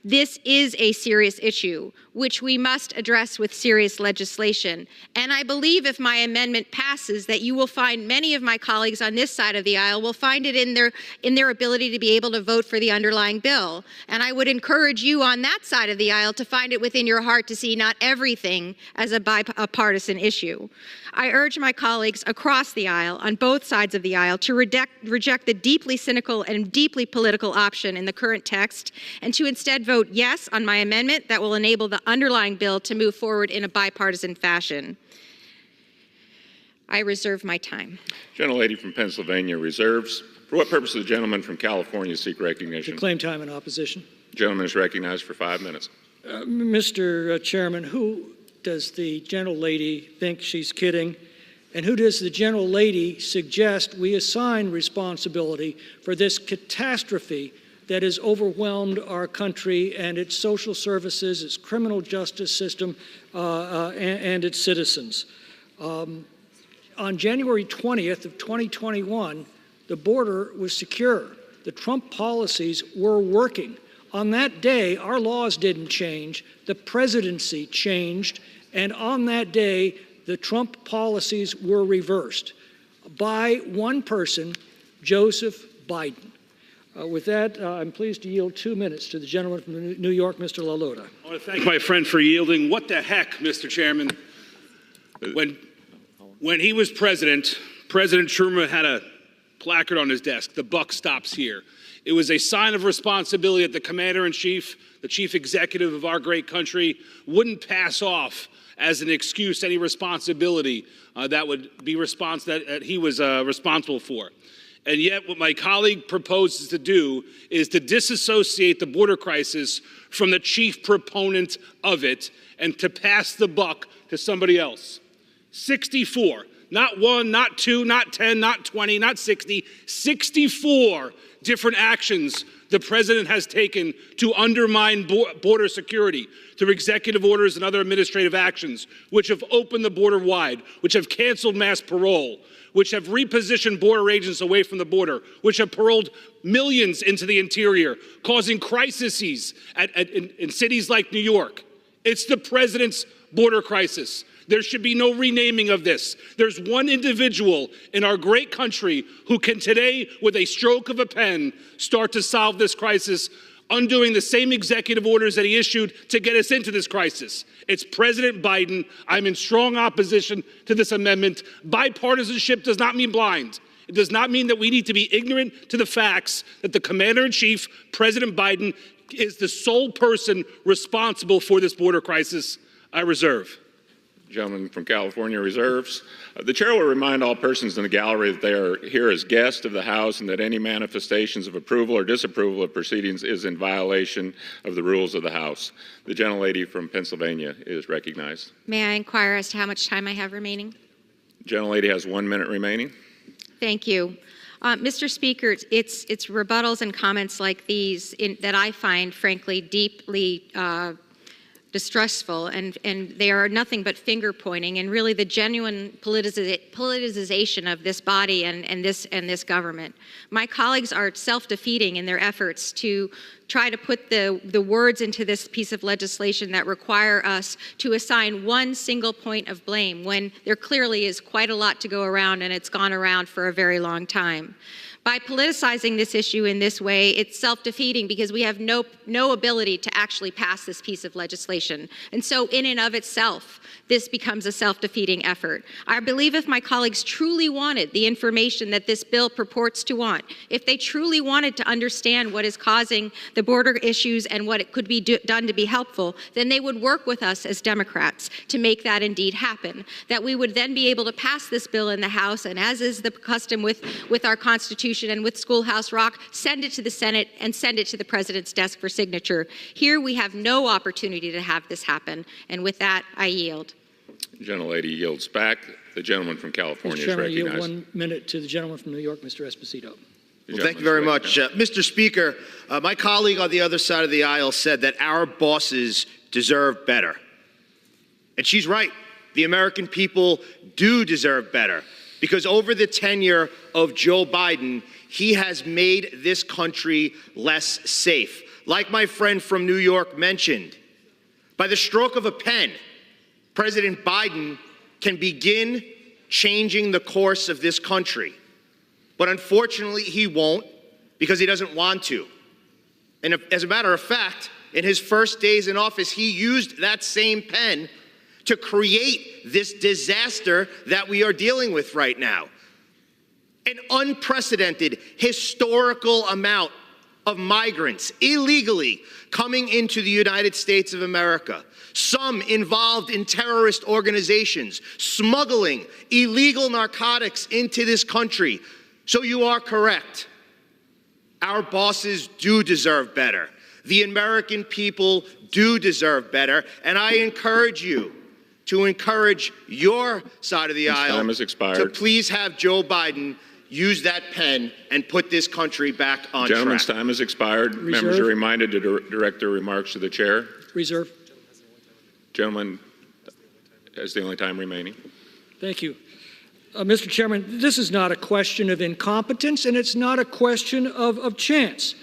This is a serious issue, which we must address with serious legislation. And I believe if my amendment passes, that you will find many of my colleagues on this side of the aisle will find it in their ability to be able to vote for the underlying bill. And I would encourage you on that side of the aisle to find it within your heart to see not everything as a bipartisan issue. I urge my colleagues across the aisle, on both sides of the aisle, to reject the deeply cynical and deeply political option in the current text, and to instead vote yes on my amendment that will enable the underlying bill to move forward in a bipartisan fashion. I reserve my time. Gentlelady from Pennsylvania reserves. For what purpose does the gentleman from California seek recognition? To claim time in opposition. The gentleman is recognized for 5 minutes. Mr. Chairman, who does the gentlelady think she's kidding? And who does the gentlelady suggest we assign responsibility for this catastrophe that has overwhelmed our country and its social services, its criminal justice system, and its citizens? On January 20th of 2021, the border was secure. The Trump policies were working. On that day, our laws didn't change, the presidency changed, and on that day, the Trump policies were reversed by one person, Joseph Biden. With that, I'm pleased to yield 2 minutes to the gentleman from New York, Mr. LaLota. I want to thank my friend for yielding. What the heck, Mr. Chairman? When he was president, President Truman had a placard on his desk, "The buck stops here." It was a sign of responsibility that the commander-in-chief, the chief executive of our great country, wouldn't pass off as an excuse any responsibility that he was responsible for. And yet what my colleague proposes to do is to disassociate the border crisis from the chief proponent of it and to pass the buck to somebody else. 64, not 1, not 2, not 10, not 20, not 60, 64 different actions the president has taken to undermine border security through executive orders and other administrative actions, which have opened the border wide, which have canceled mass parole, which have repositioned border agents away from the border, which have paroled millions into the interior, causing crises in cities like New York. It's the president's border crisis. There should be no renaming of this. There's one individual in our great country who can today, with a stroke of a pen, start to solve this crisis, undoing the same executive orders that he issued to get us into this crisis. It's President Biden. I'm in strong opposition to this amendment. Bipartisanship does not mean blind. It does not mean that we need to be ignorant to the facts that the commander-in-chief, President Biden, is the sole person responsible for this border crisis. I reserve. Gentleman from California reserves. The chair will remind all persons in the gallery that they are here as guests of the House and that any manifestations of approval or disapproval of proceedings is in violation of the rules of the House. The gentlelady from Pennsylvania is recognized. May I inquire as to how much time I have remaining? Gentlelady has 1 minute remaining. Thank you. Mr. Speaker, it's rebuttals and comments like these that I find, frankly, deeply distressful, and they are nothing but finger pointing and really the genuine politicization of this body and this government. My colleagues are self-defeating in their efforts to try to put the words into this piece of legislation that require us to assign one single point of blame when there clearly is quite a lot to go around, and it's gone around for a very long time. By politicizing this issue in this way, it's self-defeating because we have no ability to actually pass this piece of legislation. And so in and of itself, this becomes a self-defeating effort. I believe if my colleagues truly wanted the information that this bill purports to want, if they truly wanted to understand what is causing the border issues and what it could be done to be helpful, then they would work with us as Democrats to make that indeed happen. That we would then be able to pass this bill in the House, and as is the custom with our Constitution and with Schoolhouse Rock, send it to the Senate and send it to the President's desk for signature. Here we have no opportunity to have this happen, and with that, I yield. The gentlelady yields back. The gentleman from California Mr. Chairman, is recognized. I yield 1 minute to the gentleman from New York, Mr. Esposito. Well, thank you very much. Mr. Speaker, my colleague on the other side of the aisle said that our bosses deserve better. And she's right. The American people do deserve better, because over the tenure of Joe Biden, he has made this country less safe. Like my friend from New York mentioned, by the stroke of a pen, President Biden can begin changing the course of this country. But unfortunately, he won't, because he doesn't want to. And as a matter of fact, in his first days in office, he used that same pen to create this disaster that we are dealing with right now. An unprecedented, historical amount of migrants illegally coming into the United States of America. Some involved in terrorist organizations, smuggling illegal narcotics into this country. So you are correct. Our bosses do deserve better. The American people do deserve better. And I encourage you to encourage your side of the aisle to please have Joe Biden use that pen and put this country back on Gentleman's track. time has expired. Reserve. Members are reminded to direct their remarks to the chair. Reserve. Gentleman has the only time remaining. Thank you. Mr. Chairman, this is not a question of incompetence, and it's not a question of chance.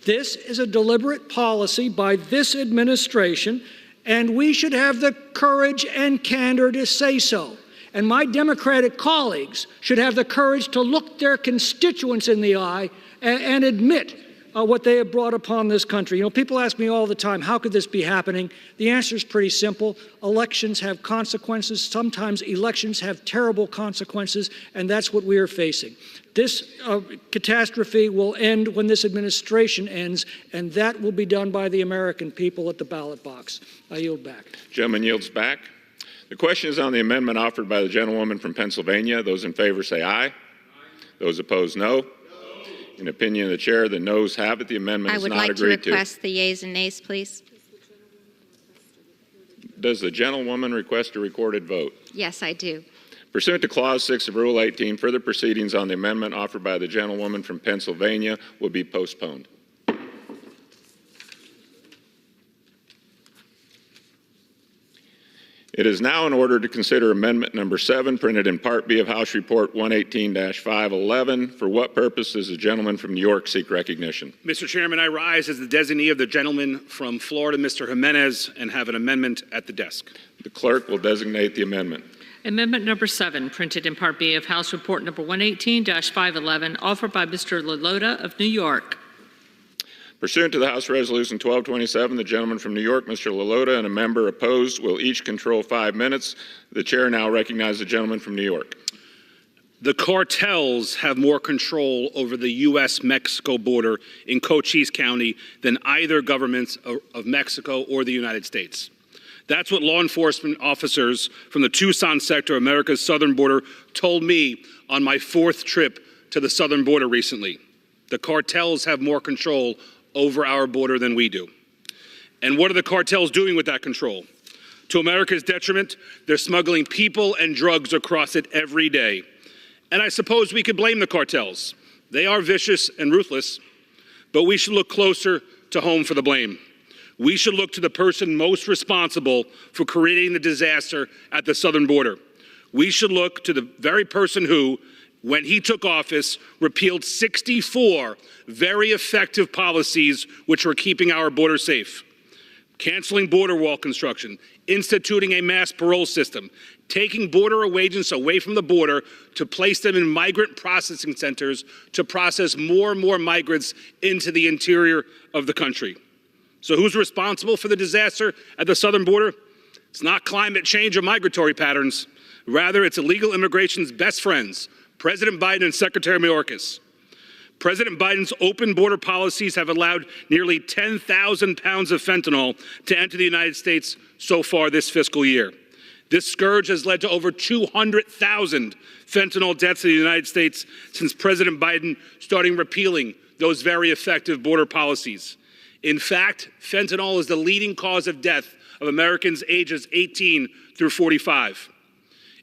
This is a deliberate policy by this administration, and we should have the courage and candor to say so. And my Democratic colleagues should have the courage to look their constituents in the eye and admit what they have brought upon this country. You know, people ask me all the time, how could this be happening? The answer is pretty simple. Elections have consequences. Sometimes elections have terrible consequences, and that's what we are facing. This catastrophe will end when this administration ends, and that will be done by the American people at the ballot box. I yield back. Gentleman yields back. The question is on the amendment offered by the gentlewoman from Pennsylvania. Those in favor say aye. Those opposed, no. In opinion of the chair, the noes have it. The amendment is not agreed to. I would like to request the yeas and nays, please. Does the gentlewoman request a recorded vote? Yes, I do. Pursuant to Clause 6 of Rule 18, further proceedings on the amendment offered by the gentlewoman from Pennsylvania will be postponed. It is now in order to consider Amendment Number 7, printed in Part B of House Report 118-511. For what purpose does the gentleman from New York seek recognition? Mr. Chairman, I rise as the designee of the gentleman from Florida, Mr. Jimenez, and have an amendment at the desk. The clerk will designate the amendment. Amendment number 7, printed in Part B of House Report number 118-511, offered by Mr. LaLota of New York. Pursuant to the House Resolution 1227, the gentleman from New York, Mr. LaLota, and a member opposed will each control 5 minutes. The chair now recognizes the gentleman from New York. The cartels have more control over the U.S.-Mexico border in Cochise County than either governments of Mexico or the United States. That's what law enforcement officers from the Tucson sector of America's southern border told me on my 4th trip to the southern border recently. The cartels have more control over our border than we do. And what are the cartels doing with that control? To America's detriment, they're smuggling people and drugs across it every day. And I suppose we could blame the cartels. They are vicious and ruthless, but we should look closer to home for the blame. We should look to the person most responsible for creating the disaster at the southern border. We should look to the very person who, when he took office, repealed 64 very effective policies which were keeping our border safe. Canceling border wall construction, instituting a mass parole system, taking border agents away from the border to place them in migrant processing centers to process more and more migrants into the interior of the country. So who's responsible for the disaster at the southern border? It's not climate change or migratory patterns. Rather, it's illegal immigration's best friends, President Biden and Secretary Mayorkas. President Biden's open border policies have allowed nearly 10,000 pounds of fentanyl to enter the United States so far this fiscal year. This scourge has led to over 200,000 fentanyl deaths in the United States since President Biden started repealing those very effective border policies. In fact, fentanyl is the leading cause of death of Americans ages 18 through 45.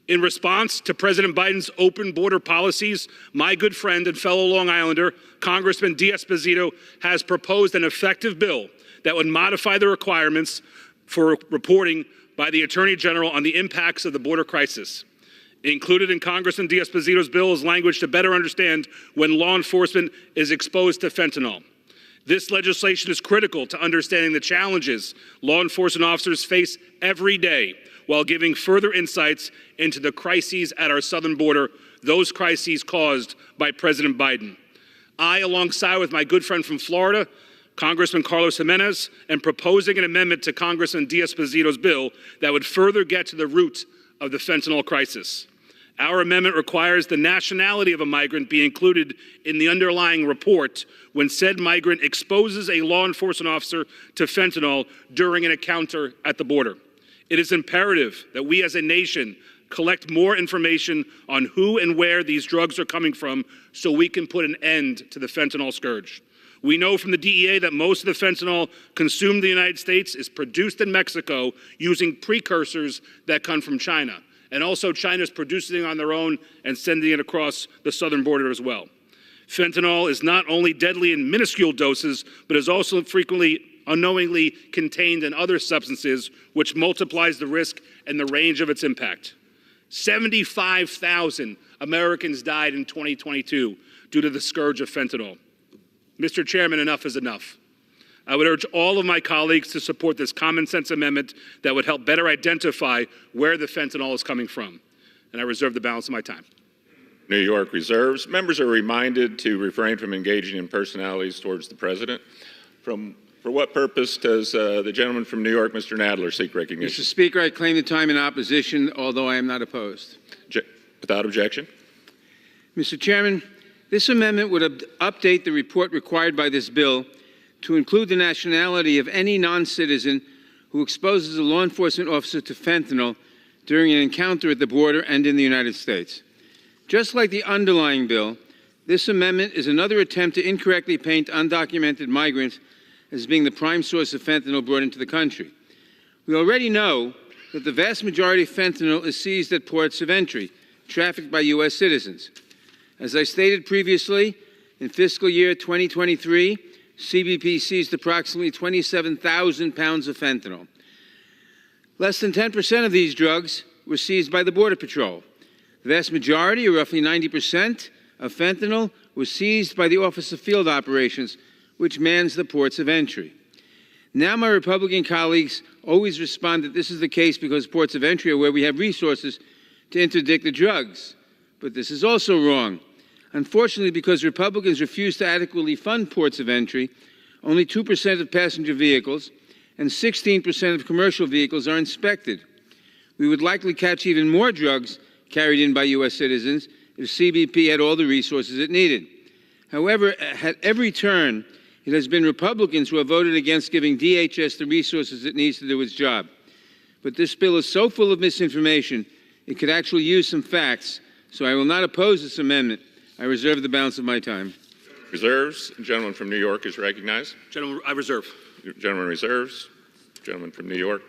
In response to President Biden's open border policies, my good friend and fellow Long Islander, Congressman D'Esposito, has proposed an effective bill that would modify the requirements for reporting by the Attorney General on the impacts of the border crisis. Included in Congressman D'Esposito's bill is language to better understand when law enforcement is exposed to fentanyl. This legislation is critical to understanding the challenges law enforcement officers face every day while giving further insights into the crises at our southern border, those crises caused by President Biden. I, alongside with my good friend from Florida, Congressman Carlos Jimenez, am proposing an amendment to Congressman D'Esposito's bill that would further get to the root of the fentanyl crisis. Our amendment requires the nationality of a migrant be included in the underlying report when said migrant exposes a law enforcement officer to fentanyl during an encounter at the border. It is imperative that we as a nation collect more information on who and where these drugs are coming from so we can put an end to the fentanyl scourge. We know from the DEA that most of the fentanyl consumed in the United States is produced in Mexico using precursors that come from China. And also China's producing it on their own and sending it across the southern border as well. Fentanyl is not only deadly in minuscule doses, but is also frequently unknowingly contained in other substances, which multiplies the risk and the range of its impact. 75,000 Americans died in 2022 due to the scourge of fentanyl. Mr. Chairman, enough is enough. I would urge all of my colleagues to support this common sense amendment that would help better identify where the fentanyl is coming from. And I reserve the balance of my time. New York reserves. Members are reminded to refrain from engaging in personalities towards the president. For what purpose does the gentleman from New York, Mr. Nadler, seek recognition? Mr. Speaker, I claim the time in opposition, although I am not opposed. Without objection. Mr. Chairman, this amendment would update the report required by this bill to include the nationality of any non-citizen who exposes a law enforcement officer to fentanyl during an encounter at the border and in the United States. Just like the underlying bill, this amendment is another attempt to incorrectly paint undocumented migrants as being the prime source of fentanyl brought into the country. We already know that the vast majority of fentanyl is seized at ports of entry, trafficked by U.S. citizens. As I stated previously, in fiscal year 2023, CBP seized approximately 27,000 pounds of fentanyl. Less than 10% of these drugs were seized by the Border Patrol. The vast majority, or roughly 90%, of fentanyl was seized by the Office of Field Operations, which mans the ports of entry. Now my Republican colleagues always respond that this is the case because ports of entry are where we have resources to interdict the drugs. But this is also wrong. Unfortunately, because Republicans refuse to adequately fund ports of entry, only 2% of passenger vehicles and 16% of commercial vehicles are inspected. We would likely catch even more drugs carried in by U.S. citizens if CBP had all the resources it needed. However, at every turn, it has been Republicans who have voted against giving DHS the resources it needs to do its job. But this bill is so full of misinformation, it could actually use some facts, so I will not oppose this amendment. I reserve the balance of my time. Reserves. The gentleman from New York is recognized. Gentleman, I reserve. Gentleman reserves. Gentleman from New York.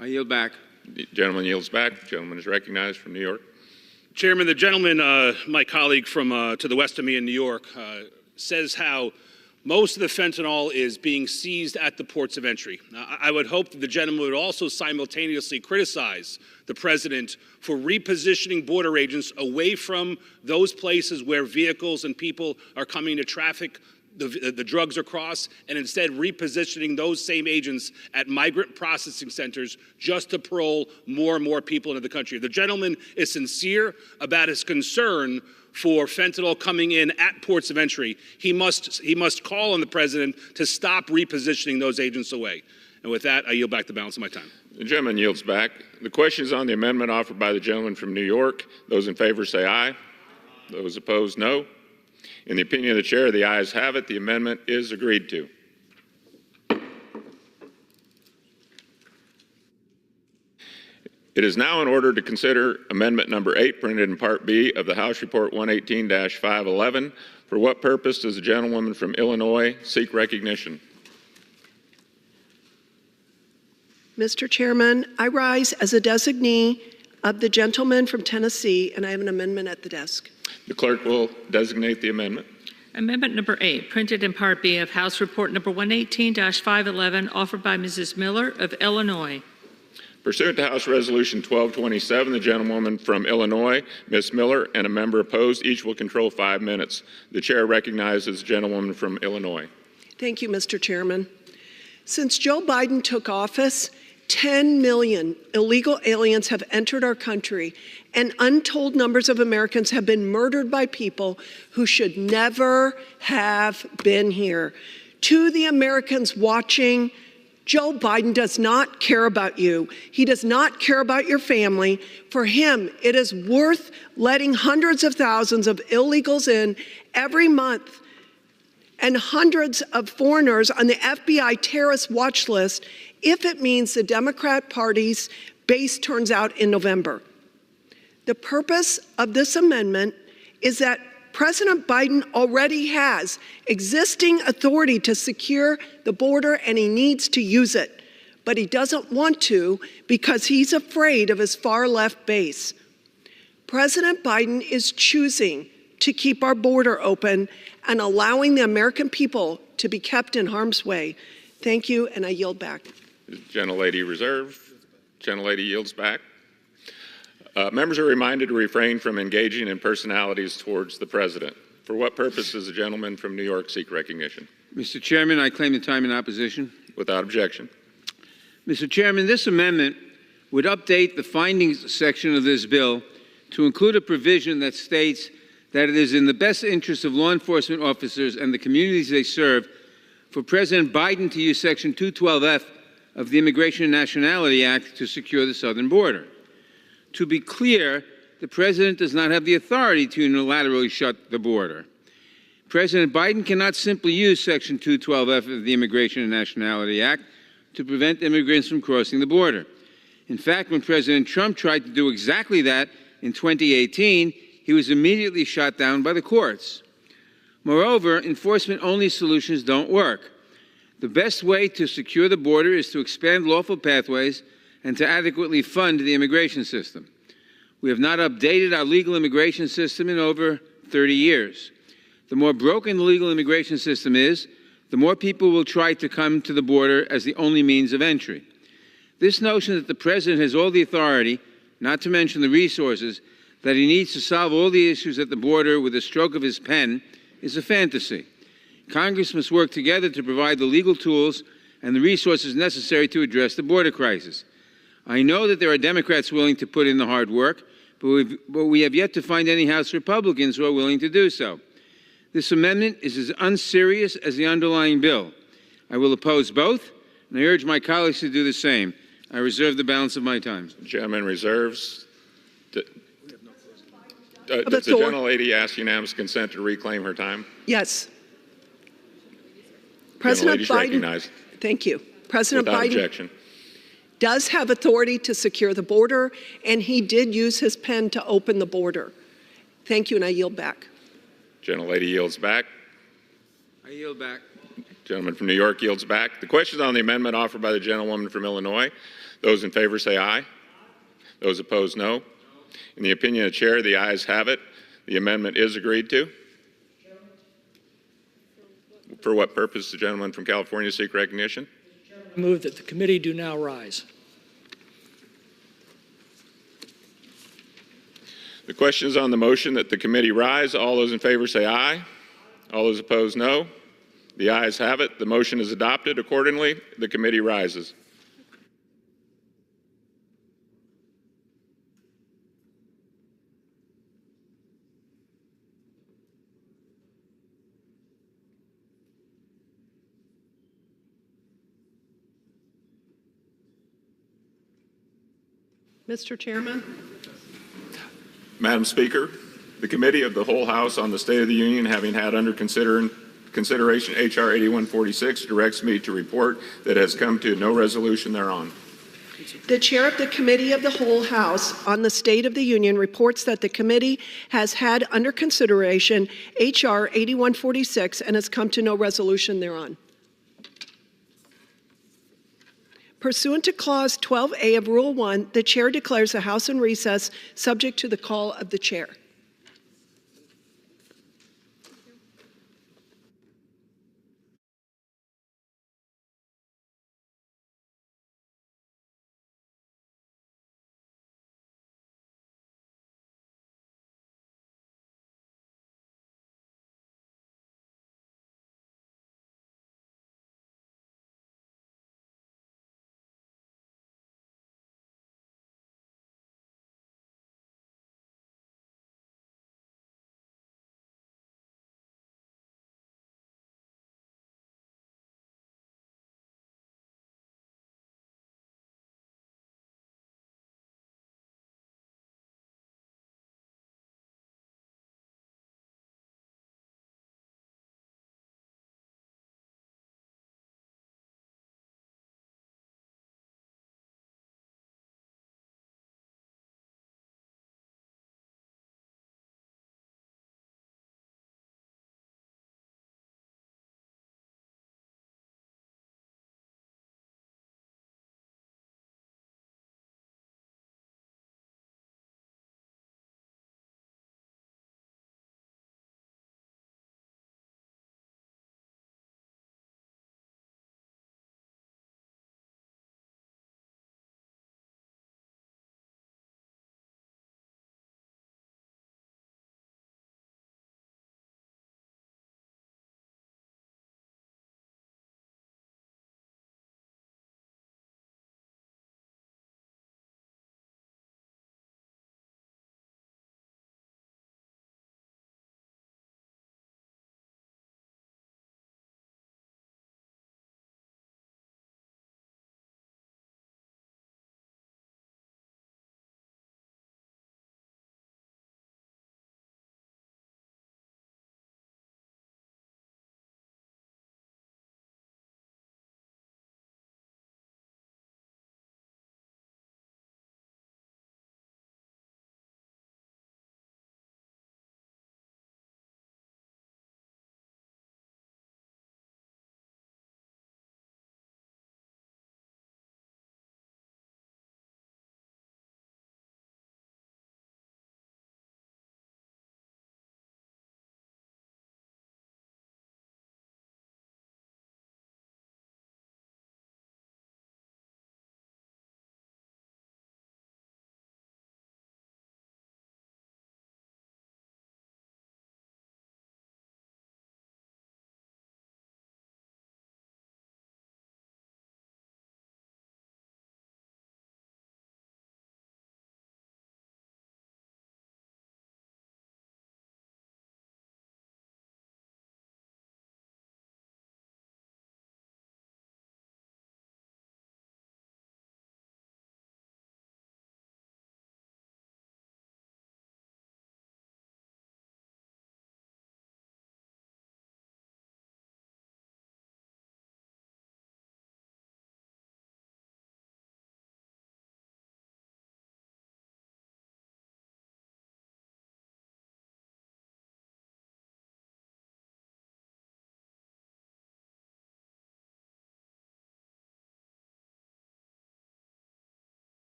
I yield back. The gentleman yields back. The gentleman is recognized from New York. Chairman, the gentleman, my colleague from to the west of me in New York, says how most of the fentanyl is being seized at the ports of entry. Now, I would hope that the gentleman would also simultaneously criticize the president for repositioning border agents away from those places where vehicles and people are coming to traffic the drugs across, and instead repositioning those same agents at migrant processing centers just to parole more and more people into the country. If the gentleman is sincere about his concern for fentanyl coming in at ports of entry, he must call on the president to stop repositioning those agents away. And with that, I yield back the balance of my time. The gentleman yields back. The question is on the amendment offered by the gentleman from New York. Those in favor say aye. Those opposed, no. In the opinion of the chair, the ayes have it. The amendment is agreed to. It is now in order to consider amendment number 8, printed in Part B of the House Report 118-511. For what purpose does the gentlewoman from Illinois seek recognition? Mr. Chairman, I rise as a designee of the gentleman from Tennessee, and I have an amendment at the desk. The clerk will designate the amendment. Amendment number 8, printed in Part B of House Report number 118-511, offered by Mrs. Miller of Illinois. Pursuant to House Resolution 1227, the gentlewoman from Illinois, Ms. Miller, and a member opposed, each will control 5 minutes. The chair recognizes the gentlewoman from Illinois. Thank you, Mr. Chairman. Since Joe Biden took office, 10 million illegal aliens have entered our country, and untold numbers of Americans have been murdered by people who should never have been here. To the Americans watching, Joe Biden does not care about you. He does not care about your family. For him, it is worth letting hundreds of thousands of illegals in every month and hundreds of foreigners on the FBI terrorist watch list if it means the Democrat Party's base turns out in November. The purpose of this amendment is that President Biden already has existing authority to secure the border, and he needs to use it. But he doesn't want to because he's afraid of his far-left base. President Biden is choosing to keep our border open and allowing the American people to be kept in harm's way. Thank you, and I yield back. Gentlelady reserve. Gentlelady yields back. Members are reminded to refrain from engaging in personalities towards the president. For what purpose does the gentleman from New York seek recognition? Mr. Chairman, I claim the time in opposition. Without objection. Mr. Chairman, this amendment would update the findings section of this bill to include a provision that states that it is in the best interest of law enforcement officers and the communities they serve for President Biden to use Section 212F of the Immigration and Nationality Act to secure the southern border. To be clear, the President does not have the authority to unilaterally shut the border. President Biden cannot simply use Section 212F of the Immigration and Nationality Act to prevent immigrants from crossing the border. In fact, when President Trump tried to do exactly that in 2018, he was immediately shot down by the courts. Moreover, enforcement-only solutions don't work. The best way to secure the border is to expand lawful pathways and to adequately fund the immigration system. We have not updated our legal immigration system in over 30 years. The more broken the legal immigration system is, the more people will try to come to the border as the only means of entry. This notion that the President has all the authority, not to mention the resources, that he needs to solve all the issues at the border with a stroke of his pen is a fantasy. Congress must work together to provide the legal tools and the resources necessary to address the border crisis. I know that there are Democrats willing to put in the hard work, but we have yet to find any House Republicans who are willing to do so. This amendment is as unserious as the underlying bill. I will oppose both, and I urge my colleagues to do the same. I reserve the balance of my time. The gentleman reserves. Does the gentlelady ask unanimous consent to reclaim her time? Yes. President Biden. Recognized. Thank you. President Without Biden objection. does have authority to secure the border, and he did use his pen to open the border. Thank you, and I yield back. Gentlelady yields back. I yield back. Gentleman from New York yields back. The question is on the amendment offered by the gentlewoman from Illinois. Those in favor say aye. Those opposed, no. In the opinion of the chair, the ayes have it. The amendment is agreed to. For what purpose the gentleman from California seek recognition? I move that the committee do now rise. The question is on the motion that the committee rise. All those in favor say aye. All those opposed, no. The ayes have it. The motion is adopted. Accordingly, the committee rises. Mr. Chairman. Madam Speaker, the Committee of the Whole House on the State of the Union, having had under consideration H.R. 8146, directs me to report that it has come to no resolution thereon. The chair of the Committee of the Whole House on the State of the Union reports that the committee has had under consideration H.R. 8146 and has come to no resolution thereon. Pursuant to Clause 12A of Rule 1, the chair declares the House in recess, subject to the call of the chair.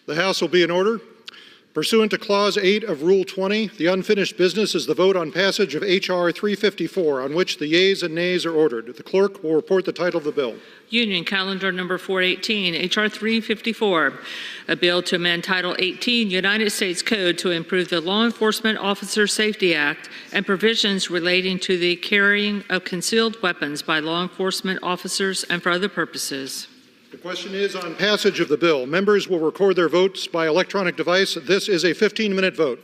The House will be in order. Pursuant to Clause 8 of Rule 20, the unfinished business is the vote on passage of H.R. 354, on which the yeas and nays are ordered. The clerk will report the title of the bill. Union Calendar Number 418, H.R. 354, a bill to amend Title 18 United States Code to improve the Law Enforcement Officer Safety Act and provisions relating to the carrying of concealed weapons by law enforcement officers and for other purposes. The question is on passage of the bill. Members will record their votes by electronic device. This is a 15-minute vote.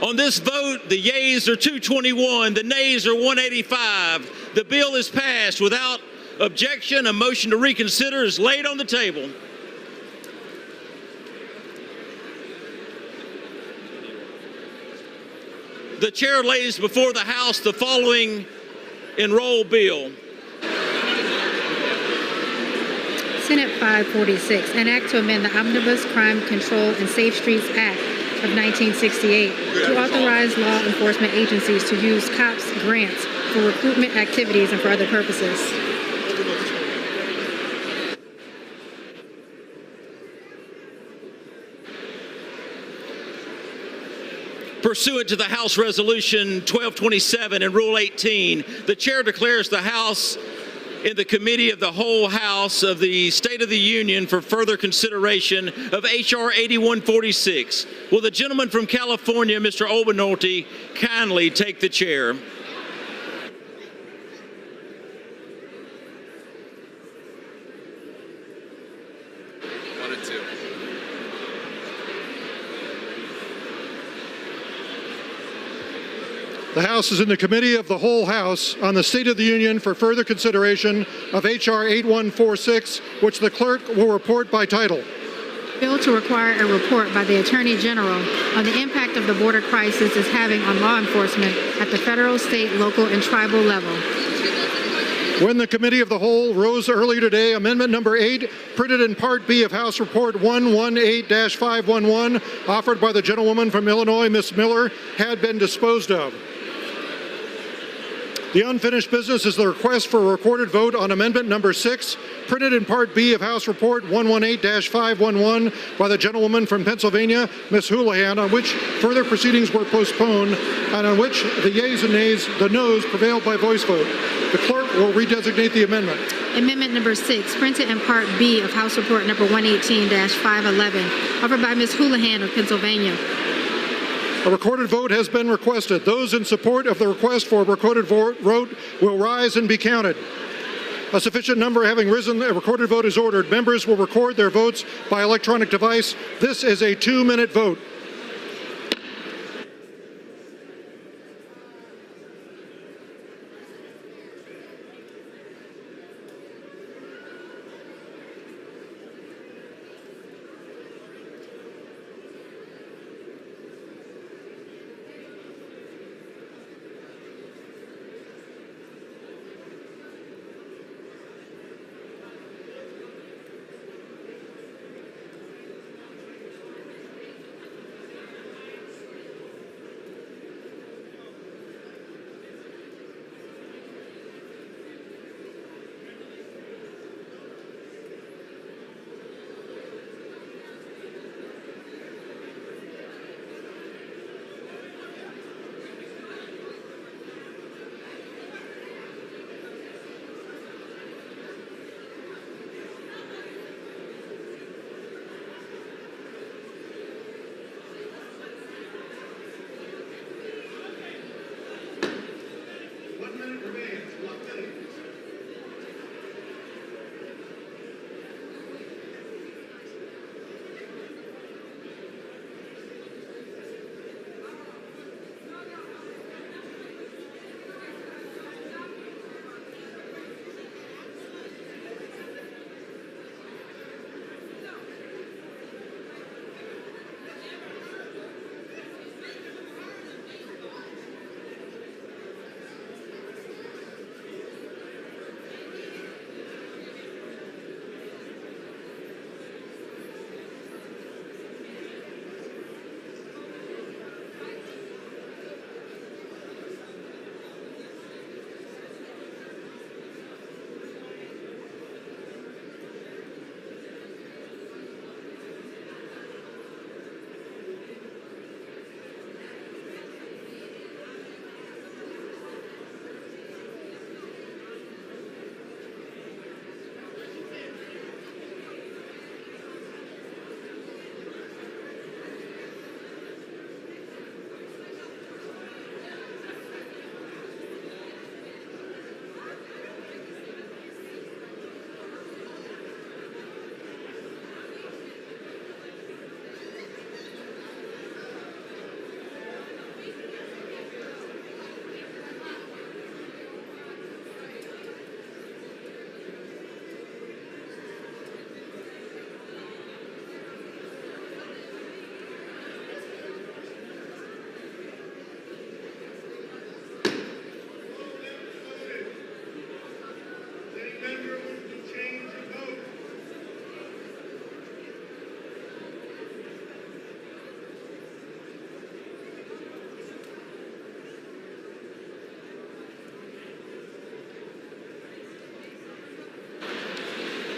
On this vote, the yeas are 221, the nays are 185. The bill is passed without objection. A motion to reconsider is laid on the table. The chair lays before the House the following enrolled bill. Senate 546, an act to amend the Omnibus Crime Control and Safe Streets Act of 1968 to authorize law enforcement agencies to use COPS grants for recruitment activities and for other purposes. Pursuant to the House Resolution 1227 and Rule 18, the chair declares the House in the Committee of the Whole House of the State of the Union for further consideration of H.R. 8146. Will the gentleman from California, Mr. Obernolte, kindly take the chair? The House is in the Committee of the Whole House on the State of the Union for further consideration of H.R. 8146, which the clerk will report by title. Bill to require a report by the Attorney General on the impact of the border crisis is having on law enforcement at the federal, state, local, and tribal level. When the Committee of the Whole rose earlier today, Amendment Number 8, printed in Part B of House Report 118-511, offered by the gentlewoman from Illinois, Ms. Miller, had been disposed of. The unfinished business is the request for a recorded vote on Amendment Number 6, printed in Part B of House Report 118-511 by the gentlewoman from Pennsylvania, Ms. Houlihan, on which further proceedings were postponed and on which the yeas and nays, the noes, prevailed by voice vote. The clerk will redesignate the amendment. Amendment Number 6, printed in Part B of House Report Number 118-511, offered by Ms. Houlihan of Pennsylvania. A recorded vote has been requested. Those in support of the request for a recorded vote will rise and be counted. A sufficient number having risen, a recorded vote is ordered. Members will record their votes by electronic device. This is a 2-minute vote.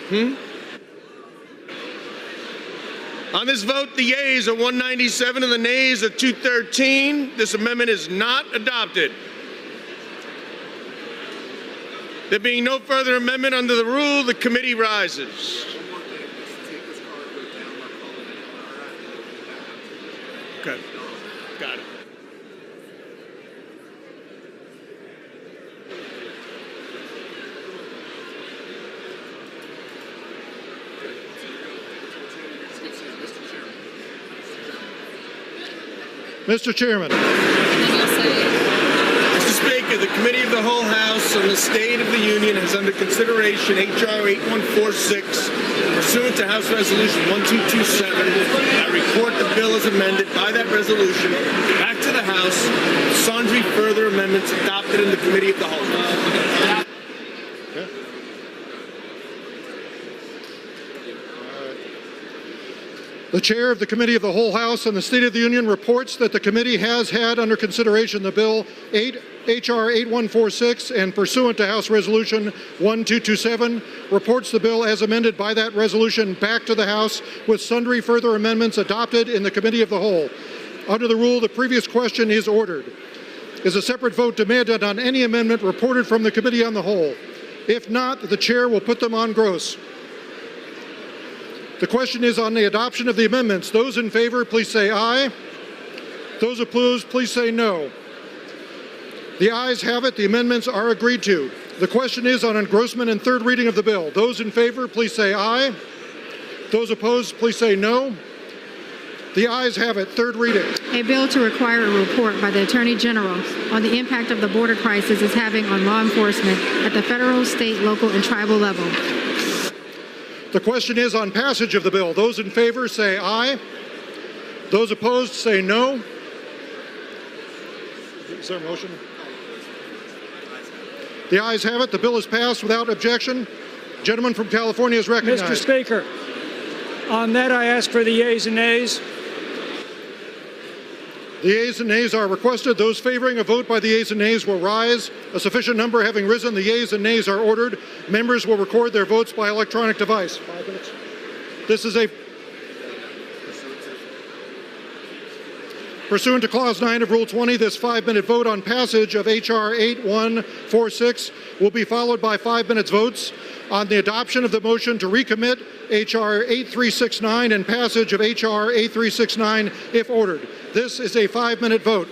On this vote, the yeas are 197 and the nays are 213. This amendment is not adopted. There being no further amendment under the rule, the committee rises. Okay, got it. Mr. Chairman. Mr. Speaker, the Committee of the Whole House on the State of the Union has under consideration H.R. 8146, pursuant to House Resolution 1227. I report the bill as amended by that resolution back to the House, with sundry further amendments adopted in the Committee of the Whole House. The Chair of the Committee of the Whole House on the State of the Union reports that the committee has had under consideration the bill H.R. 8146 and pursuant to House Resolution 1227, reports the bill as amended by that resolution back to the House with sundry further amendments adopted in the Committee of the Whole. Under the rule, the previous question is ordered. Is a separate vote demanded on any amendment reported from the Committee on the Whole? If not, the Chair will put them on gross. The question is on the adoption of the amendments. Those in favor, please say aye. Those opposed, please say no. The ayes have it. The amendments are agreed to. The question is on engrossment and third reading of the bill. Those in favor, please say aye. Those opposed, please say no. The ayes have it. Third reading. A bill to require a report by the Attorney General on the impact of the border crisis is having on law enforcement at the federal, state, local, and tribal level. The question is on passage of the bill. Those in favor say aye. Those opposed say no. Is there a motion? The ayes have it. The bill is passed without objection. Gentleman from California is recognized. Mr. Speaker, on that I ask for the yeas and nays. The yeas and nays are requested. Those favoring a vote by the yeas and nays will rise. A sufficient number having risen, the yeas and nays are ordered. Members will record their votes by electronic device. 5 minutes. This is a pursuant to Clause 9 of Rule 20, this 5-minute vote on passage of H.R. 8146 will be followed by 5 minutes votes on the adoption of the motion to recommit H.R. 8369 and passage of H.R. 8369 if ordered. This is a 5-minute vote.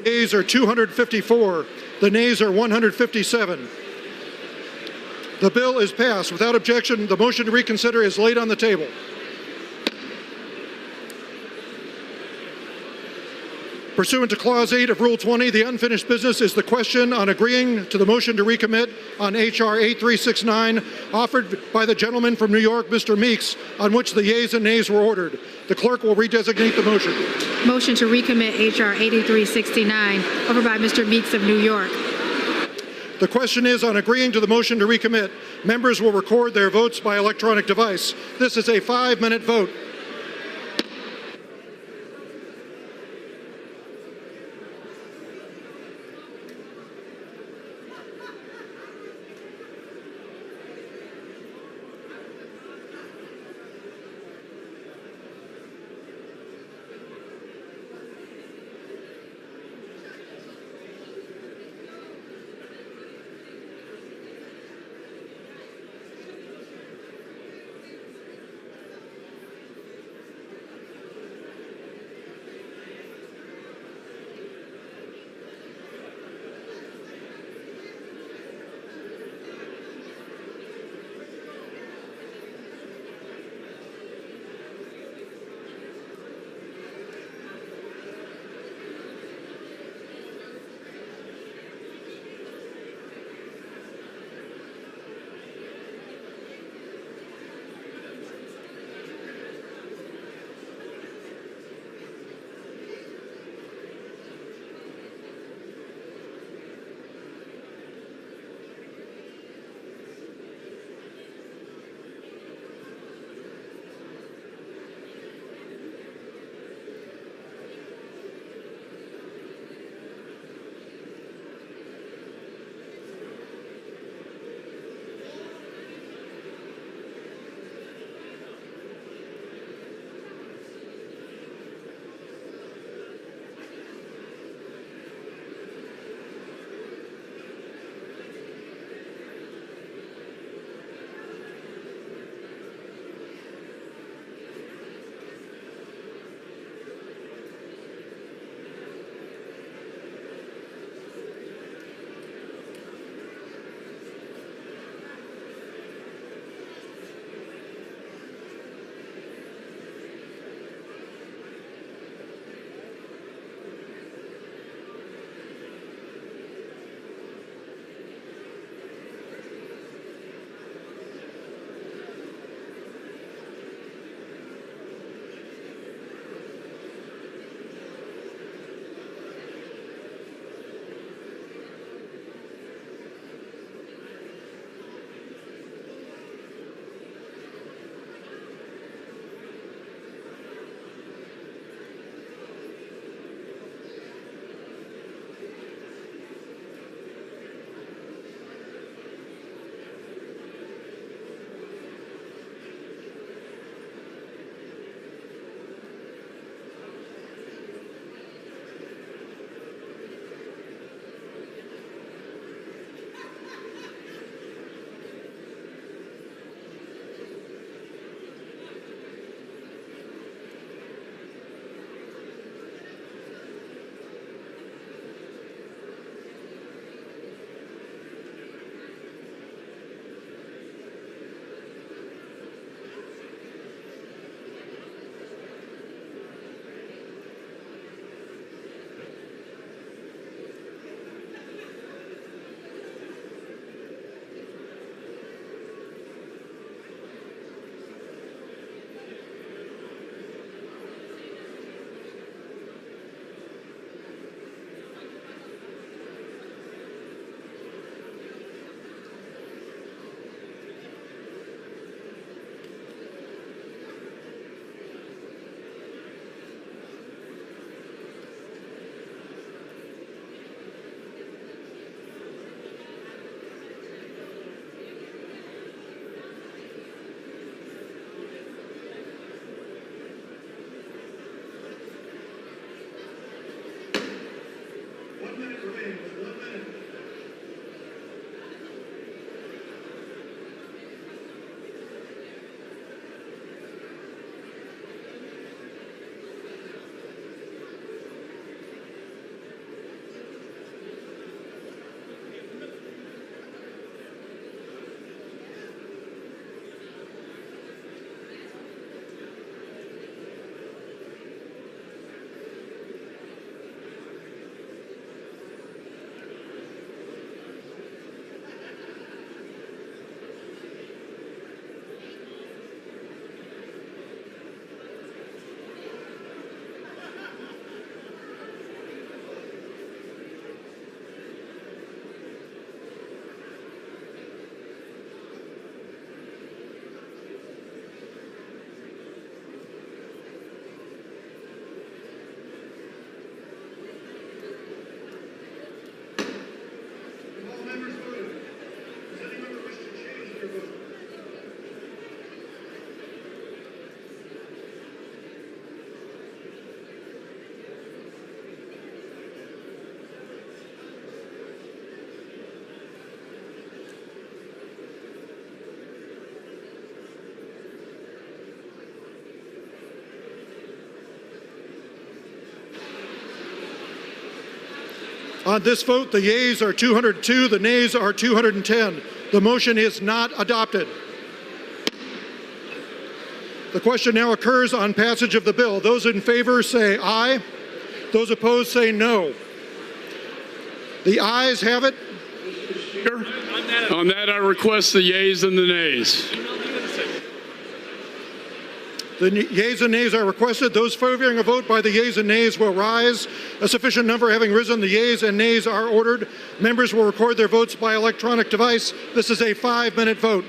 The yeas are 254. The nays are 157. The bill is passed. Without objection, the motion to reconsider is laid on the table. Pursuant to Clause 8 of Rule 20, the unfinished business is the question on agreeing to the motion to recommit on H.R. 8369 offered by the gentleman from New York, Mr. Meeks, on which the yeas and nays were ordered. The clerk will redesignate the motion. Motion to recommit H.R. 8369, offered by Mr. Meeks of New York. The question is on agreeing to the motion to recommit. Members will record their votes by electronic device. This is a 5-minute vote. On this vote, the yeas are 202, the nays are 210. The motion is not adopted. The question now occurs on passage of the bill. Those in favor say aye. Those opposed say no. The ayes have it. On that, I request the yeas and the nays. The yeas and nays are requested. Those favoring a vote by the yeas and nays will rise. A sufficient number having risen, the yeas and nays are ordered. Members will record their votes by electronic device. This is a 5-minute vote.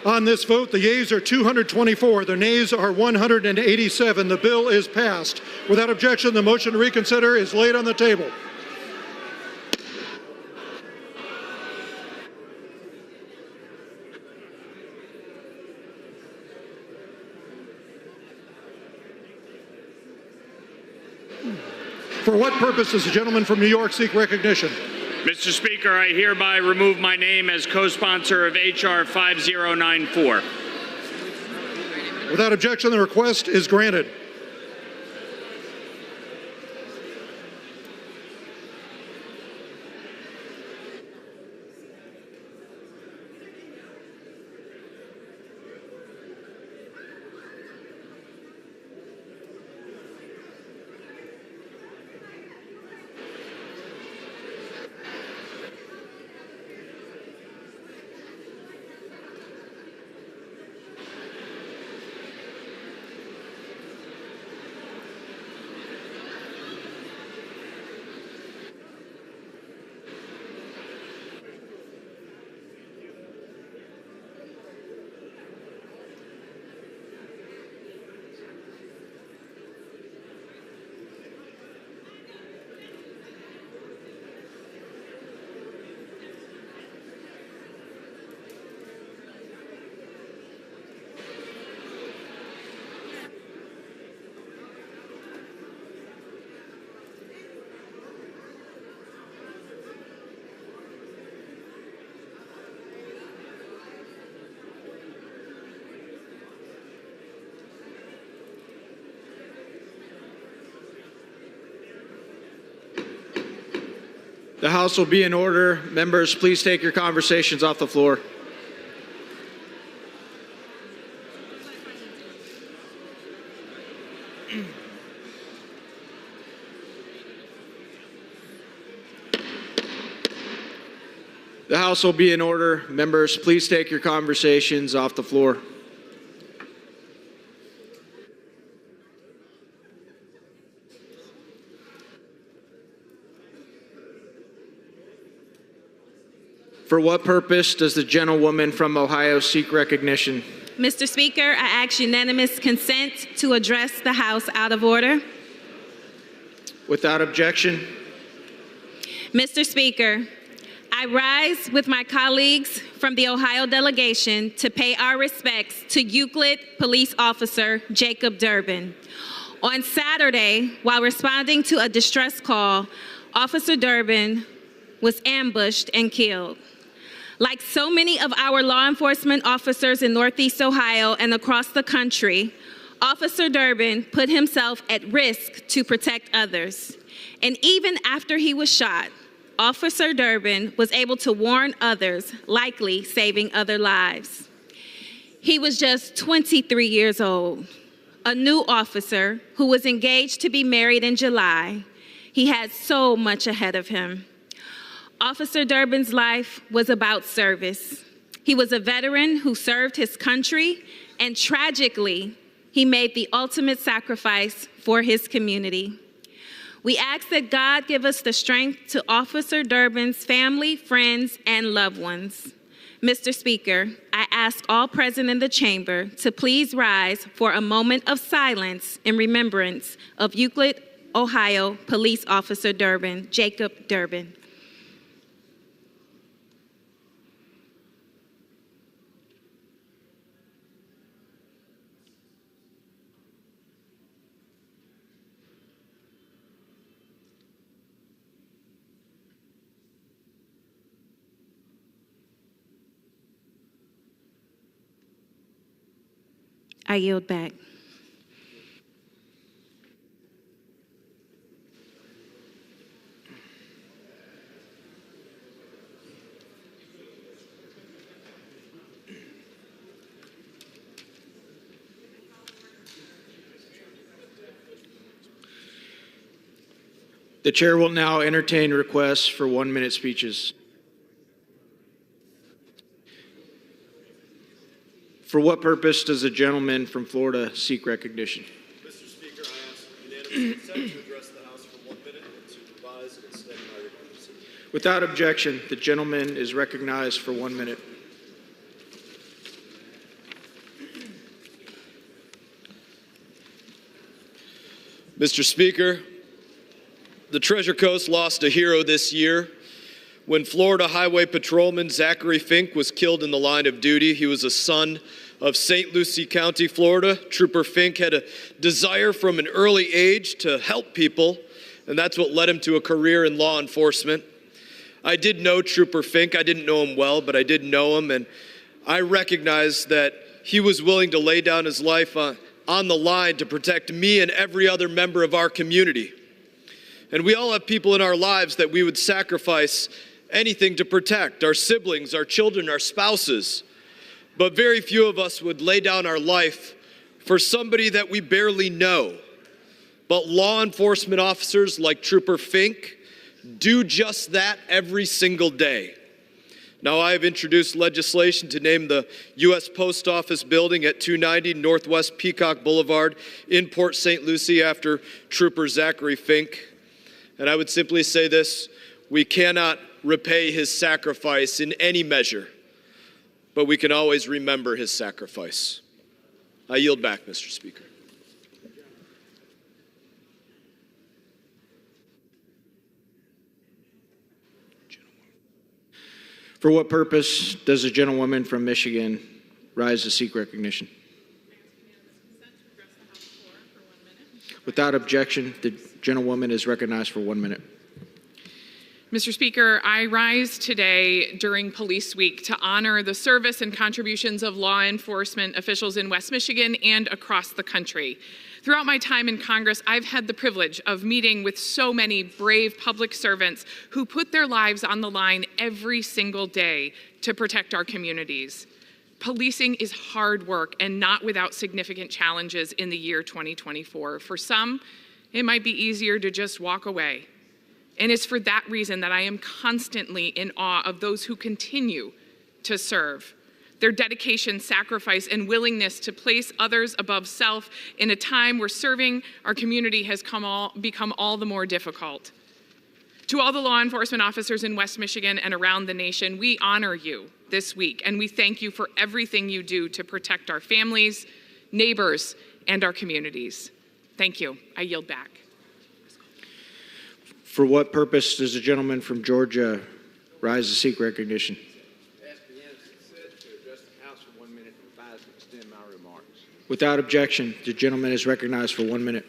On this vote, the yeas are 224, the nays are 187. The bill is passed. Without objection, the motion to reconsider is laid on the table. For what purpose does the gentleman from New York seek recognition? Mr. Speaker, I hereby remove my name as co-sponsor of H.R. 5094. Without objection, the request is granted. The House will be in order. Members, please take your conversations off the floor. The House will be in order. Members, please take your conversations off the floor. For what purpose does the gentlewoman from Ohio seek recognition? Mr. Speaker, I ask unanimous consent to address the House out of order. Without objection. Mr. Speaker, I rise with my colleagues from the Ohio delegation to pay our respects to Euclid Police Officer Jacob Durbin. On Saturday, while responding to a distress call, Officer Durbin was ambushed and killed. Like so many of our law enforcement officers in Northeast Ohio and across the country, Officer Durbin put himself at risk to protect others. And even after he was shot, Officer Durbin was able to warn others, likely saving other lives. He was just 23 years old, a new officer who was engaged to be married in July. He had so much ahead of him. Officer Durbin's life was about service. He was a veteran who served his country, and tragically, he made the ultimate sacrifice for his community. We ask that God give us the strength to Officer Durbin's family, friends, and loved ones. Mr. Speaker, I ask all present in the chamber to please rise for a moment of silence in remembrance of Euclid, Ohio Police Officer Durbin, Jacob Durbin. I yield back. The chair will now entertain requests for 1-minute speeches. For what purpose does the gentleman from Florida seek recognition? Mr. Speaker, I ask unanimous consent to address the House for 1 minute and to revise and extend my remarks. Without objection, the gentleman is recognized for 1 minute. Mr. Speaker, the Treasure Coast lost a hero this year. When Florida Highway Patrolman Zachary Fink was killed in the line of duty, he was a son of St. Lucie County, Florida. Trooper Fink had a desire from an early age to help people, and that's what led him to a career in law enforcement. I did know Trooper Fink. I didn't know him well, but I did know him, and I recognized that he was willing to lay down his life on the line to protect me and every other member of our community. And we all have people in our lives that we would sacrifice anything to protect, our siblings, our children, our spouses. But very few of us would lay down our life for somebody that we barely know. But law enforcement officers like Trooper Fink do just that every single day. Now, I have introduced legislation to name the U.S. Post Office building at 290 Northwest Peacock Boulevard in Port St. Lucie after Trooper Zachary Fink. And I would simply say this: we cannot repay his sacrifice in any measure, but we can always remember his sacrifice. I yield back, Mr. Speaker. For what purpose does the gentlewoman from Michigan rise to seek recognition? Without objection, the gentlewoman is recognized for 1 minute. Mr. Speaker, I rise today during Police Week to honor the service and contributions of law enforcement officials in West Michigan and across the country. Throughout my time in Congress, I've had the privilege of meeting with so many brave public servants who put their lives on the line every single day to protect our communities. Policing is hard work and not without significant challenges in the year 2024. For some, it might be easier to just walk away. And it's for that reason that I am constantly in awe of those who continue to serve. Their dedication, sacrifice, and willingness to place others above self in a time where serving our community has become all the more difficult. To all the law enforcement officers in West Michigan and around the nation, we honor you this week, and we thank you for everything you do to protect our families, neighbors, and our communities. Thank you. I yield back. For what purpose does the gentleman from Georgia rise to seek recognition? Without objection, the gentleman is recognized for 1 minute.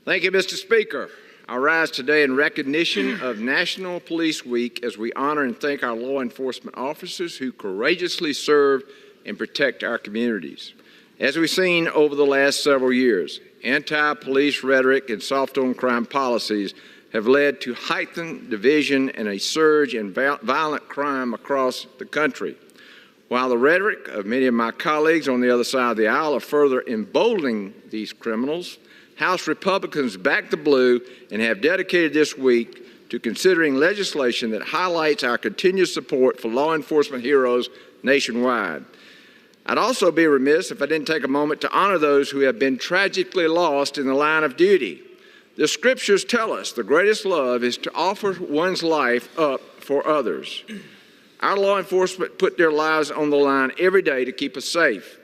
Thank you, Mr. Speaker. I rise today in recognition of National Police Week as we honor and thank our law enforcement officers who courageously serve and protect our communities. As we've seen over the last several years, anti-police rhetoric and soft-on-crime policies have led to heightened division and a surge in violent crime across the country. While the rhetoric of many of my colleagues on the other side of the aisle are further emboldening these criminals, House Republicans back the blue and have dedicated this week to considering legislation that highlights our continued support for law enforcement heroes nationwide. I'd also be remiss if I didn't take a moment to honor those who have been tragically lost in the line of duty. The scriptures tell us the greatest love is to offer one's life up for others. Our law enforcement put their lives on the line every day to keep us safe.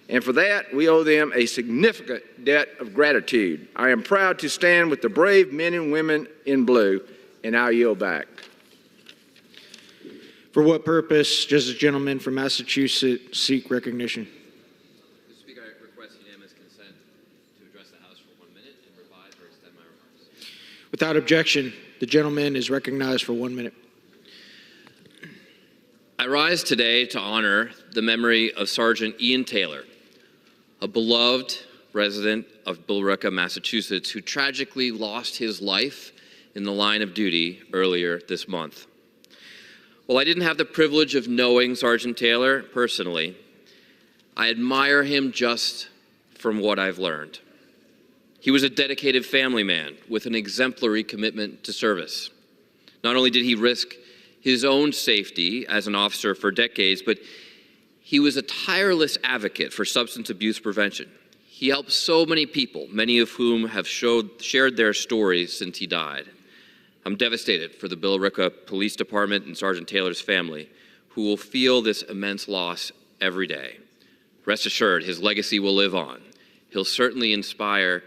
And for that, we owe them a significant debt of gratitude. I am proud to stand with the brave men and women in blue, and I yield back. For what purpose does the gentleman from Massachusetts seek recognition? Mr. Speaker, I request unanimous consent to address the House for 1 minute and revise or extend my remarks. Without objection, the gentleman is recognized for 1 minute. I rise today to honor the memory of Sergeant Ian Taylor, a beloved resident of Billerica, Massachusetts, who tragically lost his life in the line of duty earlier this month. While I didn't have the privilege of knowing Sergeant Taylor personally, I admire him just from what I've learned. He was a dedicated family man with an exemplary commitment to service. Not only did he risk his own safety as an officer for decades, but he was a tireless advocate for substance abuse prevention. He helped so many people, many of whom have shared their stories since he died. I'm devastated for the Billerica Police Department and Sergeant Taylor's family, who will feel this immense loss every day. Rest assured, his legacy will live on. He'll certainly inspire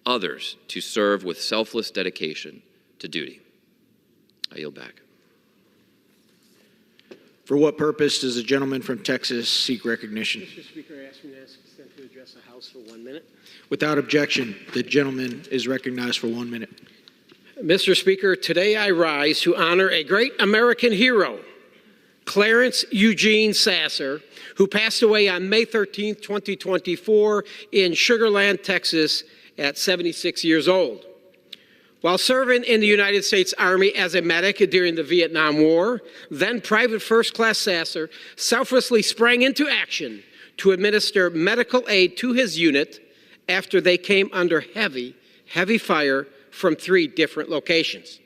others to serve with selfless dedication to duty. I yield back. For what purpose does the gentleman from Texas seek recognition? Mr. Speaker, I ask you to consent to address the House for 1 minute. Without objection, the gentleman is recognized for 1 minute. Mr. Speaker, today I rise to honor a great American hero, Clarence Eugene Sasser, who passed away on May 13, 2024 in Sugar Land, Texas at 76 years old. While serving in the United States Army as a medic during the Vietnam War, then Private First Class Sasser selflessly sprang into action to administer medical aid to his unit after they came under heavy fire from 3 different locations.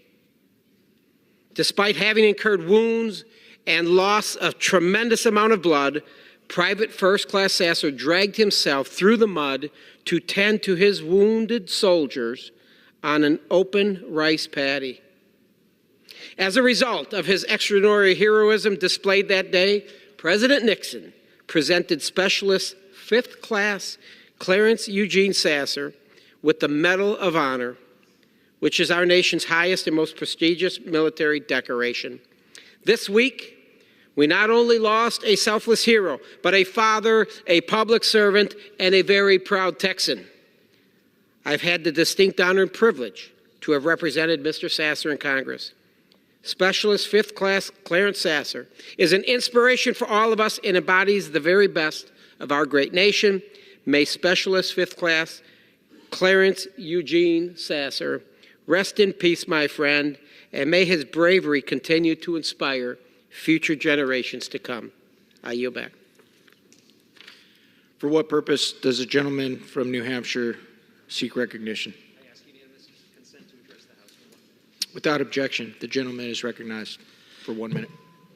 Despite having incurred wounds and loss of tremendous amount of blood, Private First Class Sasser dragged himself through the mud to tend to his wounded soldiers on an open rice paddy. As a result of his extraordinary heroism displayed that day, President Nixon presented Specialist 5th Class Clarence Eugene Sasser with the Medal of Honor, which is our nation's highest and most prestigious military decoration. This week, we not only lost a selfless hero, but a father, a public servant, and a very proud Texan. I've had the distinct honor and privilege to have represented Mr. Sasser in Congress. Specialist 5th Class Clarence Sasser is an inspiration for all of us and embodies the very best of our great nation. May Specialist 5th Class Clarence Eugene Sasser rest in peace, my friend, and may his bravery continue to inspire future generations to come. I yield back. For what purpose does the gentleman from New Hampshire seek recognition? I ask unanimous consent to address the House for 1 minute. Without objection, the gentleman is recognized for 1 minute.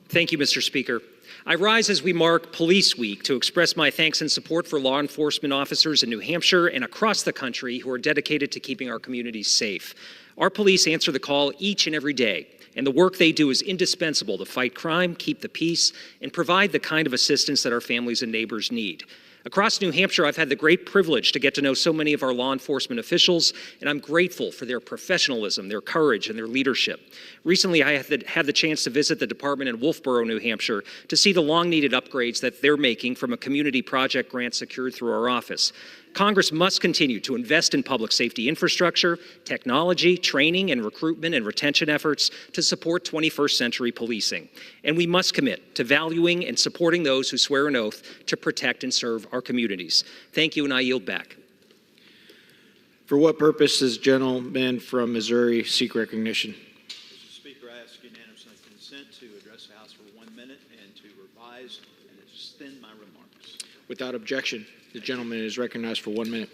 Thank you, Mr. Speaker. I rise as we mark Police Week to express my thanks and support for law enforcement officers in New Hampshire and across the country who are dedicated to keeping our communities safe. Our police answer the call each and every day, and the work they do is indispensable to fight crime, keep the peace, and provide the kind of assistance that our families and neighbors need. Across New Hampshire, I've had the great privilege to get to know so many of our law enforcement officials, and I'm grateful for their professionalism, their courage, and their leadership. Recently, I had the chance to visit the department in Wolfboro, New Hampshire, to see the long-needed upgrades that they're making from a community project grant secured through our office. Congress must continue to invest in public safety infrastructure, technology, training, and recruitment and retention efforts to support 21st century policing. And we must commit to valuing and supporting those who swear an oath to protect and serve our communities. Thank you, and I yield back. For what purpose does the gentleman from Missouri seek recognition? Mr. Speaker, I ask unanimous consent to address the House for 1 minute and to revise and extend my remarks. Without objection, the gentleman is recognized for 1 minute.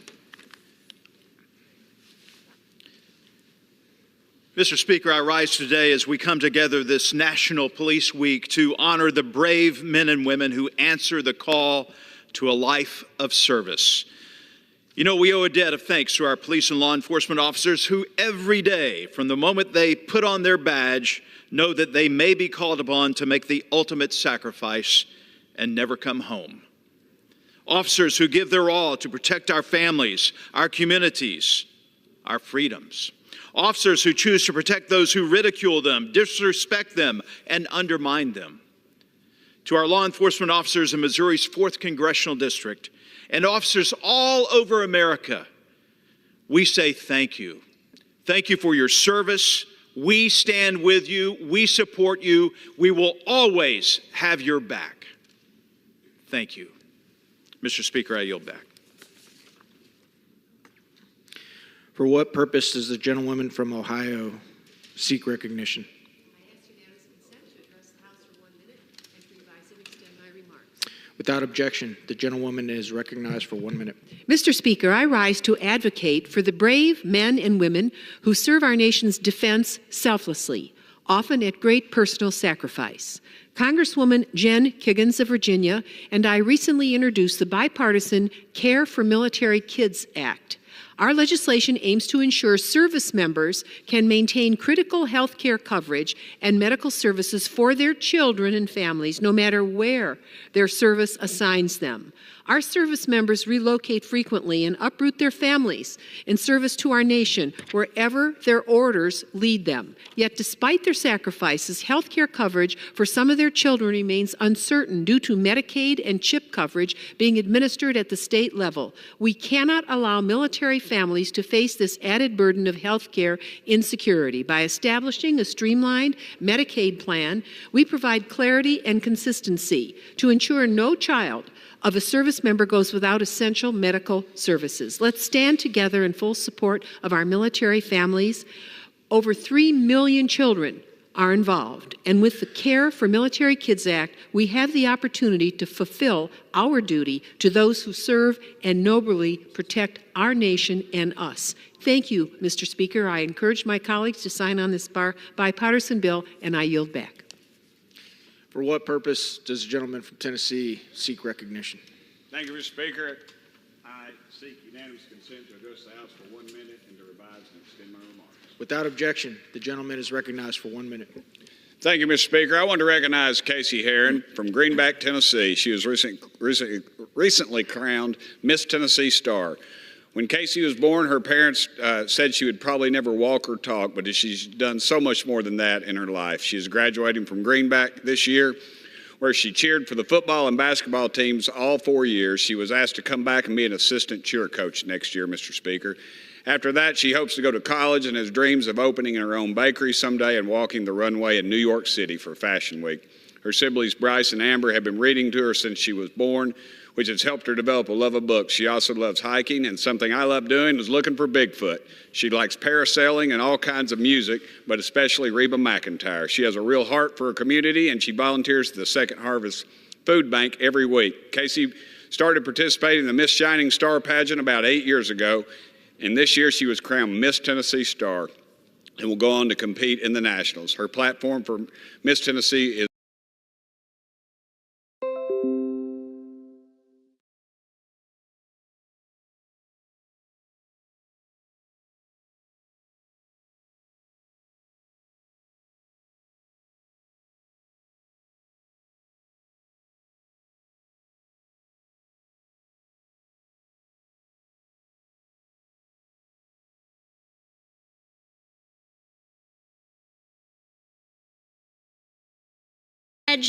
Mr. Speaker, I rise today as we come together this National Police Week to honor the brave men and women who answer the call to a life of service. You know, we owe a debt of thanks to our police and law enforcement officers who every day, from the moment they put on their badge, know that they may be called upon to make the ultimate sacrifice and never come home. Officers who give their all to protect our families, our communities, our freedoms. Officers who choose to protect those who ridicule them, disrespect them, and undermine them. To our law enforcement officers in Missouri's 4th Congressional District and officers all over America, we say thank you. Thank you for your service. We stand with you. We support you. We will always have your back. Thank you. Mr. Speaker, I yield back. For what purpose does the gentlewoman from Ohio seek recognition? I ask unanimous consent to address the House for 1 minute and to revise and extend my remarks. Without objection, the gentlewoman is recognized for 1 minute. Mr. Speaker, I rise to advocate for the brave men and women who serve our nation's defense selflessly, often at great personal sacrifice. Congresswoman Jen Kiggins of Virginia and I recently introduced the bipartisan Care for Military Kids Act. Our legislation aims to ensure service members can maintain critical health care coverage and medical services for their children and families, no matter where their service assigns them. Our service members relocate frequently and uproot their families in service to our nation wherever their orders lead them. Yet despite their sacrifices, health care coverage for some of their children remains uncertain due to Medicaid and CHIP coverage being administered at the state level. We cannot allow military families to face this added burden of health care insecurity. By establishing a streamlined Medicaid plan, we provide clarity and consistency to ensure no child of a service member goes without essential medical services. Let's stand together in full support of our military families. Over 3 million children are involved, and with the Care for Military Kids Act, we have the opportunity to fulfill our duty to those who serve and nobly protect our nation and us. Thank you, Mr. Speaker. I encourage my colleagues to sign on this bipartisan bill, and I yield back. For what purpose does the gentleman from Tennessee seek recognition? Thank you, Mr. Speaker. I seek unanimous consent to address the House for 1 minute and to revise and extend my remarks. Without objection, the gentleman is recognized for 1 minute. Thank you, Mr. Speaker. I want to recognize Casey Heron from Greenback, Tennessee. She was recently crowned Miss Tennessee Star. When Casey was born, her parents said she would probably never walk or talk, but she's done so much more than that in her life. She is graduating from Greenback this year, where she cheered for the football and basketball teams all 4 years. She was asked to come back and be an assistant cheer coach next year, Mr. Speaker. After that, she hopes to go to college and has dreams of opening her own bakery someday and walking the runway in New York City for Fashion Week. Her siblings Bryce and Amber have been reading to her since she was born, which has helped her develop a love of books. She also loves hiking, and something I love doing is looking for Bigfoot. She likes parasailing and all kinds of music, but especially Reba McEntire. She has a real heart for her community, and she volunteers at the Second Harvest Food Bank every week. Casey started participating in the Miss Shining Star pageant about 8 years ago, and this year she was crowned Miss Tennessee Star and will go on to compete in the Nationals. Her platform for Miss Tennessee is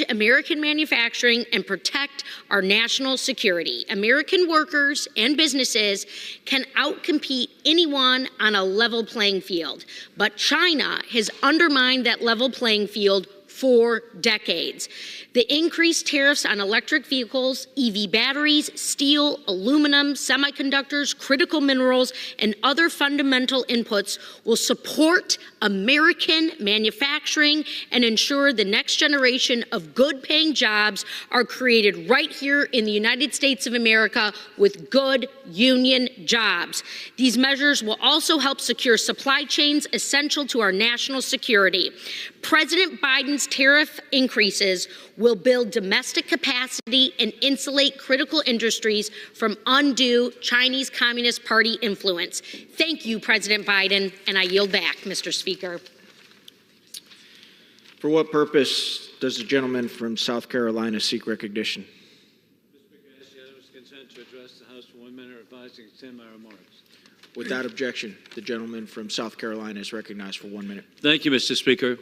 American manufacturing and protect our national security. American workers and businesses can outcompete anyone on a level playing field, but China has undermined that level playing field for decades. The increased tariffs on electric vehicles, EV batteries, steel, aluminum, semiconductors, critical minerals, and other fundamental inputs will support American manufacturing and ensure the next generation of good-paying jobs are created right here in the United States of America with good union jobs. These measures will also help secure supply chains essential to our national security. President Biden's tariff increases will build domestic capacity and insulate critical industries from undue Chinese Communist Party influence. Thank you, President Biden, and I yield back, Mr. Speaker. For what purpose does the gentleman from South Carolina seek recognition? Mr. Speaker, I ask unanimous consent to address the House for 1 minute, revise and extend my remarks. Without objection, the gentleman from South Carolina is recognized for 1 minute. Thank you, Mr. Speaker.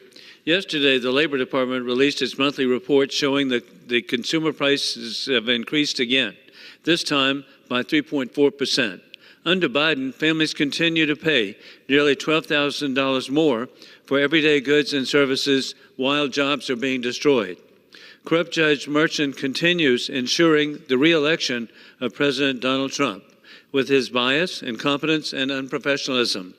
Yesterday, the Labor Department released its monthly report showing that the consumer prices have increased again, this time by 3.4%. Under Biden, families continue to pay nearly $12,000 more for everyday goods and services while jobs are being destroyed. Corrupt Judge Merchan continues ensuring the re-election of President Donald Trump with his bias, incompetence, and unprofessionalism.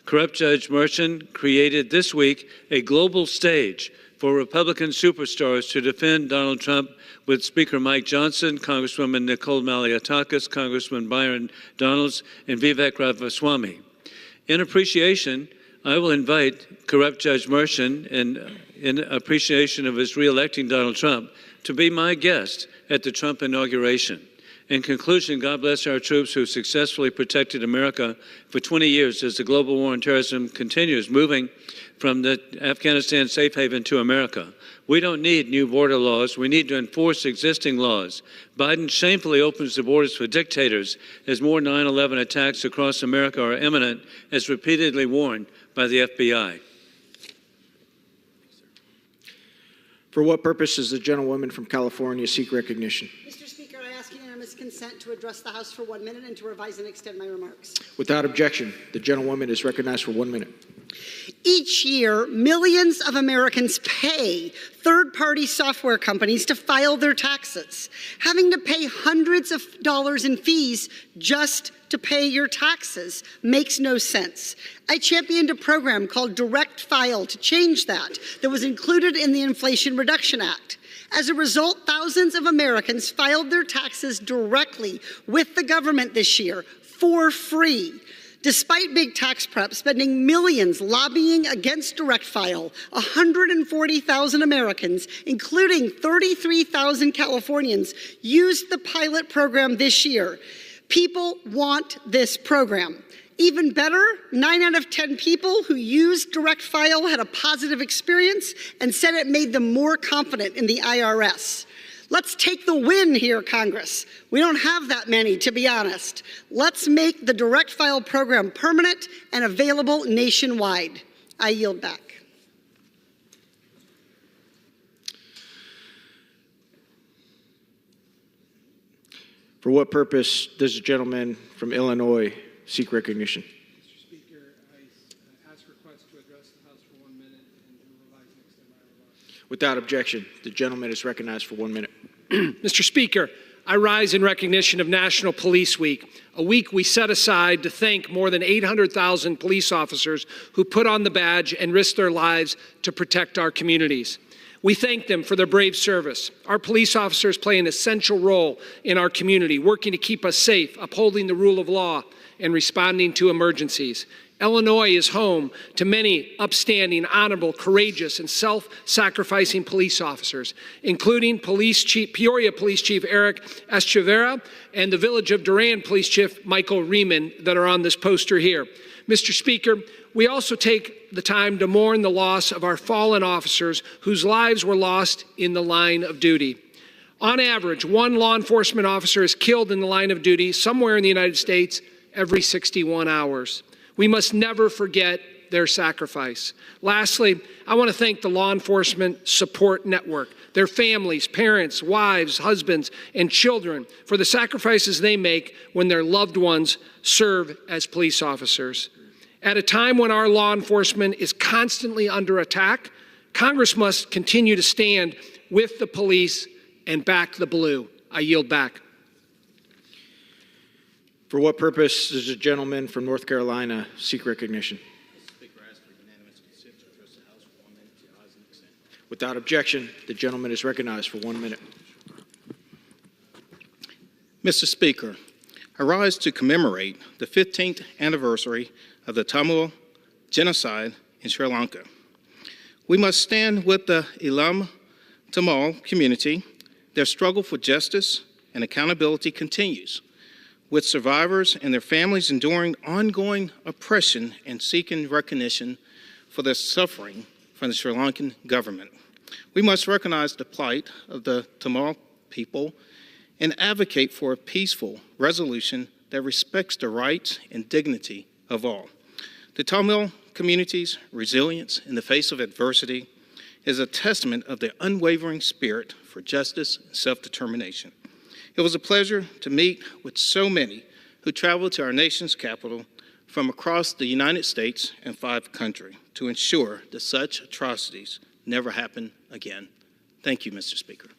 Corrupt Judge Merchan created this week a global stage for Republican superstars to defend Donald Trump with Speaker Mike Johnson, Congresswoman Nicole Malliotakis, Congressman Byron Donalds, and Vivek Ramaswamy. In appreciation, I will invite Corrupt Judge Merchan, in appreciation of his re-electing Donald Trump, to be my guest at the Trump inauguration. In conclusion, God bless our troops who successfully protected America for 20 years as the global war on terrorism continues, moving from the Afghanistan safe haven to America. We don't need new border laws. We need to enforce existing laws. Biden shamefully opens the borders for dictators as more 9/11 attacks across America are imminent, as repeatedly warned by the FBI. For what purpose does the gentlewoman from California seek recognition? Mr. Speaker, I ask unanimous consent to address the House for 1 minute and to revise and extend my remarks. Without objection, the gentlewoman is recognized for 1 minute. Each year, millions of Americans pay third-party software companies to file their taxes. Having to pay hundreds of dollars in fees just to pay your taxes makes no sense. I championed a program called Direct File to change that was included in the Inflation Reduction Act. As a result, thousands of Americans filed their taxes directly with the government this year for free. Despite big tax prep spending millions lobbying against Direct File, 140,000 Americans, including 33,000 Californians, used the pilot program this year. People want this program. Even better, 9 out of 10 people who used Direct File had a positive experience and said it made them more confident in the IRS. Let's take the win here, Congress. We don't have that many, to be honest. Let's make the Direct File program permanent and available nationwide. I yield back. For what purpose does the gentleman from Illinois seek recognition? Mr. Speaker, I ask request to address the House for 1 minute and to revise and extend my remarks. Without objection, the gentleman is recognized for 1 minute. Mr. Speaker, I rise in recognition of National Police Week, a week we set aside to thank more than 800,000 police officers who put on the badge and risked their lives to protect our communities. We thank them for their brave service. Our police officers play an essential role in our community, working to keep us safe, upholding the rule of law, and responding to emergencies. Illinois is home to many upstanding, honorable, courageous, and self-sacrificing police officers, including Peoria Police Chief Eric Echeverria and the Village of Durand Police Chief Michael Riemann that are on this poster here. Mr. Speaker, we also take the time to mourn the loss of our fallen officers whose lives were lost in the line of duty. On average, one law enforcement officer is killed in the line of duty somewhere in the United States every 61 hours. We must never forget their sacrifice. Lastly, I want to thank the Law Enforcement Support Network, their families, parents, wives, husbands, and children for the sacrifices they make when their loved ones serve as police officers. At a time when our law enforcement is constantly under attack, Congress must continue to stand with the police and back the blue. I yield back. For what purpose does the gentleman from North Carolina seek recognition? Without objection, the gentleman is recognized for 1 minute. Mr. Speaker, I rise to commemorate the 15th anniversary of the Tamil genocide in Sri Lanka. We must stand with the Elam Tamil community. Their struggle for justice and accountability continues, with survivors and their families enduring ongoing oppression and seeking recognition for their suffering from the Sri Lankan government. We must recognize the plight of the Tamil people and advocate for a peaceful resolution that respects the rights and dignity of all. The Tamil community's resilience in the face of adversity is a testament of their unwavering spirit for justice and self-determination. It was a pleasure to meet with so many who traveled to our nation's capital from across the United States and 5 countries to ensure that such atrocities never happen again. Thank you, Mr. Speaker.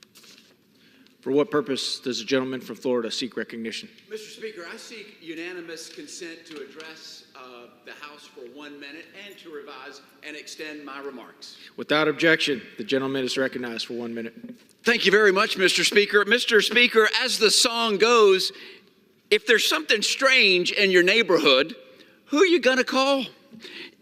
For what purpose does the gentleman from Florida seek recognition? Mr. Speaker, I seek unanimous consent to address the House for 1 minute and to revise and extend my remarks. Without objection, the gentleman is recognized for 1 minute. Thank you very much, Mr. Speaker. Mr. Speaker, as the song goes, if there's something strange in your neighborhood, who are you going to call?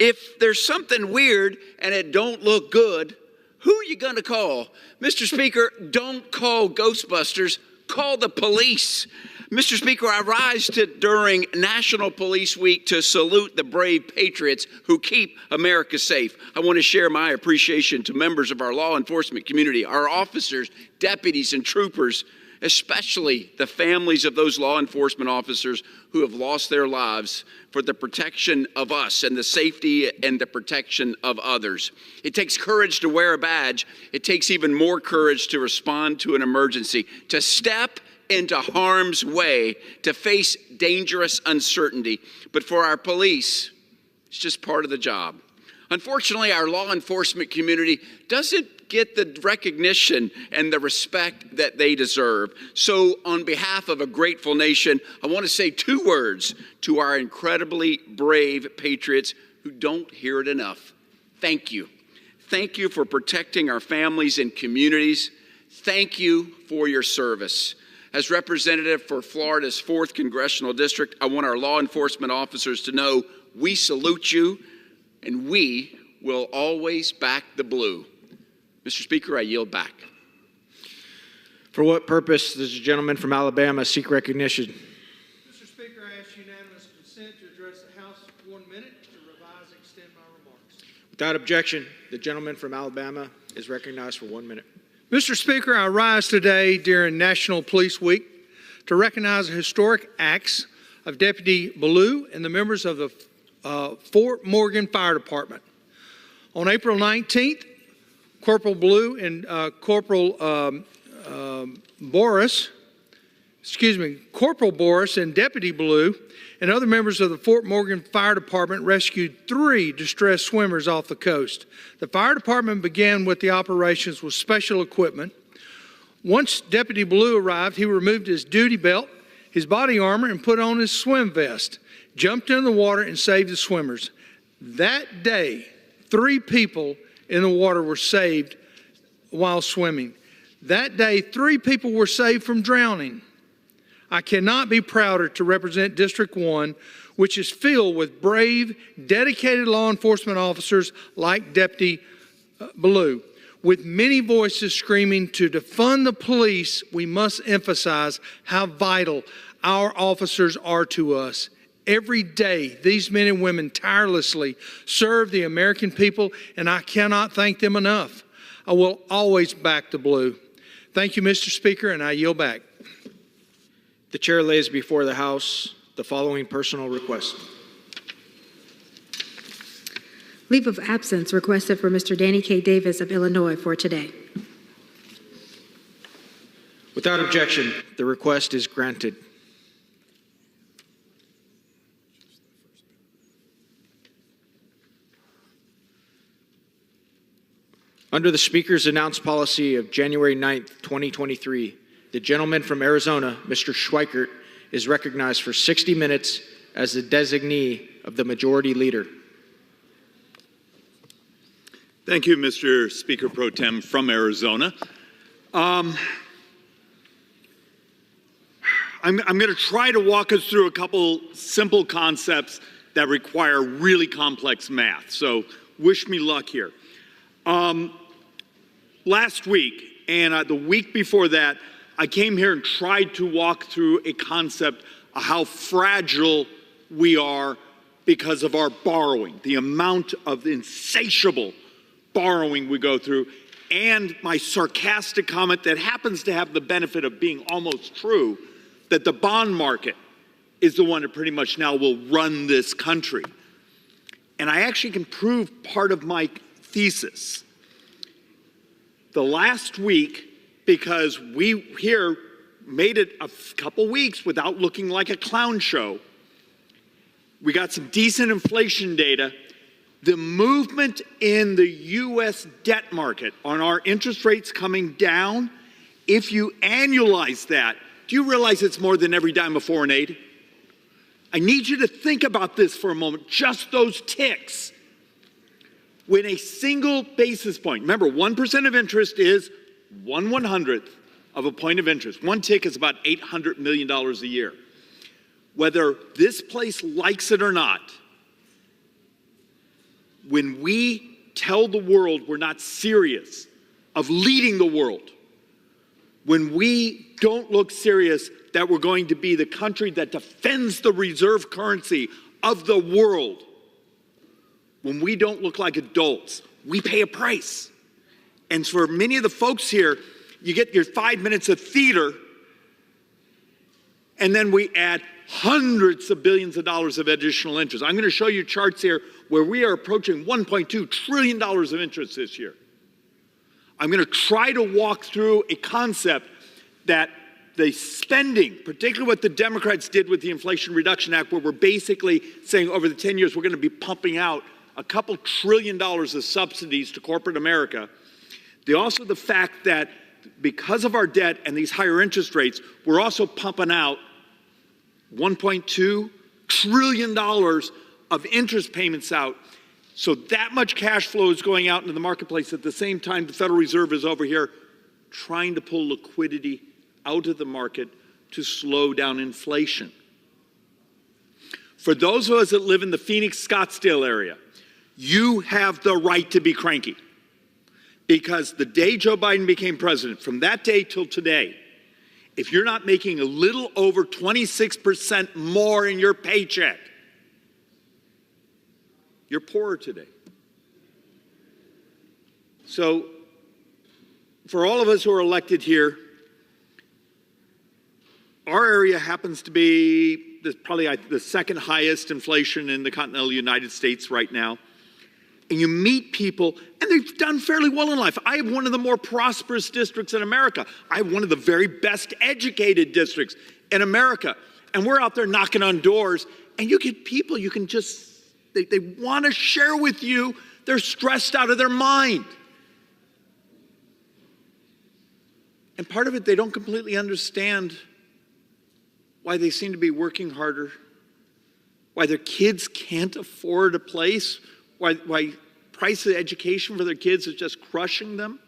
If there's something weird and it don't look good, who are you going to call? Mr. Speaker, don't call Ghostbusters, call the police. Mr. Speaker, I rise during National Police Week to salute the brave patriots who keep America safe. I want to share my appreciation to members of our law enforcement community, our officers, deputies, and troopers, especially the families of those law enforcement officers who have lost their lives for the protection of us and the safety and the protection of others. It takes courage to wear a badge. It takes even more courage to respond to an emergency, to step into harm's way, to face dangerous uncertainty. But for our police, it's just part of the job. Unfortunately, our law enforcement community doesn't get the recognition and the respect that they deserve. So on behalf of a grateful nation, I want to say 2 words to our incredibly brave patriots who don't hear it enough. Thank you. Thank you for protecting our families and communities. Thank you for your service. As representative for Florida's 4th Congressional District, I want our law enforcement officers to know we salute you and we will always back the blue. Mr. Speaker, I yield back. For what purpose does the gentleman from Alabama seek recognition? Mr. Speaker, I ask unanimous consent to address the House for 1 minute to revise and extend my remarks. Without objection, the gentleman from Alabama is recognized for 1 minute. Mr. Speaker, I rise today during National Police Week to recognize the historic acts of Deputy Ballou and the members of the Fort Morgan Fire Department. On April 19th, Corporal Ballou and Corporal Boris and Deputy Ballou and other members of the Fort Morgan Fire Department rescued 3 distressed swimmers off the coast. The fire department began with the operations with special equipment. Once Deputy Ballou arrived, he removed his duty belt, his body armor, and put on his swim vest, jumped in the water, and saved the swimmers. That day, 3 people in the water were saved while swimming. That day, 3 people were saved from drowning. I cannot be prouder to represent District 1, which is filled with brave, dedicated law enforcement officers like Deputy Ballou. With many voices screaming to defund the police, we must emphasize how vital our officers are to us. Every day, these men and women tirelessly serve the American people, and I cannot thank them enough. I will always back the blue. Thank you, Mr. Speaker, and I yield back. The chair lays before the House the following personal request. Leave of absence requested for Mr. Danny K. Davis of Illinois for today. Without objection, the request is granted. Under the Speaker's announced policy of January 9th, 2023, the gentleman from Arizona, Mr. Schweikert, is recognized for 60 minutes as the designee of the Majority Leader. Thank you, Mr. Speaker Pro Tem from Arizona. I'm going to try to walk us through a couple simple concepts that require really complex math, so wish me luck here. Last week and the week before that, I came here and tried to walk through a concept of how fragile we are because of our borrowing, the amount of insatiable borrowing we go through, and my sarcastic comment that happens to have the benefit of being almost true, that the bond market is the one that pretty much now will run this country. And I actually can prove part of my thesis. The last week, because we here made it a couple weeks without looking like a clown show, we got some decent inflation data. The movement in the U.S. debt market on our interest rates coming down, if you annualize that, do you realize it's more than every dime of foreign aid? I need you to think about this for a moment, just those ticks. When a single basis point, remember 1% of interest is 1/100th of a point of interest. One tick is about $800 million a year. Whether this place likes it or not, when we tell the world we're not serious of leading the world, when we don't look serious that we're going to be the country that defends the reserve currency of the world, when we don't look like adults, we pay a price. And for many of the folks here, you get your 5 minutes of theater, and then we add hundreds of billions of dollars of additional interest. I'm going to show you charts here where we are approaching $1.2 trillion of interest this year. I'm going to try to walk through a concept that the spending, particularly what the Democrats did with the Inflation Reduction Act, where we're basically saying over the 10 years we're going to be pumping out a couple $1 trillion of subsidies to corporate America. Also the fact that because of our debt and these higher interest rates, we're also pumping out $1.2 trillion of interest payments out. So that much cash flow is going out into the marketplace. At the same time, the Federal Reserve is over here trying to pull liquidity out of the market to slow down inflation. For those of us that live in the Phoenix, Scottsdale area, you have the right to be cranky. Because the day Joe Biden became president, from that day till today, if you're not making a little over 26% more in your paycheck, you're poorer today. So, for all of us who are elected here, our area happens to be probably the second highest inflation in the continental United States right now. And you meet people, and they've done fairly well in life. I have one of the more prosperous districts in America. I have one of the very best educated districts in America. And we're out there knocking on doors, and you get people you can just, they want to share with you. They're stressed out of their mind. And part of it, they don't completely understand why they seem to be working harder, why their kids can't afford a place, why price of education for their kids is just crushing them,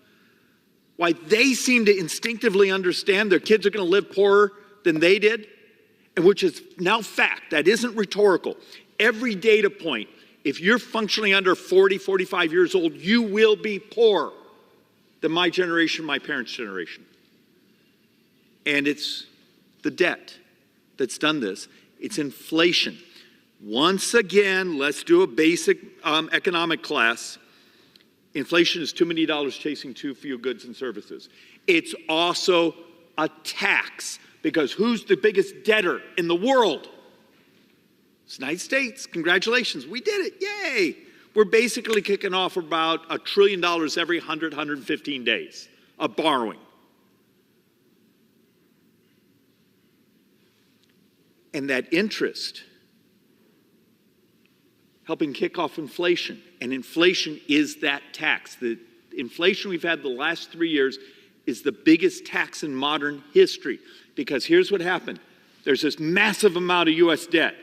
why they seem to instinctively understand their kids are going to live poorer than they did, and which is now fact. That isn't rhetorical. Every data point, if you're functionally under 40, 45 years old, you will be poorer than my generation, my parents' generation. And it's the debt that's done this. It's inflation. Once again, let's do a basic economic class. Inflation is too many dollars chasing too few goods and services. It's also a tax, because who's the biggest debtor in the world? It's the United States. Congratulations, we did it, yay. We're basically kicking off about $1 trillion every 100, 115 days of borrowing. And that interest helping kick off inflation. And inflation is that tax. The inflation we've had the last 3 years is the biggest tax in modern history. Because here's what happened. There's this massive amount of U.S. debt.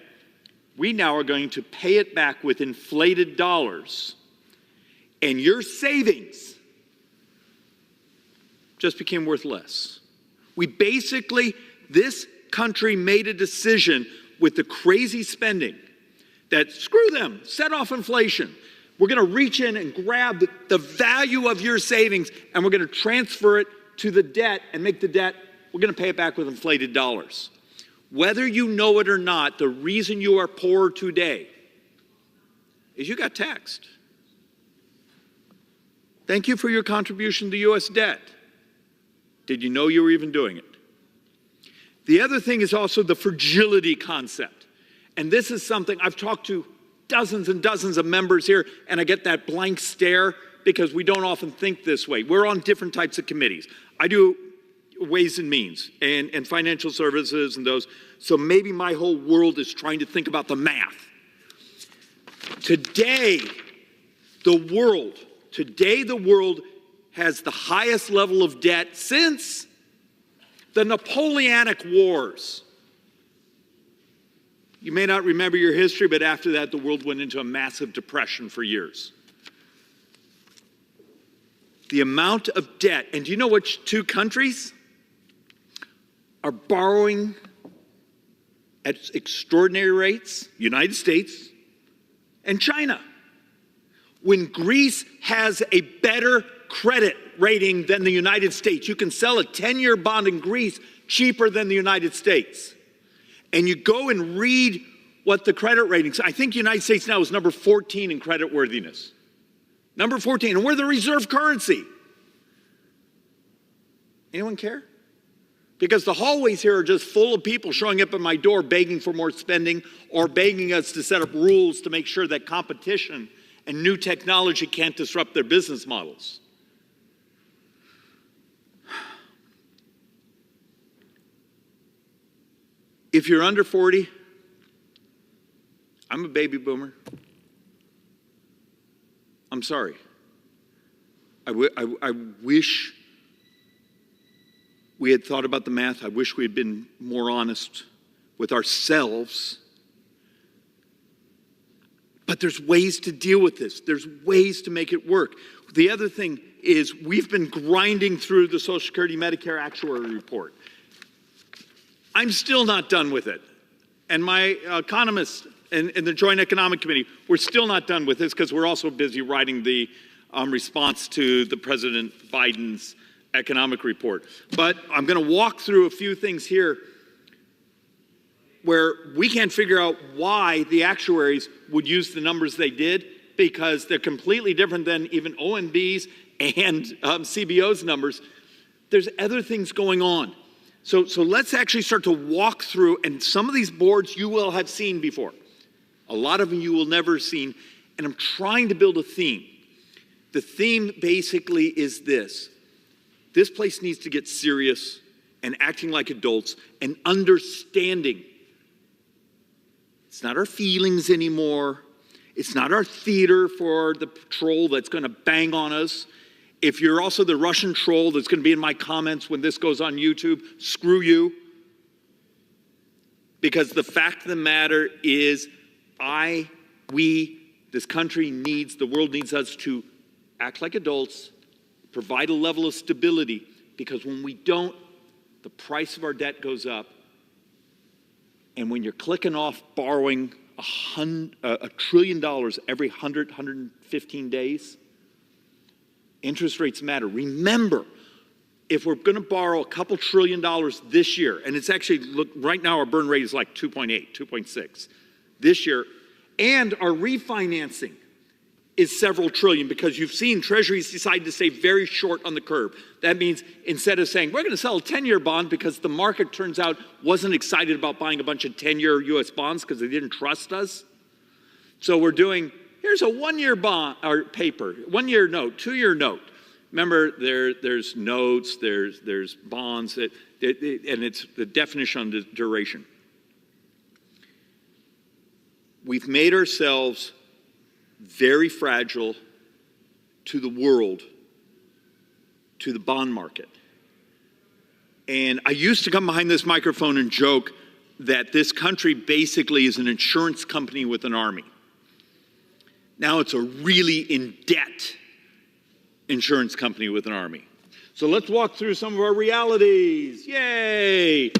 We now are going to pay it back with inflated dollars. And your savings just became worth less. We basically, this country made a decision with the crazy spending that screw them, set off inflation. We're going to reach in and grab the value of your savings, and we're going to transfer it to the debt and make the debt, we're going to pay it back with inflated dollars. Whether you know it or not, the reason you are poor today is you got taxed. Thank you for your contribution to U.S. debt. Did you know you were even doing it? The other thing is also the fragility concept. And this is something I've talked to dozens and dozens of members here, and I get that blank stare because we don't often think this way. We're on different types of committees. I do Ways and Means and financial services and those. So maybe my whole world is trying to think about the math. Today, the world has the highest level of debt since the Napoleonic Wars. You may not remember your history, but after that, the world went into a massive depression for years. The amount of debt, and do you know which two countries are borrowing at extraordinary rates? United States and China. When Greece has a better credit rating than the United States, you can sell a 10-year bond in Greece cheaper than the United States. And you go and read what the credit ratings, I think the United States now is number 14 in credit worthiness. Number 14, and we're the reserve currency. Anyone care? Because the hallways here are just full of people showing up at my door begging for more spending or begging us to set up rules to make sure that competition and new technology can't disrupt their business models. If you're under 40, I'm a baby boomer. I'm sorry. I wish we had thought about the math. I wish we had been more honest with ourselves. But there's ways to deal with this. There's ways to make it work. The other thing is we've been grinding through the Social Security Medicare actuary report. I'm still not done with it. And my economists and the Joint Economic Committee, we're still not done with this because we're also busy writing the response to the President Biden's economic report. But I'm going to walk through a few things here where we can't figure out why the actuaries would use the numbers they did, because they're completely different than even OMB's and CBO's numbers. There's other things going on. So let's actually start to walk through, and some of these boards you will have seen before. A lot of them you will never have seen, and I'm trying to build a theme. The theme basically is this. This place needs to get serious and acting like adults and understanding. It's not our feelings anymore. It's not our theater for the troll that's going to bang on us. If you're also the Russian troll that's going to be in my comments when this goes on YouTube, screw you. Because the fact of the matter is, this country needs, the world needs us to act like adults, provide a level of stability, because when we don't, the price of our debt goes up. And when you're clicking off borrowing $1 trillion every 115 days, interest rates matter. Remember, if we're going to borrow a couple $1 trillion this year, and it's actually, look, right now our burn rate is like 2.8, 2.6 this year, and our refinancing is several trillion, because you've seen treasuries decide to stay very short on the curve. That means instead of saying, we're going to sell a 10-year bond because the market turns out wasn't excited about buying a bunch of 10-year US bonds because they didn't trust us. So we're doing, here's a 1-year bond or paper, 1-year note, 2-year note. Remember, there's notes, there's bonds, and it's the definition on the duration. We've made ourselves very fragile to the world, to the bond market. And I used to come behind this microphone and joke that this country basically is an insurance company with an army. Now it's a really in-debt insurance company with an army. So let's walk through some of our realities. Yay!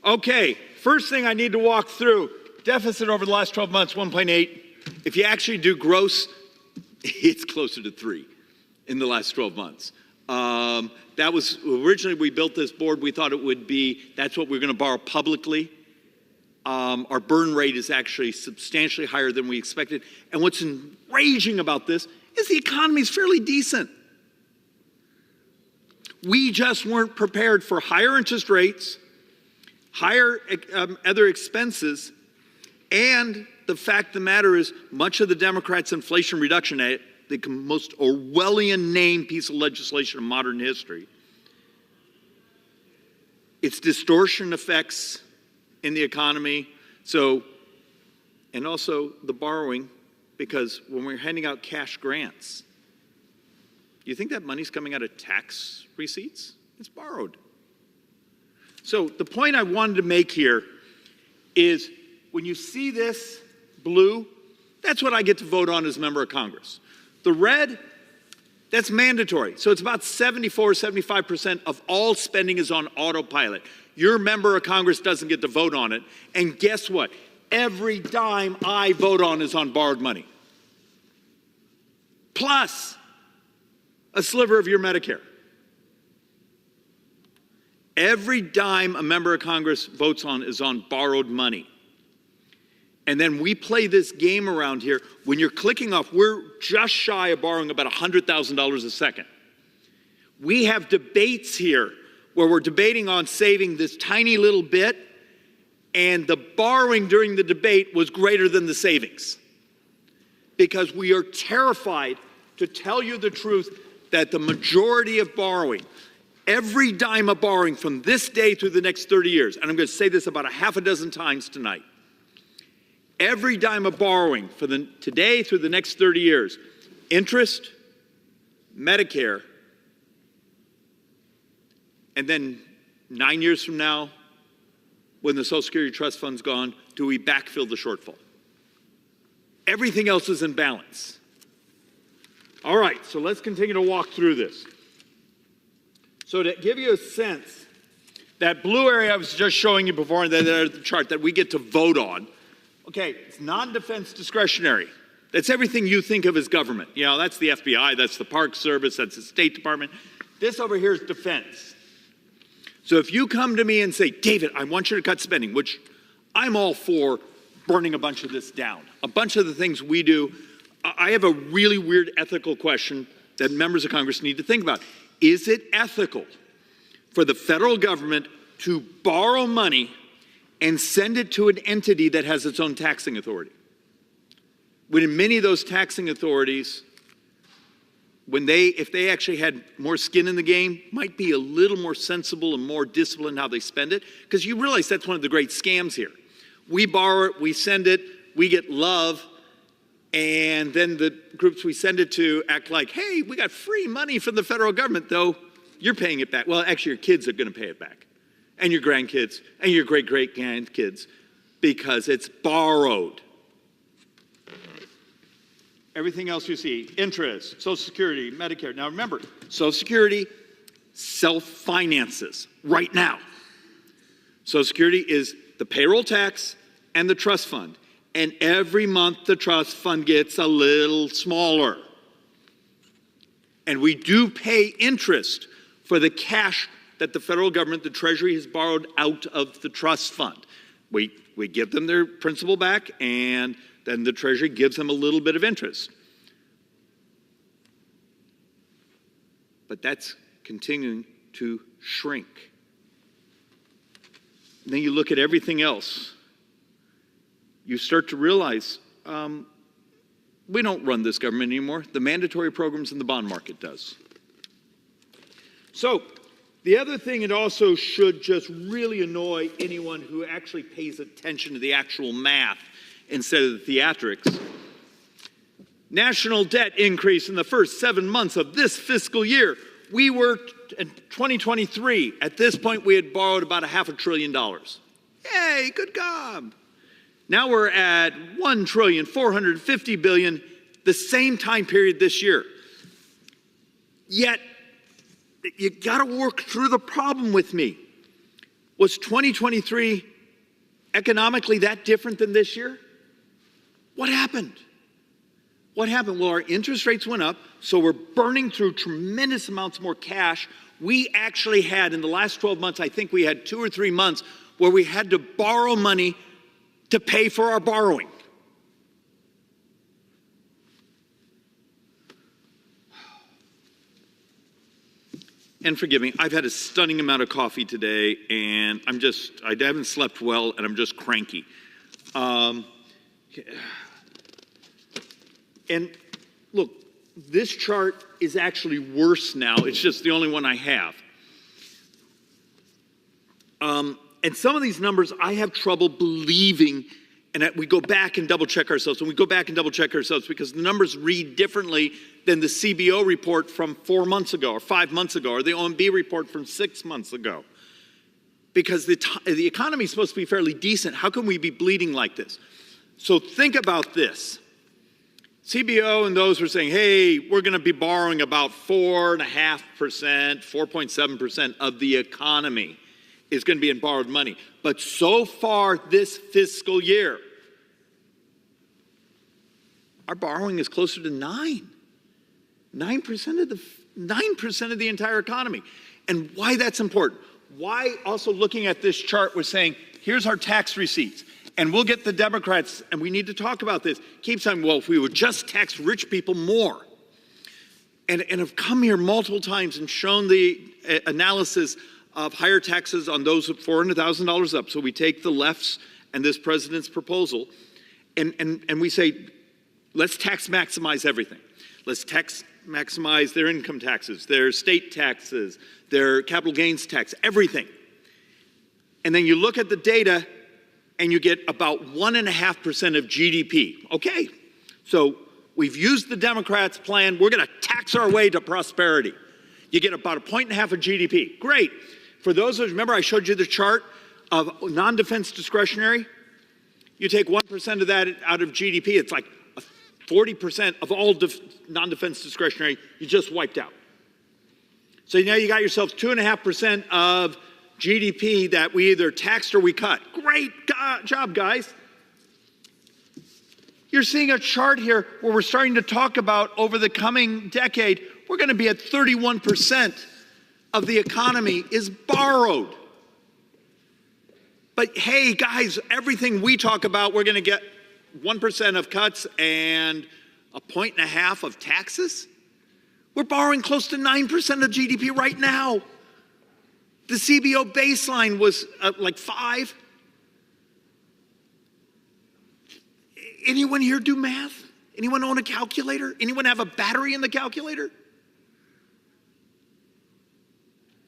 Okay, first thing I need to walk through, deficit over the last 12 months, 1.8. If you actually do gross, it's closer to 3 in the last 12 months. That was, originally we built this board, we thought it would be, that's what we're going to borrow publicly. Our burn rate is actually substantially higher than we expected. And what's enraging about this is the economy is fairly decent. We just weren't prepared for higher interest rates, higher other expenses, and the fact of the matter is, much of the Democrats' Inflation Reduction Act, the most Orwellian named piece of legislation in modern history, its distortion effects in the economy, and also the borrowing, because when we're handing out cash grants, do you think that money's coming out of tax receipts? It's borrowed. So the point I wanted to make here is, when you see this blue, that's what I get to vote on as a member of Congress. The red, that's mandatory. So it's about 75% of all spending is on autopilot. Your member of Congress doesn't get to vote on it. And guess what? Every dime I vote on is on borrowed money. Plus a sliver of your Medicare. Every dime a member of Congress votes on is on borrowed money. And then we play this game around here. When you're clicking off, we're just shy of borrowing about $100,000 a second. We have debates here where we're debating on saving this tiny little bit, and the borrowing during the debate was greater than the savings. Because we are terrified to tell you the truth that the majority of borrowing, every dime of borrowing from this day through the next 30 years, and I'm going to say this about a half a dozen times tonight, every dime of borrowing for today through the next 30 years, interest, Medicare, and then 9 years from now, when the Social Security Trust Fund's gone, do we backfill the shortfall? Everything else is in balance. All right, so let's continue to walk through this. So to give you a sense, that blue area I was just showing you before, and then there's the chart that we get to vote on. Okay, it's non-defense discretionary. That's everything you think of as government. You know, that's the FBI, that's the Park Service, that's the State Department. This over here is defense. So if you come to me and say, David, I want you to cut spending, which I'm all for burning a bunch of this down. A bunch of the things we do, I have a really weird ethical question that members of Congress need to think about. Is it ethical for the federal government to borrow money and send it to an entity that has its own taxing authority? When in many of those taxing authorities, if they actually had more skin in the game, might be a little more sensible and more disciplined how they spend it. Because you realize that's one of the great scams here. We borrow it, we send it, we get love, and then the groups we send it to act like, hey, we got free money from the federal government, though you're paying it back. Well, actually, your kids are going to pay it back, and your grandkids, and your great-great-grandkids, because it's borrowed. Everything else you see, interest, Social Security, Medicare. Now remember, Social Security self-finances right now. Social Security is the payroll tax and the trust fund. And every month the trust fund gets a little smaller. And we do pay interest for the cash that the federal government, the Treasury, has borrowed out of the trust fund. We give them their principal back, and then the Treasury gives them a little bit of interest. But that's continuing to shrink. And then you look at everything else. You start to realize we don't run this government anymore. The mandatory programs in the bond market does. So the other thing, it also should just really annoy anyone who actually pays attention to the actual math instead of the theatrics. National debt increase in the first 7 months of this fiscal year. We were in 2023. At this point, we had borrowed about $500 billion. Yay, good job. Now we're at $1.45 trillion, the same time period this year. Yet, you got to work through the problem with me. Was 2023 economically that different than this year? What happened? What happened? Well, our interest rates went up, so we're burning through tremendous amounts more cash. We actually had, in the last 12 months, I think we had 2 or 3 months where we had to borrow money to pay for our borrowing. And forgive me, I've had a stunning amount of coffee today, and I haven't slept well, and I'm just cranky. And look, this chart is actually worse now. It's just the only one I have. And some of these numbers I have trouble believing, and we go back and double check ourselves, and we go back and double check ourselves because the numbers read differently than the CBO report from 4 months ago or 5 months ago or the OMB report from 6 months ago. Because the economy is supposed to be fairly decent. How can we be bleeding like this? So think about this. CBO and those were saying, hey, we're going to be borrowing about 4.5%, 4.7% of the economy is going to be in borrowed money. But so far this fiscal year, our borrowing is closer to 9% of the entire economy. And why that's important? why also looking at this chart was saying, here's our tax receipts. And we'll get the Democrats, and we need to talk about this, keep saying, well, if we would just tax rich people more. And have come here multiple times and shown the analysis of higher taxes on those with $400,000 up. So we take the left's and this president's proposal, and we say, let's tax maximize everything. Let's tax maximize their income taxes, their state taxes, their capital gains tax, everything. And then you look at the data and you get about 1.5% of GDP. Okay, so we've used the Democrats' plan. We're going to tax our way to prosperity. You get about 1.5 of GDP. Great. For those of you, remember I showed you the chart of non-defense discretionary? You take 1% of that out of GDP, it's like 40% of all non-defense discretionary you just wiped out. So now you got yourself 2.5% of GDP that we either taxed or we cut. Great job, guys. You're seeing a chart here where we're starting to talk about over the coming decade, we're going to be at 31% of the economy is borrowed. But hey, guys, everything we talk about, we're going to get 1% of cuts and 1.5 of taxes. We're borrowing close to 9% of GDP right now. The CBO baseline was like 5. Anyone here do math? Anyone own a calculator? Anyone have a battery in the calculator?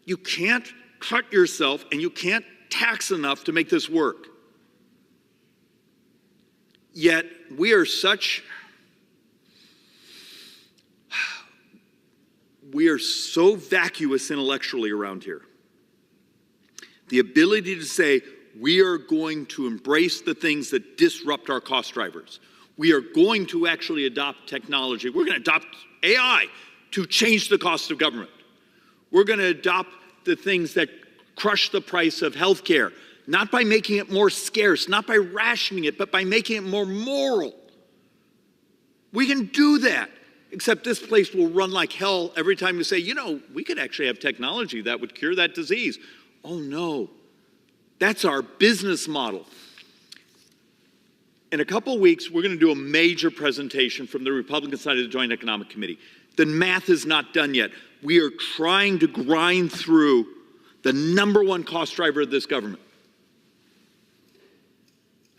You can't cut yourself and you can't tax enough to make this work. Yet we are so vacuous intellectually around here. The ability to say, we are going to embrace the things that disrupt our cost drivers. We are going to actually adopt technology. We're going to adopt AI to change the cost of government. We're going to adopt the things that crush the price of healthcare, not by making it more scarce, not by rationing it, but by making it more moral. We can do that, except this place will run like hell every time you say, you know, we could actually have technology that would cure that disease. Oh no, that's our business model. In a couple of weeks, we're going to do a major presentation from the Republican side of the Joint Economic Committee. The math is not done yet. We are trying to grind through the number one cost driver of this government.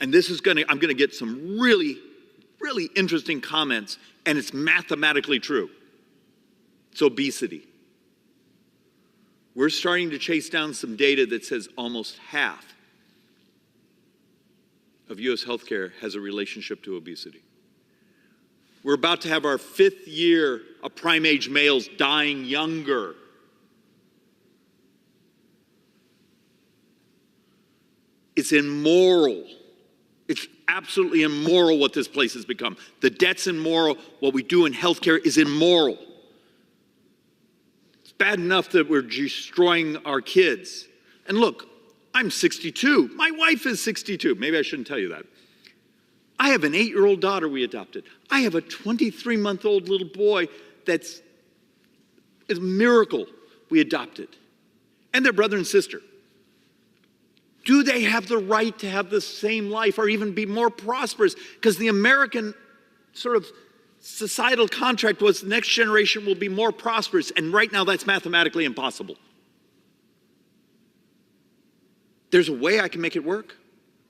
And this is I'm going to get some really, really interesting comments, and it's mathematically true. It's obesity. We're starting to chase down some data that says almost half of U.S. healthcare has a relationship to obesity. We're about to have our 5th year of prime age males dying younger. It's immoral. It's absolutely immoral what this place has become. The debt's immoral. What we do in healthcare is immoral. It's bad enough that we're destroying our kids. And look, I'm 62. My wife is 62. Maybe I shouldn't tell you that. I have an 8-year-old daughter we adopted. I have a 23-month-old little boy it's a miracle we adopted. And their brother and sister. Do they have the right to have the same life or even be more prosperous? Because the American sort of societal contract was the next generation will be more prosperous. And right now that's mathematically impossible. There's a way I can make it work.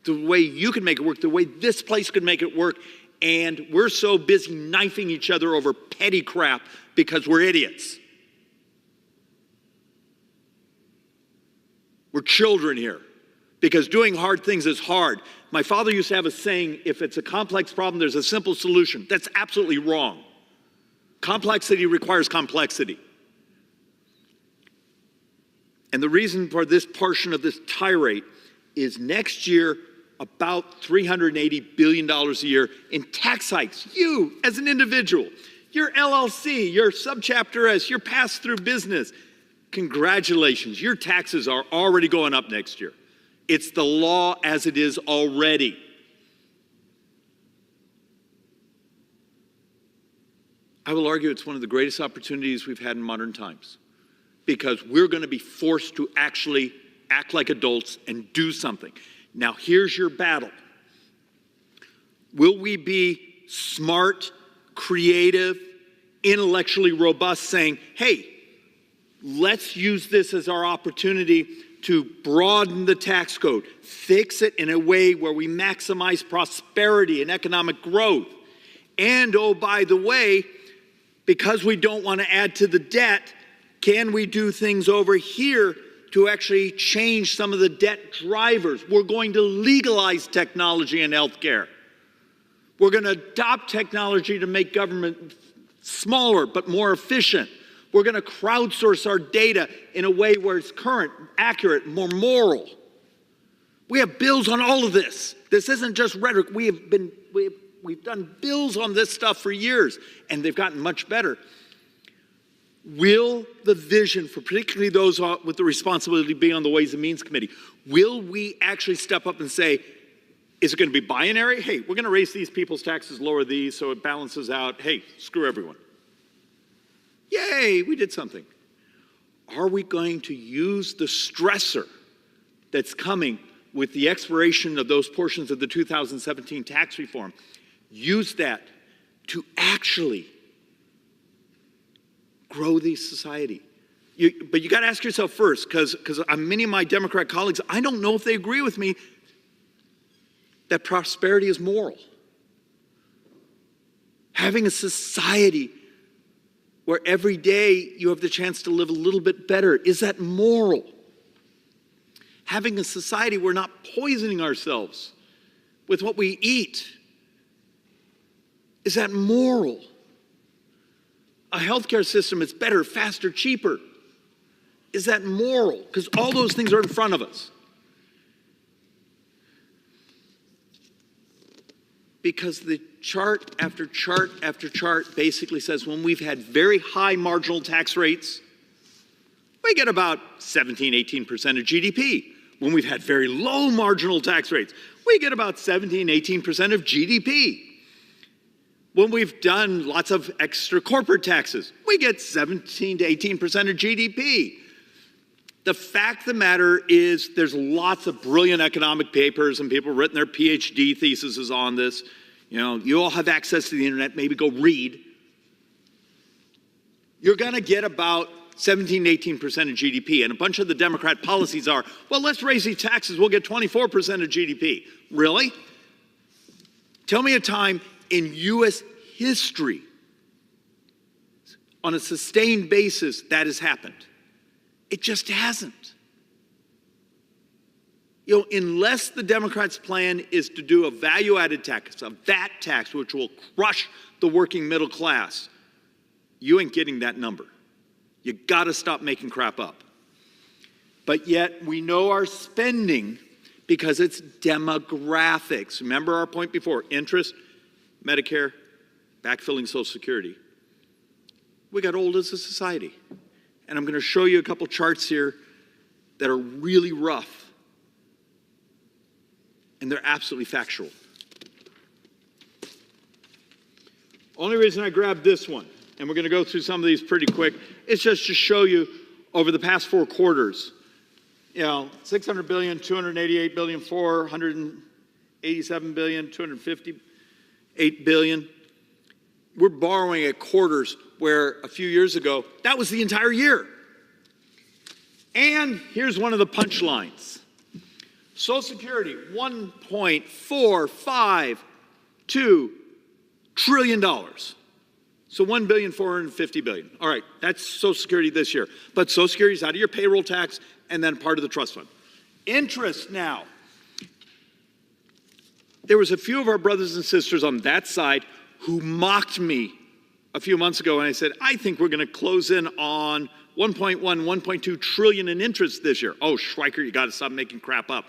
The way you can make it work, the way this place could make it work. And we're so busy knifing each other over petty crap because we're idiots. We're children here. Because doing hard things is hard. My father used to have a saying, if it's a complex problem, there's a simple solution. That's absolutely wrong. Complexity requires complexity. And the reason for this portion of this tirade is next year, about $380 billion a year in tax hikes. You, as an individual, your LLC, your subchapter S, your pass-through business, congratulations, your taxes are already going up next year. It's the law as it is already. I will argue it's one of the greatest opportunities we've had in modern times because we're going to be forced to actually act like adults and do something. Now, here's your battle. Will we be smart, creative, intellectually robust, saying, hey, let's use this as our opportunity to broaden the tax code, fix it in a way where we maximize prosperity and economic growth. And oh, by the way, because we don't want to add to the debt, can we do things over here to actually change some of the debt drivers? We're going to legalize technology in healthcare. We're going to adopt technology to make government smaller but more efficient. We're going to crowdsource our data in a way where it's current, accurate, more moral. We have bills on all of this. This isn't just rhetoric. We've done bills on this stuff for years, and they've gotten much better. Will the vision, for particularly those with the responsibility to be on the Ways and Means Committee, will we actually step up and say, is it going to be binary? Hey, we're going to raise these people's taxes, lower these, so it balances out. Hey, screw everyone. Yay, we did something. Are we going to use the stressor that's coming with the expiration of those portions of the 2017 tax reform, use that to actually grow the society? But you got to ask yourself first, because many of my Democrat colleagues, I don't know if they agree with me that prosperity is moral. Having a society where every day you have the chance to live a little bit better, is that moral? Having a society where we're not poisoning ourselves with what we eat, is that moral? A healthcare system that's better, faster, cheaper, is that moral? Because all those things are in front of us. Because the chart after chart after chart basically says when we've had very high marginal tax rates, we get about 17, 18% of GDP. When we've had very low marginal tax rates, we get about 17, 18% of GDP. When we've done lots of extra corporate taxes, we get 17 to 18% of GDP. The fact of the matter is there's lots of brilliant economic papers and people have written their PhD theses on this. You know, you all have access to the internet, maybe go read. You're going to get about 17, 18% of GDP. And a bunch of the Democrat policies are, well, let's raise these taxes, we'll get 24% of GDP. Really? Tell me a time in U.S. history on a sustained basis that has happened. It just hasn't. You know, unless the Democrats' plan is to do a value-added tax, a VAT tax, which will crush the working middle class, you ain't getting that number. You gotta stop making crap up. But yet, we know our spending because it's demographics. Remember our point before, interest, Medicare, backfilling Social Security. We got old as a society. And I'm going to show you a couple charts here that are really rough. And they're absolutely factual. Only reason I grabbed this one, and we're going to go through some of these pretty quick, is just to show you over the past 4 quarters, you know, 600 billion, 288 billion, 487 billion, 258 billion. We're borrowing at quarters where a few years ago, that was the entire year. And here's one of the punchlines. Social Security, $1.452 trillion. So $1.450 billion. All right, that's Social Security this year. But Social Security is out of your payroll tax and then part of the trust fund. Interest now. There was a few of our brothers and sisters on that side who mocked me a few months ago, and I said, I think we're going to close in on 1.2 trillion in interest this year. Oh, Schweiker, you got to stop making crap up.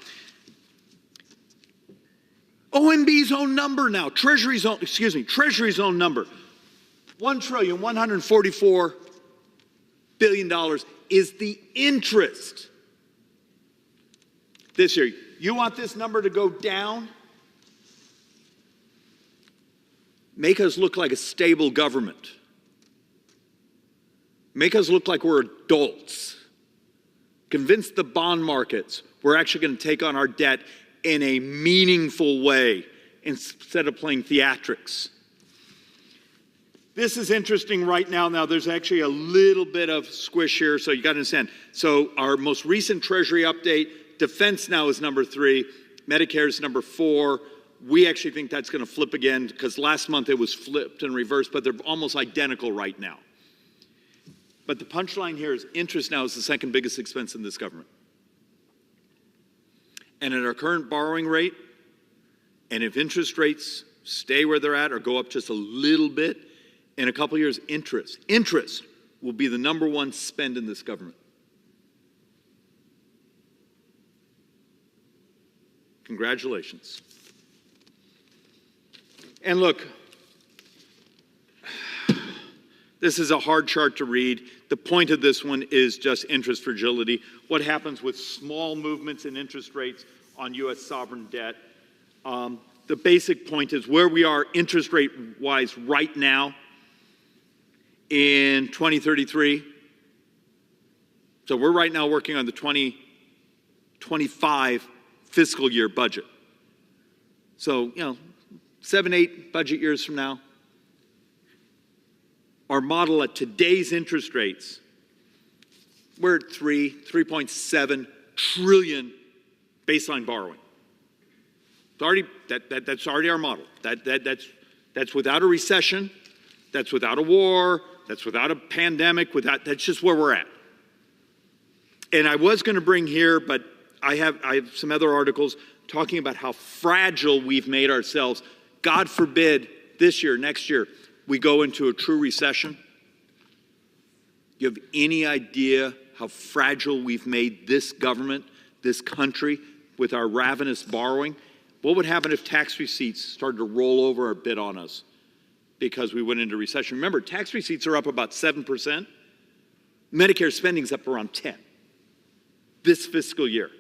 OMB's own number now, Treasury's own number, $1.144 trillion is the interest this year. You want this number to go down? Make us look like a stable government. Make us look like we're adults. convince the bond markets we're actually going to take on our debt in a meaningful way instead of playing theatrics. This is interesting right now. Now, there's actually a little bit of squish here, so you got to understand. So our most recent Treasury update, defense now is number 3, Medicare is number 4. We actually think that's going to flip again because last month it was flipped and reversed, but they're almost identical right now. But the punchline here is interest now is the second biggest expense in this government. And at our current borrowing rate, and if interest rates stay where they're at or go up just a little bit, in a couple of years, interest will be the number 1 spend in this government. Congratulations. And look, this is a hard chart to read. The point of this one is just interest fragility. What happens with small movements in interest rates on U.S. sovereign debt? The basic point is where we are interest rate-wise right now in 2033. So we're right now working on the 2025 fiscal year budget. So, 7, 8 budget years from now, our model at today's interest rates, we're at 3.7 trillion baseline borrowing. It's already, that's already our model. That's without a recession, that's without a war, that's without a pandemic, that's just where we're at. And I was going to bring here, but I have some other articles talking about how fragile we've made ourselves. God forbid this year, next year, we go into a true recession. You have any idea how fragile we've made this government, this country, with our ravenous borrowing? What would happen if tax receipts started to roll over a bit on us because we went into recession? Remember, tax receipts are up about 7%. Medicare spending's up around 10% this fiscal year.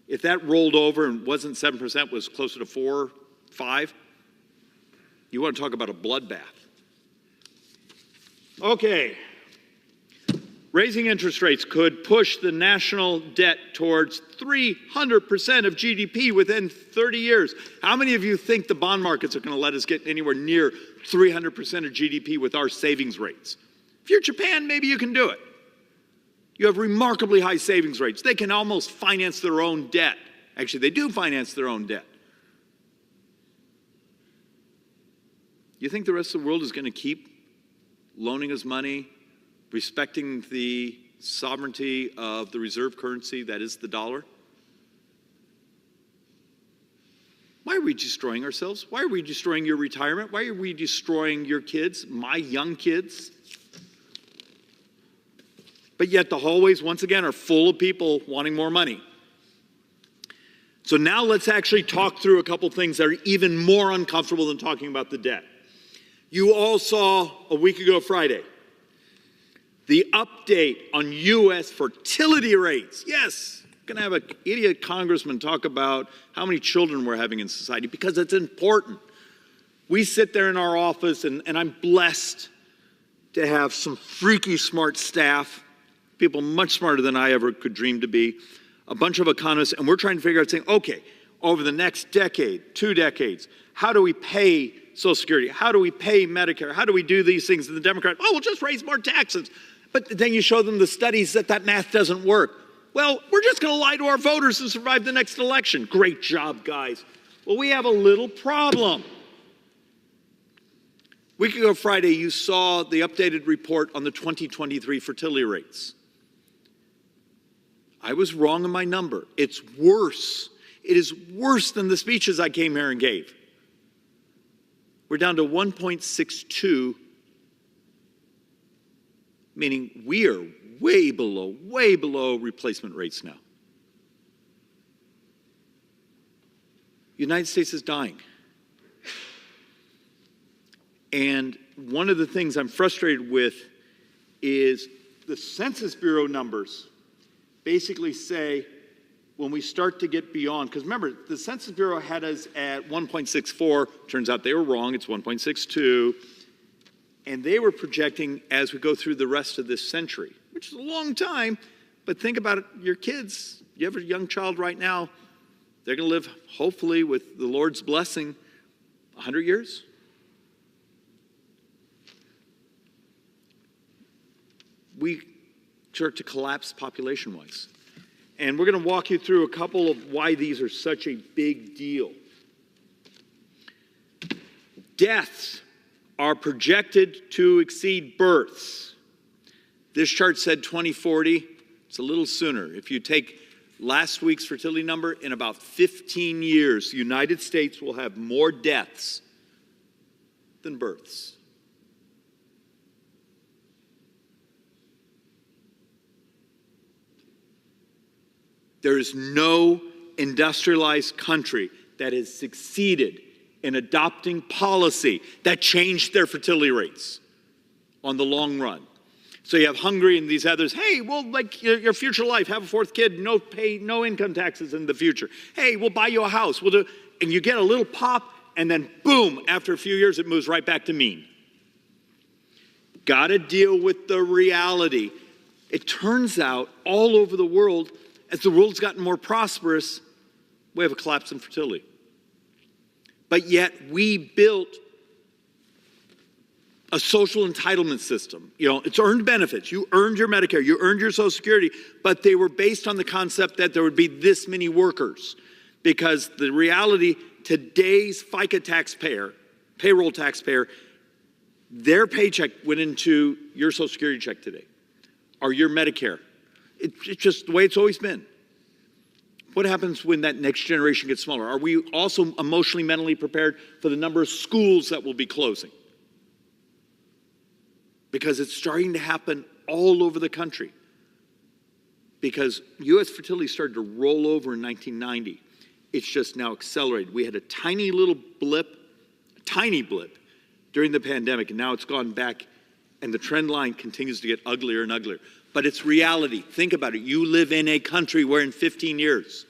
If that rolled over and wasn't 7%, was closer to 4, 5, you want to talk about a bloodbath. Okay. Raising interest rates could push the national debt towards 300% of GDP within 30 years. How many of you think the bond markets are going to let us get anywhere near 300% of GDP with our savings rates? If you're Japan, maybe you can do it. You have remarkably high savings rates. They can almost finance their own debt. Actually, they do finance their own debt. You think the rest of the world is going to keep loaning us money, respecting the sovereignty of the reserve currency, that is the dollar? Why are we destroying ourselves? Why are we destroying your retirement? Why are we destroying your kids, my young kids? But yet the hallways, once again, are full of people wanting more money. So now let's actually talk through a couple things that are even more uncomfortable than talking about the debt. You all saw a week ago Friday the update on U.S. fertility rates. Yes, going to have an idiot congressman talk about how many children we're having in society because it's important. We sit there in our office, and I'm blessed to have some freaky smart staff, people much smarter than I ever could dream to be, a bunch of economists, and we're trying to figure out, saying, okay, over the next decade, 2 decades, how do we pay Social Security? How do we pay Medicare? How do we do these things? And the Democrats, we'll just raise more taxes. But then you show them the studies that math doesn't work. Well, we're just going to lie to our voters and survive the next election. Great job, guys. Well, we have a little problem. A week ago Friday, you saw the updated report on the 2023 fertility rates. I was wrong in my number. It's worse. It is worse than the speeches I came here and gave. We're down to 1.62, meaning we are way below replacement rates now. The United States is dying. And one of the things I'm frustrated with is the Census Bureau numbers basically say when we start to get beyond, because remember, the Census Bureau had us at 1.64. Turns out they were wrong. It's 1.62. And they were projecting as we go through the rest of this century, which is a long time, But think about it, your kids. You have a young child right now, they're going to live, hopefully, with the Lord's blessing, 100 years. We start to collapse population-wise. And we're going to walk you through a couple of why these are such a big deal. Deaths are projected to exceed births. This chart said 2040. It's a little sooner. If you take last week's fertility number, in about 15 years, the United States will have more deaths than births. There is no industrialized country that has succeeded in adopting policy that changed their fertility rates on the long run. So you have Hungary and these others, hey, we'll like your future life, have a fourth kid, no pay, no income taxes in the future. Hey, we'll buy you a house. We'll do, and you get a little pop, and then boom, after a few years, it moves right back to mean. Got to deal with the reality. It turns out all over the world, as the world's gotten more prosperous, we have a collapse in fertility. But yet we built a social entitlement system. You know, it's earned benefits. You earned your Medicare, you earned your Social Security, but they were based on the concept that there would be this many workers. Because the reality, today's FICA taxpayer, payroll taxpayer, their paycheck went into your Social Security check today, or your Medicare. It's just the way it's always been. What happens when that next generation gets smaller? Are we also emotionally, mentally prepared for the number of schools that will be closing? Because it's starting to happen all over the country. Because U.S. fertility started to roll over in 1990. It's just now accelerated. We had a tiny little blip, during the pandemic, and now it's gone back, and the trend line continues to get uglier and uglier. But it's reality. Think about it. You live in a country where in 15 years,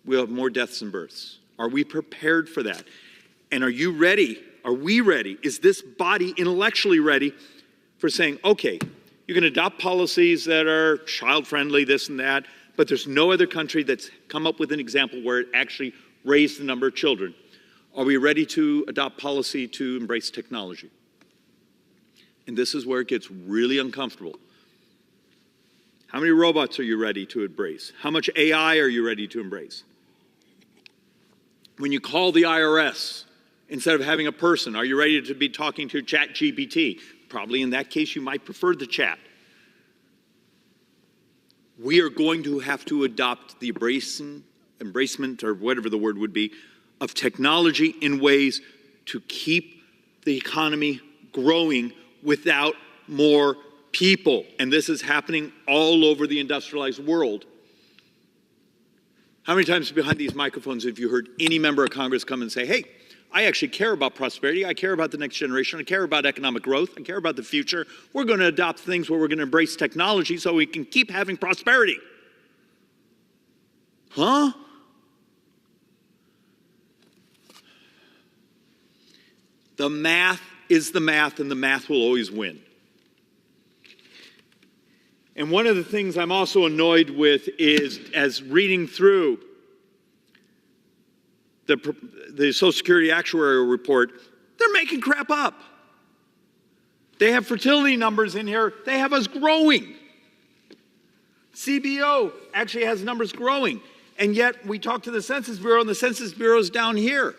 we'll have more deaths than births. Are we prepared for that? And are you ready? Are we ready? Is this body intellectually ready for saying, okay, you can adopt policies that are child-friendly, this and that, but there's no other country that's come up with an example where it actually raised the number of children. Are we ready to adopt policy to embrace technology? And this is where it gets really uncomfortable. How many robots are you ready to embrace? How much AI are you ready to embrace? When you call the IRS, instead of having a person, are you ready to be talking to ChatGPT? Probably in that case, you might prefer the chat. We are going to have to adopt the embracement, or whatever the word would be, of technology in ways to keep the economy growing without more people. And this is happening all over the industrialized world. How many times behind these microphones have you heard any member of Congress come and say, hey, I actually care about prosperity, I care about the next generation, I care about economic growth, I care about the future. We're going to adopt things where we're going to embrace technology so we can keep having prosperity. Huh? The math is the math, and the math will always win. And one of the things I'm also annoyed with is, as reading through the Social Security actuarial report, they're making crap up. They have fertility numbers in here. They have us growing. CBO actually has numbers growing. And yet we talk to the Census Bureau, and the Census Bureau is down here.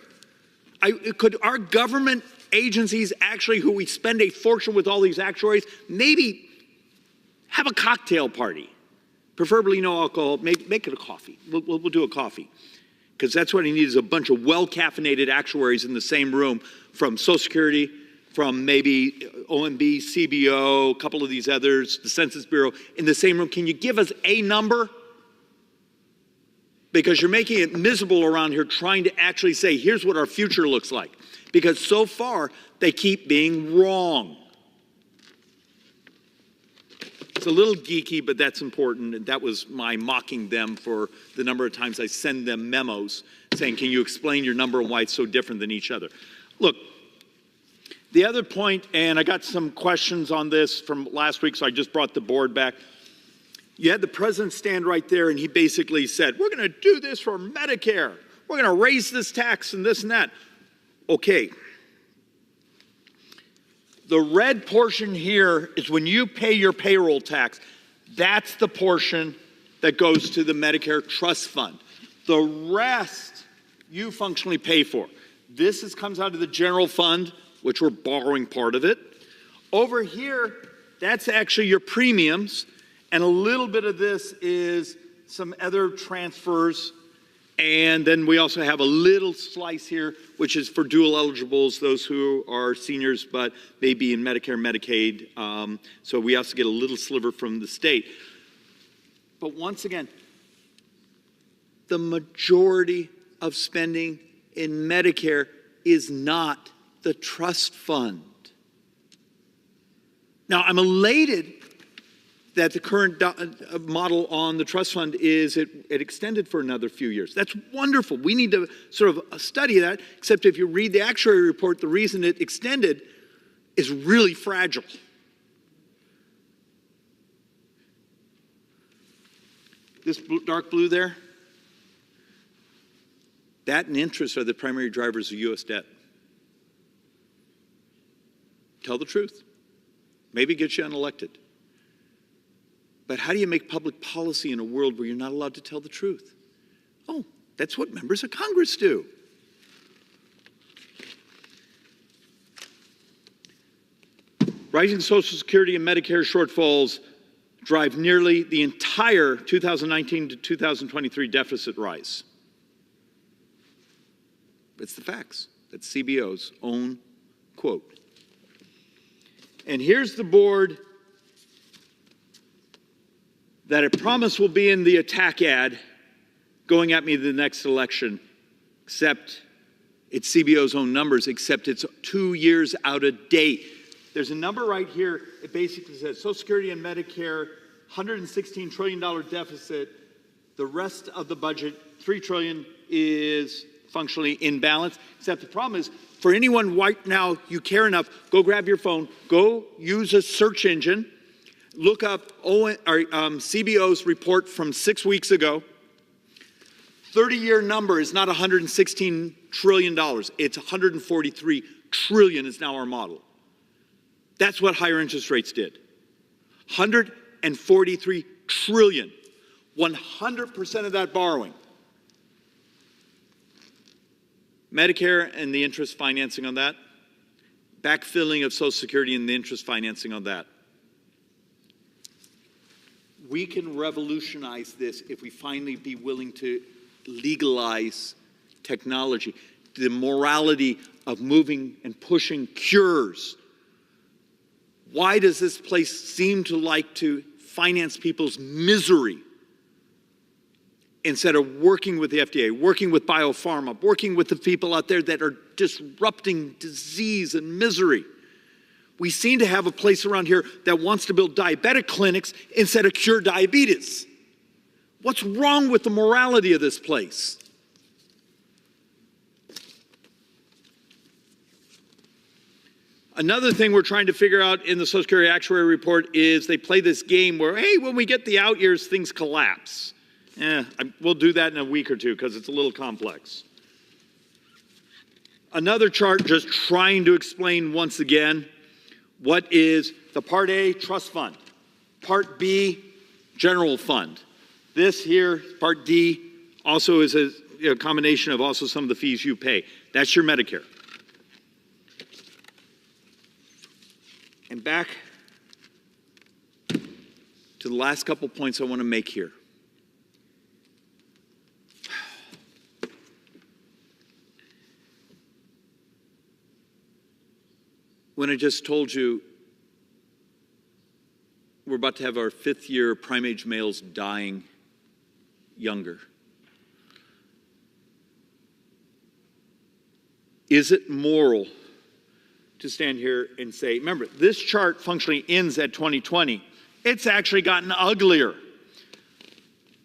Could our government agencies actually, who we spend a fortune with all these actuaries, maybe have a cocktail party? Preferably no alcohol. Make it a coffee. We'll do a coffee. Because that's what he needs, is a bunch of well-caffeinated actuaries in the same room, from Social Security, from maybe OMB, CBO, a couple of these others, the Census Bureau, in the same room. Can you give us a number? Because you're making it miserable around here trying to actually say, here's what our future looks like. Because so far, they keep being wrong. It's a little geeky, but that's important, and that was my mocking them for the number of times I send them memos saying, can you explain your number and why it's so different than each other? Look, the other point, and I got some questions on this from last week, so I just brought the board back. You had the president stand right there and he basically said, we're going to do this for Medicare. We're going to raise this tax and this and that. Okay. The red portion here is when you pay your payroll tax. That's the portion that goes to the Medicare Trust Fund. The rest you functionally pay for. This comes out of the general fund, which we're borrowing part of it. Over here, that's actually your premiums. And a little bit of this is some other transfers. And then we also have a little slice here, which is for dual eligibles, those who are seniors but may be in Medicare, Medicaid. So we also get a little sliver from the state. But once again, the majority of spending in Medicare is not the trust fund. Now, I'm elated that the current model on the trust fund is it extended for another few years. That's wonderful. We need to sort of study that, except if you read the actuary report, the reason it extended is really fragile. This dark blue there, that and interest are the primary drivers of U.S. debt. Tell the truth. Maybe get you unelected. But how do you make public policy in a world where you're not allowed to tell the truth? Oh, that's what members of Congress do. Rising Social Security and Medicare shortfalls drive nearly the entire 2019 to 2023 deficit rise. It's the facts. That's CBO's own quote. And here's the board that I promise will be in the attack ad going at me the next election, except it's CBO's own numbers, except it's 2 years out of date. There's a number right here. It basically says Social Security and Medicare, $116 trillion deficit. The rest of the budget, $3 trillion, is functionally in balance. Except the problem is, for anyone right now you care enough, go grab your phone, go use a search engine, look up CBO's report from 6 weeks ago. 30-year number is not $116 trillion. It's $143 trillion is now our model. That's what higher interest rates did. $143 trillion. 100% of that borrowing. Medicare and the interest financing on that. Backfilling of Social Security and the interest financing on that. We can revolutionize this if we finally be willing to legalize technology. The morality of moving and pushing cures. Why does this place seem to like to finance people's misery instead of working with the FDA, working with biopharma, working with the people out there that are disrupting disease and misery? We seem to have a place around here that wants to build diabetic clinics instead of cure diabetes. What's wrong with the morality of this place? Another thing we're trying to figure out in the Social Security Actuary Report is they play this game where, hey, when we get the out years, things collapse. We'll do that in a week or two because it's a little complex. Another chart just trying to explain once again what is the Part A trust fund, Part B general fund. This here, Part D, also is a combination of also some of the fees you pay. That's your Medicare. And back to the last couple points I want to make here. When I just told you we're about to have our 5th year prime age males dying younger. Is it moral to stand here and say, remember, this chart functionally ends at 2020. It's actually gotten uglier.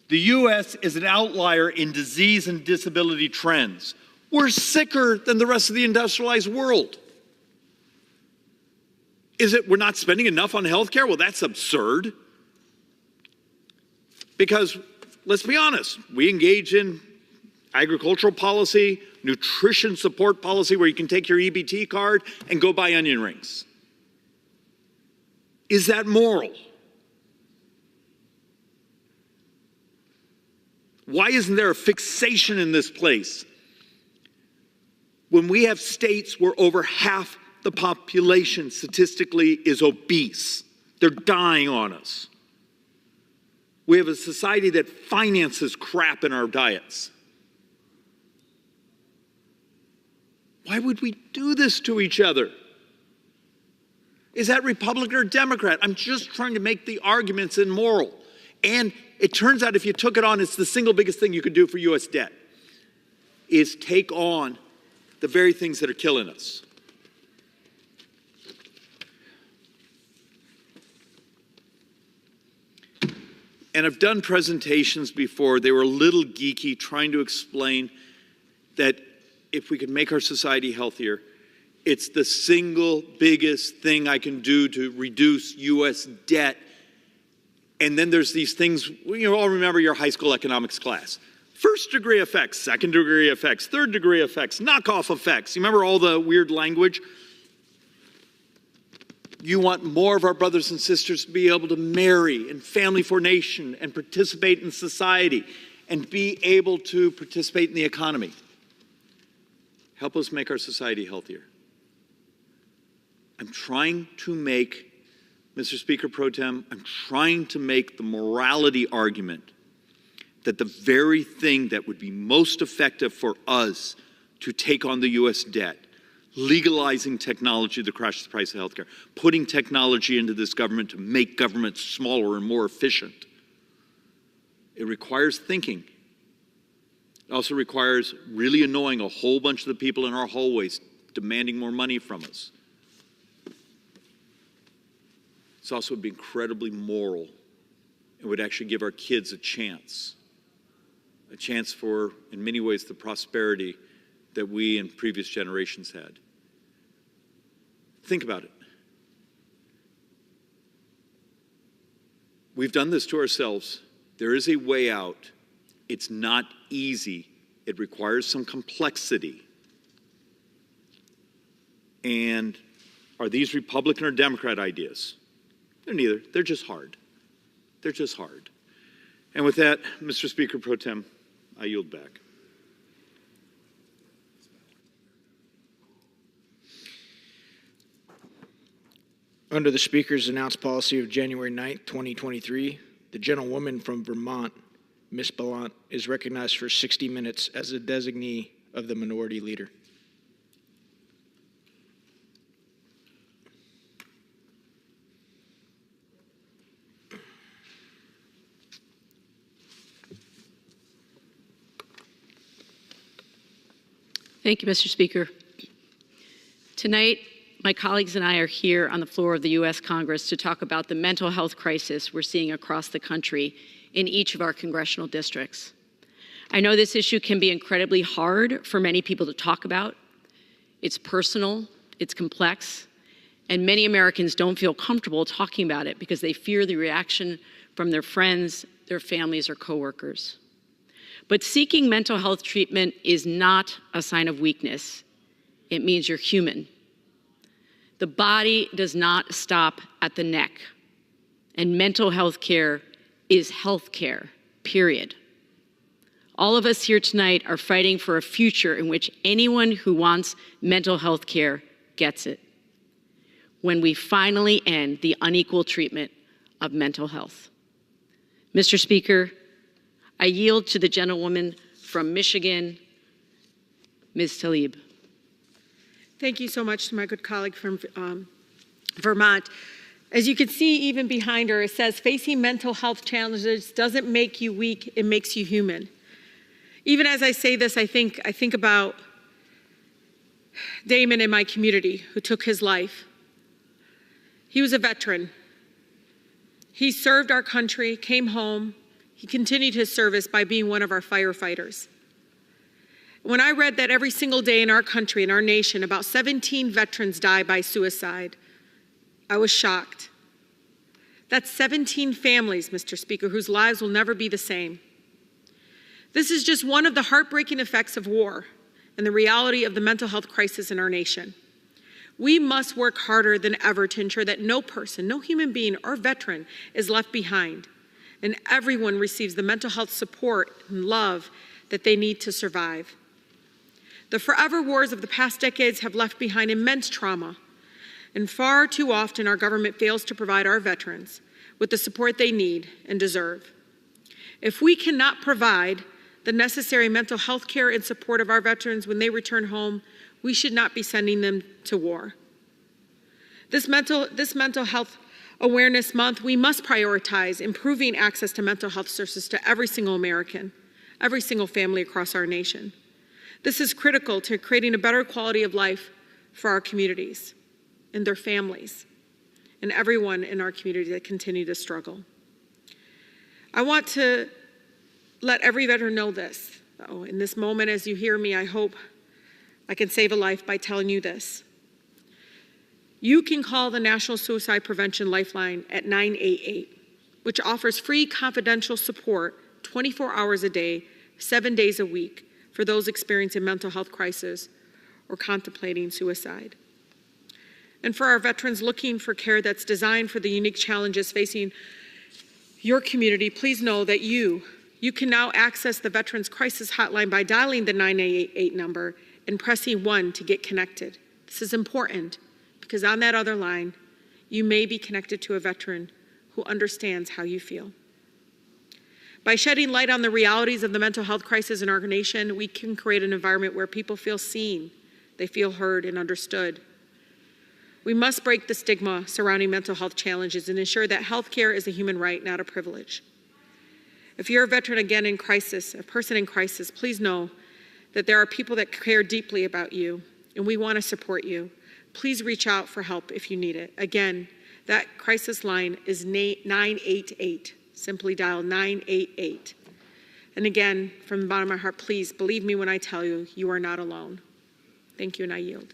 The U.S. is an outlier in disease and disability trends. We're sicker than the rest of the industrialized world. Is it we're not spending enough on health care? Well, that's absurd. Because let's be honest, we engage in agricultural policy, nutrition support policy where you can take your EBT card and go buy onion rings. Is that moral? Why isn't there a fixation in this place when we have states where over half the population statistically is obese? They're dying on us. We have a society that finances crap in our diets. Why would we do this to each other? Is that Republican or Democrat? I'm just trying to make the arguments immoral. And it turns out if you took it on, it's the single biggest thing you could do for U.S. debt, is take on the very things that are killing us. And I've done presentations before. They were a little geeky, trying to explain that if we could make our society healthier, it's the single biggest thing I can do to reduce U.S. debt. And then there's these things, you all remember your high school economics class. First degree effects, second degree effects, third degree effects, knockoff effects. You remember all the weird language? You want more of our brothers and sisters to be able to marry and family formation and participate in society and be able to participate in the economy. Help us make our society healthier. I'm trying to make, Mr. Speaker Pro Tem, I'm trying to make the morality argument that the very thing that would be most effective for us to take on the U.S. debt, legalizing technology to crash the price of healthcare, putting technology into this government to make government smaller and more efficient. It requires thinking. It also requires really annoying a whole bunch of the people in our hallways demanding more money from us. It's also be incredibly moral. It would actually give our kids a chance for, in many ways, the prosperity that we and previous generations had. Think about it. We've done this to ourselves. There is a way out. It's not easy. It requires some complexity. And are these Republican or Democrat ideas? They're neither. They're just hard. They're just hard. And with that, Mr. Speaker Pro Tem, I yield back. Under the Speaker's announced policy of January 9th, 2023, the gentlewoman from Vermont, Ms. Ballant, is recognized for 60 minutes as a designee of the Minority Leader. Thank you, Mr. Speaker. Tonight, my colleagues and I are here on the floor of the U.S. Congress to talk about the mental health crisis we're seeing across the country in each of our congressional districts. I know this issue can be incredibly hard for many people to talk about. It's personal, it's complex, and many Americans don't feel comfortable talking about it because they fear the reaction from their friends, their families, or coworkers. But seeking mental health treatment is not a sign of weakness. It means you're human. The body does not stop at the neck, and mental health care is health care, period. All of us here tonight are fighting for a future in which anyone who wants mental health care gets it, when we finally end the unequal treatment of mental health. Mr. Speaker, I yield to the gentlewoman from Michigan, Ms. Tlaib. Thank you so much to my good colleague from Vermont. As you can see, even behind her, it says, facing mental health challenges doesn't make you weak, it makes you human. Even as I say this, I think about Damon in my community who took his life. He was a veteran. He served our country, came home. He continued his service by being one of our firefighters. When I read that every single day in our country, in our nation, about 17 veterans die by suicide, I was shocked. That's 17 families, Mr. Speaker, whose lives will never be the same. This is just one of the heartbreaking effects of war and the reality of the mental health crisis in our nation. We must work harder than ever to ensure that no person, no human being or veteran is left behind, and everyone receives the mental health support and love that they need to survive. The forever wars of the past decades have left behind immense trauma, and far too often our government fails to provide our veterans with the support they need and deserve. If we cannot provide the necessary mental health care and support of our veterans when they return home, we should not be sending them to war. This mental health awareness month, we must prioritize improving access to mental health services to every single American, every single family across our nation. This is critical to creating a better quality of life for our communities and their families and everyone in our community that continue to struggle. I want to let every veteran know this. In this moment, as you hear me, I hope I can save a life by telling you this. You can call the National Suicide Prevention Lifeline at 988, which offers free confidential support 24 hours a day, 7 days a week for those experiencing mental health crisis or contemplating suicide. And for our veterans looking for care that's designed for the unique challenges facing your community, please know that you can now access the Veterans Crisis Hotline by dialing the 988 number and pressing 1 to get connected. This is important because on that other line, you may be connected to a veteran who understands how you feel. By shedding light on the realities of the mental health crisis in our nation, we can create an environment where people feel seen, they feel heard and understood. We must break the stigma surrounding mental health challenges and ensure that health care is a human right, not a privilege. If you're a veteran again in crisis, a person in crisis, please know that there are people that care deeply about you, and we want to support you. Please reach out for help if you need it. Again, that crisis line is 988. Simply dial 988. And again, from the bottom of my heart, please believe me when I tell you, you are not alone. Thank you, and I yield.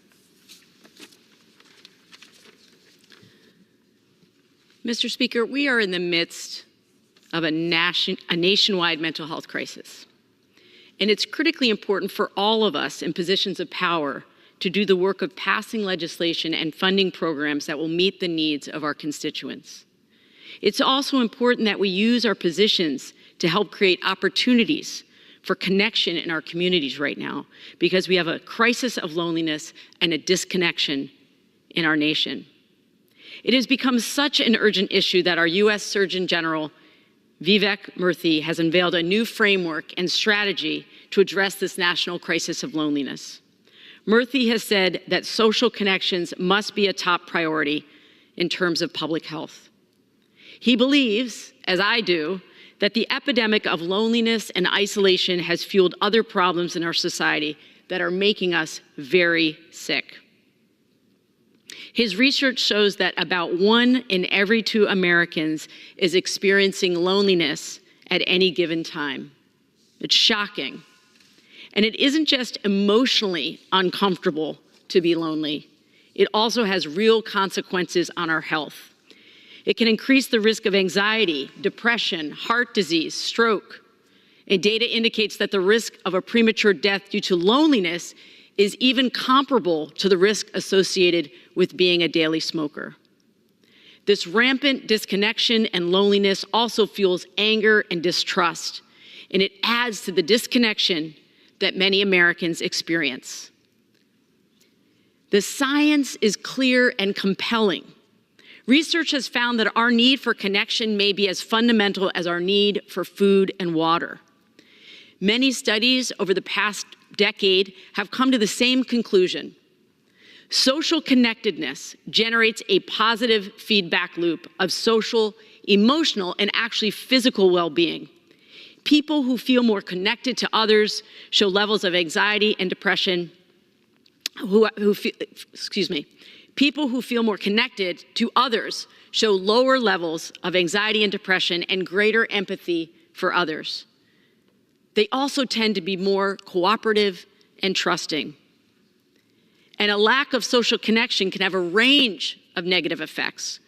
Mr. Speaker, we are in the midst of a nationwide mental health crisis. And it's critically important for all of us in positions of power to do the work of passing legislation and funding programs that will meet the needs of our constituents. It's also important that we use our positions to help create opportunities for connection in our communities right now, because we have a crisis of loneliness and a disconnection in our nation. It has become such an urgent issue that our U.S. Surgeon General, Vivek Murthy, has unveiled a new framework and strategy to address this national crisis of loneliness. Murthy has said that social connections must be a top priority in terms of public health. He believes, as I do, that the epidemic of loneliness and isolation has fueled other problems in our society that are making us very sick. His research shows that about 1 in every 2 Americans is experiencing loneliness at any given time. It's shocking. And it isn't just emotionally uncomfortable to be lonely. It also has real consequences on our health. It can increase the risk of anxiety, depression, heart disease, stroke. And data indicates that the risk of a premature death due to loneliness is even comparable to the risk associated with being a daily smoker. This rampant disconnection and loneliness also fuels anger and distrust, and it adds to the disconnection that many Americans experience. The science is clear and compelling. Research has found that our need for connection may be as fundamental as our need for food and water. Many studies over the past decade have come to the same conclusion. Social connectedness generates a positive feedback loop of social, emotional, and actually physical well-being. People who feel more connected to others show levels of anxiety and depression. People who feel more connected to others show lower levels of anxiety and depression and greater empathy for others. They also tend to be more cooperative and trusting. And a lack of social connection can have a range of negative effects.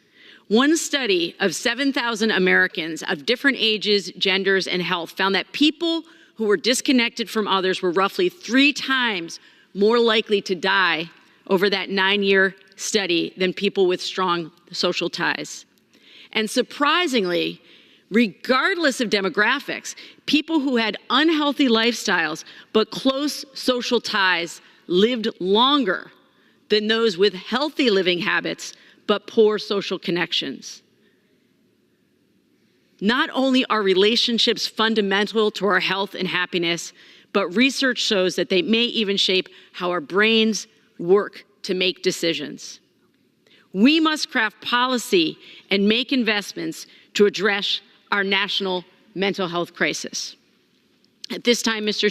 One study of 7,000 Americans of different ages, genders, and health found that people who were disconnected from others were roughly 3 times more likely to die over that 9-year study than people with strong social ties. And surprisingly, regardless of demographics, people who had unhealthy lifestyles but close social ties lived longer than those with healthy living habits but poor social connections. Not only are relationships fundamental to our health and happiness, but research shows that they may even shape how our brains work to make decisions. We must craft policy and make investments to address our national mental health crisis. At this time, Mr.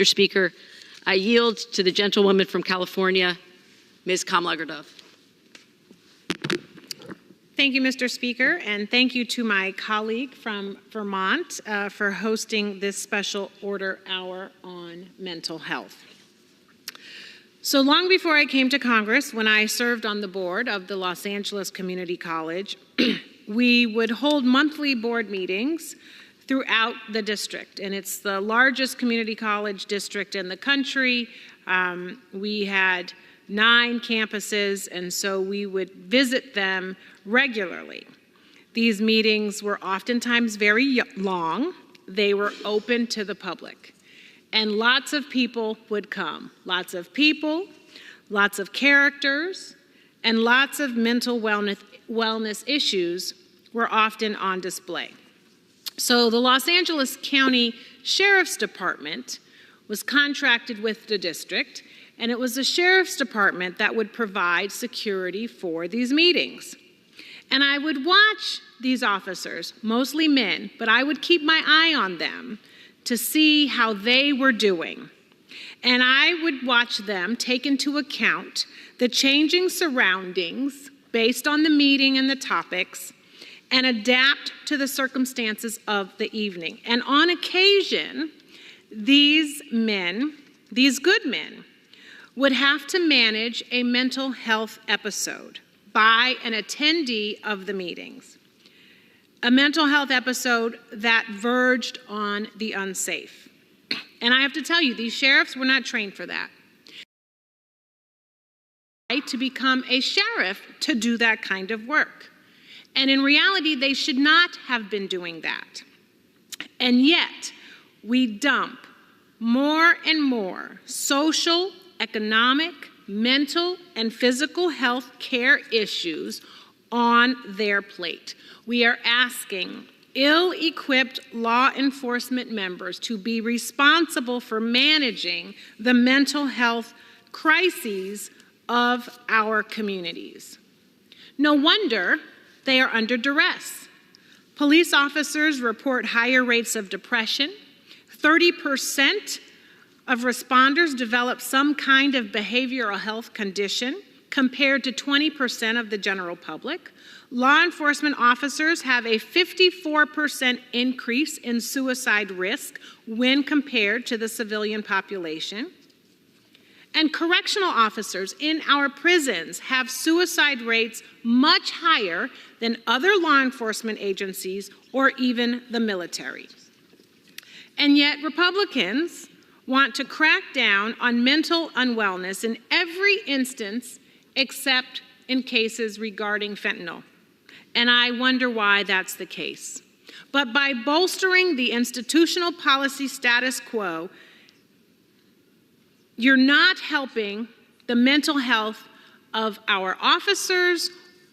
Speaker, I yield to the gentlewoman from California, Ms. Kamlager-Dove. Thank you, Mr. Speaker, and thank you to my colleague from Vermont for hosting this special order hour on mental health. So long before I came to Congress, when I served on the board of the Los Angeles Community College, we would hold monthly board meetings throughout the district, and it's the largest community college district in the country. We had 9 campuses, and so we would visit them regularly. These meetings were oftentimes very long. They were open to the public, and lots of people would come. Lots of people, lots of characters, and lots of mental wellness issues were often on display. So the Los Angeles County Sheriff's Department was contracted with the district, and it was the Sheriff's Department that would provide security for these meetings. And I would watch these officers, mostly men, but I would keep my eye on them to see how they were doing. And I would watch them take into account the changing surroundings based on the meeting and the topics, and adapt to the circumstances of the evening. And on occasion, these men, these good men, would have to manage a mental health episode by an attendee of the meetings. A mental health episode that verged on the unsafe. And I have to tell you, these sheriffs were not trained for that. To become a sheriff to do that kind of work. And in reality, they should not have been doing that. And yet, we dump more and more social, economic, mental, and physical health care issues on their plate. We are asking ill-equipped law enforcement members to be responsible for managing the mental health crises of our communities. No wonder they are under duress. Police officers report higher rates of depression. 30% of responders develop some kind of behavioral health condition, compared to 20% of the general public. Law enforcement officers have a 54% increase in suicide risk when compared to the civilian population. And correctional officers in our prisons have suicide rates much higher than other law enforcement agencies or even the military. And yet Republicans want to crack down on mental unwellness in every instance except in cases regarding fentanyl. And I wonder why that's the case. But by bolstering the institutional policy status quo, you're not helping the mental health of our officers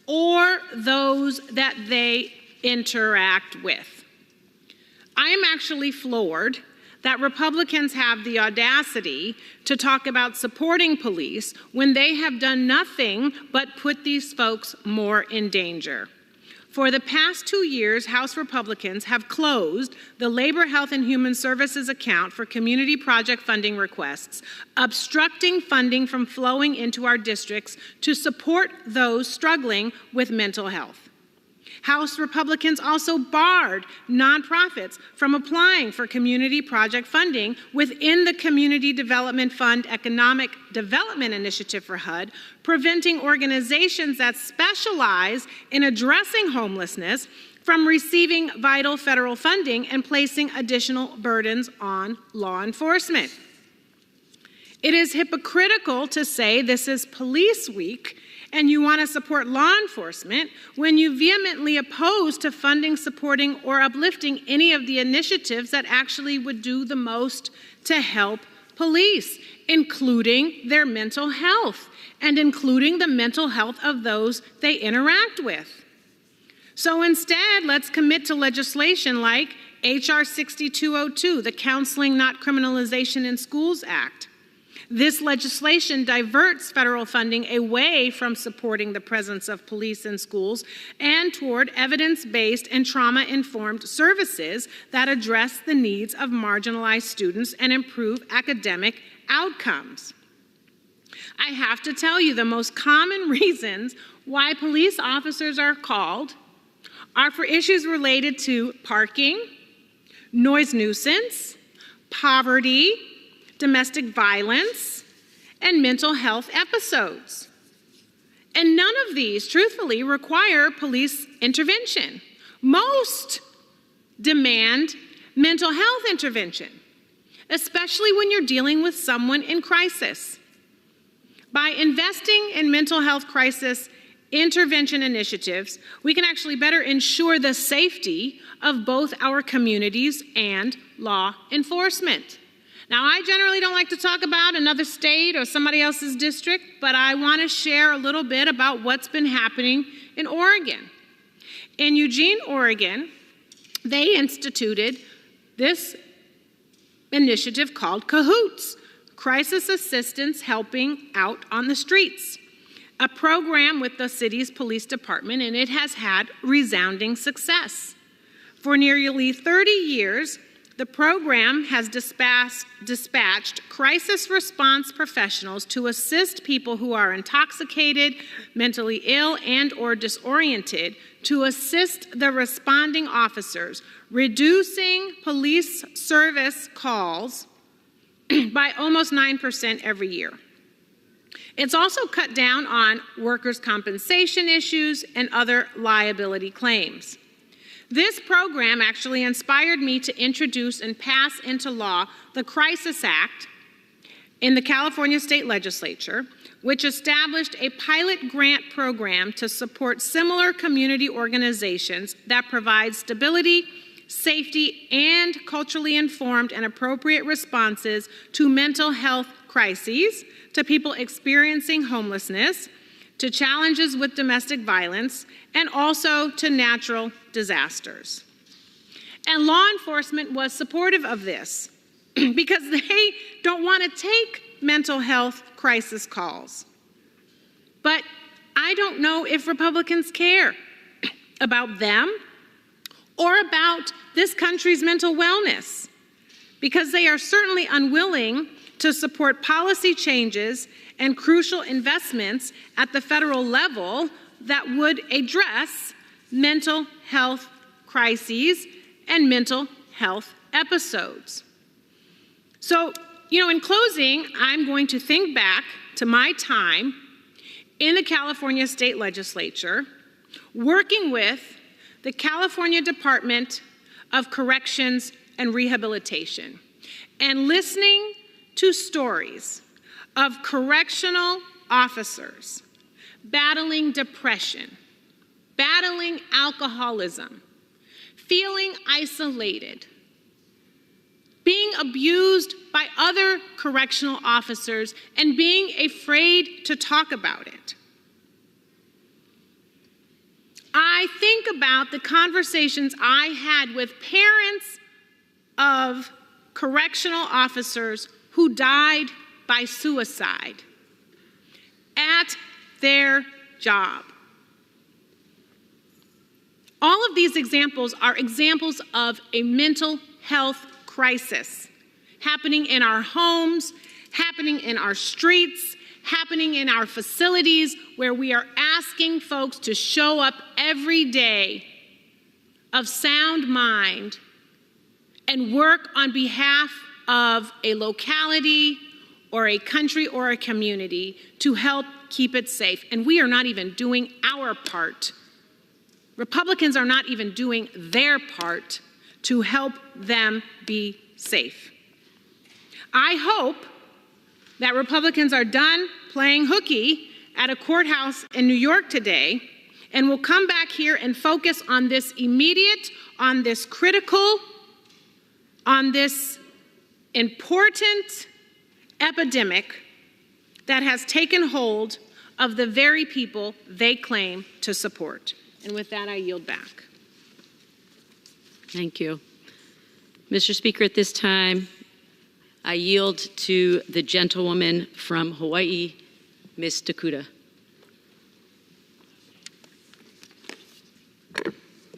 or those that they interact with. I am actually floored that Republicans have the audacity to talk about supporting police when they have done nothing but put these folks more in danger. For the past 2 years, House Republicans have closed the Labor, Health, and Human Services account for community project funding requests, obstructing funding from flowing into our districts to support those struggling with mental health. House Republicans also barred nonprofits from applying for community project funding within the Community Development Fund Economic Development Initiative for HUD, preventing organizations that specialize in addressing homelessness from receiving vital federal funding and placing additional burdens on law enforcement. It is hypocritical to say this is Police Week and you want to support law enforcement when you vehemently oppose to funding, supporting, or uplifting any of the initiatives that actually would do the most to help police, including their mental health and including the mental health of those they interact with. So instead, let's commit to legislation like H.R. 6202, the Counseling Not Criminalization in Schools Act. This legislation diverts federal funding away from supporting the presence of police in schools and toward evidence-based and trauma-informed services that address the needs of marginalized students and improve academic outcomes. I have to tell you, the most common reasons why police officers are called are for issues related to parking, noise nuisance, poverty, domestic violence, and mental health episodes. And none of these, truthfully, require police intervention. Most demand mental health intervention, especially when you're dealing with someone in crisis. By investing in mental health crisis intervention initiatives, we can actually better ensure the safety of both our communities and law enforcement. Now, I generally don't like to talk about another state or somebody else's district, but I want to share a little bit about what's been happening in Oregon. In Eugene, Oregon, they instituted this initiative called CAHOOTS, Crisis Assistance Helping Out on the Streets, a program with the city's police department, and it has had resounding success. For nearly 30 years, the program has dispatched crisis response professionals to assist people who are intoxicated, mentally ill, and/or disoriented, to assist the responding officers, reducing police service calls by almost 9% every year. It's also cut down on workers' compensation issues and other liability claims. This program actually inspired me to introduce and pass into law the Crisis Act in the California State Legislature, which established a pilot grant program to support similar community organizations that provide stability, safety, and culturally informed and appropriate responses to mental health crises, to people experiencing homelessness, to challenges with domestic violence, and also to natural disasters. And law enforcement was supportive of this because they don't want to take mental health crisis calls. But I don't know if Republicans care about them or about this country's mental wellness, because they are certainly unwilling to support policy changes and crucial investments at the federal level that would address mental health crises and mental health episodes. So, in closing, I'm going to think back to my time in the California State Legislature, working with the California Department of Corrections and Rehabilitation, and listening to stories of correctional officers battling depression, battling alcoholism, feeling isolated, being abused by other correctional officers, and being afraid to talk about it. I think about the conversations I had with parents of correctional officers who died by suicide at their job. All of these examples are examples of a mental health crisis happening in our homes, happening in our streets, happening in our facilities, where we are asking folks to show up every day of sound mind and work on behalf of a locality or a country or a community to help keep it safe. And we are not even doing our part. Republicans are not even doing their part to help them be safe. I hope that Republicans are done playing hooky at a courthouse in New York today and will come back here and focus on this immediate, on this critical, on this important epidemic that has taken hold of the very people they claim to support. And with that, I yield back. Thank you. Mr. Speaker, at this time, I yield to the gentlewoman from Hawaii, Ms. Takuda.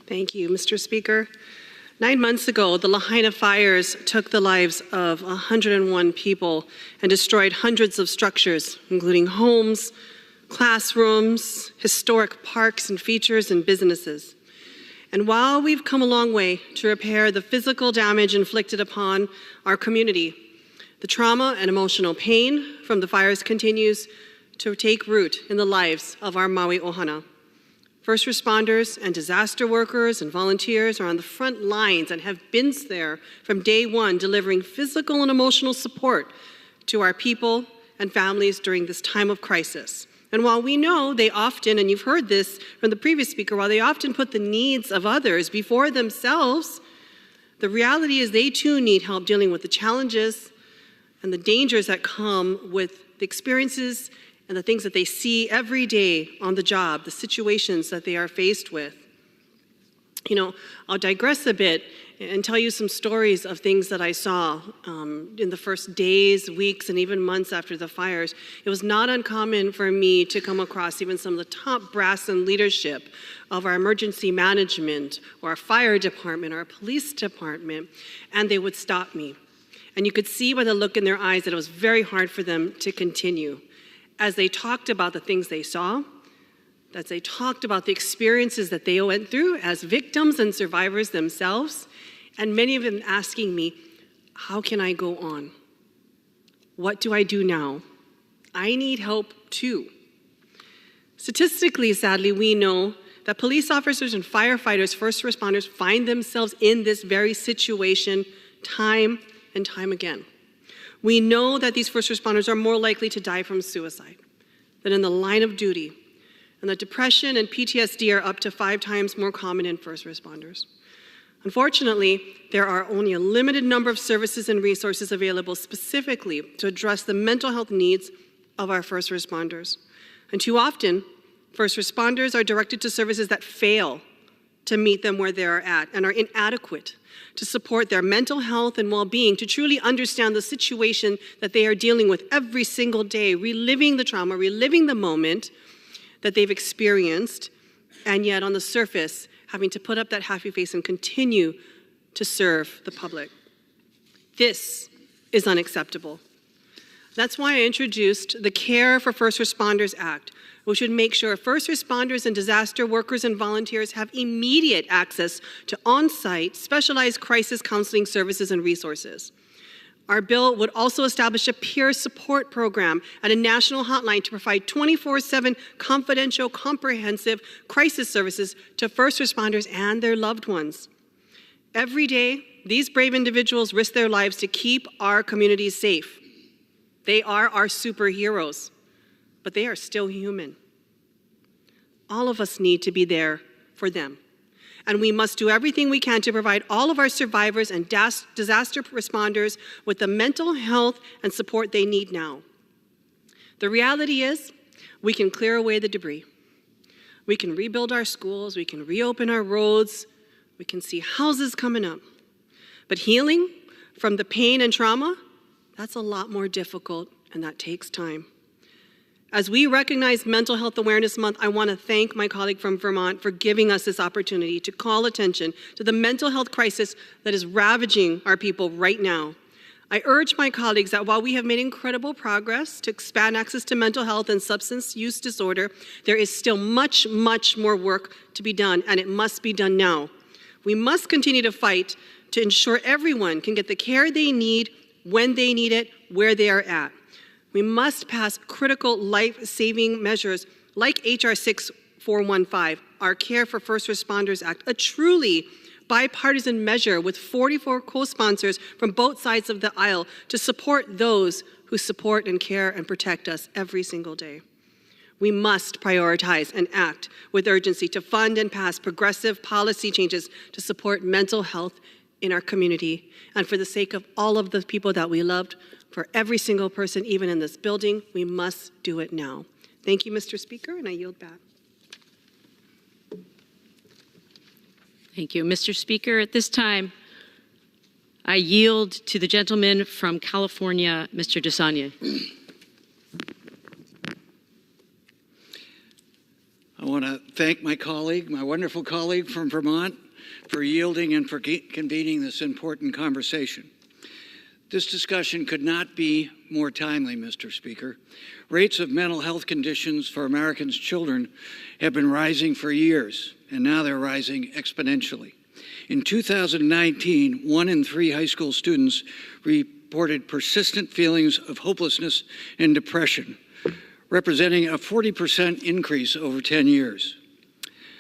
Thank you, Mr. Speaker. 9 months ago, the Lahaina fires took the lives of 101 people and destroyed hundreds of structures, including homes, classrooms, historic parks and features, and businesses. And while we've come a long way to repair the physical damage inflicted upon our community, the trauma and emotional pain from the fires continues to take root in the lives of our Maui ohana. First responders and disaster workers and volunteers are on the front lines and have been there from day one, delivering physical and emotional support to our people and families during this time of crisis. And while we know they often, and you've heard this from the previous speaker, while they often put the needs of others before themselves, the reality is they too need help dealing with the challenges and the dangers that come with the experiences and the things that they see every day on the job, the situations that they are faced with. You know, I'll digress a bit and tell you some stories of things that I saw in the first days, weeks, and even months after the fires. It was not uncommon for me to come across even some of the top brass and leadership of our emergency management or our fire department or our police department, and they would stop me. And you could see by the look in their eyes that it was very hard for them to continue. As they talked about the things they saw, as they talked about the experiences that they went through as victims and survivors themselves, and many of them asking me, how can I go on? What do I do now? I need help too. Statistically, sadly, we know that police officers and firefighters, first responders, find themselves in this very situation time and time again. We know that these first responders are more likely to die from suicide than in the line of duty, and that depression and PTSD are up to 5 times more common in first responders. Unfortunately, there are only a limited number of services and resources available specifically to address the mental health needs of our first responders. And too often, first responders are directed to services that fail to meet them where they are at and are inadequate to support their mental health and well-being, to truly understand the situation that they are dealing with every single day, reliving the trauma, reliving the moment that they've experienced, and yet on the surface, having to put up that happy face and continue to serve the public. This is unacceptable. That's why I introduced the Care for First Responders Act, which would make sure first responders and disaster workers and volunteers have immediate access to on-site specialized crisis counseling services and resources. Our bill would also establish a peer support program and a national hotline to provide 24/7 confidential, comprehensive crisis services to first responders and their loved ones. Every day, these brave individuals risk their lives to keep our communities safe. They are our superheroes, but they are still human. All of us need to be there for them. And we must do everything we can to provide all of our survivors and disaster responders with the mental health and support they need now. The reality is, we can clear away the debris. We can rebuild our schools, we can reopen our roads, we can see houses coming up. But healing from the pain and trauma, that's a lot more difficult, and that takes time. As we recognize Mental Health Awareness Month, I want to thank my colleague from Vermont for giving us this opportunity to call attention to the mental health crisis that is ravaging our people right now. I urge my colleagues that while we have made incredible progress to expand access to mental health and substance use disorder, there is still much, much more work to be done, and it must be done now. We must continue to fight to ensure everyone can get the care they need, when they need it, where they are at. We must pass critical life-saving measures like H.R. 6415, our Care for First Responders Act, a truly bipartisan measure with 44 co-sponsors from both sides of the aisle to support those who support and care and protect us every single day. We must prioritize and act with urgency to fund and pass progressive policy changes to support mental health in our community. And for the sake of all of the people that we loved, for every single person, even in this building, we must do it now. Thank you, Mr. Speaker, and I yield back. Thank you. Mr. Speaker, at this time, I yield to the gentleman from California, Mr. DeSanya. I want to thank my colleague, my wonderful colleague from Vermont, for yielding and for convening this important conversation. This discussion could not be more timely, Mr. Speaker. Rates of mental health conditions for Americans' children have been rising for years, and now they're rising exponentially. In 2019, 1 in 3 high school students reported persistent feelings of hopelessness and depression, representing a 40% increase over 10 years.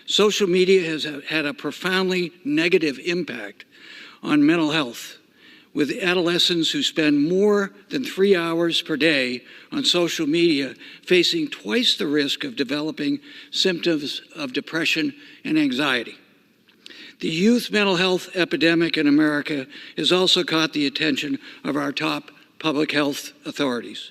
Social media has had a profoundly negative impact on mental health, with adolescents who spend more than 3 hours per day on social media facing twice the risk of developing symptoms of depression and anxiety. The youth mental health epidemic in America has also caught the attention of our top public health authorities.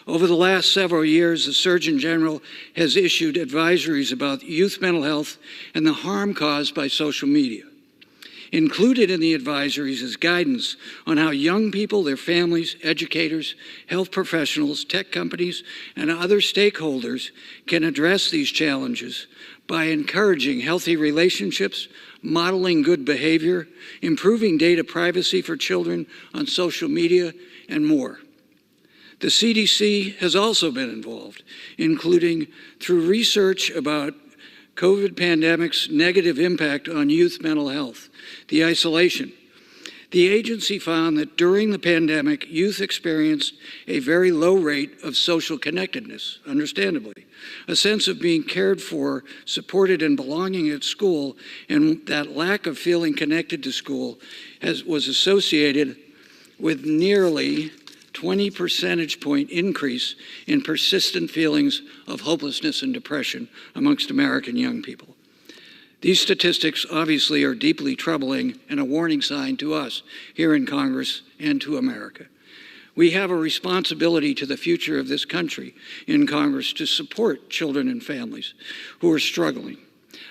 Over the last several years, the Surgeon General has issued advisories about youth mental health and the harm caused by social media. Included in the advisories is guidance on how young people, their families, educators, health professionals, tech companies, and other stakeholders can address these challenges by encouraging healthy relationships, modeling good behavior, improving data privacy for children on social media, and more. The CDC has also been involved, including through research about COVID pandemic's negative impact on youth mental health, the isolation. The agency found that during the pandemic, youth experienced a very low rate of social connectedness, understandably, a sense of being cared for, supported, and belonging at school, and that lack of feeling connected to school was associated with nearly 20 percentage point increase in persistent feelings of hopelessness and depression amongst American young people. These statistics obviously are deeply troubling and a warning sign to us here in Congress and to America. We have a responsibility to the future of this country in Congress to support children and families who are struggling.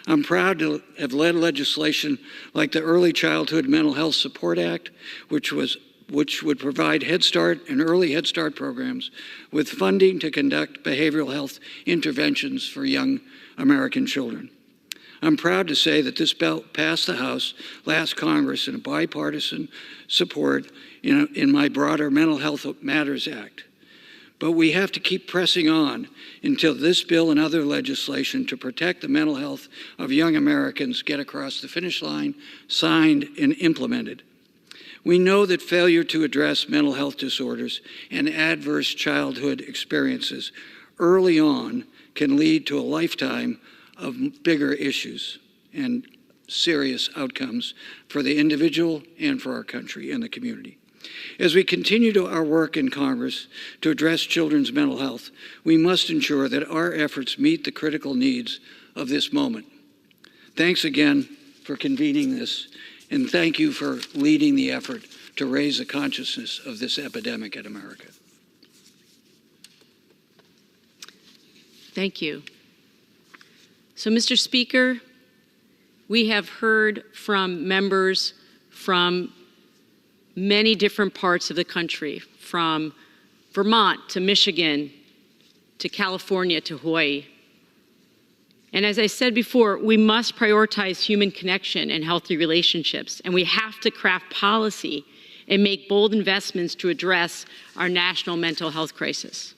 I'm proud to have led legislation like the Early Childhood Mental Health Support Act, which would provide Head Start and early Head Start programs with funding to conduct behavioral health interventions for young American children. I'm proud to say that this bill passed the House last Congress in a bipartisan support in my broader Mental Health Matters Act. But we have to keep pressing on until this bill and other legislation to protect the mental health of young Americans get across the finish line, signed and implemented. We know that failure to address mental health disorders and adverse childhood experiences early on can lead to a lifetime of bigger issues and serious outcomes for the individual and for our country and the community. As we continue our work in Congress to address children's mental health, we must ensure that our efforts meet the critical needs of this moment. Thanks again for convening this, and thank you for leading the effort to raise the consciousness of this epidemic in America. Thank you. So, Mr. Speaker, we have heard from members from many different parts of the country, from Vermont to Michigan to California to Hawaii. And as I said before, we must prioritize human connection and healthy relationships, and we have to craft policy and make bold investments to address our national mental health crisis.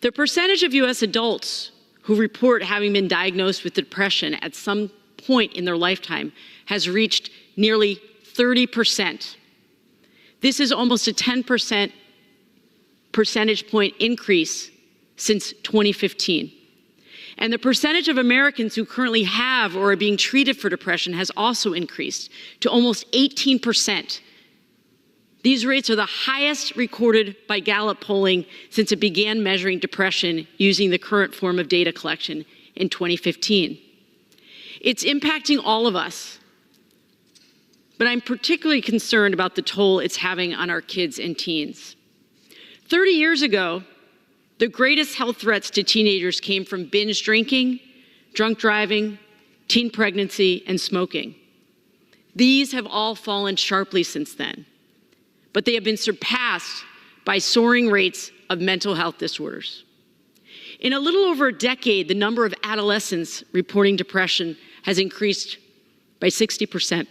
The percentage of U.S. adults who report having been diagnosed with depression at some point in their lifetime has reached nearly 30%. This is almost a 10% percentage point increase since 2015. And the percentage of Americans who currently have or are being treated for depression has also increased to almost 18%. These rates are the highest recorded by Gallup polling since it began measuring depression using the current form of data collection in 2015. It's impacting all of us, but I'm particularly concerned about the toll it's having on our kids and teens. 30 years ago, the greatest health threats to teenagers came from binge drinking, drunk driving, teen pregnancy, and smoking. These have all fallen sharply since then, but they have been surpassed by soaring rates of mental health disorders. In a little over a decade, the number of adolescents reporting depression has increased by 60%.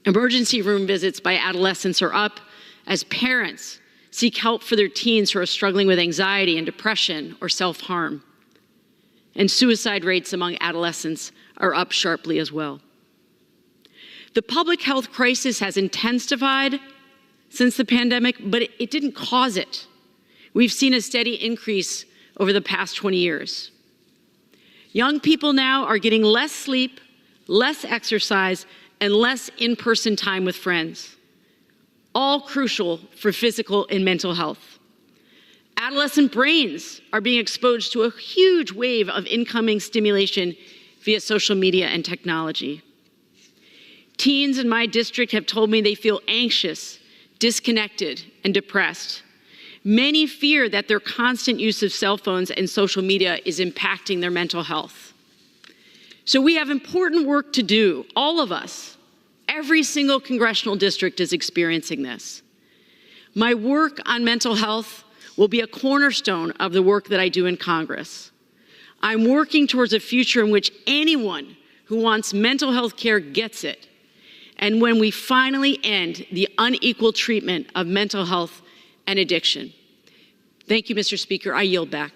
Emergency room visits by adolescents are up as parents seek help for their teens who are struggling with anxiety and depression or self-harm. And suicide rates among adolescents are up sharply as well. The public health crisis has intensified since the pandemic, but it didn't cause it. We've seen a steady increase over the past 20 years. Young people now are getting less sleep, less exercise, and less in-person time with friends, all crucial for physical and mental health. Adolescent brains are being exposed to a huge wave of incoming stimulation via social media and technology. Teens in my district have told me they feel anxious, disconnected, and depressed. Many fear that their constant use of cell phones and social media is impacting their mental health. So we have important work to do, all of us. Every single congressional district is experiencing this. My work on mental health will be a cornerstone of the work that I do in Congress. I'm working towards a future in which anyone who wants mental health care gets it, and when we finally end the unequal treatment of mental health and addiction. Thank you, Mr. Speaker. I yield back.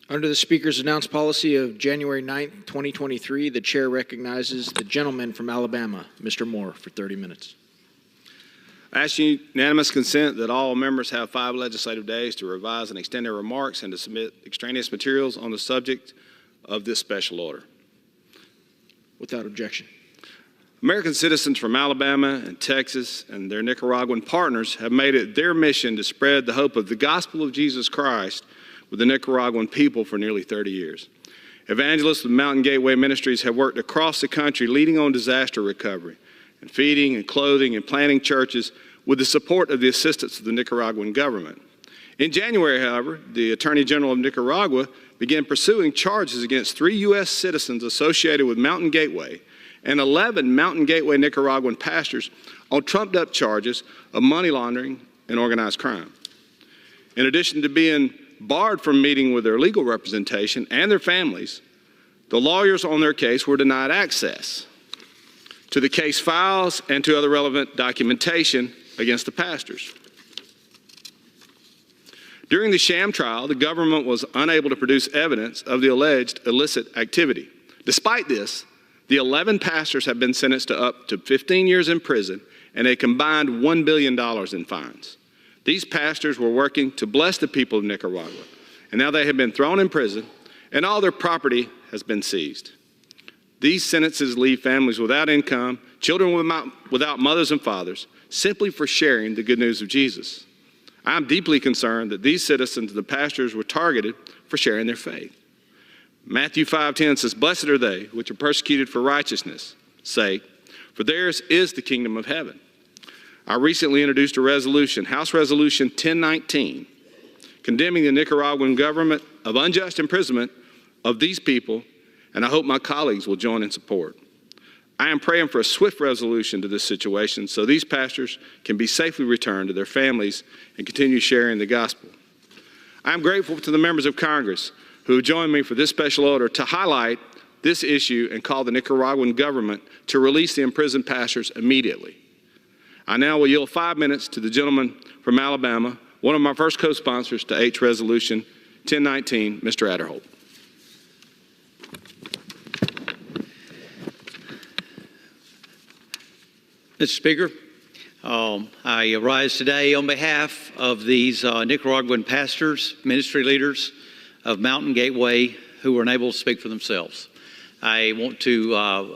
Under the Speaker's announced policy of January 9th, 2023, the Chair recognizes the gentleman from Alabama, Mr. Moore, for 30 minutes. I ask unanimous consent that all members have 5 legislative days to revise and extend their remarks and to submit extraneous materials on the subject of this special order. Without objection. American citizens from Alabama and Texas and their Nicaraguan partners have made it their mission to spread the hope of the gospel of Jesus Christ with the Nicaraguan people for nearly 30 years. Evangelists with Mountain Gateway Ministries have worked across the country leading on disaster recovery and feeding and clothing and planting churches with the support of the assistance of the Nicaraguan government. In January, however, the Attorney General of Nicaragua began pursuing charges against 3 U.S. citizens associated with Mountain Gateway and 11 Mountain Gateway Nicaraguan pastors on trumped-up charges of money laundering and organized crime. In addition to being barred from meeting with their legal representation and their families, the lawyers on their case were denied access to the case files and to other relevant documentation against the pastors. During the sham trial, the government was unable to produce evidence of the alleged illicit activity. Despite this, the 11 pastors have been sentenced to up to 15 years in prison and a combined $1 billion in fines. These pastors were working to bless the people of Nicaragua, and now they have been thrown in prison, and all their property has been seized. These sentences leave families without income, children without mothers and fathers, simply for sharing the good news of Jesus. I'm deeply concerned that these citizens and the pastors were targeted for sharing their faith. Matthew 5:10 says, "Blessed are they which are persecuted for righteousness' sake, for theirs is the kingdom of heaven." I recently introduced a resolution, House Resolution 1019, condemning the Nicaraguan government of unjust imprisonment of these people, and I hope my colleagues will join in support. I am praying for a swift resolution to this situation so these pastors can be safely returned to their families and continue sharing the gospel. I am grateful to the members of Congress who joined me for this special order to highlight this issue and call the Nicaraguan government to release the imprisoned pastors immediately. I now will yield 5 minutes to the gentleman from Alabama, one of my first co-sponsors to H Resolution 1019, Mr. Adderholt. Mr. Speaker, I rise today on behalf of these Nicaraguan pastors, ministry leaders of Mountain Gateway who were unable to speak for themselves. I want to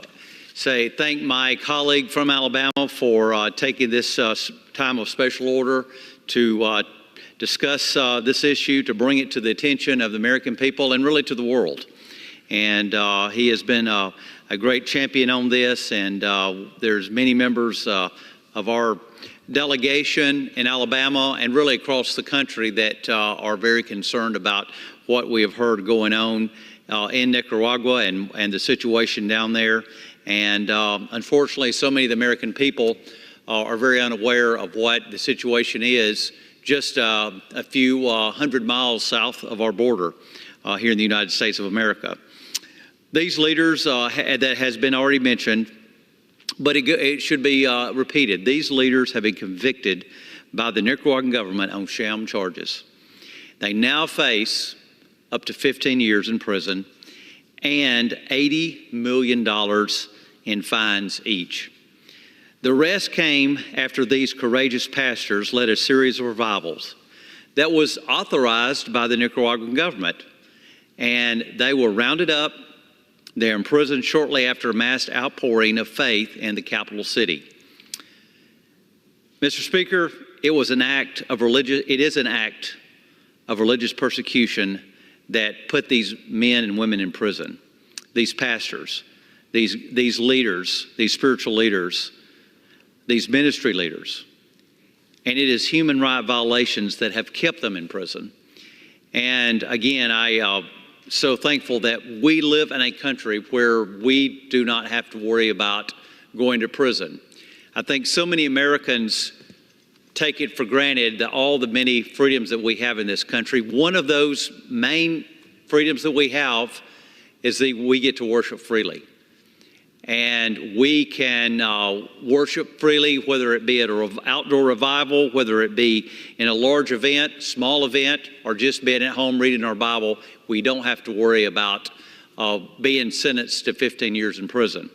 thank my colleague from Alabama for taking this time of special order to discuss this issue, to bring it to the attention of the American people and really to the world. And he has been a great champion on this, and there's many members of our delegation in Alabama and really across the country that are very concerned about what we have heard going on in Nicaragua and the situation down there. And unfortunately, so many of the American people are very unaware of what the situation is just a few hundred miles south of our border here in the United States of America. These leaders, that has been already mentioned, but it should be repeated. These leaders have been convicted by the Nicaraguan government on sham charges. They now face up to 15 years in prison and $80 million in fines each. The rest came after these courageous pastors led a series of revivals that was authorized by the Nicaraguan government. And they were rounded up. They're imprisoned shortly after a mass outpouring of faith in the capital city. Mr. Speaker, it is an act of religious persecution that put these men and women in prison, these pastors, these leaders, these spiritual leaders, these ministry leaders. And it is human rights violations that have kept them in prison. And again, I so thankful that we live in a country where we do not have to worry about going to prison. I think so many Americans take it for granted that all the many freedoms that we have in this country. One of those main freedoms that we have is that we get to worship freely. And we can worship freely, whether it be at an outdoor revival, whether it be in a large event, small event, or just being at home reading our Bible. We don't have to worry about being sentenced to 15 years in prison.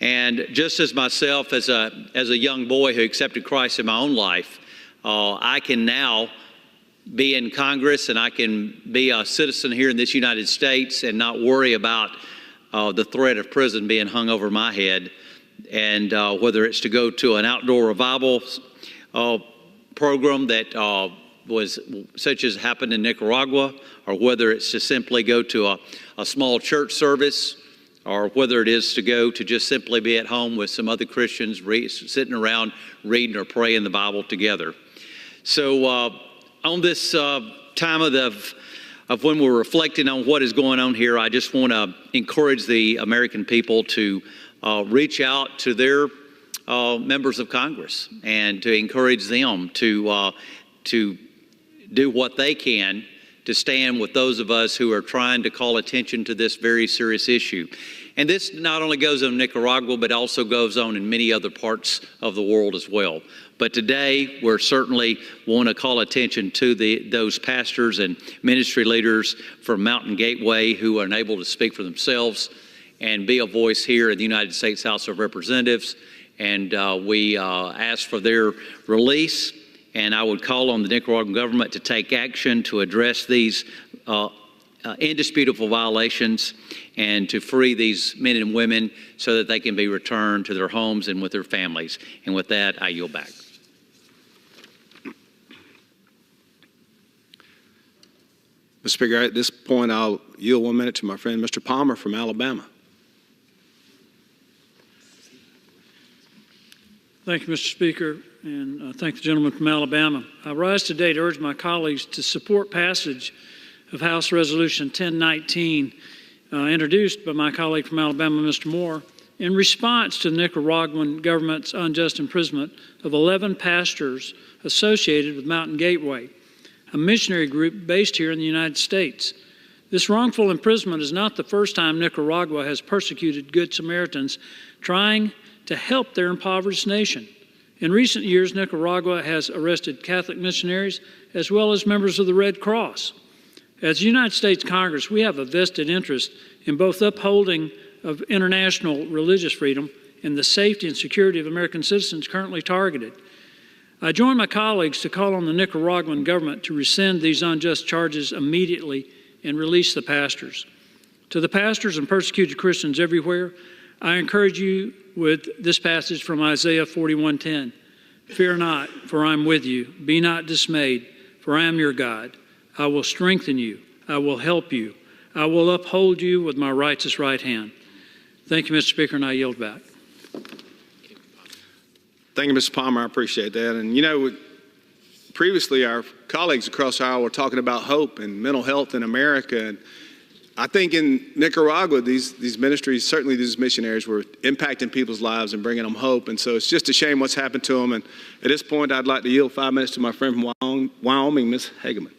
And just as myself, as a young boy who accepted Christ in my own life, I can now be in Congress and I can be a citizen here in this United States and not worry about the threat of prison being hung over my head, and whether it's to go to an outdoor revival program that was such as happened in Nicaragua, or whether it's to simply go to a small church service, or whether it is to go to just simply be at home with some other Christians sitting around reading or praying the Bible together. So on this time of when we're reflecting on what is going on here, I just want to encourage the American people to reach out to their members of Congress and to encourage them to do what they can to stand with those of us who are trying to call attention to this very serious issue. And this not only goes on in Nicaragua, but also goes on in many other parts of the world as well. But today, we're certainly want to call attention to those pastors and ministry leaders from Mountain Gateway who are unable to speak for themselves and be a voice here in the United States House of Representatives. And we ask for their release. And I would call on the Nicaraguan government to take action to address these indisputable violations and to free these men and women so that they can be returned to their homes and with their families. And with that, I yield back. Mr. Speaker, at this point, I'll yield 1 minute to my friend, Mr. Palmer from Alabama. Thank you, Mr. Speaker, and thank the gentleman from Alabama. I rise today to urge my colleagues to support passage of House Resolution 1019, introduced by my colleague from Alabama, Mr. Moore, in response to the Nicaraguan government's unjust imprisonment of 11 pastors associated with Mountain Gateway, a missionary group based here in the United States. This wrongful imprisonment is not the first time Nicaragua has persecuted Good Samaritans trying to help their impoverished nation. In recent years, Nicaragua has arrested Catholic missionaries as well as members of the Red Cross. As the United States Congress, we have a vested interest in both upholding of international religious freedom and the safety and security of American citizens currently targeted. I join my colleagues to call on the Nicaraguan government to rescind these unjust charges immediately and release the pastors. To the pastors and persecuted Christians everywhere, I encourage you with this passage from Isaiah 41:10. Fear not, for I am with you. Be not dismayed, for I am your God. I will strengthen you. I will help you. I will uphold you with my righteous right hand. Thank you, Mr. Speaker, and I yield back. Thank you, Mr. Palmer. I appreciate that. And, you know, previously our colleagues across the aisle were talking about hope and mental health in America. And I think in Nicaragua, these ministries, certainly these missionaries, were impacting people's lives and bringing them hope. And so it's just a shame what's happened to them. And at this point, I'd like to yield 5 minutes to my friend from Wyoming, Ms. Hageman.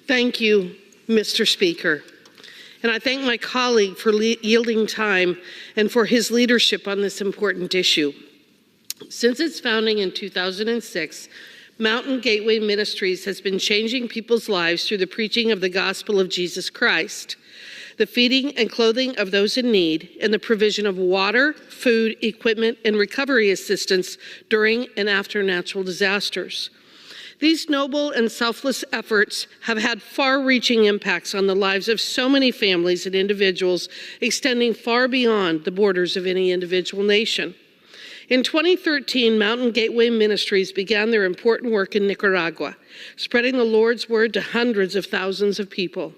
Thank you, Mr. Speaker. And I thank my colleague for yielding time and for his leadership on this important issue. Since its founding in 2006, Mountain Gateway Ministries has been changing people's lives through the preaching of the gospel of Jesus Christ, the feeding and clothing of those in need, and the provision of water, food, equipment, and recovery assistance during and after natural disasters. These noble and selfless efforts have had far-reaching impacts on the lives of so many families and individuals, extending far beyond the borders of any individual nation. In 2013, Mountain Gateway Ministries began their important work in Nicaragua, spreading the Lord's word to hundreds of thousands of people.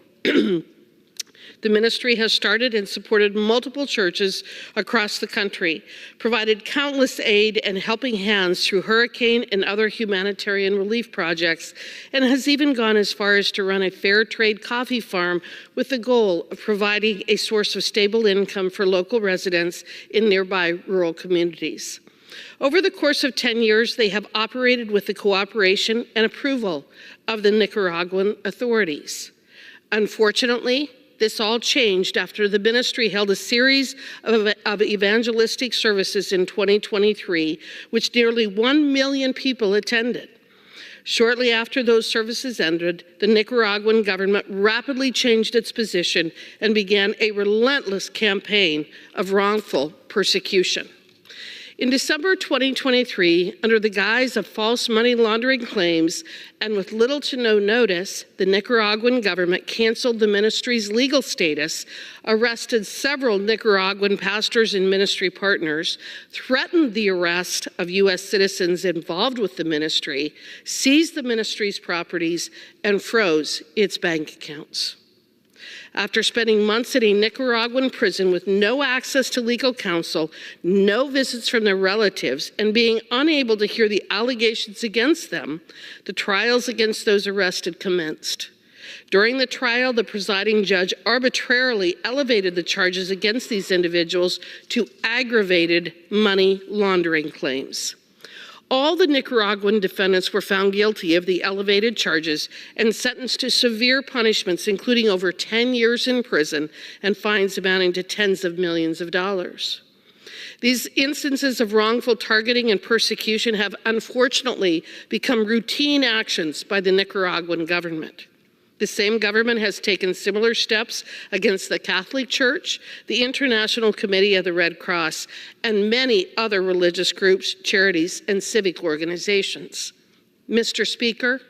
The ministry has started and supported multiple churches across the country, provided countless aid and helping hands through hurricane and other humanitarian relief projects, and has even gone as far as to run a fair trade coffee farm with the goal of providing a source of stable income for local residents in nearby rural communities. Over the course of 10 years, they have operated with the cooperation and approval of the Nicaraguan authorities. Unfortunately, this all changed after the ministry held a series of evangelistic services in 2023, which nearly 1 million people attended. Shortly after those services ended, the Nicaraguan government rapidly changed its position and began a relentless campaign of wrongful persecution. In December 2023, under the guise of false money laundering claims and with little to no notice, the Nicaraguan government canceled the ministry's legal status, arrested several Nicaraguan pastors and ministry partners, threatened the arrest of U.S. citizens involved with the ministry, seized the ministry's properties, and froze its bank accounts. After spending months in a Nicaraguan prison with no access to legal counsel, no visits from their relatives, and being unable to hear the allegations against them, the trials against those arrested commenced. During the trial, the presiding judge arbitrarily elevated the charges against these individuals to aggravated money laundering claims. All the Nicaraguan defendants were found guilty of the elevated charges and sentenced to severe punishments, including over 10 years in prison and fines amounting to tens of millions of dollars. These instances of wrongful targeting and persecution have unfortunately become routine actions by the Nicaraguan government. The same government has taken similar steps against the Catholic Church, the International Committee of the Red Cross, and many other religious groups, charities, and civic organizations. Mr. Speaker,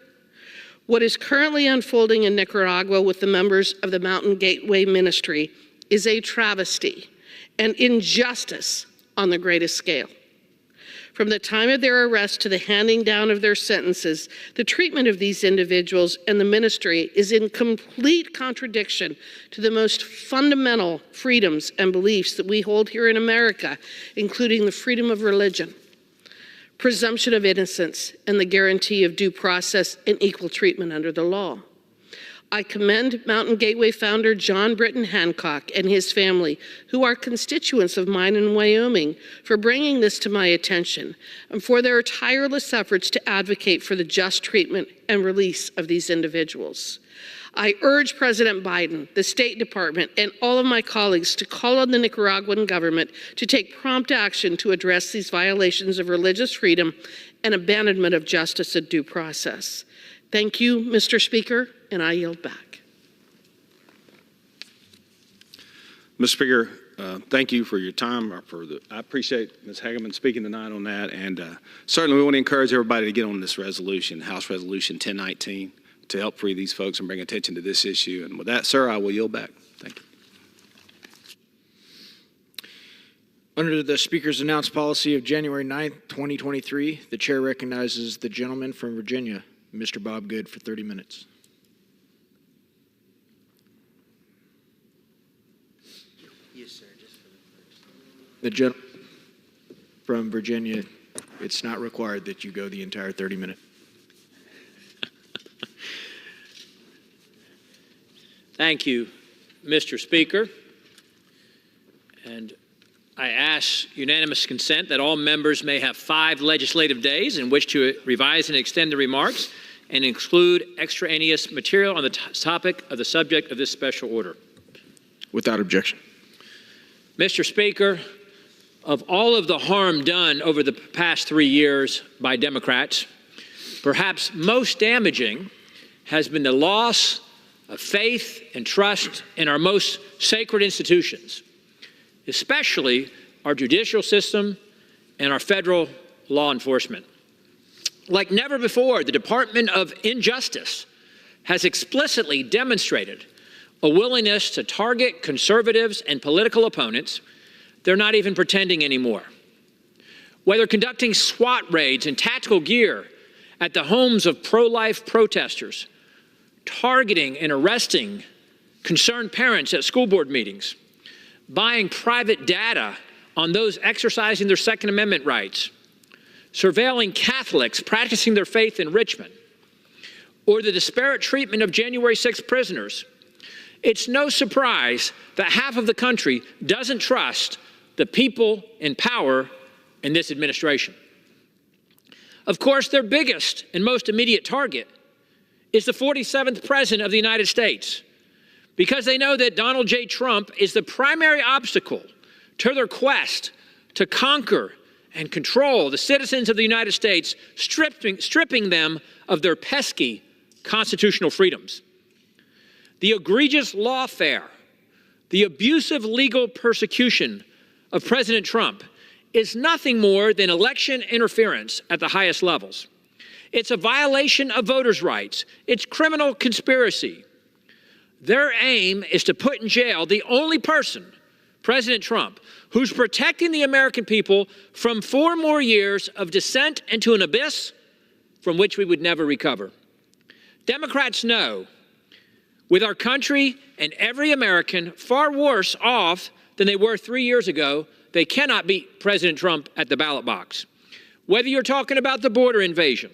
what is currently unfolding in Nicaragua with the members of the Mountain Gateway Ministry is a travesty and injustice on the greatest scale. From the time of their arrest to the handing down of their sentences, the treatment of these individuals and the ministry is in complete contradiction to the most fundamental freedoms and beliefs that we hold here in America, including the freedom of religion, presumption of innocence, and the guarantee of due process and equal treatment under the law. I commend Mountain Gateway founder John Britton Hancock and his family, who are constituents of mine in Wyoming, for bringing this to my attention and for their tireless efforts to advocate for the just treatment and release of these individuals. I urge President Biden, the State Department, and all of my colleagues to call on the Nicaraguan government to take prompt action to address these violations of religious freedom and abandonment of justice and due process. Thank you, Mr. Speaker, and I yield back. Mr. Speaker, thank you for your time. I appreciate Ms. Hageman speaking tonight on that, and certainly we want to encourage everybody to get on this resolution, House Resolution 1019, to help free these folks and bring attention to this issue. And with that, sir, I will yield back. Thank you. Under the Speaker's announced policy of January 9th, 2023, the chair recognizes the gentleman from Virginia, Mr. Bob Good, for 30 minutes. Yes, sir. Just for the first. The gentleman from Virginia, it's not required that you go the entire 30 minutes. Thank you, Mr. Speaker. And I ask unanimous consent that all members may have 5 legislative days in which to revise and extend the remarks and include extraneous material on the topic of the subject of this special order. Without objection. Mr. Speaker, of all of the harm done over the past 3 years by Democrats, perhaps most damaging has been the loss of faith and trust in our most sacred institutions, especially our judicial system and our federal law enforcement. Like never before, the Department of Injustice has explicitly demonstrated a willingness to target conservatives and political opponents. They're not even pretending anymore. Whether conducting SWAT raids in tactical gear at the homes of pro-life protesters, targeting and arresting concerned parents at school board meetings, buying private data on those exercising their Second Amendment rights, surveilling Catholics practicing their faith in Richmond, or the disparate treatment of January 6th prisoners, it's no surprise that half of the country doesn't trust the people in power in this administration. Of course, their biggest and most immediate target is the 47th President of the United States, because they know that Donald J. Trump is the primary obstacle to their quest to conquer and control the citizens of the United States, stripping them of their pesky constitutional freedoms. The egregious lawfare, the abusive legal persecution of President Trump is nothing more than election interference at the highest levels. It's a violation of voters' rights. It's criminal conspiracy. Their aim is to put in jail the only person, President Trump, who's protecting the American people from 4 more years of descent into an abyss from which we would never recover. Democrats know, with our country and every American far worse off than they were 3 years ago, they cannot beat President Trump at the ballot box. Whether you're talking about the border invasion,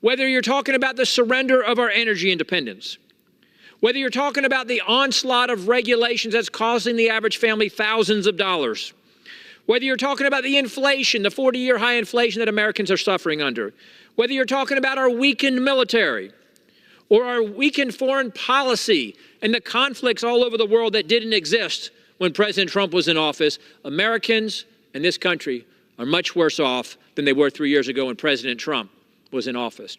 whether you're talking about the surrender of our energy independence, whether you're talking about the onslaught of regulations that's costing the average family thousands of dollars, whether you're talking about the inflation, the 40-year high inflation that Americans are suffering under, whether you're talking about our weakened military or our weakened foreign policy and the conflicts all over the world that didn't exist when President Trump was in office, Americans in this country are much worse off than they were 3 years ago when President Trump was in office.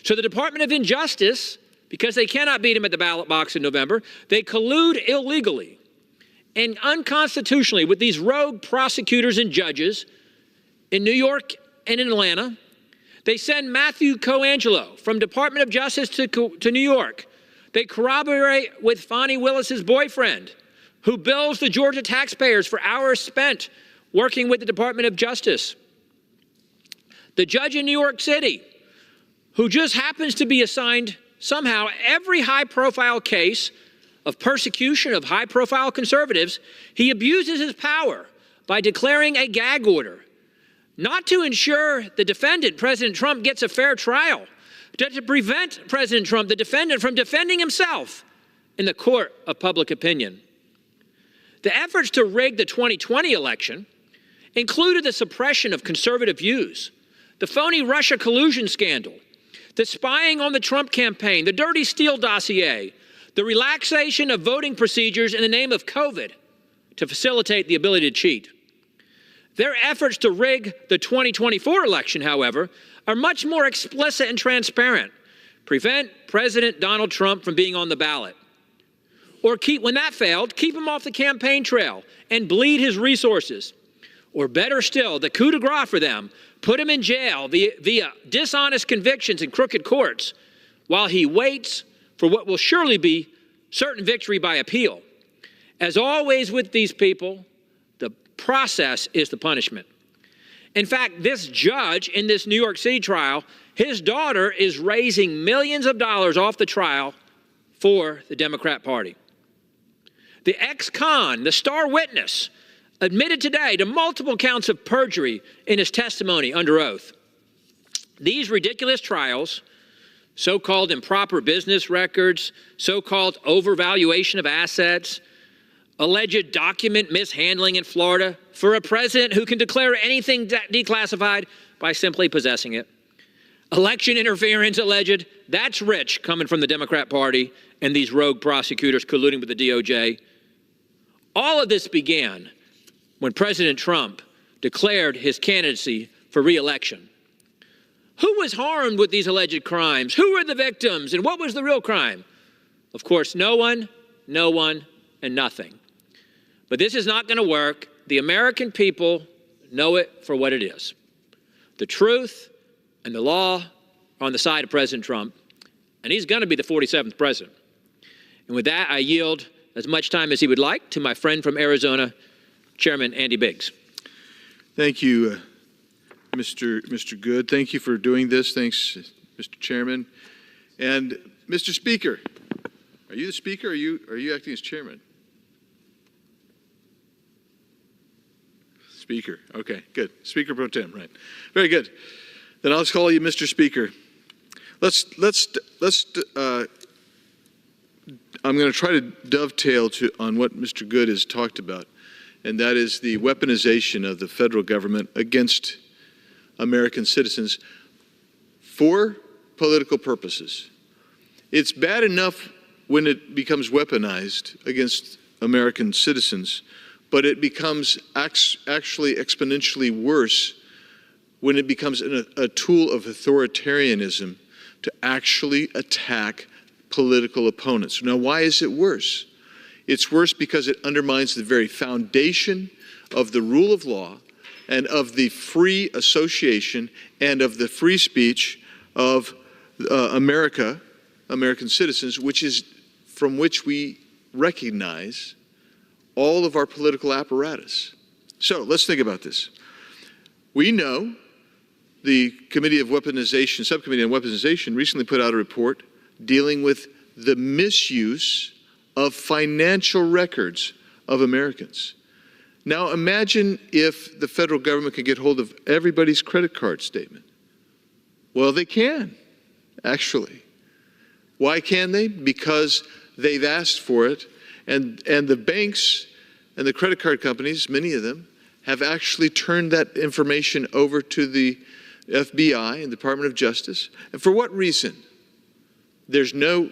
So the Department of Injustice, because they cannot beat him at the ballot box in November, they collude illegally and unconstitutionally with these rogue prosecutors and judges in New York and in Atlanta. They send Matthew Coangelo from Department of Justice to New York. They corroborate with Fani Willis's boyfriend, who bills the Georgia taxpayers for hours spent working with the Department of Justice. The judge in New York City, who just happens to be assigned somehow every high-profile case of persecution of high-profile conservatives, he abuses his power by declaring a gag order, not to ensure the defendant, President Trump, gets a fair trial, to prevent President Trump, the defendant, from defending himself in the court of public opinion. The efforts to rig the 2020 election included the suppression of conservative views, the phony Russia collusion scandal, the spying on the Trump campaign, the Dirty Steele dossier, the relaxation of voting procedures in the name of COVID to facilitate the ability to cheat. Their efforts to rig the 2024 election, however, are much more explicit and transparent. Prevent President Donald Trump from being on the ballot. Or when that failed, keep him off the campaign trail and bleed his resources. Or better still, the coup de grace for them, put him in jail via dishonest convictions in crooked courts while he waits for what will surely be certain victory by appeal. As always with these people, the process is the punishment. In fact, this judge in this New York City trial, his daughter is raising millions of dollars off the trial for the Democrat Party. The ex-con, the star witness, admitted today to multiple counts of perjury in his testimony under oath. These ridiculous trials, so-called improper business records, so-called overvaluation of assets, alleged document mishandling in Florida for a president who can declare anything declassified by simply possessing it. Election interference alleged, that's rich coming from the Democrat Party and these rogue prosecutors colluding with the DOJ. All of this began when President Trump declared his candidacy for re-election. Who was harmed with these alleged crimes? Who were the victims? And what was the real crime? Of course, no one, and nothing. But this is not going to work. The American people know it for what it is. The truth and the law are on the side of President Trump, and he's going to be the 47th president. And with that, I yield as much time as he would like to my friend from Arizona, Chairman Andy Biggs. Thank you, Mr. Good. Thank you for doing this. Thanks, Mr. Chairman. And Mr. Speaker, are you the Speaker or are you acting as Chairman? Speaker. Okay, good. Speaker Pro Tem, right. Very good. Then I'll just call you Mr. Speaker. I'm going to try to dovetail on what Mr. Good has talked about, and that is the weaponization of the federal government against American citizens for political purposes. It's bad enough when it becomes weaponized against American citizens, but it becomes actually exponentially worse when it becomes a tool of authoritarianism to actually attack political opponents. Now, why is it worse? It's worse because it undermines the very foundation of the rule of law and of the free association and of the free speech of American citizens, from which we recognize all of our political apparatus. So let's think about this. We know the Subcommittee on Weaponization recently put out a report dealing with the misuse of financial records of Americans. Now imagine if the federal government could get hold of everybody's credit card statement. Well, they can, actually. Why can they? Because they've asked for it, and the banks and the credit card companies, many of them, have actually turned that information over to the FBI and Department of Justice. And for what reason? There's no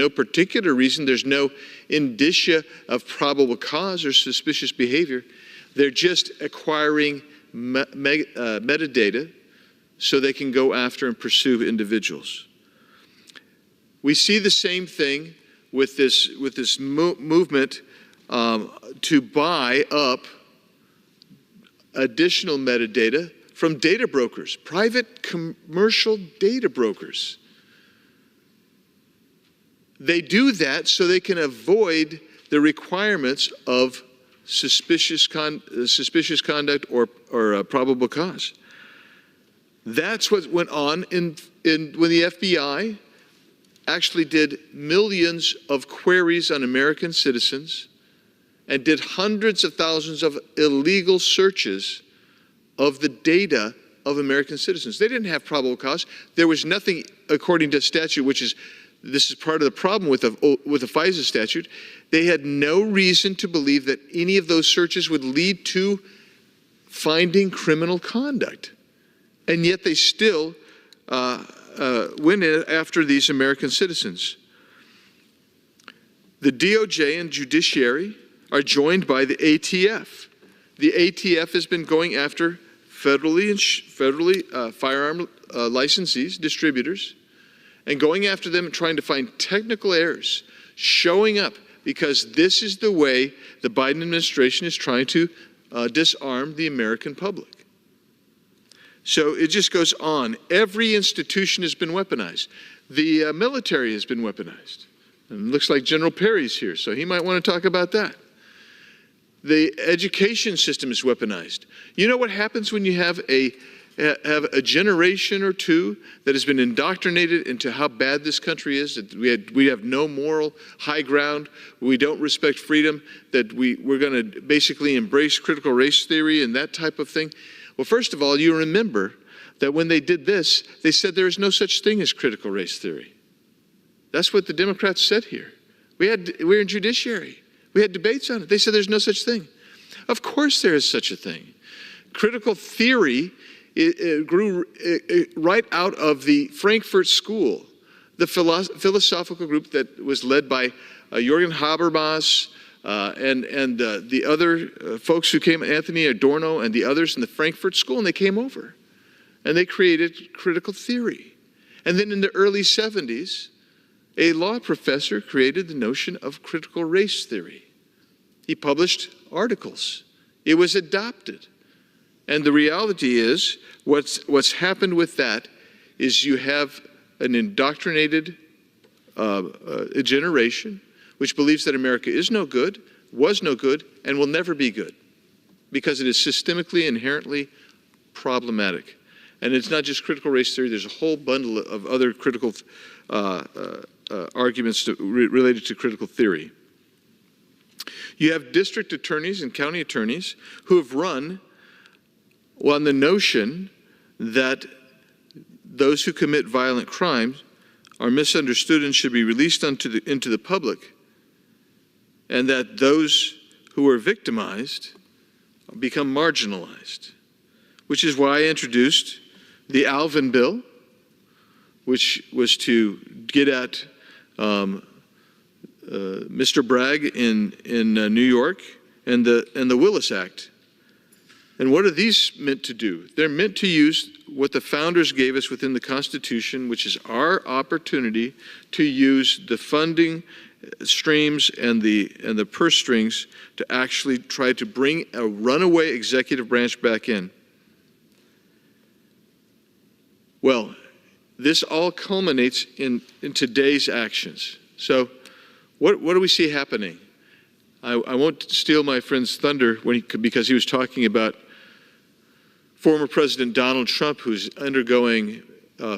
particular reason. There's no indicia of probable cause or suspicious behavior. They're just acquiring metadata so they can go after and pursue individuals. We see the same thing with this movement to buy up additional metadata from data brokers, private commercial data brokers. They do that so they can avoid the requirements of suspicious conduct or probable cause. That's what went on when the FBI actually did millions of queries on American citizens and did hundreds of thousands of illegal searches of the data of American citizens. They didn't have probable cause. There was nothing, according to statute, this is part of the problem with the FISA statute. They had no reason to believe that any of those searches would lead to finding criminal conduct. And yet they still went after these American citizens. The DOJ and judiciary are joined by the ATF. The ATF has been going after federally firearm licensees, distributors, and going after them and trying to find technical errors, showing up, because this is the way the Biden administration is trying to disarm the American public. So it just goes on. Every institution has been weaponized. The military has been weaponized. And it looks like General Perry's here, so he might want to talk about that. The education system is weaponized. You know what happens when you have a generation or two that has been indoctrinated into how bad this country is, that we have no moral high ground, we don't respect freedom, that we're going to basically embrace critical race theory and that type of thing? Well, first of all, you remember that when they did this, they said there is no such thing as critical race theory. That's what the Democrats said here. We're in judiciary. We had debates on it. They said there's no such thing. Of course there is such a thing. Critical theory it grew right out of the Frankfurt School, the philosophical group that was led by Jürgen Habermas and the other folks who came, Anthony Adorno and the others in the Frankfurt School, and they came over. And they created critical theory. And then in the early 70s, a law professor created the notion of critical race theory. He published articles. It was adopted. And the reality is, what's happened with that is you have an indoctrinated generation which believes that America is no good, was no good, and will never be good, because it is systemically, inherently problematic. And it's not just critical race theory. There's a whole bundle of other critical arguments related to critical theory. You have district attorneys and county attorneys who have run on the notion that those who commit violent crimes are misunderstood and should be released into the public, and that those who are victimized become marginalized, which is why I introduced the Alvin Bill, which was to get at Mr. Bragg in New York, and the Willis Act. And what are these meant to do? They're meant to use what the founders gave us within the Constitution, which is our opportunity to use the funding streams and the purse strings to actually try to bring a runaway executive branch back in. Well, this all culminates in today's actions. So what do we see happening? I won't steal my friend's thunder because he was talking about former President Donald Trump, who's undergoing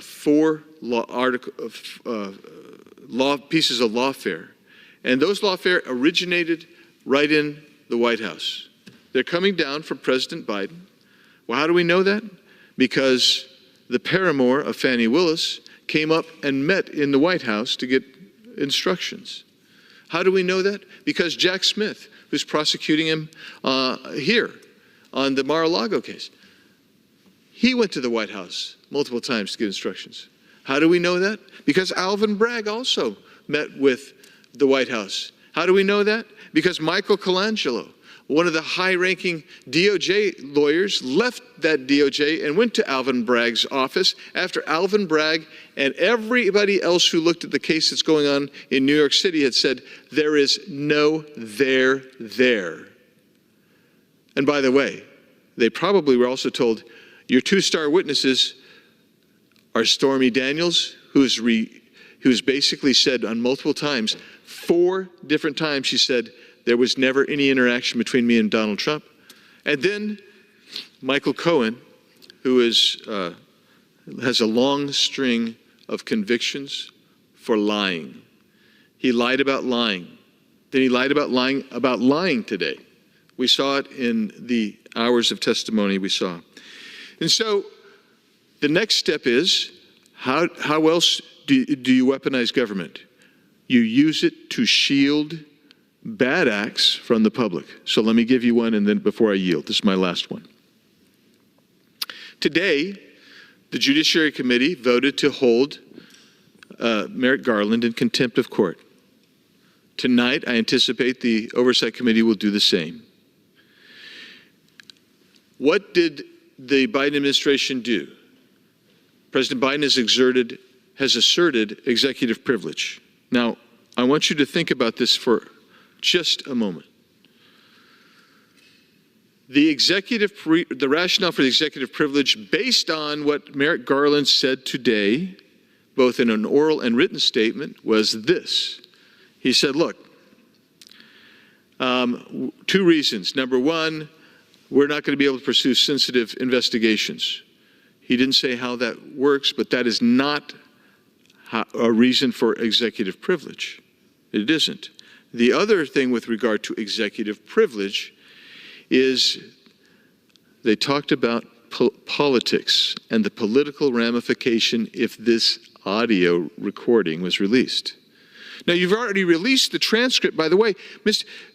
4 pieces of lawfare. And those lawfare originated right in the White House. They're coming down from President Biden. Well, how do we know that? Because the paramour of Fani Willis came up and met in the White House to get instructions. How do we know that? Because Jack Smith, who's prosecuting him here on the Mar-a-Lago case, he went to the White House multiple times to get instructions. How do we know that? Because Alvin Bragg also met with the White House. How do we know that? Because Michael Colangelo, one of the high-ranking DOJ lawyers, left that DOJ and went to Alvin Bragg's office after Alvin Bragg and everybody else who looked at the case that's going on in New York City had said, there is no there there. And by the way, they probably were also told, your 2-star witnesses are Stormy Daniels, who's basically said on multiple times, 4 different times she said, there was never any interaction between me and Donald Trump. And then Michael Cohen, who has a long string of convictions for lying. He lied about lying. Then he lied about lying today. We saw it in the hours of testimony we saw. And so The next step is, how else do you weaponize government? You use it to shield bad acts from the public. So let me give you one, and then before I yield, this is my last one. Today, the Judiciary Committee voted to hold Merrick Garland in contempt of court. Tonight, I anticipate the Oversight Committee will do the same. What did the Biden administration do? President Biden has asserted executive privilege. Now, I want you to think about this for just a moment. The rationale for the executive privilege, based on what Merrick Garland said today, both in an oral and written statement, was this. He said, look, two reasons. Number one, we're not going to be able to pursue sensitive investigations. He didn't say how that works, but that is not a reason for executive privilege. It isn't. The other thing with regard to executive privilege is they talked about politics and the political ramification if this audio recording was released. Now, you've already released the transcript, by the way.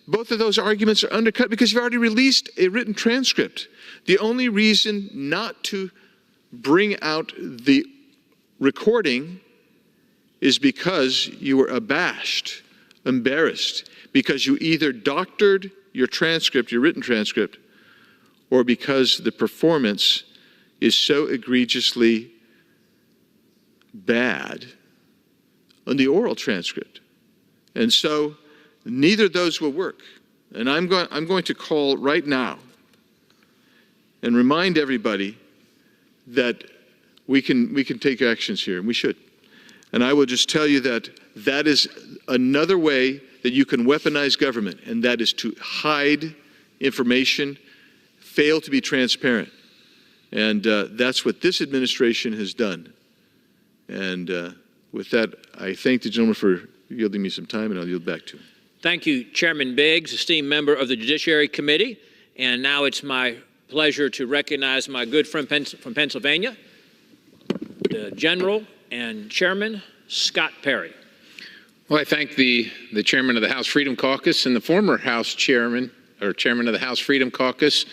Both of those arguments are undercut because you've already released a written transcript. The only reason not to bring out the recording is because you were abashed, embarrassed, because you either doctored your transcript, your written transcript, or because the performance is so egregiously bad on the oral transcript. And so neither of those will work. And I'm going to call right now and remind everybody that we can take actions here, and we should. And I will just tell you that that is another way that you can weaponize government, and that is to hide information, fail to be transparent. And that's what this administration has done. And with that, I thank the gentleman for yielding me some time, and I'll yield back to him. Thank you, Chairman Biggs, esteemed member of the Judiciary Committee. And now it's my pleasure to recognize my good friend from Pennsylvania, the General and Chairman Scott Perry. Well, I thank the chairman of the House Freedom Caucus and the former House chairman, or chairman of the House Freedom Caucus.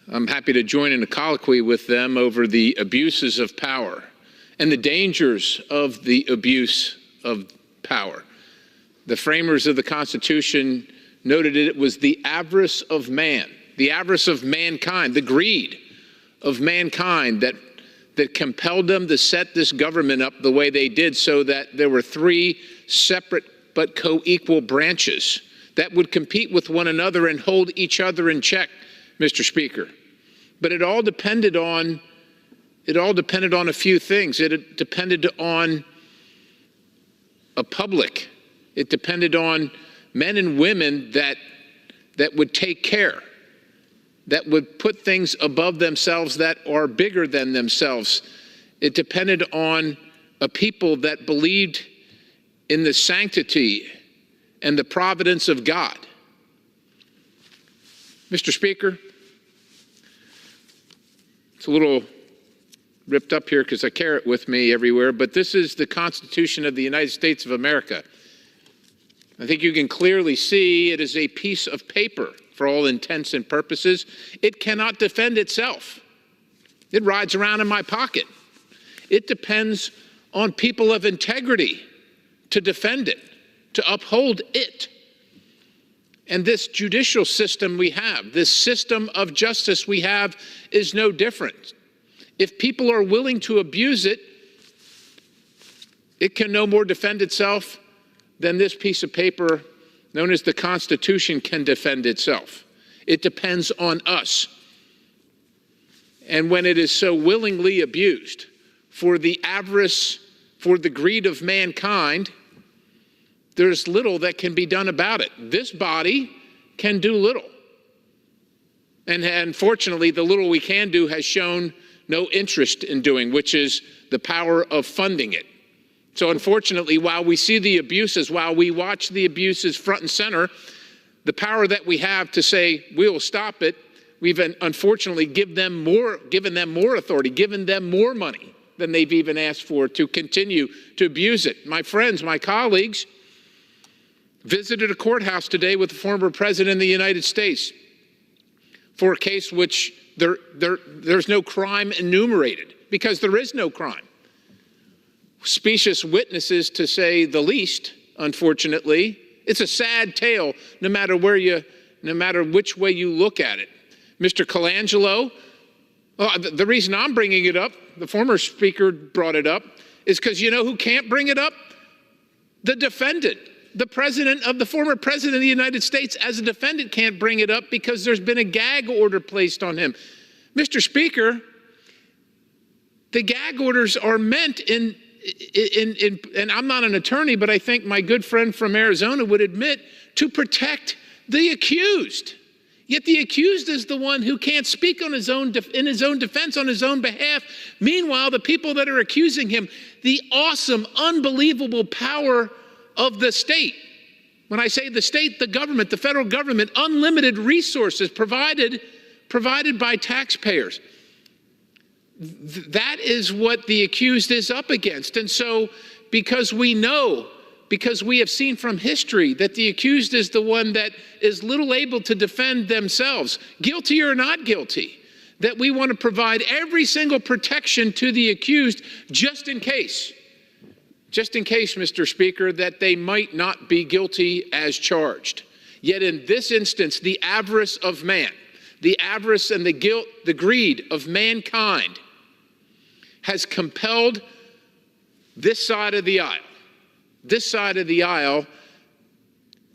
I'm happy to join in a colloquy with them over the abuses of power and the dangers of the abuse of power. The framers of the Constitution noted it was the avarice of man, the avarice of mankind, the greed of mankind that compelled them to set this government up the way they did, so that there were three separate but co-equal branches that would compete with one another and hold each other in check, Mr. Speaker. But it all depended on a few things. It depended on a public. It depended on men and women that would take care, that would put things above themselves that are bigger than themselves. It depended on a people that believed in the sanctity and the providence of God. Mr. Speaker, it's a little ripped up here because I carry it with me everywhere, but this is the Constitution of the United States of America. I think you can clearly see it is a piece of paper for all intents and purposes. It cannot defend itself. It rides around in my pocket. It depends on people of integrity to defend it, to uphold it. And this judicial system we have, this system of justice we have, is no different. If people are willing to abuse it, it can no more defend itself than this piece of paper known as the Constitution can defend itself. It depends on us. And when it is so willingly abused for the avarice, for the greed of mankind, there's little that can be done about it. This body can do little. And unfortunately, the little we can do has shown no interest in doing, which is the power of funding it. So unfortunately, while we see the abuses, while we watch the abuses front and center, the power that we have to say we'll stop it, We've unfortunately given them more authority, given them more money than they've even asked for to continue to abuse it. My friends, my colleagues, visited a courthouse today with the former president of the United States for a case which there's no crime enumerated, because there is no crime. Specious witnesses, to say the least, unfortunately. It's a sad tale, no matter which way you look at it. Mr. Colangelo, the reason I'm bringing it up, the former speaker brought it up, is because you know who can't bring it up? The defendant. The former president of the United States as a defendant can't bring it up because there's been a gag order placed on him. Mr. Speaker, the gag orders are meant and I'm not an attorney, but I think my good friend from Arizona would admit, to protect the accused. Yet the accused is the one who can't speak in his own defense on his own behalf. Meanwhile, the people that are accusing him, the awesome, unbelievable power of the state. When I say the state, the government, the federal government, unlimited resources provided by taxpayers. That is what the accused is up against. And so, because we have seen from history that the accused is the one that is little able to defend themselves, guilty or not guilty, that we want to provide every single protection to the accused just in case, Mr. Speaker, that they might not be guilty as charged. Yet in this instance, the avarice of man, the avarice and the guilt, the greed of mankind has compelled this side of the aisle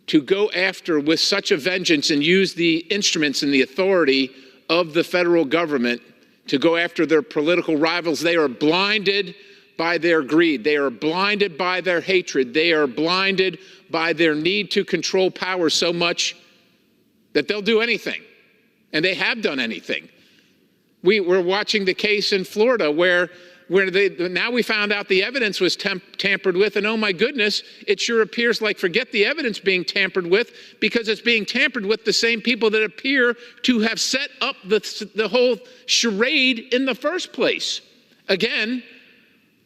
to go after with such a vengeance and use the instruments and the authority of the federal government to go after their political rivals. They are blinded by their greed. They are blinded by their hatred. They are blinded by their need to control power so much that they'll do anything. And they have done anything. We're watching the case in Florida where now we found out the evidence was tampered with, and oh my goodness, it sure appears like, forget the evidence being tampered with, because it's being tampered with the same people that appear to have set up the whole charade in the first place. Again,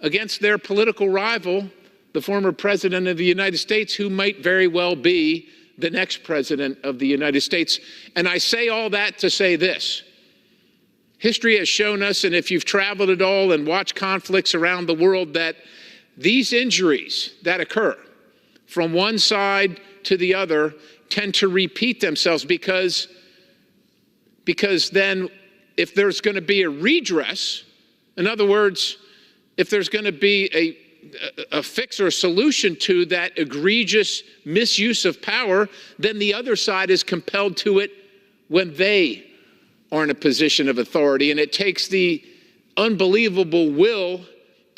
against their political rival, the former president of the United States, who might very well be the next president of the United States. And I say all that to say this. History has shown us, and if you've traveled at all and watched conflicts around the world, that these injuries that occur from one side to the other tend to repeat themselves, because then if there's going to be a redress, in other words, if there's going to be a fix or a solution to that egregious misuse of power, then the other side is compelled to it when they are in a position of authority. And it takes the unbelievable will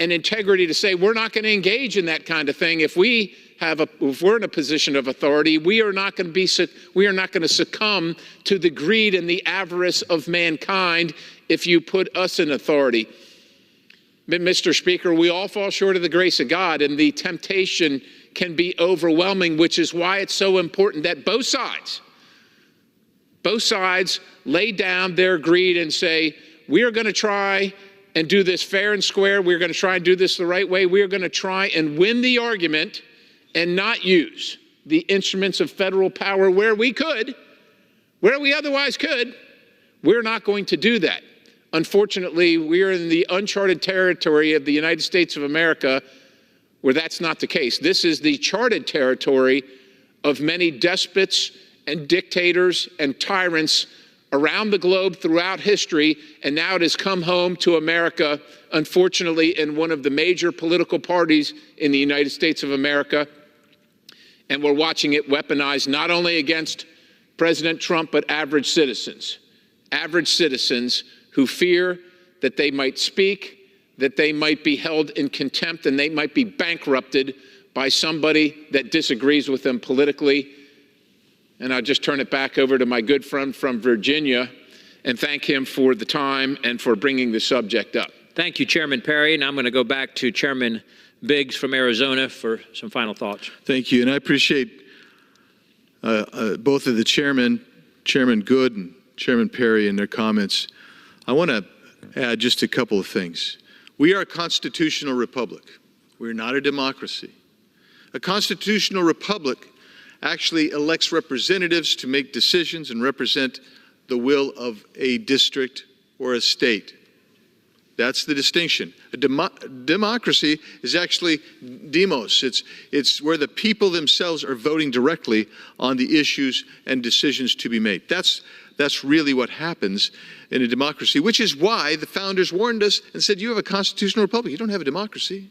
and integrity to say, we're not going to engage in that kind of thing. If we're in a position of authority, we are not going to succumb to the greed and the avarice of mankind if you put us in authority. Mr. Speaker, we all fall short of the grace of God, and the temptation can be overwhelming, which is why it's so important that both sides lay down their greed and say, we are going to try and do this fair and square. We're going to try and do this the right way. We are going to try and win the argument and not use the instruments of federal power where we otherwise could. We're not going to do that. Unfortunately, we are in the uncharted territory of the United States of America where that's not the case. This is the charted territory of many despots and dictators and tyrants around the globe throughout history, and now it has come home to America, unfortunately, in one of the major political parties in the United States of America. And we're watching it weaponized not only against President Trump, but average citizens who fear that they might speak, that they might be held in contempt, and they might be bankrupted by somebody that disagrees with them politically. And I'll just turn it back over to my good friend from Virginia and thank him for the time and for bringing the subject up. Thank you, Chairman Perry. And I'm going to go back to Chairman Biggs from Arizona for some final thoughts. Thank you. And I appreciate both of the Chairman Good and Chairman Perry and their comments, I want to add just a couple of things. We are a constitutional republic. We're not a democracy. A constitutional republic actually elects representatives to make decisions and represent the will of a district or a state. That's the distinction. A democracy is actually demos. It's where the people themselves are voting directly on the issues and decisions to be made. That's really what happens in a democracy, which is why the founders warned us and said, you have a constitutional republic. You don't have a democracy.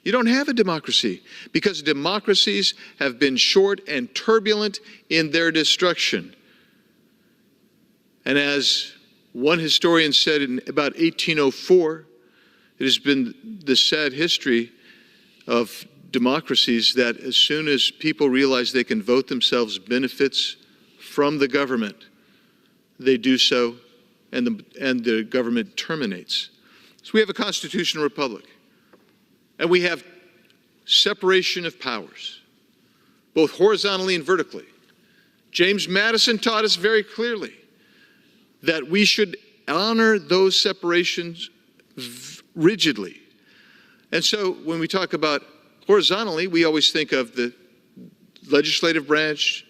You don't have a democracy, because democracies have been short and turbulent in their destruction. And as one historian said in about 1804, it has been the sad history of democracies that as soon as people realize they can vote themselves benefits from the government, they do so, and the government terminates. So we have a constitutional republic, and we have separation of powers, both horizontally and vertically. James Madison taught us very clearly that we should honor those separations rigidly. And so when we talk about horizontally, we always think of the legislative branch,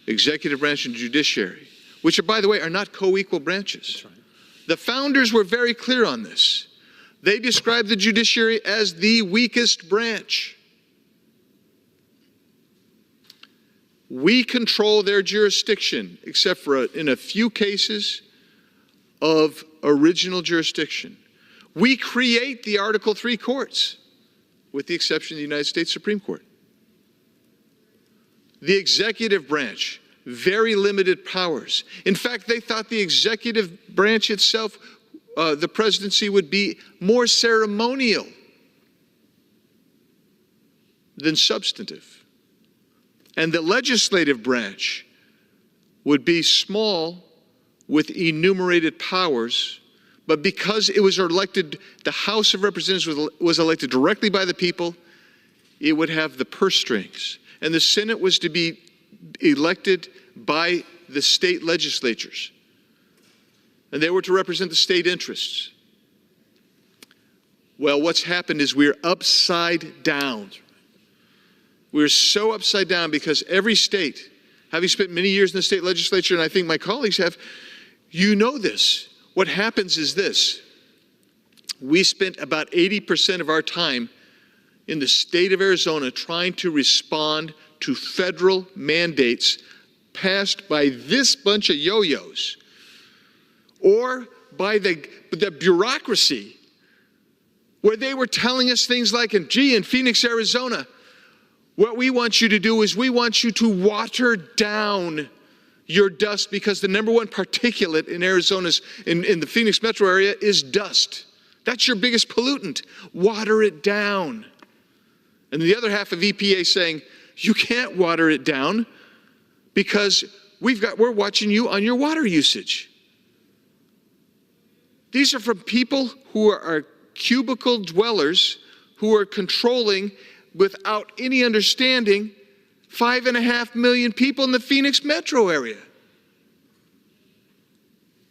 executive branch, and judiciary, which are, by the way, are not co-equal branches. Right. The founders were very clear on this. They described the judiciary as the weakest branch. We control their jurisdiction, except for in a few cases of original jurisdiction. We create the Article III courts, with the exception of the United States Supreme Court. The executive branch, very limited powers. In fact, they thought the executive branch itself, the presidency, would be more ceremonial than substantive. And the legislative branch would be small with enumerated powers, but because it was elected, the House of Representatives was elected directly by the people, it would have the purse strings. And the Senate was to be elected by the state legislatures. And they were to represent the state interests. Well, what's happened is we're upside down. We're so upside down because every state, having spent many years in the state legislature, and I think my colleagues have, you know this. What happens is this. We spent about 80% of our time in the state of Arizona trying to respond to federal mandates passed by this bunch of yo-yos, or by the bureaucracy, where they were telling us things like, in Phoenix, Arizona, what we want you to do is we want you to water down your dust, because the number one particulate in in the Phoenix metro area is dust. That's your biggest pollutant. Water it down. And the other half of EPA saying, you can't water it down because we're watching you on your water usage. These are from people who are cubicle dwellers who are controlling, without any understanding, 5.5 million people in the Phoenix metro area.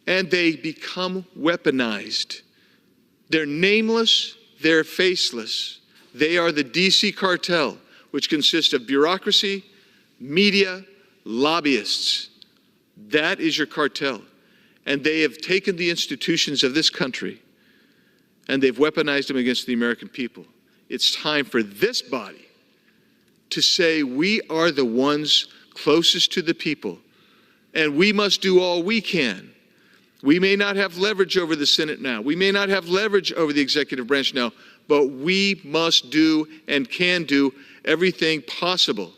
And they become weaponized. They're nameless, they're faceless. They are the DC cartel, which consists of bureaucracy, media, lobbyists. That is your cartel. And they have taken the institutions of this country and they've weaponized them against the American people. It's time for this body to say we are the ones closest to the people, and we must do all we can. We may not have leverage over the Senate now. We may not have leverage over the executive branch now, but we must do and can do everything possible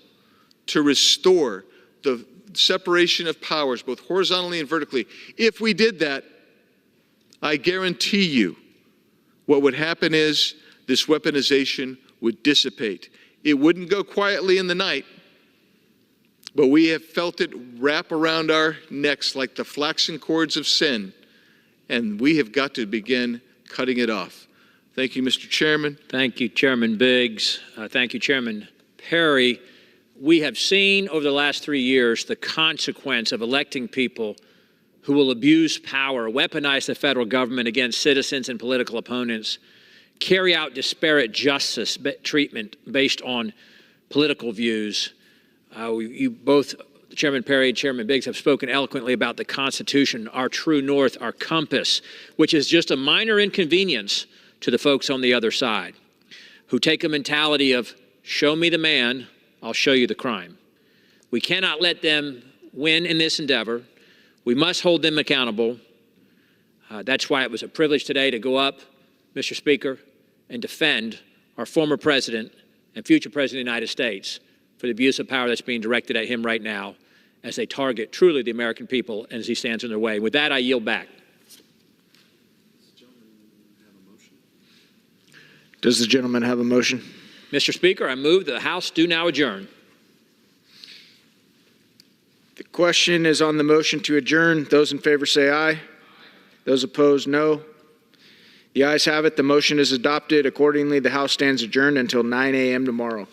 to restore the separation of powers, both horizontally and vertically. If we did that, I guarantee you what would happen is this weaponization would dissipate. It wouldn't go quietly in the night, but we have felt it wrap around our necks like the flaxen cords of sin, and we have got to begin cutting it off. Thank you, Mr. Chairman. Thank you, Chairman Biggs. Thank you, Chairman Perry. We have seen over the last 3 years the consequence of electing people who will abuse power, weaponize the federal government against citizens and political opponents, carry out disparate justice treatment based on political views. You both, Chairman Perry and Chairman Biggs, have spoken eloquently about the Constitution, our true north, our compass, which is just a minor inconvenience to the folks on the other side, who take a mentality of, show me the man, I'll show you the crime. We cannot let them win in this endeavor. We must hold them accountable. That's why it was a privilege today to go up, Mr. Speaker, and defend our former president and future president of the United States for the abuse of power that's being directed at him right now as they target truly the American people and as he stands in their way. With that, I yield back. Does the gentleman have a motion? Mr. Speaker, I move that the House do now adjourn. The question is on the motion to adjourn. Those in favor say aye. Those opposed, no. The ayes have it. The motion is adopted. Accordingly, the House stands adjourned until 9 a.m. tomorrow.